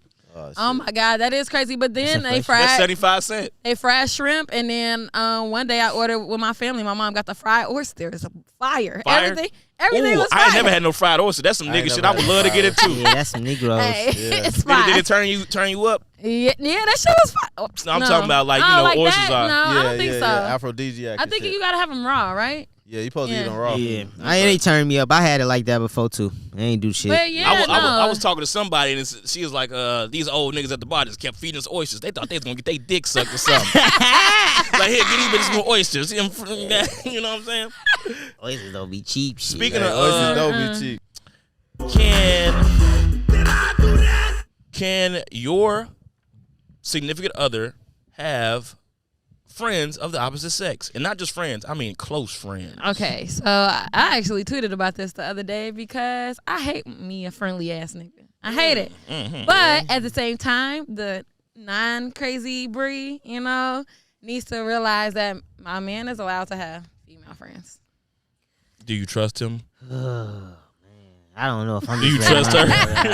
[SPEAKER 2] Oh my God, that is crazy. But then they
[SPEAKER 1] That's
[SPEAKER 2] fried
[SPEAKER 1] 75 cents.
[SPEAKER 2] they fried shrimp, and then one day I ordered with my family. My mom got the fried oysters. Fire.
[SPEAKER 1] Fire?
[SPEAKER 2] Everything
[SPEAKER 1] Ooh,
[SPEAKER 2] was fire.
[SPEAKER 1] I ain't never had no fried oyster. That's some
[SPEAKER 3] I ain't
[SPEAKER 1] nigga shit.
[SPEAKER 3] never
[SPEAKER 1] I would
[SPEAKER 3] had
[SPEAKER 1] love to get
[SPEAKER 3] fried
[SPEAKER 1] into.
[SPEAKER 4] Yeah, that's some Negroes.
[SPEAKER 2] Hey, it's
[SPEAKER 1] Did
[SPEAKER 2] fire.
[SPEAKER 1] it turn you up?
[SPEAKER 2] Yeah, that shit was fire. Oh,
[SPEAKER 1] No, I'm talking about, like, you
[SPEAKER 2] I don't
[SPEAKER 1] know,
[SPEAKER 2] like
[SPEAKER 1] oysters
[SPEAKER 2] that.
[SPEAKER 1] are-
[SPEAKER 2] No, I don't think so.
[SPEAKER 3] Aphrodisiac.
[SPEAKER 2] I
[SPEAKER 3] and
[SPEAKER 2] think
[SPEAKER 3] shit.
[SPEAKER 2] you gotta have them raw, right?
[SPEAKER 3] Yeah, you supposed to eat on raw.
[SPEAKER 4] Yeah, it ain't turned me up. I had it like that before too. I ain't do shit.
[SPEAKER 2] But yeah,
[SPEAKER 1] I was talking to somebody and she was like, these old niggas at the bar just kept feeding us oysters. They thought they was gonna get their dick sucked or something. Like, here, get these bitches more oysters. You know what I'm saying?
[SPEAKER 4] Oysters don't be cheap. Shit.
[SPEAKER 1] Speaking of
[SPEAKER 3] oysters don't be cheap.
[SPEAKER 1] Can your significant other have friends of the opposite sex? And not just friends, I mean close friends.
[SPEAKER 2] Okay, so I actually tweeted about this the other day because I hate me a friendly ass nigga. I hate it.
[SPEAKER 1] Mm-hmm.
[SPEAKER 2] But at the same time, the non-crazy Bri, needs to realize that my man is allowed to have female friends.
[SPEAKER 1] Do you trust him?
[SPEAKER 4] I don't know if I'm.
[SPEAKER 1] Do you trust her?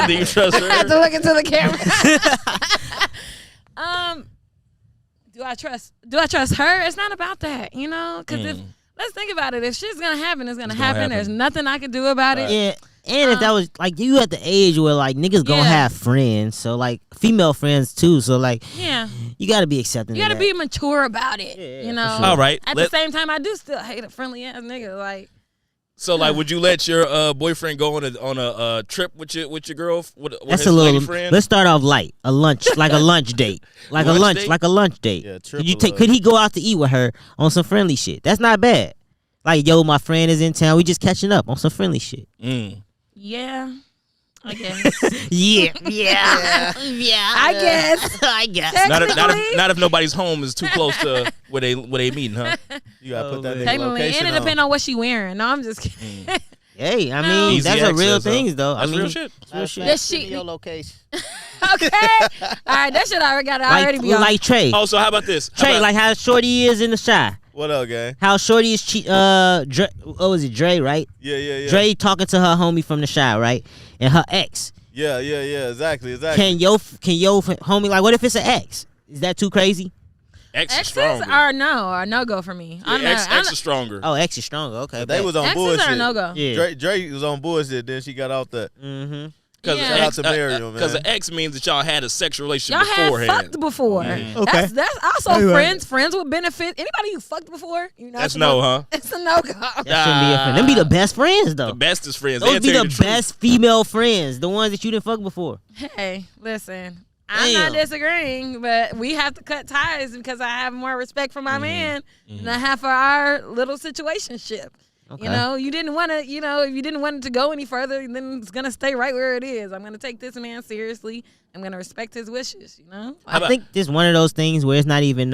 [SPEAKER 1] Do you trust her?
[SPEAKER 2] I have to look into the camera. Do I trust her? It's not about that, because let's think about it. If shit's gonna happen, it's gonna happen. There's nothing I can do about it.
[SPEAKER 4] Yeah. And if that was like you at the age where like niggas gonna have friends, so like female friends too, so like you gotta be accepting.
[SPEAKER 2] You gotta be mature about it,
[SPEAKER 1] All right.
[SPEAKER 2] At the same time, I do still hate a friendly ass nigga. Like,
[SPEAKER 1] so like, would you let your boyfriend go on a trip with your girl? With
[SPEAKER 4] that's
[SPEAKER 1] his
[SPEAKER 4] a little.
[SPEAKER 1] lady friend?
[SPEAKER 4] Let's start off light, a lunch, like a lunch date, like a lunch,
[SPEAKER 1] date?
[SPEAKER 4] like a lunch date.
[SPEAKER 3] Yeah,
[SPEAKER 4] Could he go out to eat with her on some friendly shit? That's not bad. Like, yo, my friend is in town. We just catching up on some friendly shit.
[SPEAKER 2] Yeah, I guess.
[SPEAKER 4] Yeah.
[SPEAKER 2] I guess.
[SPEAKER 1] Not if nobody's home is too close to where they meeting, huh?
[SPEAKER 3] You gotta put that nigga
[SPEAKER 2] Technically,
[SPEAKER 3] location
[SPEAKER 2] and it depends on what she wearing. No, I'm just kidding.
[SPEAKER 4] Hey, I mean,
[SPEAKER 1] Easy
[SPEAKER 4] that's a real
[SPEAKER 1] access,
[SPEAKER 4] thing,
[SPEAKER 1] huh?
[SPEAKER 4] though.
[SPEAKER 1] That's
[SPEAKER 4] I mean,
[SPEAKER 1] real shit.
[SPEAKER 4] real shit.
[SPEAKER 2] That shit.
[SPEAKER 3] Your location.
[SPEAKER 2] Okay. All right, that shit I got to already be on.
[SPEAKER 4] Like Trae.
[SPEAKER 1] Oh, so how about this?
[SPEAKER 4] Like how shorty is in the Shy.
[SPEAKER 3] What up, gang?
[SPEAKER 4] How shorty is Dre, what was it, Dre, right?
[SPEAKER 3] Yeah.
[SPEAKER 4] Dre talking to her homie from the Shy, right? And her ex.
[SPEAKER 3] Yeah, exactly.
[SPEAKER 4] Can your homie, like, what if it's an ex? Is that too crazy?
[SPEAKER 1] Exes
[SPEAKER 2] are no go for me.
[SPEAKER 1] Yeah, ex is stronger.
[SPEAKER 4] Oh, ex is stronger. Okay.
[SPEAKER 3] They was on
[SPEAKER 2] Exes
[SPEAKER 3] bullshit.
[SPEAKER 2] are no go.
[SPEAKER 4] Yeah.
[SPEAKER 3] Drake was on bullshit. Then she got off that.
[SPEAKER 4] Mm-hmm.
[SPEAKER 1] Because
[SPEAKER 3] Shout out to Miriam, man.
[SPEAKER 1] Because an ex means that y'all had a sexual relationship
[SPEAKER 2] Y'all
[SPEAKER 1] beforehand.
[SPEAKER 2] had fucked before.
[SPEAKER 4] Okay.
[SPEAKER 2] That's also friends with benefit. Anybody you fucked before,
[SPEAKER 1] that's no, huh?
[SPEAKER 2] It's a no go.
[SPEAKER 4] That shouldn't be a friend. Them be the best friends, though.
[SPEAKER 1] The bestest friends.
[SPEAKER 4] Those be the best female friends. The ones that you didn't fuck before.
[SPEAKER 2] Hey, listen. I'm not disagreeing, but we have to cut ties because I have more respect for my man than I have for our little situationship.
[SPEAKER 4] Okay.
[SPEAKER 2] You didn't want to, if you didn't want it to go any further, then it's going to stay right where it is. I'm going to take this man seriously. I'm going to respect his wishes,
[SPEAKER 4] I think this one of those things where it's not even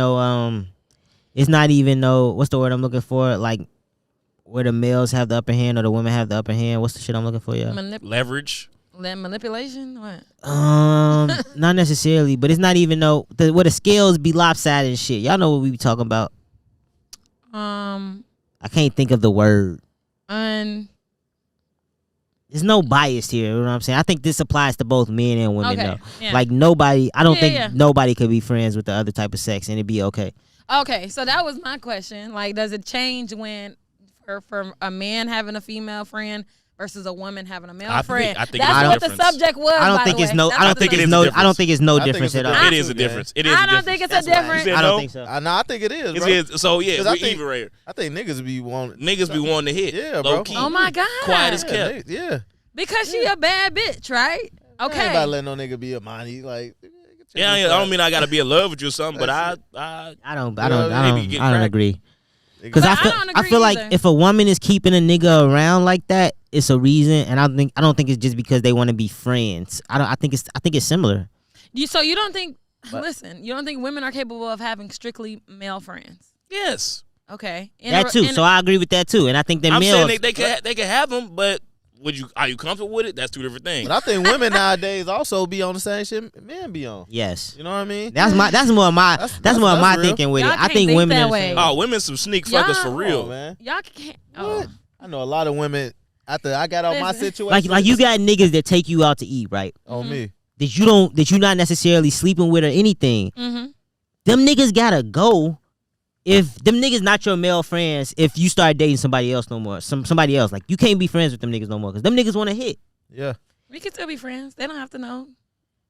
[SPEAKER 4] what's the word I'm looking for? Like, where the males have the upper hand or the women have the upper hand. What's the shit I'm looking for, yeah?
[SPEAKER 1] Leverage.
[SPEAKER 2] Manipulation? What?
[SPEAKER 4] Not necessarily, but it's not even where the scales be lopsided and shit. Y'all know what we be talking about. I can't think of the word. There's no bias here, you know what I'm saying? I think this applies to both men and women, though.
[SPEAKER 2] Yeah.
[SPEAKER 4] Like, nobody, I don't think nobody could be friends with the other type of sex and it'd be okay.
[SPEAKER 2] Okay, so that was my question. Like, does it change when, for a man having a female friend versus a woman having a male friend?
[SPEAKER 1] I think
[SPEAKER 2] that's what the subject was.
[SPEAKER 4] I don't think it's no. I don't think it's no difference at all.
[SPEAKER 1] It is a difference. It is.
[SPEAKER 2] I don't think it's a difference.
[SPEAKER 4] I don't think so.
[SPEAKER 3] I think it is. Bro.
[SPEAKER 1] It is. So yeah, we even right.
[SPEAKER 3] I think niggas be wanting
[SPEAKER 1] to hit.
[SPEAKER 3] Yeah, bro.
[SPEAKER 1] Low key.
[SPEAKER 2] Oh my god.
[SPEAKER 1] Quiet as kept.
[SPEAKER 3] Yeah.
[SPEAKER 2] Because she a bad bitch, right? Okay.
[SPEAKER 3] I ain't about letting no nigga be a money. Like.
[SPEAKER 1] Yeah, I don't mean I gotta be in love with you or something, but I
[SPEAKER 4] don't agree. Because I feel like
[SPEAKER 2] either.
[SPEAKER 4] if a woman is keeping a nigga around like that, it's a reason, and I don't think it's just because they want to be friends. I think it's similar.
[SPEAKER 2] So you don't think? Listen, you don't think women are capable of having strictly male friends?
[SPEAKER 1] Yes.
[SPEAKER 2] Okay.
[SPEAKER 4] That too. So I agree with that too, and I think that
[SPEAKER 1] I'm
[SPEAKER 4] males.
[SPEAKER 1] saying they can have them, but are you comfortable with it? That's two different things.
[SPEAKER 3] But I think women nowadays also be on the same shit men be on.
[SPEAKER 4] Yes.
[SPEAKER 3] You know what I mean?
[SPEAKER 4] That's more my thinking with
[SPEAKER 2] Y'all
[SPEAKER 4] it. I think women
[SPEAKER 2] that way.
[SPEAKER 1] Women some sneak fuckers for real,
[SPEAKER 3] man.
[SPEAKER 2] Y'all can't.
[SPEAKER 3] What? I know a lot of women after I got out my situation.
[SPEAKER 4] Like you got niggas that take you out to eat, right?
[SPEAKER 3] On me.
[SPEAKER 4] That you not necessarily sleeping with or anything.
[SPEAKER 2] Mm-hmm.
[SPEAKER 4] Them niggas gotta go. If them niggas not your male friends, if you start dating somebody else no more, somebody else, like you can't be friends with them niggas no more because them niggas want to hit.
[SPEAKER 3] Yeah.
[SPEAKER 2] We can still be friends. They don't have to know.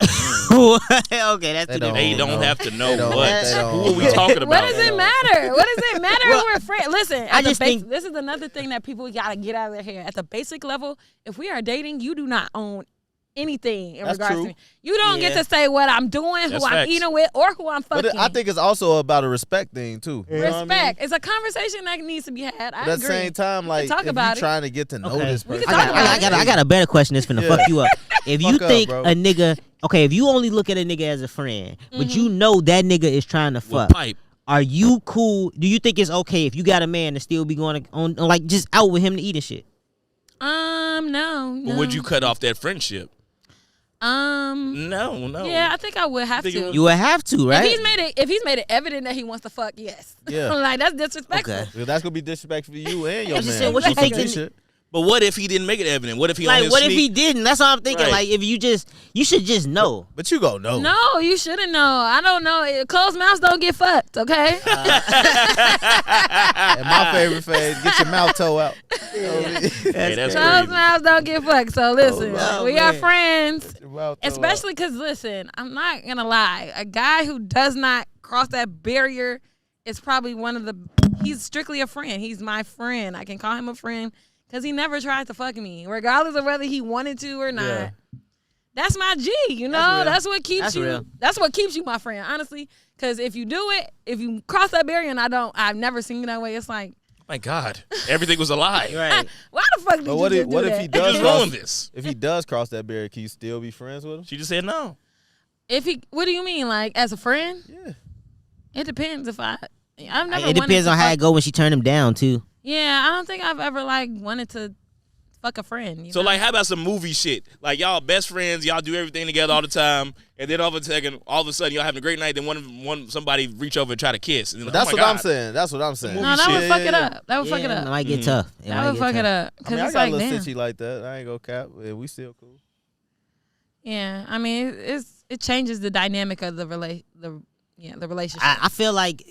[SPEAKER 4] Okay, that's too different.
[SPEAKER 1] They don't have to know what.
[SPEAKER 3] They don't.
[SPEAKER 1] Who are we talking about?
[SPEAKER 2] What does it matter? What does it matter if we're friends? Listen,
[SPEAKER 4] I just think
[SPEAKER 2] this is another thing that people gotta get out of their hair. At the basic level, if we are dating, you do not own anything in regards to me. You don't get to say what I'm doing, who I'm eating with, or who I'm fucking.
[SPEAKER 3] But I think it's also about a respect thing too. You know what I mean?
[SPEAKER 2] It's a conversation that needs to be had. I
[SPEAKER 3] But at
[SPEAKER 2] agree.
[SPEAKER 3] the same time, like,
[SPEAKER 2] talk
[SPEAKER 3] if
[SPEAKER 2] about
[SPEAKER 3] you're trying to get to know this person,
[SPEAKER 4] I got a better question that's finna fuck you up. If you think
[SPEAKER 3] bro.
[SPEAKER 4] a nigga, okay, if you only look at a nigga as a friend, but you know that nigga is trying to fuck, are you cool? Do you think it's okay if you got a man to still be going on like just out with him to eat and shit?
[SPEAKER 2] No.
[SPEAKER 1] But would you cut off that friendship? No.
[SPEAKER 2] Yeah, I think I would have to.
[SPEAKER 4] You would have to, right?
[SPEAKER 2] If he's made it evident that he wants to fuck, yes.
[SPEAKER 3] Yeah.
[SPEAKER 2] Like that's disrespectful.
[SPEAKER 3] Okay. Well, that's gonna be disrespectful to you and your
[SPEAKER 4] I'm just
[SPEAKER 3] man.
[SPEAKER 4] saying, what you think?
[SPEAKER 1] But what if he didn't make it evident? What if he on his
[SPEAKER 4] what if
[SPEAKER 1] sneak?
[SPEAKER 4] he didn't? That's all I'm thinking.
[SPEAKER 1] Right.
[SPEAKER 4] Like if you should just know.
[SPEAKER 3] But you go know.
[SPEAKER 2] No, you shouldn't know. I don't know. Closed mouths don't get fucked, okay?
[SPEAKER 3] And my favorite phase, get your mouth toe out.
[SPEAKER 1] That's
[SPEAKER 2] Closed mouths don't get fucked. So listen, we are
[SPEAKER 3] man.
[SPEAKER 2] friends.
[SPEAKER 3] Mouth toe
[SPEAKER 2] Especially because, listen, I'm not going to lie. A guy who does not cross that barrier is probably he's strictly a friend. He's my friend. I can call him a friend because he never tried to fuck me, regardless of whether he wanted to or not. Yeah. That's my G, you know? That's what keeps you. That's what keeps you my friend, honestly. Because if you do it, if you cross that barrier and I've never seen it that way, it's like,
[SPEAKER 1] my God, everything was a lie.
[SPEAKER 4] Right.
[SPEAKER 2] Why the fuck did you just do that?
[SPEAKER 3] If he does
[SPEAKER 1] ruin this?
[SPEAKER 3] If he does cross that barrier, can you still be friends with him?
[SPEAKER 1] She just said no.
[SPEAKER 2] What do you mean, like as a friend?
[SPEAKER 3] Yeah.
[SPEAKER 2] It depends if I've never.
[SPEAKER 4] It depends on how it go when she turned him down too.
[SPEAKER 2] Yeah, I don't think I've ever wanted to fuck a friend.
[SPEAKER 1] So like, how about some movie shit? Like y'all best friends, y'all do everything together all the time, and then all of a sudden y'all having a great night. Then somebody reach over and try to kiss. And
[SPEAKER 3] That's what I'm saying. That's what I'm saying.
[SPEAKER 2] No, that would fuck it up. That would fuck it up.
[SPEAKER 4] It might get tough.
[SPEAKER 2] That would fuck it up.
[SPEAKER 3] I mean, I got a little stitchy like that. I ain't gonna cap. We still cool.
[SPEAKER 2] Yeah, I mean, it changes the dynamic of the relationship.
[SPEAKER 4] I feel like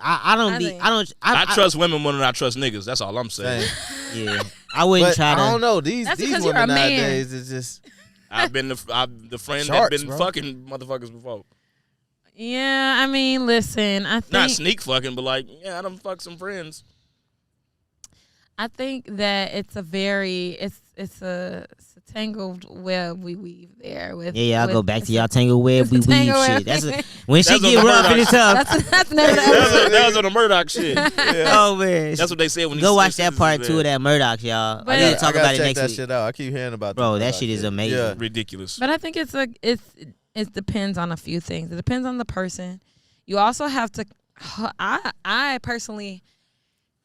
[SPEAKER 1] I trust women more than I trust niggas. That's all I'm saying.
[SPEAKER 4] Yeah, I wouldn't try to.
[SPEAKER 3] I don't know. These
[SPEAKER 2] because
[SPEAKER 3] women nowadays is just.
[SPEAKER 1] I'm the friend
[SPEAKER 3] Sharks,
[SPEAKER 1] that's been
[SPEAKER 3] bro.
[SPEAKER 1] fucking motherfuckers before.
[SPEAKER 2] Yeah, I mean, listen, I think
[SPEAKER 1] Not sneak fucking, but like, I done fuck some friends.
[SPEAKER 2] I think that it's a tangled web we weave there with.
[SPEAKER 4] Yeah, I'll go back to y'all tangled web we weave shit. When she
[SPEAKER 1] That's
[SPEAKER 4] get
[SPEAKER 1] on the
[SPEAKER 4] rough and it's tough.
[SPEAKER 2] That's never the episode.
[SPEAKER 1] That was on the Murdoch shit.
[SPEAKER 4] Oh man,
[SPEAKER 1] That's what they said when
[SPEAKER 4] go watch that part 2 of that Murdoch, y'all.
[SPEAKER 2] But
[SPEAKER 4] I gotta talk about it
[SPEAKER 3] check
[SPEAKER 4] next
[SPEAKER 3] that
[SPEAKER 4] week.
[SPEAKER 3] shit out. I keep hearing about
[SPEAKER 4] Bro,
[SPEAKER 3] the
[SPEAKER 4] that
[SPEAKER 3] Murdoch
[SPEAKER 4] shit is amazing.
[SPEAKER 3] Yeah.
[SPEAKER 1] Ridiculous.
[SPEAKER 2] But I think it depends on a few things. It depends on the person. You also have to. I personally,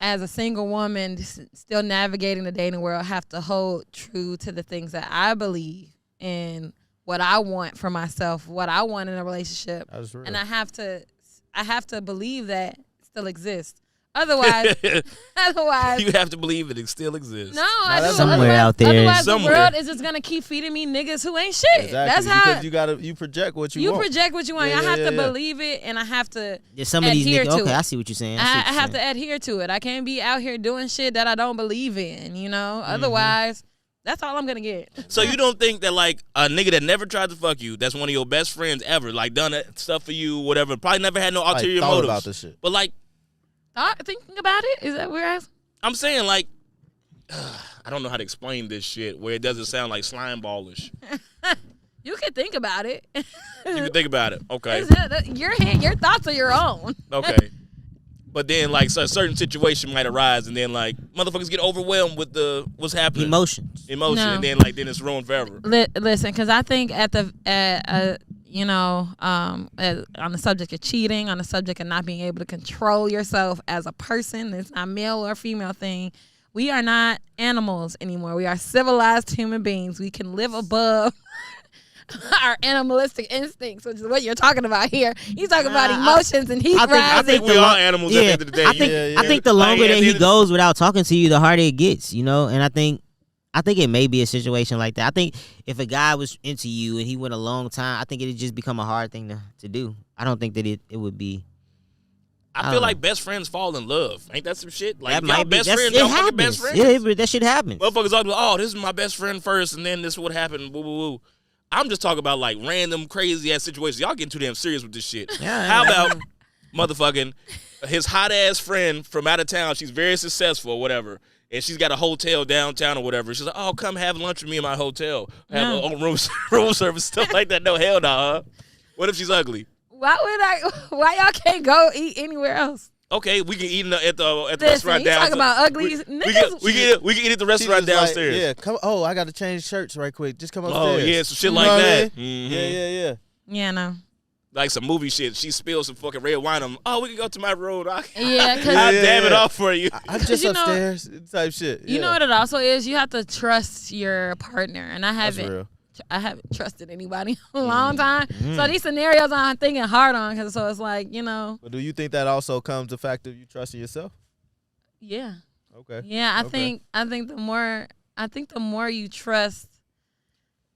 [SPEAKER 2] as a single woman still navigating the dating world, have to hold true to the things that I believe in, what I want for myself, what I want in a relationship, and I have to believe that it still exists. Otherwise,
[SPEAKER 1] you have to believe it still exists.
[SPEAKER 2] No, I do.
[SPEAKER 4] Somewhere out there.
[SPEAKER 2] Otherwise, the world is just gonna keep feeding me niggas who ain't shit.
[SPEAKER 3] Exactly.
[SPEAKER 2] That's how
[SPEAKER 3] because you project what you want.
[SPEAKER 2] You project what you want. I have to believe it, and I have to
[SPEAKER 4] some of these
[SPEAKER 2] adhere
[SPEAKER 4] niggas.
[SPEAKER 2] to
[SPEAKER 4] Okay,
[SPEAKER 2] it.
[SPEAKER 4] I see what you're saying.
[SPEAKER 2] I have to adhere to it. I can't be out here doing shit that I don't believe in. You know, otherwise, that's all I'm gonna get.
[SPEAKER 1] So you don't think that like a nigga that never tried to fuck you, that's one of your best friends ever, like done that stuff for you, whatever, probably never had no ulterior
[SPEAKER 3] thought
[SPEAKER 1] motives
[SPEAKER 3] about this shit.
[SPEAKER 1] but like.
[SPEAKER 2] Thinking about it? Is that where I was?
[SPEAKER 1] I'm saying, like, I don't know how to explain this shit where it doesn't sound like slime ballish.
[SPEAKER 2] You can think about it.
[SPEAKER 1] You can think about it. Okay.
[SPEAKER 2] Your thoughts are your own.
[SPEAKER 1] Okay. But then, like, so a certain situation might arise, and then, like, motherfuckers get overwhelmed with what's happening.
[SPEAKER 4] Emotion,
[SPEAKER 2] No.
[SPEAKER 1] and then it's ruined forever.
[SPEAKER 2] Listen, because I think on the subject of cheating, on the subject of not being able to control yourself as a person, it's not male or female thing. We are not animals anymore. We are civilized human beings. We can live above our animalistic instincts, which is what you're talking about here. He's talking about emotions and heat
[SPEAKER 1] I think we are animals at the end of the day.
[SPEAKER 4] I think the longer that he goes without talking to you, the harder it gets, you know? And I think it may be a situation like that. I think if a guy was into you and he went a long time, I think it'd just become a hard thing to do. I don't think that it would be.
[SPEAKER 1] I feel like best friends fall in love. Ain't that some shit? Like,
[SPEAKER 4] that
[SPEAKER 1] y'all
[SPEAKER 4] might be,
[SPEAKER 1] best friends don't fucking best friends.
[SPEAKER 4] Yeah, that shit happens.
[SPEAKER 1] Motherfuckers always go, oh, this is my best friend first, and then this is what happened, woo, woo, woo. I'm just talking about like random crazy ass situations. Y'all getting too damn serious with this shit.
[SPEAKER 4] Yeah.
[SPEAKER 1] How about motherfucking his hot ass friend from out of town? She's very successful or whatever, and she's got a hotel downtown or whatever. She's like, oh, come have lunch with me in my hotel. Have a room service, stuff like that. No, hell no. Huh? What if she's ugly?
[SPEAKER 2] Why y'all can't go eat anywhere else?
[SPEAKER 1] Okay, we can eat at the
[SPEAKER 2] Listen,
[SPEAKER 1] restaurant
[SPEAKER 2] you
[SPEAKER 1] downstairs.
[SPEAKER 2] talk about ugly niggas.
[SPEAKER 1] We can eat at the restaurant downstairs.
[SPEAKER 3] Like, yeah, come. Oh, I got to change shirts right quick. Just come upstairs.
[SPEAKER 1] Oh yeah, some shit like that.
[SPEAKER 3] Mm-hmm. Yeah.
[SPEAKER 2] Yeah, no.
[SPEAKER 1] Like some movie shit. She spilled some fucking red wine on. Oh, we can go to my room.
[SPEAKER 2] Yeah, because
[SPEAKER 1] I'll damn it off for you.
[SPEAKER 3] I'm just upstairs type shit.
[SPEAKER 2] You know what it also is? You have to trust your partner, and I
[SPEAKER 3] That's real.
[SPEAKER 2] haven't trusted anybody in a long time. So these scenarios I'm thinking hard on, because so it's like, you know.
[SPEAKER 3] But do you think that also comes the fact of you trusting yourself?
[SPEAKER 2] Yeah.
[SPEAKER 3] Okay.
[SPEAKER 2] Yeah, I think the more you trust,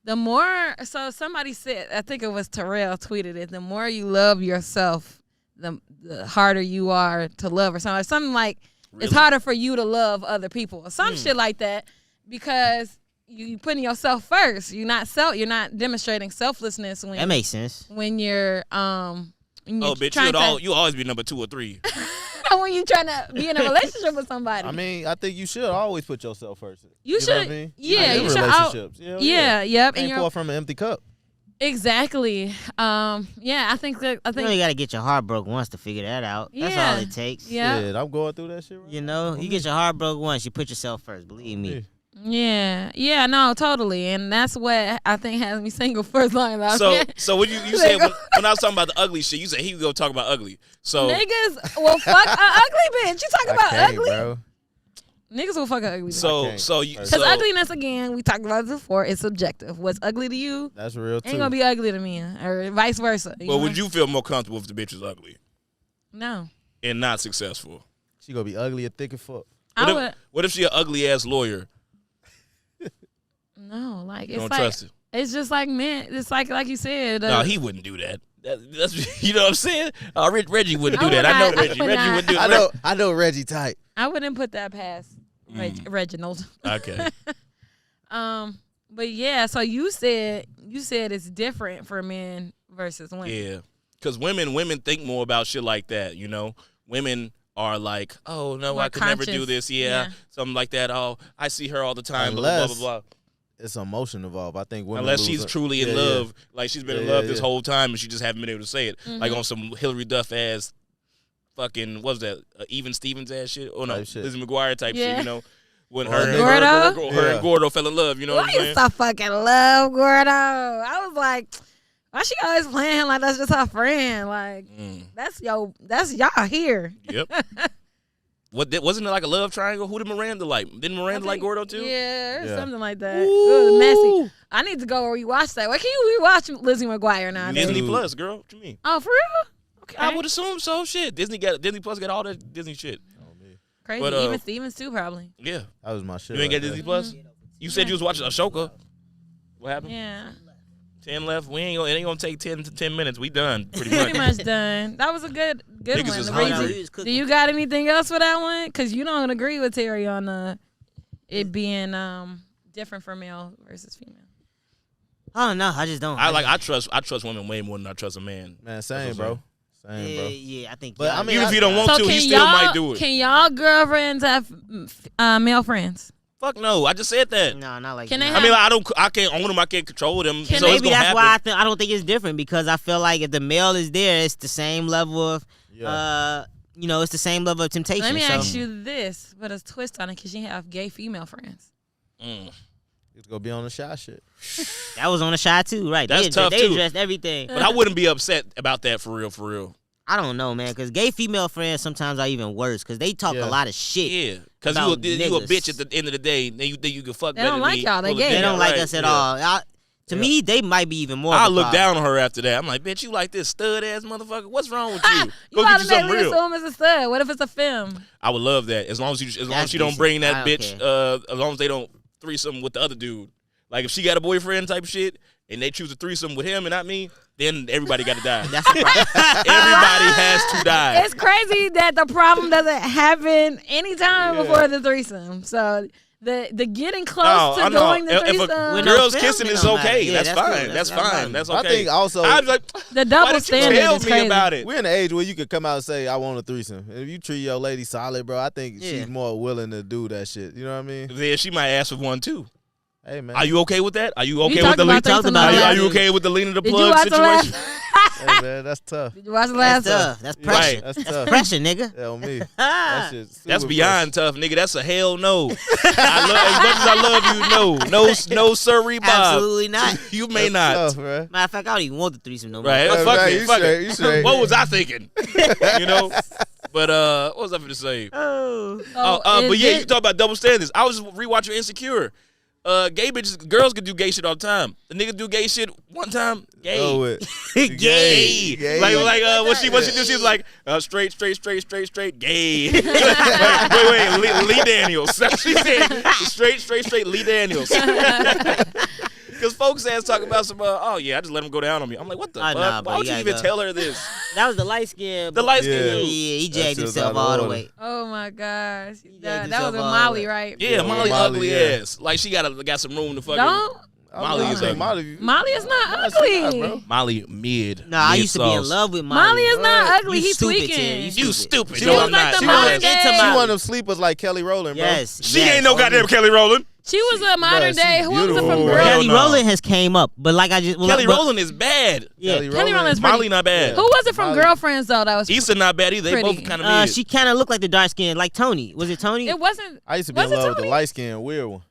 [SPEAKER 2] the more. So somebody said, I think it was Terrell tweeted it. The more you love yourself, the harder you are to love, or something like
[SPEAKER 1] Really?
[SPEAKER 2] it's harder for you to love other people, or some shit like that, because you putting yourself first. You're not demonstrating selflessness when
[SPEAKER 4] That makes sense.
[SPEAKER 2] when you're
[SPEAKER 1] bitch, you always be number 2 or 3.
[SPEAKER 2] when you're trying to be in a relationship with somebody.
[SPEAKER 3] I mean, I think you should always put yourself first.
[SPEAKER 2] You
[SPEAKER 3] know
[SPEAKER 2] should,
[SPEAKER 3] what I mean?
[SPEAKER 2] yeah,
[SPEAKER 3] Like, in
[SPEAKER 2] you should.
[SPEAKER 3] relationships.
[SPEAKER 2] Yep.
[SPEAKER 3] Can't pour from an empty cup.
[SPEAKER 2] Exactly. Yeah, I think.
[SPEAKER 4] You know, you gotta get your heart broke once to figure that out. That's all it takes.
[SPEAKER 2] Yeah.
[SPEAKER 3] Shit, I'm going through that shit right
[SPEAKER 4] You know, you get your heart broke once, you put yourself first. Believe me.
[SPEAKER 2] Yeah, no, totally, and that's what I think has me single for as long as
[SPEAKER 1] So,
[SPEAKER 2] I've been.
[SPEAKER 1] so when you said when I was talking about the ugly shit, you said he would go talk about ugly. So
[SPEAKER 2] niggas will fuck an ugly bitch. You talk about ugly?
[SPEAKER 3] Bro.
[SPEAKER 2] Niggas will fuck an ugly bitch. Because ugliness, again, we talked about this before, it's subjective. What's ugly to you
[SPEAKER 3] That's real too.
[SPEAKER 2] ain't gonna be ugly to me, or vice versa.
[SPEAKER 1] But would you feel more comfortable if the bitch was ugly
[SPEAKER 2] No.
[SPEAKER 1] and not successful?
[SPEAKER 3] She gonna be ugly and thick and fuck.
[SPEAKER 1] What if she an ugly ass lawyer?
[SPEAKER 2] No, like
[SPEAKER 1] You
[SPEAKER 2] it's
[SPEAKER 1] don't
[SPEAKER 2] like
[SPEAKER 1] trust it.
[SPEAKER 2] it's just like men. It's like you said.
[SPEAKER 1] No, he wouldn't do that. That's you know what I'm saying. Reggie wouldn't do that. I know Reggie. Reggie wouldn't do that.
[SPEAKER 3] I know Reggie type.
[SPEAKER 2] I wouldn't put that past Reginald.
[SPEAKER 1] Okay.
[SPEAKER 2] But yeah, so you said it's different for men versus women.
[SPEAKER 1] Yeah, because women think more about shit like that. You know, women are like, oh no,
[SPEAKER 2] More
[SPEAKER 1] I could never do
[SPEAKER 2] conscious.
[SPEAKER 1] this.
[SPEAKER 2] Yeah.
[SPEAKER 1] Something like that. Oh, I see her all the time.
[SPEAKER 3] Unless
[SPEAKER 1] blah blah blah.
[SPEAKER 3] It's emotion involved. I think women
[SPEAKER 1] Unless she's truly in love, like she's been in love this
[SPEAKER 3] yeah.
[SPEAKER 1] whole time, and she just haven't been able to say it, like on some Hillary Duff ass, fucking what was that? Even Stevens ass shit? Oh no, Lizzie McGuire type shit. You know, when her and Gordo fell in love. You know what I'm saying?
[SPEAKER 2] I used to fucking love Gordo. I was like, why she always playing him like that's just her friend? Like that's y'all here.
[SPEAKER 1] Yep. Wasn't it like a love triangle? Who did Miranda like? Didn't Miranda like Gordo too?
[SPEAKER 2] Yeah, something like that. It was messy. I need to go rewatch that. Why can't you rewatch Lizzie McGuire now?
[SPEAKER 1] Disney Plus, girl. What you mean?
[SPEAKER 2] Oh, for real? Okay.
[SPEAKER 1] I would assume so. Shit, Disney Plus got all that Disney shit.
[SPEAKER 2] Crazy.
[SPEAKER 1] But,
[SPEAKER 2] Even Stevens too, probably.
[SPEAKER 1] Yeah,
[SPEAKER 3] that was my shit.
[SPEAKER 1] You ain't got Disney Plus? You said you was watching Ashoka. What happened?
[SPEAKER 2] Yeah.
[SPEAKER 1] 10 left. It ain't gonna take 10 minutes. We done pretty
[SPEAKER 2] Pretty much done. That was a good
[SPEAKER 1] Niggas
[SPEAKER 2] one.
[SPEAKER 1] was
[SPEAKER 2] Reezy, do you got anything else for that one? Because you don't agree with Terry on it being different for male versus female.
[SPEAKER 4] Oh no, I just don't.
[SPEAKER 1] I trust women way more than I trust a man.
[SPEAKER 3] Man, same, bro. Same, bro.
[SPEAKER 4] Yeah, I think.
[SPEAKER 3] But I mean,
[SPEAKER 1] even if you don't want to, he still might do it.
[SPEAKER 2] Can y'all girlfriends have male friends?
[SPEAKER 1] Fuck no, I just said that.
[SPEAKER 4] No, not like
[SPEAKER 2] Can
[SPEAKER 4] that.
[SPEAKER 2] they have,
[SPEAKER 1] I mean, I can't own them. I can't control them. So
[SPEAKER 4] maybe
[SPEAKER 1] it's gonna
[SPEAKER 4] that's
[SPEAKER 1] happen.
[SPEAKER 4] why I don't think it's different, because I feel like if the male is there, it's the same level of, it's the same level of temptation.
[SPEAKER 2] Let me ask you this, but a twist on it, because you have gay female friends.
[SPEAKER 3] It's gonna be on the shy shit.
[SPEAKER 4] That was on the shy too, right?
[SPEAKER 1] That's tough
[SPEAKER 4] they
[SPEAKER 1] too.
[SPEAKER 4] addressed everything.
[SPEAKER 1] But I wouldn't be upset about that for real.
[SPEAKER 4] I don't know, man, because gay female friends sometimes are even worse, because they talk a lot of shit.
[SPEAKER 1] Yeah, because you a bitch at the end of the day. Then you think you can fuck
[SPEAKER 2] They
[SPEAKER 1] better
[SPEAKER 2] don't
[SPEAKER 1] than
[SPEAKER 2] like
[SPEAKER 1] me.
[SPEAKER 2] y'all. They gay.
[SPEAKER 4] They don't like us at all. To me, they might be even more.
[SPEAKER 1] I look down on her after that. I'm like, bitch, you like this stud ass motherfucker? What's wrong with you?
[SPEAKER 2] You
[SPEAKER 1] Go get you something
[SPEAKER 2] automatically
[SPEAKER 1] real.
[SPEAKER 2] assume it's a stud. What if it's a film?
[SPEAKER 1] I would love that as long as she don't bring that bitch. As long as they don't threesome with the other dude. Like if she got a boyfriend type shit and they choose a threesome with him and not me, then everybody got to die.
[SPEAKER 4] That's right.
[SPEAKER 1] Everybody has to die.
[SPEAKER 2] It's crazy that the problem doesn't happen anytime before the threesome. So the getting close to doing the
[SPEAKER 1] if
[SPEAKER 2] threesome.
[SPEAKER 1] a girls kissing is okay.
[SPEAKER 4] Yeah,
[SPEAKER 1] that's
[SPEAKER 4] that's
[SPEAKER 1] fine.
[SPEAKER 4] cool.
[SPEAKER 1] That's fine. That's okay.
[SPEAKER 3] I think also
[SPEAKER 1] I'm like,
[SPEAKER 2] the double
[SPEAKER 1] why didn't you
[SPEAKER 2] standard
[SPEAKER 1] tell
[SPEAKER 2] is
[SPEAKER 1] me
[SPEAKER 2] crazy.
[SPEAKER 1] about it?
[SPEAKER 3] we're in the age where you could come out and say, I want a threesome. And if you treat your lady solid, bro, I think she's more willing to do that shit. You know what I mean?
[SPEAKER 1] Then she might ask for one too.
[SPEAKER 3] Hey, man.
[SPEAKER 1] Are you okay with that? Are you okay
[SPEAKER 2] talked
[SPEAKER 1] with the
[SPEAKER 2] about
[SPEAKER 1] lean?
[SPEAKER 2] threesome
[SPEAKER 1] Are you okay with the lean of the
[SPEAKER 2] Did you
[SPEAKER 1] plug
[SPEAKER 2] watch the
[SPEAKER 1] situation?
[SPEAKER 2] last?
[SPEAKER 3] Hey, man, that's tough.
[SPEAKER 2] Did you watch the last?
[SPEAKER 4] That's tough. That's pressure.
[SPEAKER 1] Right.
[SPEAKER 3] That's tough.
[SPEAKER 4] Pressure, nigga.
[SPEAKER 3] Yeah, on me. That shit's super
[SPEAKER 1] That's beyond tough, nigga. That's a hell no. As much as I love you, no, sirree, Bob.
[SPEAKER 4] Absolutely not.
[SPEAKER 1] You may
[SPEAKER 3] That's
[SPEAKER 1] not.
[SPEAKER 3] tough, bro.
[SPEAKER 4] Matter of fact, I don't even want the threesome no more.
[SPEAKER 1] Right?
[SPEAKER 3] Right,
[SPEAKER 1] Fuck
[SPEAKER 3] right,
[SPEAKER 1] it.
[SPEAKER 3] you
[SPEAKER 1] Fuck
[SPEAKER 3] straight,
[SPEAKER 1] it.
[SPEAKER 3] you straight.
[SPEAKER 1] What was I thinking? You know. But what was I going to say? But yeah, you talk about double standards. I was just rewatching Insecure. Gay bitches, girls could do gay shit all the time. The nigga do gay shit one time, gay.
[SPEAKER 3] Go with.
[SPEAKER 1] Gay.
[SPEAKER 3] Gay.
[SPEAKER 1] Like what she do? She was like straight, gay. wait, Lee Daniels. She said straight, Lee Daniels. Because folks ass talking about some, I just let him go down on me. I'm like, what the fuck?
[SPEAKER 4] Nah,
[SPEAKER 1] Why would you even tell her this?
[SPEAKER 4] That was the light skin.
[SPEAKER 1] The light skin.
[SPEAKER 4] Yeah,
[SPEAKER 1] dude.
[SPEAKER 4] he jacked himself all the way.
[SPEAKER 2] Oh my gosh, that
[SPEAKER 4] himself
[SPEAKER 2] was with
[SPEAKER 4] all
[SPEAKER 2] Molly,
[SPEAKER 4] the way.
[SPEAKER 2] right?
[SPEAKER 1] Yeah, Molly ugly
[SPEAKER 3] yeah.
[SPEAKER 1] ass. Like she got some room to fucking.
[SPEAKER 2] Don't.
[SPEAKER 1] Molly is ugly.
[SPEAKER 2] Molly is not ugly.
[SPEAKER 1] Molly mid.
[SPEAKER 4] No, I used to be in love with Molly.
[SPEAKER 2] Molly is not ugly.
[SPEAKER 4] You
[SPEAKER 2] He's
[SPEAKER 4] stupid,
[SPEAKER 2] tweaking.
[SPEAKER 4] Ted.
[SPEAKER 1] You stupid.
[SPEAKER 2] She
[SPEAKER 1] No,
[SPEAKER 2] was
[SPEAKER 1] I'm
[SPEAKER 2] like
[SPEAKER 1] not.
[SPEAKER 2] the
[SPEAKER 1] She
[SPEAKER 2] modern
[SPEAKER 1] was-
[SPEAKER 2] day.
[SPEAKER 3] She one of them sleepers like Kelly Rowland, bro.
[SPEAKER 4] Yes.
[SPEAKER 1] She ain't no goddamn Kelly Rowland.
[SPEAKER 2] She was a modern day.
[SPEAKER 3] she's
[SPEAKER 2] Who was it from
[SPEAKER 3] beautiful.
[SPEAKER 2] Girl?
[SPEAKER 4] Kelly
[SPEAKER 1] no.
[SPEAKER 4] Rowland has came up, but like I just
[SPEAKER 1] Kelly Rowland is bad.
[SPEAKER 4] Yeah,
[SPEAKER 2] Kelly Rowland's pretty.
[SPEAKER 1] Molly not bad.
[SPEAKER 2] Who was it from
[SPEAKER 3] Molly.
[SPEAKER 2] Girlfriends though? That was.
[SPEAKER 1] Issa not bad either. They
[SPEAKER 2] Pretty.
[SPEAKER 1] both kind of mid.
[SPEAKER 4] she kind of looked like the dark skin, like Tony. Was it Tony?
[SPEAKER 2] It wasn't.
[SPEAKER 3] I used to be in
[SPEAKER 2] Was it
[SPEAKER 3] love with the
[SPEAKER 2] Tony?
[SPEAKER 3] light skinned weird one.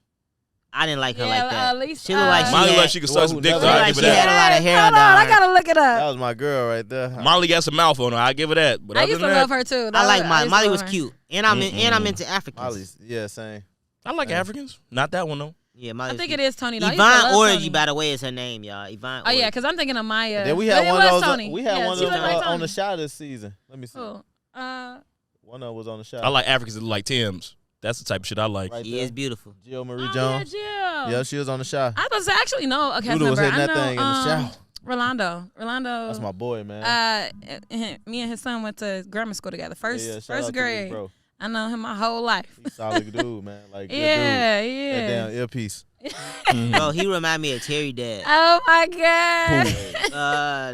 [SPEAKER 4] I didn't like her
[SPEAKER 2] Yeah,
[SPEAKER 4] like that.
[SPEAKER 2] at least,
[SPEAKER 4] she looked like she
[SPEAKER 1] Molly
[SPEAKER 4] had,
[SPEAKER 1] like she could suck some dick.
[SPEAKER 3] She
[SPEAKER 1] though.
[SPEAKER 3] looked
[SPEAKER 1] I
[SPEAKER 4] like
[SPEAKER 1] give
[SPEAKER 4] she
[SPEAKER 1] her
[SPEAKER 4] had
[SPEAKER 1] that.
[SPEAKER 4] a lot of hair
[SPEAKER 2] Hold
[SPEAKER 4] on
[SPEAKER 2] on, I
[SPEAKER 4] her.
[SPEAKER 2] gotta look it
[SPEAKER 3] That
[SPEAKER 2] up.
[SPEAKER 3] was my girl right there.
[SPEAKER 1] Molly got some mouth on her. I give her that. But
[SPEAKER 2] I
[SPEAKER 1] other
[SPEAKER 2] used to
[SPEAKER 1] than
[SPEAKER 2] love
[SPEAKER 1] that,
[SPEAKER 2] her too.
[SPEAKER 4] I like
[SPEAKER 2] Molly.
[SPEAKER 4] Molly was cute, and I'm into Africans.
[SPEAKER 3] Molly's, yeah, same.
[SPEAKER 1] I like Africans. Not that one though.
[SPEAKER 4] Yeah, Molly.
[SPEAKER 2] I think it is Tony. Though.
[SPEAKER 4] Yvonne Orgy, by the way, is her name, y'all. Yvonne.
[SPEAKER 2] Oh yeah,
[SPEAKER 4] Orgy.
[SPEAKER 2] because I'm thinking of Maya.
[SPEAKER 3] Then we
[SPEAKER 2] But
[SPEAKER 3] had
[SPEAKER 2] it
[SPEAKER 3] one of
[SPEAKER 2] was
[SPEAKER 3] those.
[SPEAKER 2] Tony.
[SPEAKER 3] We had
[SPEAKER 2] Yeah,
[SPEAKER 3] one of
[SPEAKER 2] she
[SPEAKER 3] those
[SPEAKER 2] looked like
[SPEAKER 3] on
[SPEAKER 2] Tony.
[SPEAKER 3] the shot this season. Let me see.
[SPEAKER 2] Cool.
[SPEAKER 3] One of them was on the shot.
[SPEAKER 1] I like Africans that look like Tim's. That's the type of shit I like.
[SPEAKER 3] Right
[SPEAKER 4] She
[SPEAKER 3] there.
[SPEAKER 4] is beautiful.
[SPEAKER 3] Jill Marie
[SPEAKER 2] Oh,
[SPEAKER 3] Jones.
[SPEAKER 2] yeah, Jill.
[SPEAKER 3] Yeah, she was on the shot.
[SPEAKER 2] I was actually no. Okay,
[SPEAKER 3] Luda was
[SPEAKER 2] number.
[SPEAKER 3] hitting
[SPEAKER 2] I
[SPEAKER 3] that
[SPEAKER 2] know,
[SPEAKER 3] thing in the shower.
[SPEAKER 2] Rolando.
[SPEAKER 3] That's my boy, man.
[SPEAKER 2] Me and his son went to grammar school together. First
[SPEAKER 3] shout out
[SPEAKER 2] first
[SPEAKER 3] to
[SPEAKER 2] grade.
[SPEAKER 3] Luke, bro.
[SPEAKER 2] I know him my whole life.
[SPEAKER 3] He's a solid dude, man. Like, good
[SPEAKER 2] Yeah,
[SPEAKER 3] dude.
[SPEAKER 2] yeah.
[SPEAKER 3] That damn earpiece.
[SPEAKER 4] Bro, he remind me of Terry Dad.
[SPEAKER 2] Oh my god.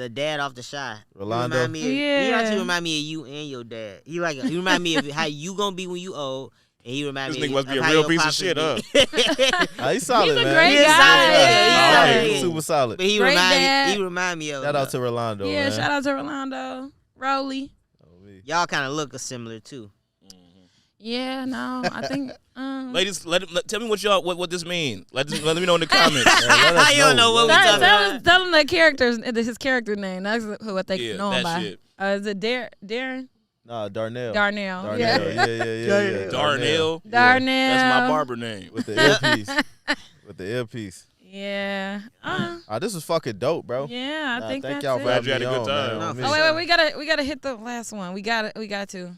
[SPEAKER 4] The dad off the Shy.
[SPEAKER 3] Rolando.
[SPEAKER 4] He remind me of, He
[SPEAKER 2] Yeah.
[SPEAKER 4] actually remind me of you and your dad. He remind me of how you gonna be when you old. And he remind
[SPEAKER 1] This
[SPEAKER 4] me
[SPEAKER 1] nigga must be
[SPEAKER 4] of
[SPEAKER 1] a
[SPEAKER 4] how
[SPEAKER 1] real
[SPEAKER 4] your
[SPEAKER 1] piece of
[SPEAKER 4] pops
[SPEAKER 1] shit,
[SPEAKER 4] would
[SPEAKER 1] huh?
[SPEAKER 4] be.
[SPEAKER 3] He's solid,
[SPEAKER 2] He's a
[SPEAKER 3] man.
[SPEAKER 2] great
[SPEAKER 4] He is
[SPEAKER 2] guy.
[SPEAKER 4] solid, yeah,
[SPEAKER 2] Yeah.
[SPEAKER 4] he's
[SPEAKER 3] Oh,
[SPEAKER 4] solid.
[SPEAKER 3] he's super solid.
[SPEAKER 4] But he
[SPEAKER 2] Great
[SPEAKER 4] remind
[SPEAKER 2] dad.
[SPEAKER 4] me. He remind me of.
[SPEAKER 3] Shout out to Rolando,
[SPEAKER 2] Yeah,
[SPEAKER 3] man.
[SPEAKER 2] shout out to Rolando. Rolly.
[SPEAKER 4] Y'all kind of look similar too.
[SPEAKER 2] Yeah, no, I think.
[SPEAKER 1] Ladies, tell me what this means. Let me know in the comments.
[SPEAKER 4] I don't know what we talking about.
[SPEAKER 2] Tell him the characters, his character name. That's what they
[SPEAKER 1] Yeah,
[SPEAKER 2] know him
[SPEAKER 1] that
[SPEAKER 2] by.
[SPEAKER 1] shit.
[SPEAKER 2] Is it Darren?
[SPEAKER 3] Nah, Darnell.
[SPEAKER 2] Darnell.
[SPEAKER 3] Darnell.
[SPEAKER 2] Yeah.
[SPEAKER 3] Yeah.
[SPEAKER 1] Darnell.
[SPEAKER 2] Darnell.
[SPEAKER 1] That's my barber name.
[SPEAKER 3] With the earpiece. With the earpiece.
[SPEAKER 2] Yeah.
[SPEAKER 3] This was fucking dope, bro.
[SPEAKER 2] Yeah, I think
[SPEAKER 3] thank
[SPEAKER 2] that's
[SPEAKER 3] y'all
[SPEAKER 2] it.
[SPEAKER 3] for having
[SPEAKER 1] Glad you
[SPEAKER 3] me
[SPEAKER 1] had a good
[SPEAKER 3] on,
[SPEAKER 1] time.
[SPEAKER 3] man.
[SPEAKER 2] Oh wait, we gotta hit the last one. We got to.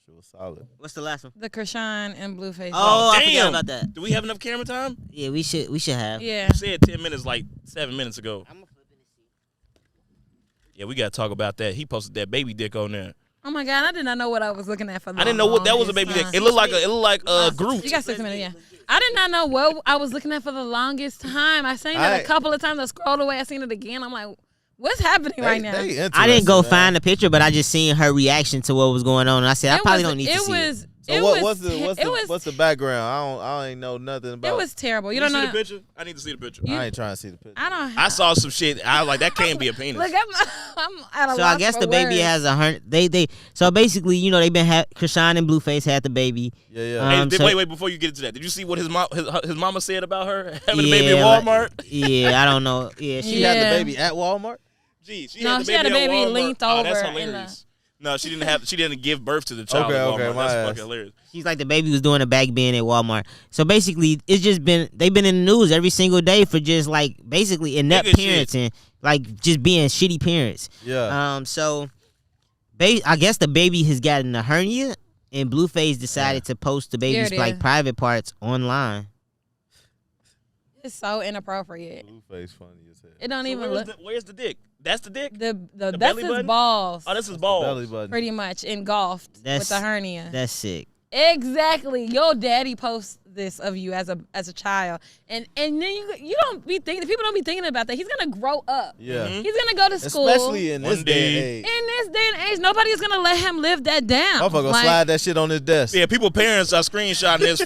[SPEAKER 3] She was solid.
[SPEAKER 4] What's the last one?
[SPEAKER 2] The Krishan and Blueface.
[SPEAKER 4] Oh, I forgot
[SPEAKER 1] damn.
[SPEAKER 4] about that.
[SPEAKER 1] Do we have enough camera time?
[SPEAKER 4] Yeah, we should have.
[SPEAKER 2] Yeah.
[SPEAKER 1] You said 10 minutes like 7 minutes ago. Yeah, we got to talk about that. He posted that baby dick on there.
[SPEAKER 2] Oh my God, I did not know what I was looking at for the
[SPEAKER 1] I didn't know what that was a baby dick. It looked like a group.
[SPEAKER 2] You got 6 minutes, yeah. I did not know what I was looking at for the longest time. I seen it a couple of times. I scrolled away. I seen it again. I'm like, what's happening right now?
[SPEAKER 4] I didn't go find the picture, but I just seen her reaction to what was going on, and I said, I probably don't need to see it.
[SPEAKER 3] So what's the background? I ain't know nothing about.
[SPEAKER 2] It was terrible. You
[SPEAKER 1] Did
[SPEAKER 2] don't know
[SPEAKER 1] see the picture? I need to see the picture.
[SPEAKER 3] I ain't trying to see the picture.
[SPEAKER 1] I saw some shit. I was like, that can't be a penis.
[SPEAKER 2] Look, I'm at a
[SPEAKER 4] So
[SPEAKER 2] loss
[SPEAKER 4] I guess
[SPEAKER 2] for
[SPEAKER 4] the baby
[SPEAKER 2] words.
[SPEAKER 4] has a they so basically, you know, they been Krishan and Blueface had the baby.
[SPEAKER 3] Yeah.
[SPEAKER 1] Hey, wait, before you get into that, did you see what his mama said about her having a baby at Walmart?
[SPEAKER 4] Yeah, I don't know. Yeah,
[SPEAKER 3] she had the baby at Walmart.
[SPEAKER 1] Gee, she
[SPEAKER 2] No,
[SPEAKER 1] had the
[SPEAKER 2] she
[SPEAKER 1] baby
[SPEAKER 2] had a baby
[SPEAKER 1] at Walmart.
[SPEAKER 2] leaned
[SPEAKER 1] Oh,
[SPEAKER 2] over
[SPEAKER 1] that's
[SPEAKER 2] in
[SPEAKER 1] hilarious. No, she didn't give birth to the child at Walmart. That's fucking hilarious.
[SPEAKER 4] She's like the baby was doing a back bend at Walmart. So basically, it's just they've been in the news every single day for just like basically inept parents and like just being shitty parents.
[SPEAKER 3] Yeah.
[SPEAKER 4] So, I guess the baby has gotten a hernia, and Blueface decided to post the baby's like private parts online.
[SPEAKER 2] It's so inappropriate.
[SPEAKER 3] Blueface funny as hell.
[SPEAKER 2] It don't even look.
[SPEAKER 1] Where's the dick? That's the dick?
[SPEAKER 2] The
[SPEAKER 1] belly
[SPEAKER 2] that's his
[SPEAKER 1] button?
[SPEAKER 2] balls.
[SPEAKER 1] Oh, that's his balls.
[SPEAKER 3] Belly button.
[SPEAKER 2] Pretty much engulfed with the hernia.
[SPEAKER 4] That's sick.
[SPEAKER 2] Exactly. Your daddy posts this of you as a child, and then you don't be thinking. People don't be thinking about that. He's gonna grow up.
[SPEAKER 3] Yeah.
[SPEAKER 2] He's gonna go to school.
[SPEAKER 3] Especially in this day and age.
[SPEAKER 2] In this day and age, nobody's gonna let him live that down.
[SPEAKER 3] Motherfucker gonna slide that shit on his desk.
[SPEAKER 1] Yeah, parents are screenshotting this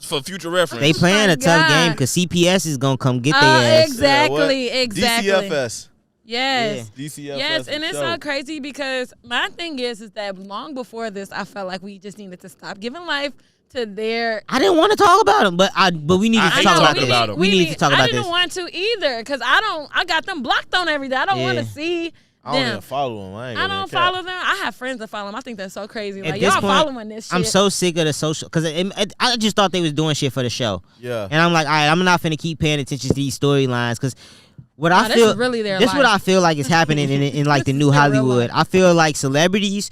[SPEAKER 1] for future reference.
[SPEAKER 4] They playing a tough game because CPS is gonna come get their ass.
[SPEAKER 2] Exactly.
[SPEAKER 3] DCFS.
[SPEAKER 2] Yes.
[SPEAKER 3] Yeah. DCFS.
[SPEAKER 2] Yes, and it's so crazy because my thing is that long before this, I felt like we just needed to stop giving life to their.
[SPEAKER 4] I didn't want to talk about them, but we needed to talk about this. We needed to talk about this.
[SPEAKER 2] I didn't want to either because I got them blocked on every day. I don't want to see.
[SPEAKER 3] I don't even follow them.
[SPEAKER 2] I don't follow them. I have friends that follow them. I think that's so crazy.
[SPEAKER 4] At
[SPEAKER 2] like
[SPEAKER 4] this
[SPEAKER 2] y'all
[SPEAKER 4] point,
[SPEAKER 2] following this shit.
[SPEAKER 4] I'm so sick of the social because I just thought they was doing shit for the show.
[SPEAKER 3] Yeah.
[SPEAKER 4] And I'm like, all right, I'm not finna keep paying attention to these storylines because what I feel.
[SPEAKER 2] This is really their life.
[SPEAKER 4] What I feel like is happening in like the new Hollywood. I feel like celebrities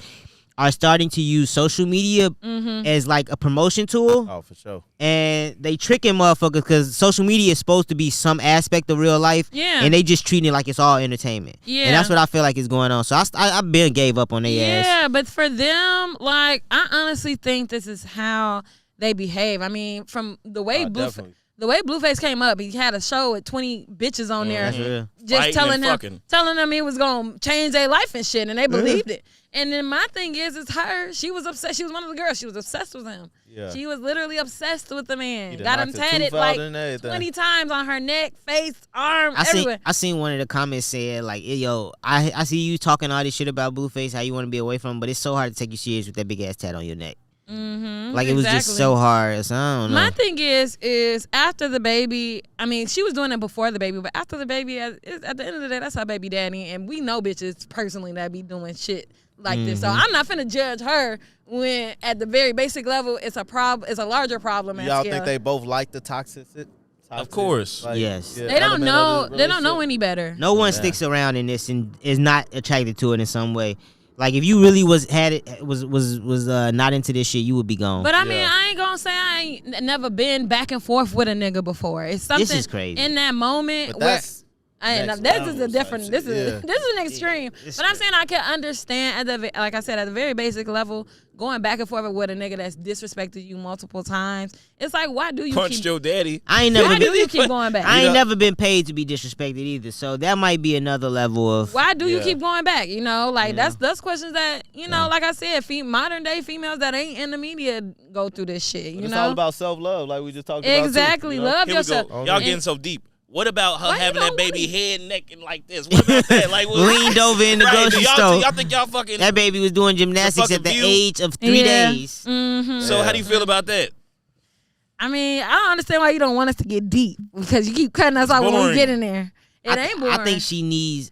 [SPEAKER 4] are starting to use social media as like a promotion tool.
[SPEAKER 3] Oh, for sure. And
[SPEAKER 4] they tricking motherfuckers because social media is supposed to be some aspect of real life.
[SPEAKER 2] Yeah.
[SPEAKER 4] And they just treating it like it's all entertainment.
[SPEAKER 2] Yeah.
[SPEAKER 4] And that's what I feel like is going on. So I've been gave up on their ass.
[SPEAKER 2] Yeah, but for them, like, I honestly think this is how they behave. I mean, from the way Blueface came up, he had a show with 20 bitches on there, just telling them it was gonna change their life and shit, and they believed it. And then my thing is her. She was obsessed. She was one of the girls. She was obsessed with him. Yeah. She was literally obsessed with the man. Got him tatted like 20 times on her neck, face, arm, everywhere.
[SPEAKER 4] I seen one of the comments saying like, yo, I see you talking all this shit about Blueface, how you want to be away from him, but it's so hard to take you serious with that big ass tat on your neck. Like it was just so hard. So I don't know.
[SPEAKER 2] My thing is after the baby. I mean, she was doing it before the baby, but after the baby, at the end of the day, that's her baby daddy, and we know bitches personally that be doing shit like this. So I'm not finna judge her when at the very basic level, it's a problem. It's a larger problem.
[SPEAKER 3] Y'all think they both like the toxicity?
[SPEAKER 1] Of course.
[SPEAKER 3] Like,
[SPEAKER 4] yes.
[SPEAKER 2] They don't know. They don't know any better.
[SPEAKER 4] No one sticks around in this and is not attracted to it in some way. Like if you really was not into this shit, you would be gone.
[SPEAKER 2] But I mean, I ain't gonna say I ain't never been back and forth with a nigga before. It's something
[SPEAKER 4] this is crazy.
[SPEAKER 2] In that moment where this is a different. This is an extreme. But I'm saying I can understand like I said, at the very basic level, going back and forth with a nigga that's disrespected you multiple times. It's like, why do you
[SPEAKER 1] punched your daddy?
[SPEAKER 2] Why do you keep going back?
[SPEAKER 4] I ain't never been paid to be disrespected either, so that might be another level of.
[SPEAKER 2] Why do you keep going back? You know, like that's questions that like I said, modern day females that ain't in the media go through this shit.
[SPEAKER 3] It's all about self love, like we just talked about.
[SPEAKER 2] Exactly, love yourself.
[SPEAKER 1] Y'all getting so deep. What about her having that baby head, neck, and like this? What about that? Like
[SPEAKER 4] leaned over in the grocery store.
[SPEAKER 1] Y'all think y'all fucking?
[SPEAKER 4] That baby was doing gymnastics at the age of 3 days.
[SPEAKER 1] So how do you feel about that?
[SPEAKER 2] I mean, I don't understand why you don't want us to get deep because you keep cutting us off when we get in there. It ain't boring.
[SPEAKER 4] I think she needs.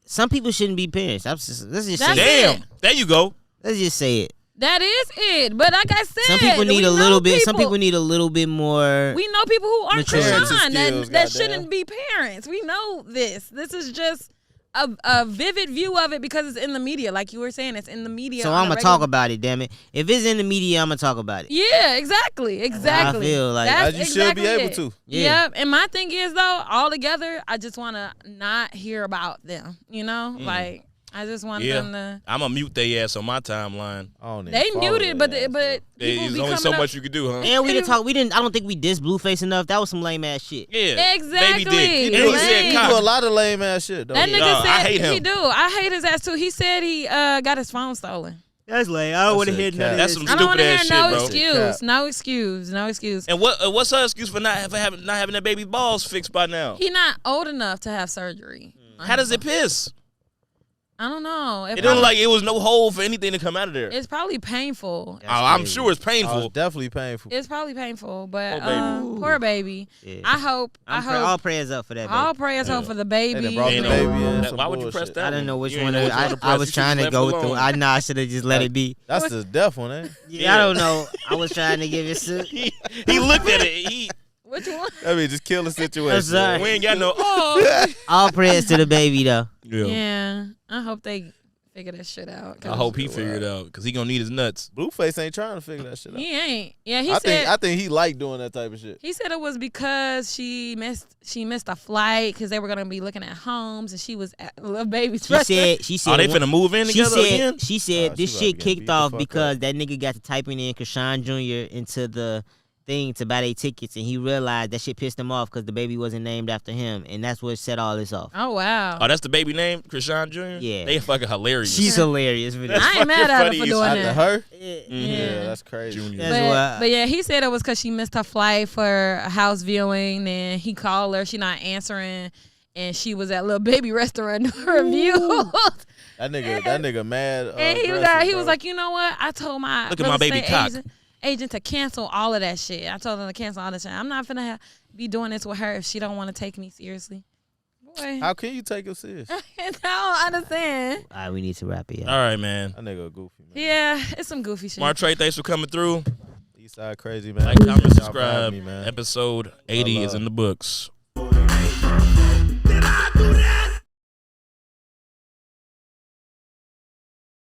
[SPEAKER 4] Some people shouldn't be parents. Let's just say
[SPEAKER 1] damn. There you go.
[SPEAKER 4] Let's just say it.
[SPEAKER 2] That is it. But like I said,
[SPEAKER 4] some people need a little bit. Some people need a little bit more.
[SPEAKER 2] We know people who aren't Krishan that shouldn't be parents. We know this. This is just a vivid view of it because it's in the media. Like you were saying, it's in the media.
[SPEAKER 4] So I'm gonna talk about it. Damn it! If it's in the media, I'm gonna talk about it.
[SPEAKER 2] Yeah, exactly.
[SPEAKER 4] I feel like
[SPEAKER 3] as you should be able to.
[SPEAKER 2] Yeah. Yep. And my thing is though, all together, I just want to not hear about them. You know, like. I just want them to.
[SPEAKER 1] I'm gonna mute their ass on my timeline.
[SPEAKER 2] They muted, but
[SPEAKER 1] there's only so much you could do, huh?
[SPEAKER 4] And we didn't talk. I don't think we dissed Blueface enough. That was some lame ass shit.
[SPEAKER 1] Yeah,
[SPEAKER 2] exactly.
[SPEAKER 1] Baby dick.
[SPEAKER 3] He do a lot of lame ass shit. Though.
[SPEAKER 2] That nigga said
[SPEAKER 1] I hate him.
[SPEAKER 2] he do. I hate his ass too. He said he got his phone stolen.
[SPEAKER 4] That's lame. I don't want to hear none of
[SPEAKER 1] That's
[SPEAKER 4] this.
[SPEAKER 1] some stupid ass shit, bro.
[SPEAKER 2] No excuse.
[SPEAKER 1] And what's her excuse for not having that baby balls fixed by now?
[SPEAKER 2] He not old enough to have surgery.
[SPEAKER 1] How does it piss?
[SPEAKER 2] I don't know.
[SPEAKER 1] It didn't like it was no hole for anything to come out of there.
[SPEAKER 2] It's probably painful.
[SPEAKER 1] I'm sure it's painful.
[SPEAKER 3] It's definitely painful.
[SPEAKER 2] It's probably painful, but poor baby. Yeah. I hope.
[SPEAKER 4] All prayers up for that baby.
[SPEAKER 2] All prayers up for the baby.
[SPEAKER 3] They brought the baby in.
[SPEAKER 1] Why would you press that?
[SPEAKER 4] I didn't know which one. I was trying to go through. I should have just let it be.
[SPEAKER 3] That's the deaf one, eh?
[SPEAKER 4] Yeah, I don't know. I was trying to give it.
[SPEAKER 1] He looked at it.
[SPEAKER 2] Which one?
[SPEAKER 3] I mean, just kill the situation.
[SPEAKER 1] We ain't got no.
[SPEAKER 4] All prayers to the baby though.
[SPEAKER 2] Yeah. I hope they figure that shit out.
[SPEAKER 1] I hope he figured it out because he gonna need his nuts.
[SPEAKER 3] Blueface ain't trying to figure that shit out.
[SPEAKER 2] He ain't. Yeah,
[SPEAKER 3] I think he liked doing that type of shit.
[SPEAKER 2] He said it was because she missed a flight because they were gonna be looking at homes and she was at Lil Baby's restaurant.
[SPEAKER 4] She said,
[SPEAKER 1] oh, they finna move in together again?
[SPEAKER 4] She said this shit kicked off because that nigga got to typing in Krishan Jr. into the thing to buy their tickets, and he realized that shit pissed him off because the baby wasn't named after him, and that's what set all this off.
[SPEAKER 2] Oh, wow.
[SPEAKER 1] Oh, that's the baby name, Krishan Jr.?
[SPEAKER 4] Yeah.
[SPEAKER 1] They fucking hilarious.
[SPEAKER 4] She's hilarious.
[SPEAKER 2] I ain't mad at her for doing that.
[SPEAKER 3] Her?
[SPEAKER 2] Yeah,
[SPEAKER 3] that's crazy.
[SPEAKER 2] But yeah, he said it was because she missed her flight for a house viewing, and he called her, she not answering, and she was at Lil Baby restaurant doing reviews.
[SPEAKER 3] That nigga mad.
[SPEAKER 2] And he was like, you know what? I told my
[SPEAKER 1] look at my baby cock.
[SPEAKER 2] Agent to cancel all of that shit. I told him to cancel all that shit. I'm not finna be doing this with her if she don't want to take me seriously. Boy.
[SPEAKER 3] How can you take him serious?
[SPEAKER 2] I don't understand.
[SPEAKER 4] All right, we need to wrap it up.
[SPEAKER 1] All right, man.
[SPEAKER 3] That nigga goofy, man.
[SPEAKER 2] Yeah, it's some goofy shit.
[SPEAKER 1] Martrae, thanks for coming through.
[SPEAKER 3] Eastside crazy, man.
[SPEAKER 1] Like, comment,
[SPEAKER 3] Y'all for
[SPEAKER 1] subscribe.
[SPEAKER 3] having me, man.
[SPEAKER 1] Episode 80 is in the books.